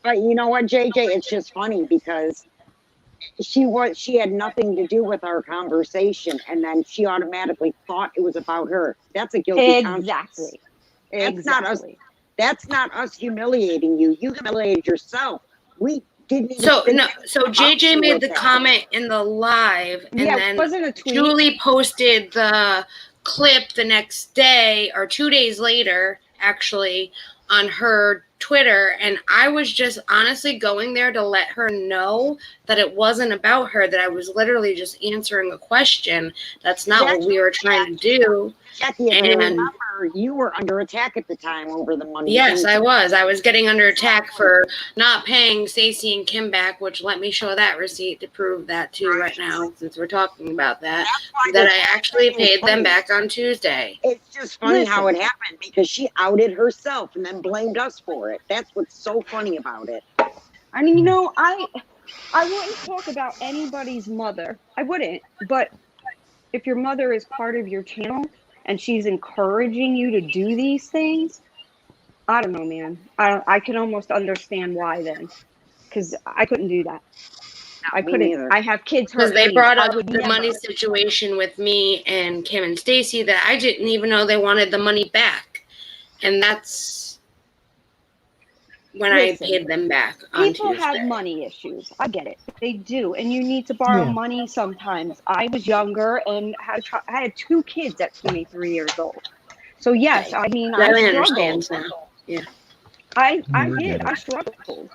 S6: But you know what, JJ? It's just funny because she had nothing to do with our conversation, and then she automatically thought it was about her. That's a guilty conscience.
S3: Exactly.
S6: That's not us humiliating you. You humiliated yourself. We didn't even
S1: So JJ made the comment in the live, and then
S3: it wasn't a tweet.
S1: Julie posted the clip the next day or 2 days later, actually, on her Twitter, and I was just honestly going there to let her know that it wasn't about her, that I was literally just answering a question. That's not what we were trying to do.
S6: Jackie, if you remember, you were under attack at the time over the money.
S1: Yes, I was. I was getting under attack for not paying Stacey and Kim back, which let me show that receipt to prove that too right now, since we're talking about that. That I actually paid them back on Tuesday.
S6: It's just funny how it happened because she outed herself and then blamed us for it. That's what's so funny about it.
S3: I mean, you know, I wouldn't talk about anybody's mother. I wouldn't. But if your mother is part of your channel and she's encouraging you to do these things, I don't know, man. I can almost understand why then, because I couldn't do that. I couldn't. I have kids.
S1: Because they brought up the money situation with me and Kim and Stacey that I didn't even know they wanted the money back, and that's when I paid them back on
S3: People
S1: Tuesday.
S3: have money issues. I get it. They do. And you need to borrow money sometimes. I was younger and I had 2 kids at 23 years old. So, yes, I mean, I struggled.
S1: Yeah.
S3: I did. I struggled.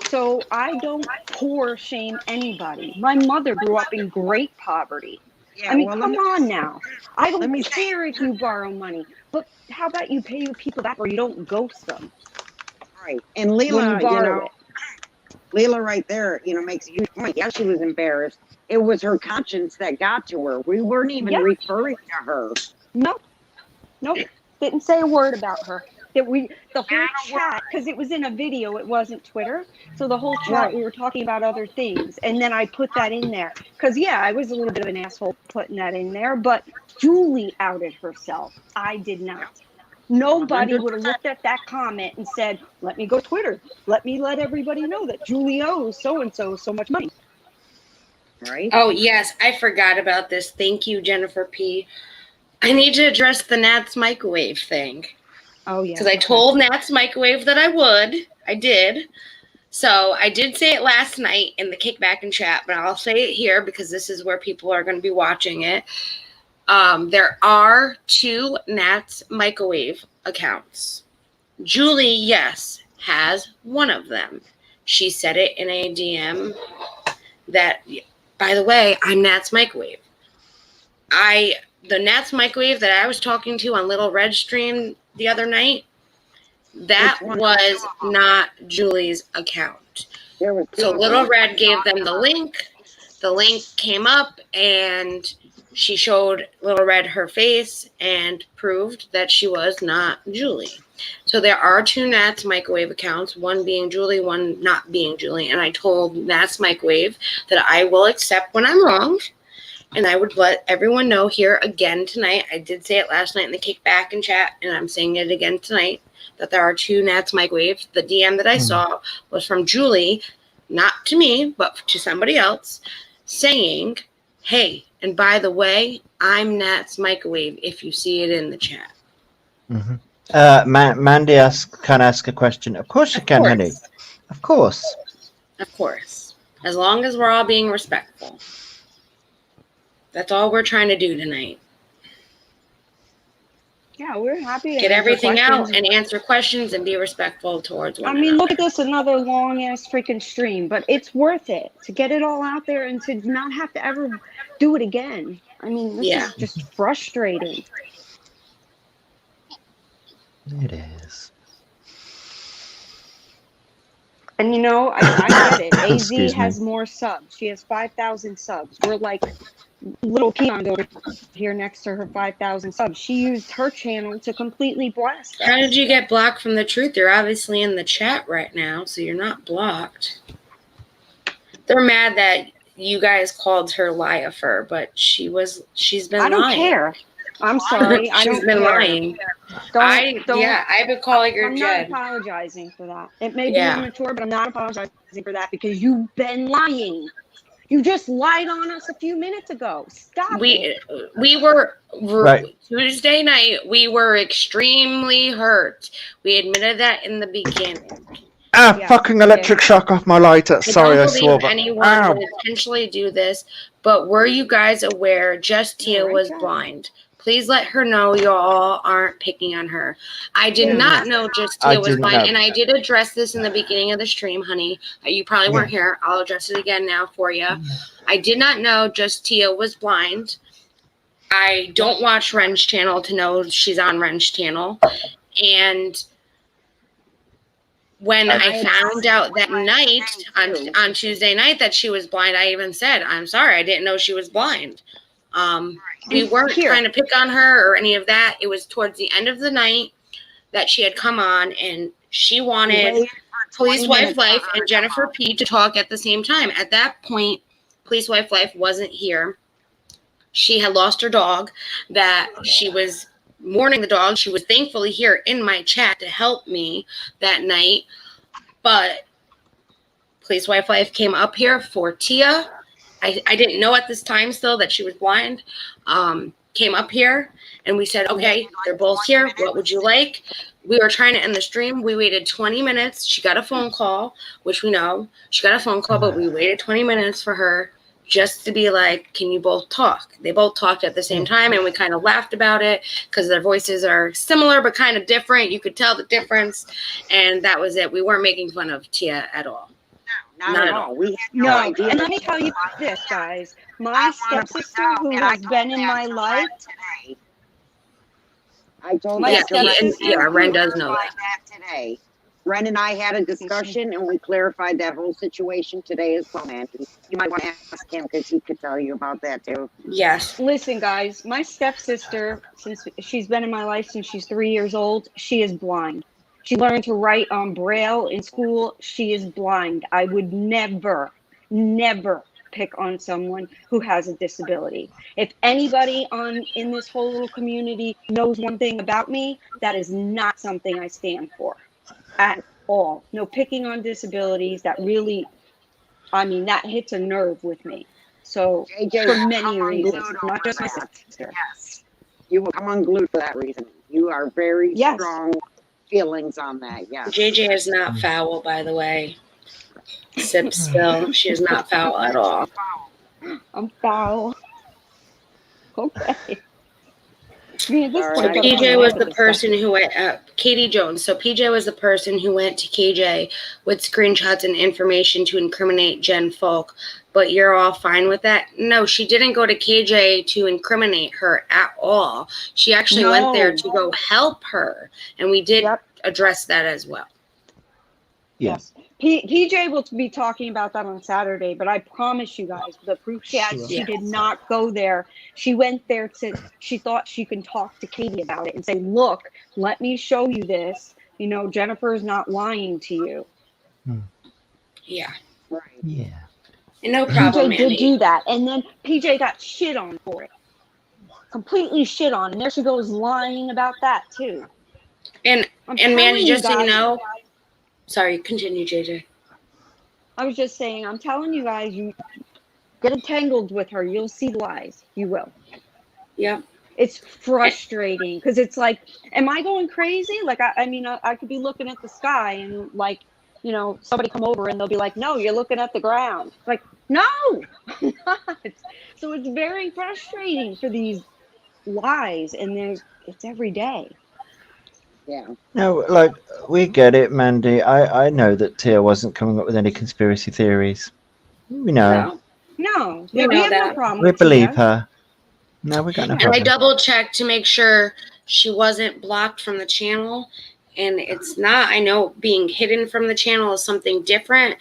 S3: So I don't poor shame anybody. My mother grew up in great poverty. Yeah, I mean, come on now. I don't care if you borrow money. But how about you pay your people back or you don't ghost them?
S6: Right. And Leela, Leela right there, makes a huge point. Yeah, she was embarrassed. It was her conscience that got to her. We weren't even referring to her.
S3: Nope. Didn't say a word about her. The whole chat, because it was in a video, it wasn't Twitter. So the whole chat, we were talking about other things. And then I put that in there. Because, I was a little bit of an asshole putting that in there. But Julie outed herself. I did not. Nobody would have looked at that comment and said, let me go Twitter. Let everybody know that Julie owes so-and-so so much money.
S6: Right?
S1: Oh, yes. I forgot about this. Thank you, Jennifer P. I need to address the Nat's Microwave thing.
S3: Oh, yeah.
S1: Because I told Nat's Microwave that I would. I did. So I did say it last night in the kickback and chat, but I'll say it here because this is where people are going to be watching it. There are 2 Nat's Microwave accounts. Julie, yes, has one of them. She said it in a DM that, by the way, I'm Nat's Microwave. The Nat's Microwave that I was talking to on Little Red stream the other night, that was not Julie's account. So Little Red gave them the link. The link came up and she showed Little Red her face and proved that she was not Julie. So there are 2 Nat's Microwave accounts, one being Julie, one not being Julie. And I told Nat's Microwave that I will accept when I'm wrong. And I would let everyone know here again tonight. I did say it last night in the kickback and chat, and I'm saying it again tonight, that there are 2 Nat's Microwave. The DM that I saw was from Julie, not to me, but to somebody else, saying, hey, and by the way, I'm Nat's Microwave if you see it in the chat.
S2: Mandy can ask a question. Of course you can, honey. Of course.
S1: Of course. As long as we're all being respectful. That's all we're trying to do tonight.
S3: Yeah, we're happy to
S1: get everything out and answer questions and be respectful towards one another.
S3: Look at this, another long-ass freaking stream, but it's worth it to get it all out there and to not have to ever do it again. This is just frustrating.
S2: It is.
S3: And I get it. AZ has more subs. She has 5,000 subs. We're like little peons over here next to her 5,000 subs. She used her channel to completely blast us.
S1: How did you get blocked from the truth? You're obviously in the chat right now, so you're not blocked. They're mad that you guys called her Liafer, but she's been lying.
S3: I don't care. I'm sorry. I don't
S1: She's been lying. I've been calling her Jed.
S3: I'm not apologizing for that. It may be immature, but I'm not apologizing for that because you've been lying. You just lied on us a few minutes ago. Stop it.
S1: We were Tuesday night. We were extremely hurt. We admitted that in the beginning.
S2: Fucking electric shock off my lighter. Sorry, I swore.
S1: Anyone would intentionally do this, but were you guys aware Just Tia was blind? Please let her know y'all aren't picking on her. I did not know Just Tia was blind, and I did address this in the beginning of the stream, honey. You probably weren't here. I'll address it again now for you. I did not know Just Tia was blind. I don't watch Ren's channel to know she's on Ren's channel. And when I found out that night, on Tuesday night, that she was blind, I even said, I'm sorry, I didn't know she was blind. We weren't trying to pick on her or any of that. It was towards the end of the night that she had come on, and she wanted Police Wife Life and Jennifer P to talk at the same time. At that point, Police Wife Life wasn't here. She had lost her dog, that she was mourning the dog. She was thankfully here in my chat to help me that night. But Police Wife Life came up here for Tia. I didn't know at this time still that she was blind. Came up here and we said, okay, they're both here. What would you like? We were trying to end the stream. We waited 20 minutes. She got a phone call, which we know. She got a phone call, but we waited 20 minutes for her just to be like, can you both talk? They both talked at the same time, and we kind of laughed about it because their voices are similar but kind of different. You could tell the difference, and that was it. We weren't making fun of Tia at all.
S6: Not at all. We had
S3: No,
S6: idea.
S3: and let me tell you this, guys. My stepsister, who has been in my life,
S6: today. I told
S3: My
S6: that to Ren.
S3: stepsister-
S1: Yeah, Ren does know that.
S6: Today. Ren and I had a discussion and we clarified that whole situation today as well, man. You might want to ask him because he could tell you about that too.
S1: Yes.
S3: Listen, guys, my stepsister, since she's been in my life since she's 3 years old, she is blind. She learned to write on Braille in school. She is blind. I would never pick on someone who has a disability. If anybody in this whole little community knows one thing about me, that is not something I stand for at all. No picking on disabilities. That really, I mean, that hits a nerve with me. So
S6: JJ,
S3: for many reasons, not just my sister.
S6: Yes. You will come unglued for that reason. You are very strong feelings on that. Yeah.
S1: JJ is not foul, by the way. Sip spill. She is not foul at all.
S3: I'm foul. Okay. Me at this
S1: So
S3: point,
S1: PJ was the person who went, Katie Jones. So PJ was the person who went to KJ with screenshots and information to incriminate Jen Folk. But you're all fine with that? No, she didn't go to KJ to incriminate her at all. She actually went there to go help her. And we did address that as well.
S3: Yes. PJ will be talking about that on Saturday, but I promise you guys, the proof she did not go there. She went there she thought she could talk to Katie about it and say, look, let me show you this. You know, Jennifer's not lying to you.
S1: Yeah.
S6: Right.
S2: Yeah.
S1: No problem,
S3: PJ did do that. And then PJ got shit on for it. Completely shit on. And there she goes lying about that too.
S1: And Mandy, just so you know, sorry, continue, JJ.
S3: I was just saying, I'm telling you guys, you get entangled with her, you'll see the lies. You will.
S1: Yeah.
S3: It's frustrating because it's like, am I going crazy? Like, I mean, I could be looking at the sky and like, you know, somebody come over and they'll be like, no, you're looking at the ground. Like, no, I'm not. So it's very frustrating for these lies, and it's every day.
S6: Yeah.
S2: No, like, we get it, Mandy. I know that Tia wasn't coming up with any conspiracy theories. We know.
S3: No,
S1: we
S3: have no problem.
S2: We believe her. No, we got no problem.
S1: And I double checked to make sure she wasn't blocked from the channel. And it's not. I know being hidden from the channel is something different.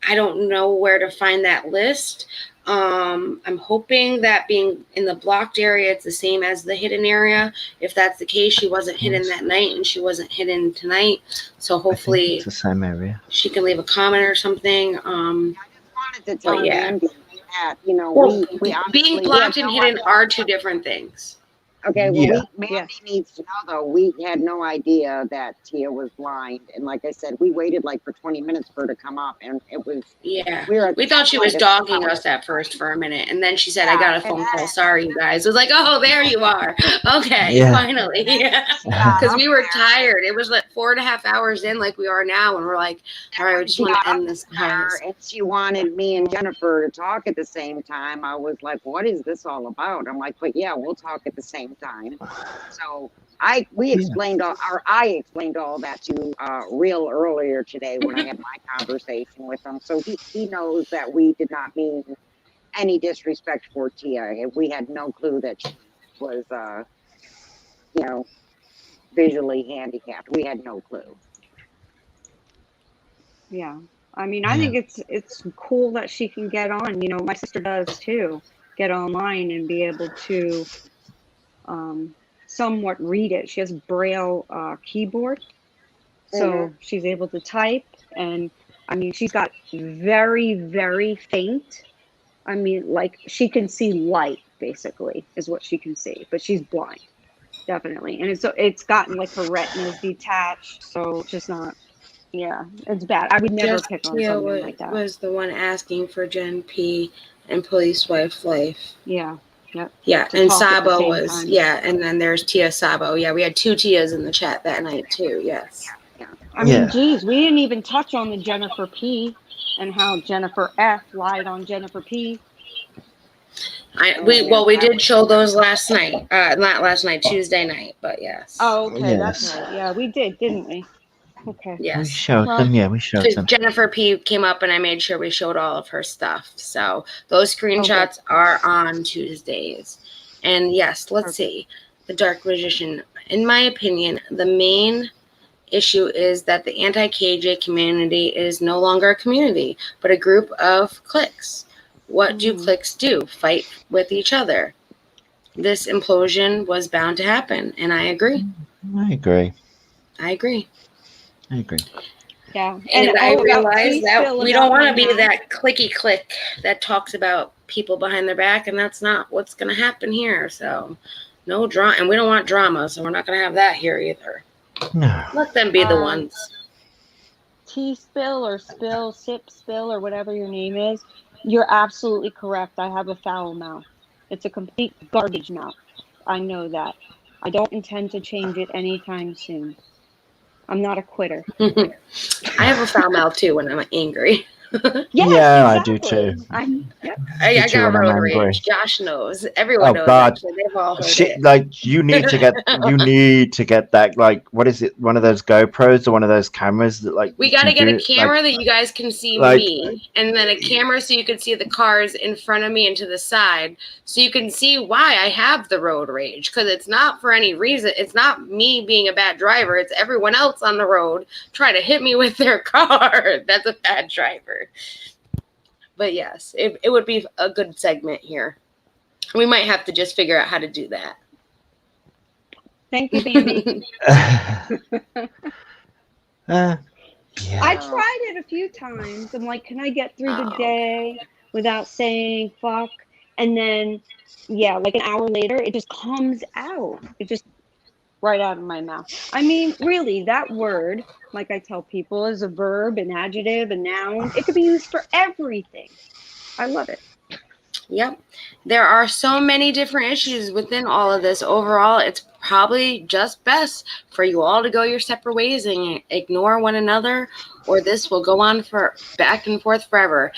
S1: I don't know where to find that list. I'm hoping that being in the blocked area, it's the same as the hidden area. If that's the case, she wasn't hidden that night and she wasn't hidden tonight. So hopefully
S2: it's the same area.
S1: She can leave a comment or something.
S6: I just wanted to tell Mandy that, you know, we
S1: being blocked and hidden are two different things.
S6: Okay, well, Mandy needs to know, though, we had no idea that Tia was blind. And like I said, we waited like for 20 minutes for her to come up. And it was...
S1: Yeah. We thought she was dogging us at first for a minute. And then she said, I got a phone call. Sorry, you guys. It was like, oh, there you are. Okay, finally. Because we were tired. It was like 4.5 hours in like we are now. And we're like, all right, we just want to end this.
S6: And she wanted me and Jennifer to talk at the same time. I was like, what is this all about? I'm like, but yeah, we'll talk at the same time. So I explained all that to Real earlier today when I had my conversation with him. So he knows that we did not mean any disrespect for Tia. We had no clue that was, you know, visually handicapped. We had no clue.
S3: Yeah. I mean, I think it's cool that she can get on. You know, my sister does too. Get online and be able to somewhat read it. She has Braille keyboard, so she's able to type. And I mean, she's got very, very faint. I mean, like she can see light, basically, is what she can see, but she's blind, definitely. And it's gotten like her retina's detached, so it's just not. Yeah, it's bad. I would never pick on someone like that.
S1: Was the one asking for Gen P and Police Wife Life.
S3: Yeah. Yep.
S1: Yeah, and Sabo was and then there's Tia Sabo. Yeah, we had 2 Tias in the chat that night too. Yes.
S3: Yeah. I mean, geez, we didn't even touch on the Jennifer P and how Jennifer F lied on Jennifer P.
S1: We did show those last night. Not last night, Tuesday night, but yes.
S3: Oh, okay, that's right. Yeah, we did, didn't we? Okay.
S1: Yes.
S2: We showed them. Yeah, we showed them.
S1: Jennifer P came up and I made sure we showed all of her stuff. So those screenshots are on Tuesdays. And yes, let's see. The Dark Magician. In my opinion, the main issue is that the anti-KJ community is no longer a community, but a group of cliques. What do cliques do? Fight with each other. This implosion was bound to happen, and I agree.
S2: I agree.
S1: Yeah. And I realize that we don't want to be that clicky clique that talks about people behind their back, and that's not what's going to happen here. So no drama, and we don't want drama, so we're not going to have that here either.
S2: No.
S1: Let them be the ones.
S3: Tea spill or spill, sip spill, or whatever your name is. You're absolutely correct. I have a foul mouth. It's a complete garbage mouth. I know that. I don't intend to change it anytime soon. I'm not a quitter.
S1: I have a foul mouth too when I'm angry.
S2: I do too.
S1: I got road rage. Josh knows. Everyone knows.
S2: God.
S1: Actually. They've all heard
S2: Shit,
S1: it.
S2: like you need to get that, like, what is it? One of those GoPros or one of those cameras that, like,
S1: we got to get a camera that you guys can see me, and then a camera so you can see the cars in front of me and to the side, so you can see why I have the road rage. Because it's not for any reason. It's not me being a bad driver. It's everyone else on the road trying to hit me with their car. That's a bad driver. But yes, it would be a good segment here. We might have to just figure out how to do that.
S3: Thank you, Bambi. I tried it a few times. I'm like, can I get through the day without saying fuck? And then, like an hour later, it just comes out. It just right out of my mouth. I mean, really, that word, like I tell people, is a verb, an adjective, a noun. It could be used for everything. I love it.
S1: Yep. There are so many different issues within all of this. Overall, it's probably just best for you all to go your separate ways and ignore one another, or this will go on for back and forth forever.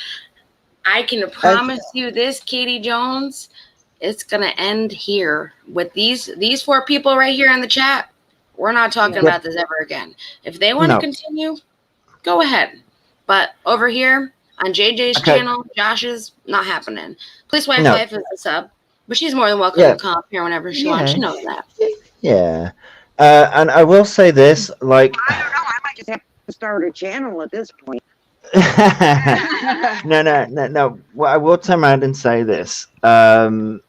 S1: I can promise you this, Katie Jones, it's going to end here with these 4 people right here in the chat. We're not talking about this ever again. If they want to continue, go ahead. But over here on JJ's channel, Josh's, not happening. Police Wife is a sub, but she's more than welcome to come up here whenever she wants. She knows that.
S2: Yeah. And I will say this, like,
S6: I don't know. I might just have to start a channel at this point.
S2: No. Well, I will turn around and say this. I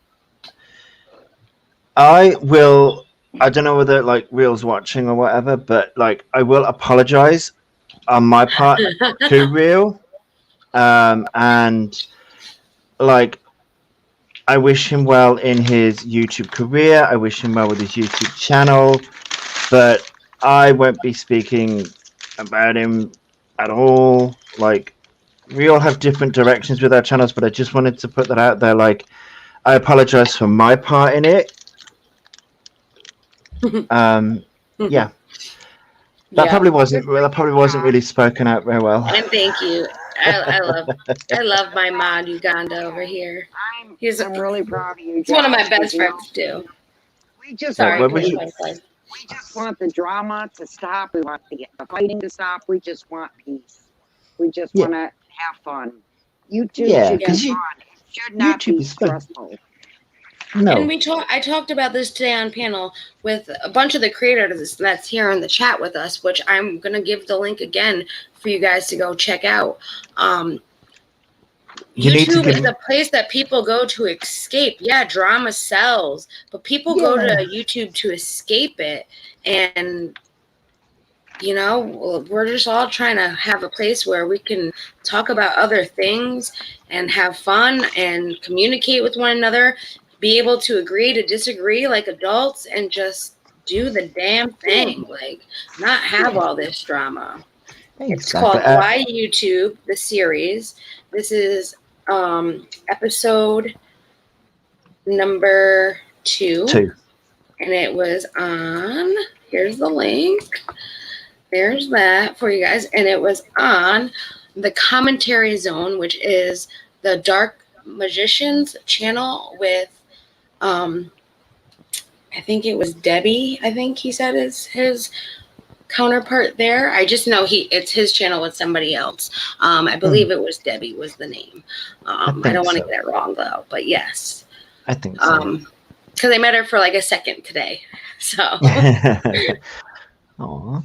S2: don't know whether, like, Real's watching or whatever, but, like, I will apologize on my part to Real. And, like, I wish him well in his YouTube career. I wish him well with his YouTube channel. But I won't be speaking about him at all. Like, we all have different directions with our channels, but I just wanted to put that out there. Like, I apologize for my part in it. That probably wasn't really spoken out very well.
S1: And thank you. I love my mod Uganda over here.
S6: I'm really proud of you.
S1: He's one of my best friends too.
S6: We just want the drama to stop. We want the fighting to stop. We just want peace. We just want to have fun. YouTube should be fun. It should not be stressful.
S2: No.
S1: And I talked about this today on panel with a bunch of the creators that's here in the chat with us, which I'm going to give the link again for you guys to go check out. YouTube is a place that people go to escape. Yeah, drama sells, but people go to YouTube to escape it. And, you know, we're just all trying to have a place where we can talk about other things and have fun and communicate with one another, be able to agree to disagree like adults, and just do the damn thing. Like, not have all this drama.
S2: Exactly.
S1: It's called Why YouTube, the series. This is episode number 2. And it was on, here's the link. There's that for you guys. And it was on the Commentary Zone, which is the Dark Magicians channel with, I think it was Debbie, I think he said is his counterpart there. I just know it's his channel with somebody else. I believe it was Debbie was the name. I don't want to get it wrong though, but yes.
S2: I think so.
S1: Because I met her for like a second today. So
S2: Aww.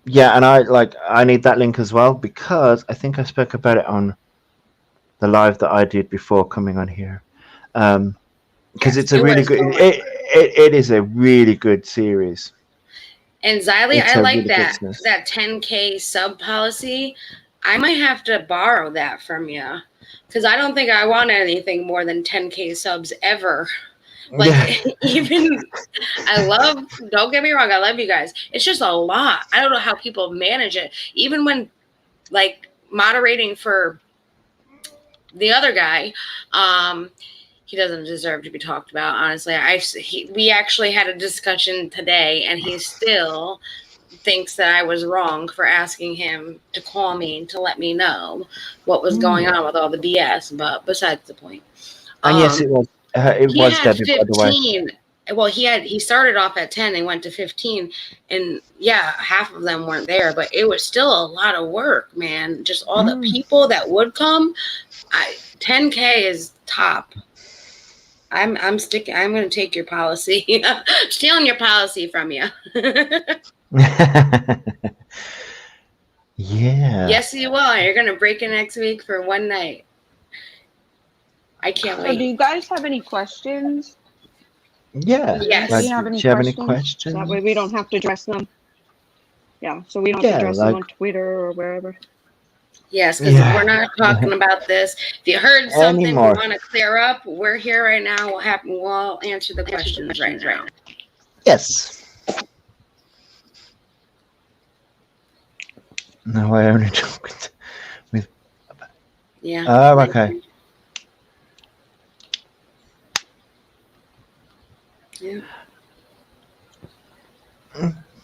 S2: Yeah, and I need that link as well, because I think I spoke about it on the live that I did before coming on here. Because it's a really good it is a really good series.
S1: And Xylie, I like that 10K sub policy. I might have to borrow that from you, because I don't think I want anything more than 10K subs ever. Like, even, don't get me wrong, I love you guys. It's just a lot. I don't know how people manage it. Even when, like, moderating for the other guy, he doesn't deserve to be talked about, honestly. We actually had a discussion today, and he still thinks that I was wrong for asking him to call me and to let me know what was going on with all the BS. But besides the point.
S2: And yes, it was. It was Debbie,
S1: 15.
S2: by the way.
S1: Well, he started off at 10 and went to 15, and yeah, half of them weren't there, but it was still a lot of work, man. Just all the people that would come. 10K is top. I'm going to take your policy. I'm stealing your policy from you.
S2: Yeah.
S1: Yes, you will. You're going to break it next week for one night. I can't wait.
S3: Do you guys have any questions?
S2: Yeah.
S1: Yes.
S3: Do you have any questions? That way we don't have to address them. Yeah, so we don't have to address them on Twitter or wherever.
S1: Yes, because we're not talking about this. If you heard something you want to clear up, we're here right now. We'll answer the questions right now.
S2: Yes. No, I only talk with.
S1: Yeah.
S2: Oh, okay.
S1: Yeah.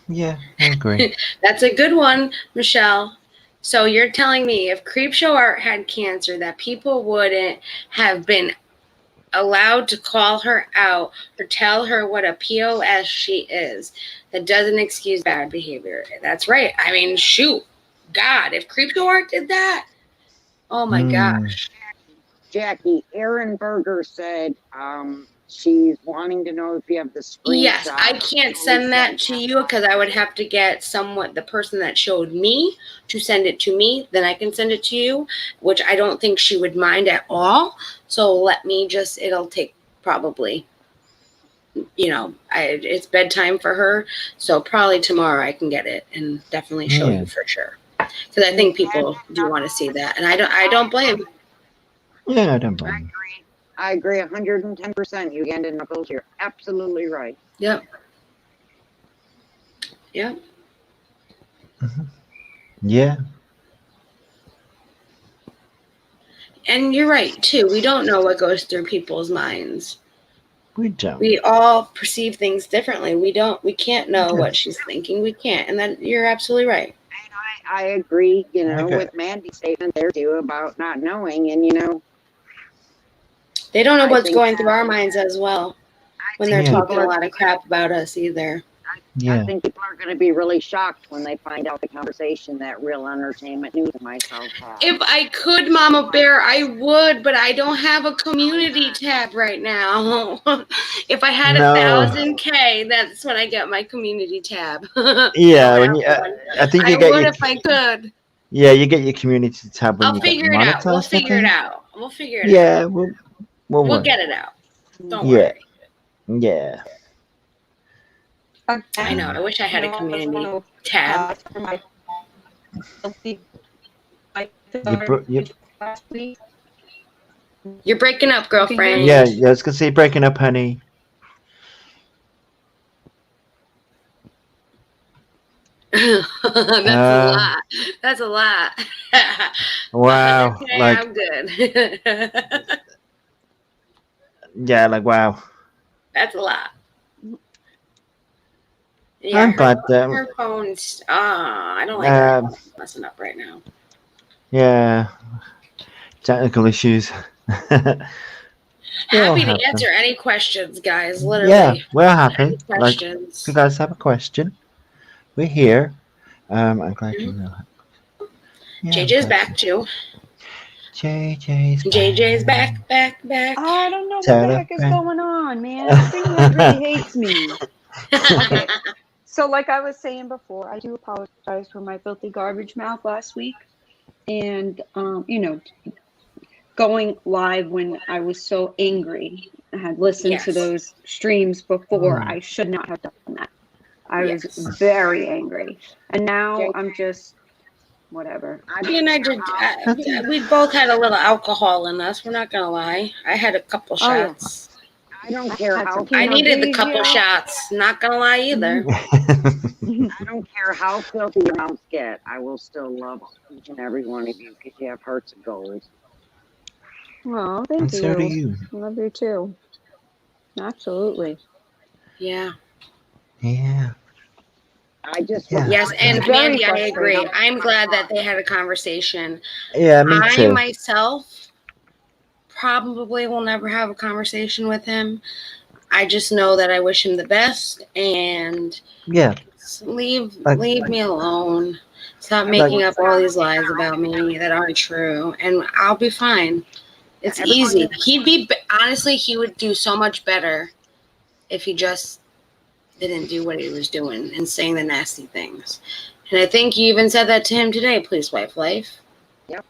S2: Yeah, I agree.
S1: That's a good one, Michelle. So you're telling me if Creepshow Art had cancer, that people wouldn't have been allowed to call her out or tell her what a POS she is. That doesn't excuse bad behavior. That's right. I mean, shoot. God, if Creepshow Art did that, oh my gosh.
S6: Jackie, Aaron Berger said she's wanting to know if you have the screenshot.
S1: Yes, I can't send that to you because I would have to get the person that showed me to send it to me. Then I can send it to you, which I don't think she would mind at all. So let me it'll take probably, it's bedtime for her. So probably tomorrow I can get it and definitely show you for sure. Because I think people do want to see that. And I don't blame.
S2: Yeah, I don't blame.
S6: I agree 110%. You ended Knuckles. You're absolutely right.
S1: Yep. Yep.
S2: Mm-hmm. Yeah.
S1: And you're right, too. We don't know what goes through people's minds.
S2: We don't.
S1: We all perceive things differently. We can't know what she's thinking. We can't. And that you're absolutely right.
S6: I agree, with Mandy's statement there, too, about not knowing. And,
S1: they don't know what's going through our minds as well when they're talking a lot of crap about us either.
S6: I think people are going to be really shocked when they find out the conversation that Real Entertainment News and myself had.
S1: If I could, Mama Bear, I would, but I don't have a community tab right now. If I had 1,000K, that's when I get my community tab.
S2: Yeah, when you, I think you get
S1: would
S2: your,
S1: if I could.
S2: Yeah, you get your community tab when
S1: I'll
S2: you get
S1: figure it out. We'll
S2: monetized.
S1: figure it out. We'll figure it out.
S2: Yeah,
S1: we'll get it out. Don't
S2: yeah.
S1: worry.
S2: Yeah.
S1: I know. I wish I had a community tab. You're breaking up, girlfriend.
S2: Yeah, I was gonna say breaking up, honey.
S1: That's a lot. That's a lot.
S2: Wow.
S1: Okay,
S2: like
S1: I'm good.
S2: yeah, like wow.
S1: That's a lot. Yeah,
S2: I'm glad that
S1: her phone's I don't like her messing up right now.
S2: Yeah. Technical issues.
S1: Happy to answer any questions, guys. Literally.
S2: Yeah, we're happy.
S1: Questions.
S2: Like, if you guys have a question, we're here. I'm glad you know. Yeah,
S1: JJ's back too.
S2: JJ's
S1: back.
S3: I don't know what the heck is going on, man. Everyone really hates me. Okay. So like I was saying before, I do apologize for my filthy garbage mouth last week. And, you know, going live when I was so angry. I had listened to those streams before. I should not have done that. I was very angry. And now I'm just whatever.
S1: We both had a little alcohol in us. We're not going to lie. I had a couple shots.
S6: I don't care how.
S1: I needed the couple shots. Not gonna lie either.
S6: I don't care how filthy your mouths get. I will still love each and every one of you because you have hearts of gold.
S3: Oh, thank
S2: and
S3: you.
S2: So do you.
S3: I love you too. Absolutely.
S1: Yeah.
S2: Yeah.
S1: Yes, and Mandy, I agree. I'm glad that they had a conversation.
S2: Yeah, me too.
S1: I myself probably will never have a conversation with him. I just know that I wish him the best and leave me alone. Stop making up all these lies about me that aren't true, and I'll be fine. It's easy. Honestly, he would do so much better if he just didn't do what he was doing and saying the nasty things. And I think you even said that to him today, Please Wife Life.
S6: Yep.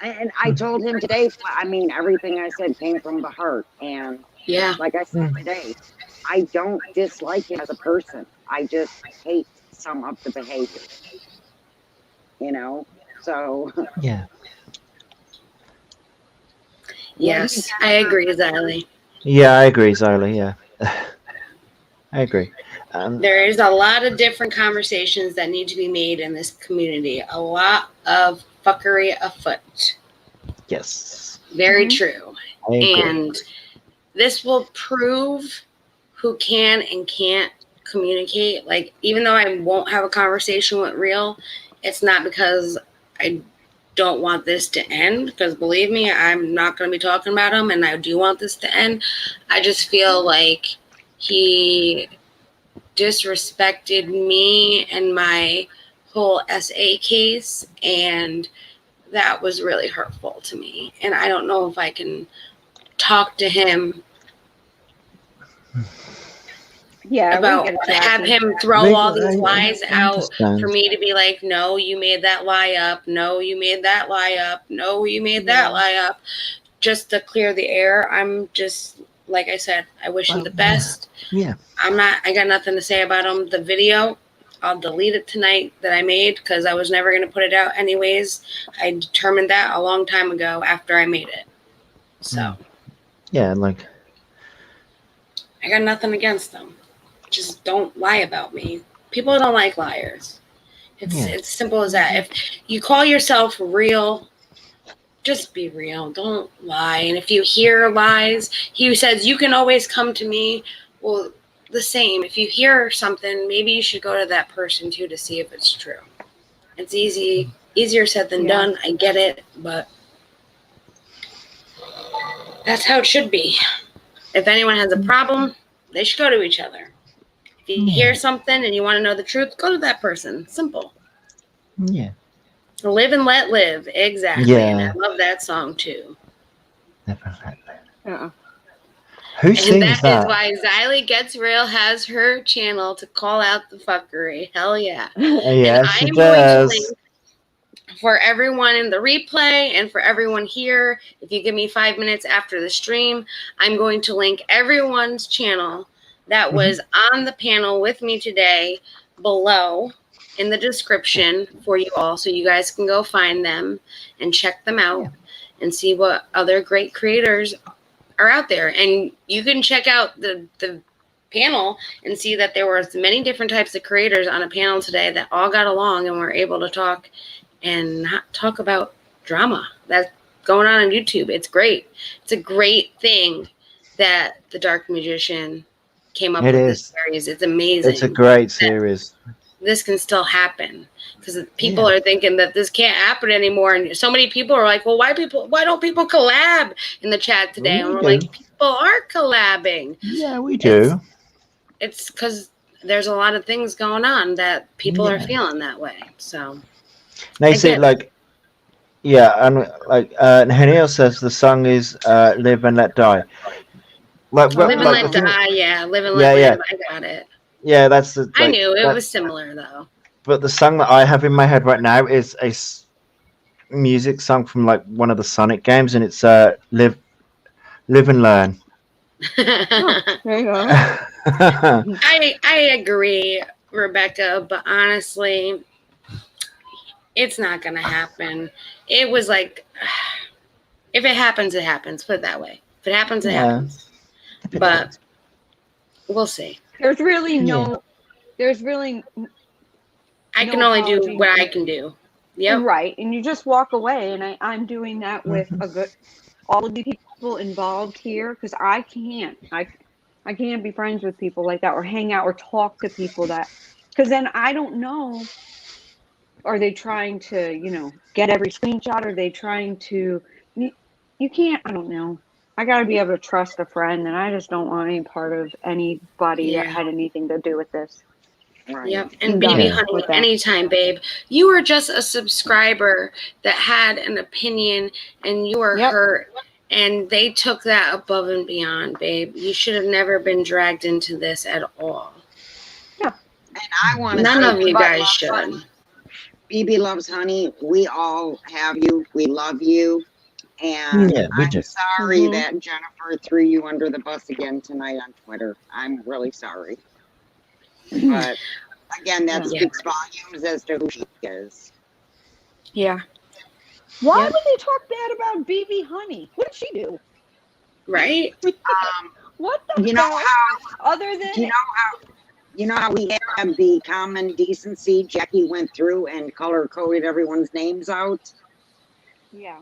S6: And I told him today, I mean, everything I said came from the heart. And like I said today, I don't dislike him as a person. I just hate some of the behavior. You know? So.
S2: Yeah.
S1: Yes, I agree, Xylie.
S2: Yeah, I agree, Xylie. Yeah. I agree.
S1: There is a lot of different conversations that need to be made in this community. A lot of fuckery afoot.
S2: Yes.
S1: Very true.
S2: I agree.
S1: And this will prove who can and can't communicate. Like, even though I won't have a conversation with Real, it's not because I don't want this to end. Because believe me, I'm not going to be talking about him, and I do want this to end. I just feel like he disrespected me and my whole SA case, and that was really hurtful to me. And I don't know if I can talk to him about have him throw all these lies out for me to be like, no, you made that lie up. No, you made that lie up. No, you made that lie up. Just to clear the air. I'm just, like I said, I wish him the best.
S2: Yeah.
S1: I got nothing to say about him. The video, I'll delete it tonight that I made because I was never going to put it out anyways. I determined that a long time ago after I made it. So.
S2: Yeah, like.
S1: I got nothing against them. Just don't lie about me. People don't like liars. It's simple as that. If you call yourself real, just be real. Don't lie. And if you hear lies, he says, you can always come to me. Well, the same. If you hear something, maybe you should go to that person too to see if it's true. It's easier said than done. I get it, but that's how it should be. If anyone has a problem, they should go to each other. If you hear something and you want to know the truth, go to that person. Simple.
S2: Yeah.
S1: Live and let live. Exactly.
S2: Yeah.
S1: And I love that song too.
S2: Never let live.
S3: Uh-uh.
S2: Who
S1: And
S2: sings
S1: that is why Xylie Gets Real has her channel to call out the fuckery. Hell yeah.
S2: Yeah,
S1: and
S2: she
S1: I'm
S2: does.
S1: going to link for everyone in the replay and for everyone here. If you give me 5 minutes after the stream, I'm going to link everyone's channel that was on the panel with me today below in the description for you all, so you guys can go find them and check them out and see what other great creators are out there. And you can check out the panel and see that there were many different types of creators on a panel today that all got along and were able to talk and not talk about drama that's going on YouTube. It's great. It's a great thing that the Dark Magician came up with this series. It's amazing.
S2: It's a great series.
S1: This can still happen, because people are thinking that this can't happen anymore. And so many people are like, well, why don't people collab in the chat today? And we're like, people are collabing.
S2: Yeah, we do.
S1: It's because there's a lot of things going on that people are feeling that way. So
S2: they say and like Henio says the song is Live and Let Die.
S1: Live and Let Die, Live and Let Live. I got it.
S2: Yeah, that's the.
S1: I knew it was similar though.
S2: But the song that I have in my head right now is a music song from like one of the Sonic games, and it's Live and Learn.
S3: There you go.
S1: I agree, Rebecca, but honestly, it's not gonna happen. It was like, if it happens, it happens. Put it that way. If it happens, it happens. But we'll see.
S3: There's really
S1: I can only do what I can do. Yep.
S3: Right. And you just walk away. And I'm doing that with all of the people involved here, because I can't be friends with people like that or hang out or talk to people because then I don't know, are they trying to, get every screenshot? Are they trying to, you can't, I don't know. I got to be able to trust a friend, and I just don't want any part of anybody that had anything to do with this.
S1: Right. Yep. And Baby Honey, anytime, babe. You were just a subscriber that had an opinion, and you were hurt, and they took that above and beyond, babe. You should have never been dragged into this at all.
S6: Yeah. And I want to
S1: none of you guys should.
S6: BB Loves Honey. We all have you. We love you. And I'm sorry that Jennifer threw you under the bus again tonight on Twitter. I'm really sorry. But again, that speaks volumes as to who she is.
S3: Yeah. Why would they talk bad about BB Honey? What did she do?
S1: Right?
S3: What the hell?
S6: You know how we have the common decency Jackie went through and color coded everyone's names out?
S3: Yeah.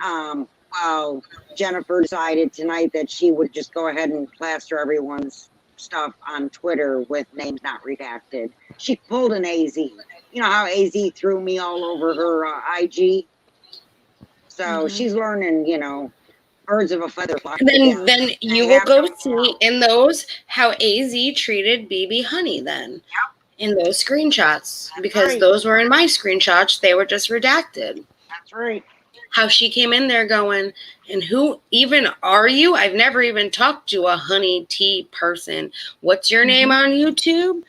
S6: Well, Jennifer decided tonight that she would just go ahead and plaster everyone's stuff on Twitter with names not redacted. She pulled an AZ. You know how AZ threw me all over her IG? So she's learning, birds of a feather flock.
S1: Then you will go see in those how AZ treated BB Honey then. In those screenshots. Because those were in my screenshots. They were just redacted.
S6: That's right.
S1: How she came in there going, and who even are you? I've never even talked to a honey tea person. What's your name on YouTube?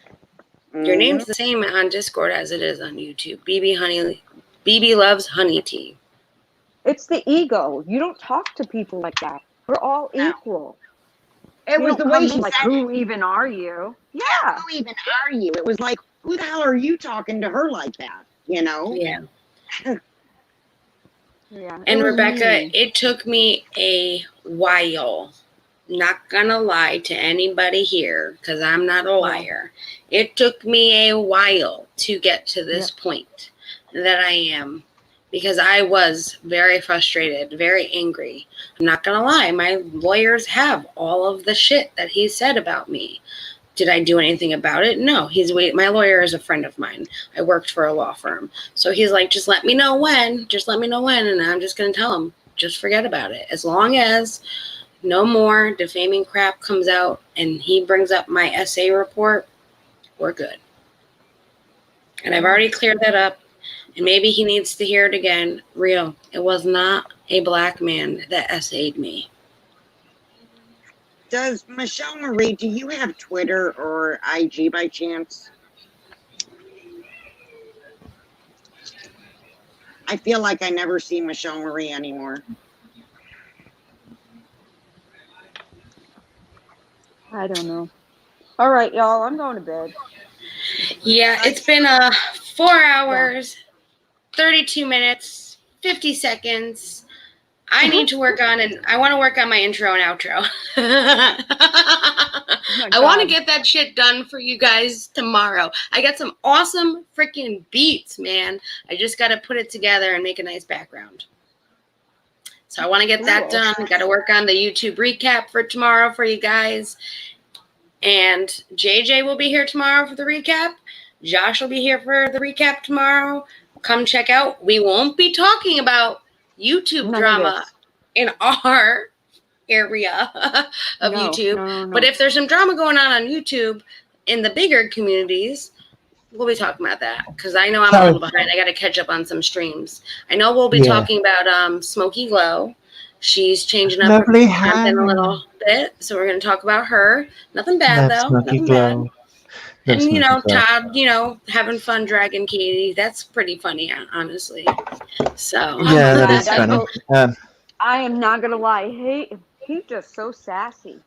S1: Your name's the same on Discord as it is on YouTube. BB Loves Honey Tea.
S3: It's the ego. You don't talk to people like that. We're all equal.
S6: It was the way she
S3: said, who even are you?
S6: Yeah. Who even are you? It was like, who the hell are you talking to her like that?
S1: Yeah.
S3: Yeah.
S1: And Rebecca, it took me a while, not gonna lie to anybody here, because I'm not a liar. It took me a while to get to this point that I am, because I was very frustrated, very angry. I'm not gonna lie, my lawyers have all of the shit that he said about me. Did I do anything about it? No. My lawyer is a friend of mine. I worked for a law firm. So he's like, just let me know when. And I'm just going to tell him, just forget about it. As long as no more defaming crap comes out and he brings up my essay report, we're good. And I've already cleared that up. And maybe he needs to hear it again. Real. It was not a black man that essayed me.
S6: Does Michelle Marie, do you have Twitter or IG by chance? I feel like I never see Michelle Marie anymore.
S3: I don't know. All right, y'all. I'm going to bed.
S1: Yeah, it's been 4 hours, 32 minutes, 50 seconds. I need to work on, and I want to work on my intro and outro. I want to get that shit done for you guys tomorrow. I got some awesome freaking beats, man. I just got to put it together and make a nice background. So I want to get that done. Got to work on the YouTube recap for tomorrow for you guys. And JJ will be here tomorrow for the recap. Josh will be here for the recap tomorrow. Come check out. We won't be talking about YouTube drama in our area of YouTube. No. But if there's some drama going on YouTube in the bigger communities, we'll be talking about that. Because I know I'm a little behind. I got to catch up on some streams. I know we'll be talking about Smoky Glow. She's changing up her content a little bit. So we're going to talk about her. Nothing bad, though. Nothing bad. And, you know, Todd, you know, having fun dragging Katie. That's pretty funny, honestly. So
S2: yeah, that is funny.
S3: I am not going to lie. He's just so sassy.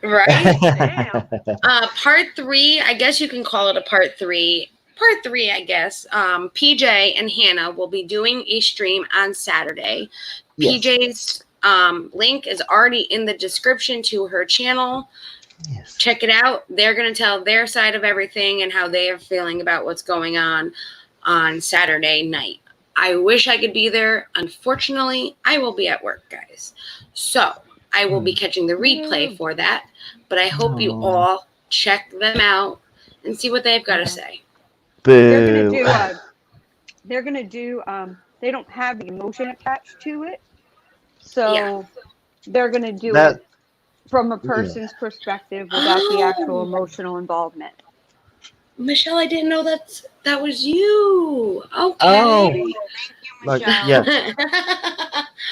S1: Right? Damn. Part 3, I guess you can call it a part 3. Part 3, I guess. PJ and Hannah will be doing a stream on Saturday. Yes. PJ's link is already in the description to her channel. Yes. Check it out. They're going to tell their side of everything and how they are feeling about what's going on Saturday night. I wish I could be there. Unfortunately, I will be at work, guys. So I will be catching the replay for that. But I hope you all check them out and see what they've got to say.
S3: They're going to do, they don't have the emotion attached to it. So they're going to do it from a person's perspective without the actual emotional involvement.
S1: Michelle, I didn't know that was you. Okay.
S2: Oh,
S1: thank you,
S2: Michelle. Yeah.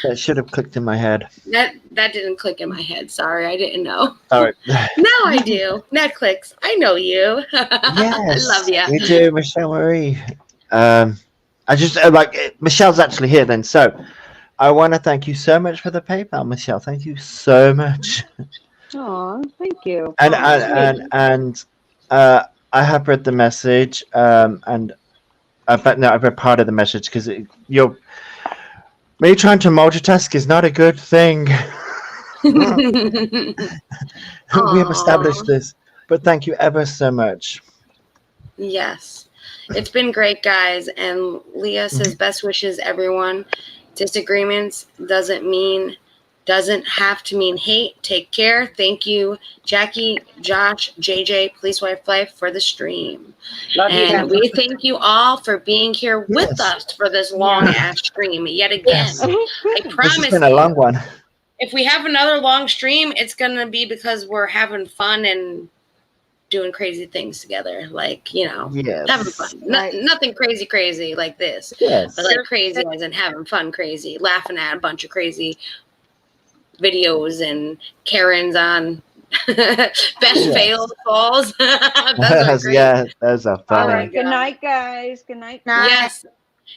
S2: That should have clicked in my head.
S1: That didn't click in my head. Sorry, I didn't know.
S2: All right.
S1: Now I do. That clicks. I know you.
S2: Yes,
S1: I love you.
S2: You do, Michelle Marie. I just Michelle's actually here then, so I want to thank you so much for the PayPal, Michelle. Thank you so much.
S3: Oh, thank you.
S2: And I have read the message, and I've read part of the message because me trying to multitask is not a good thing. We have established this, but thank you ever so much.
S1: Yes, it's been great, guys. And Leah says, "Best wishes, everyone." Disagreements doesn't have to mean hate. Take care. Thank you, Jackie, Josh, JJ, Police Wife Life for the stream. And we thank you all for being here with us for this long ass stream yet again. Yes. I promise
S2: it's been a long one.
S1: If we have another long stream, it's gonna be because we're having fun and doing crazy things together, like, you know, having fun. Nothing crazy like this, but like crazy as in having fun, crazy, laughing at a bunch of crazy videos and Karens on best fail calls.
S2: Those are fun.
S3: All right, good night, guys. Good night.
S1: Yes.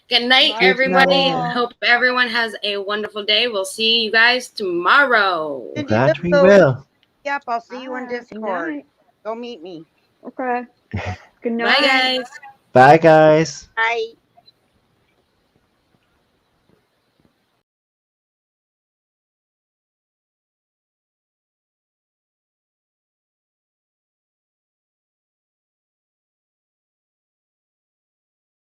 S1: Good night, everybody. Hope everyone has a wonderful day. We'll see you guys tomorrow.
S2: That we will.
S6: Yep, I'll see you on Discord. Go meet me.
S3: Okay. Good night.
S1: Bye, guys.
S2: Bye, guys.
S6: Bye.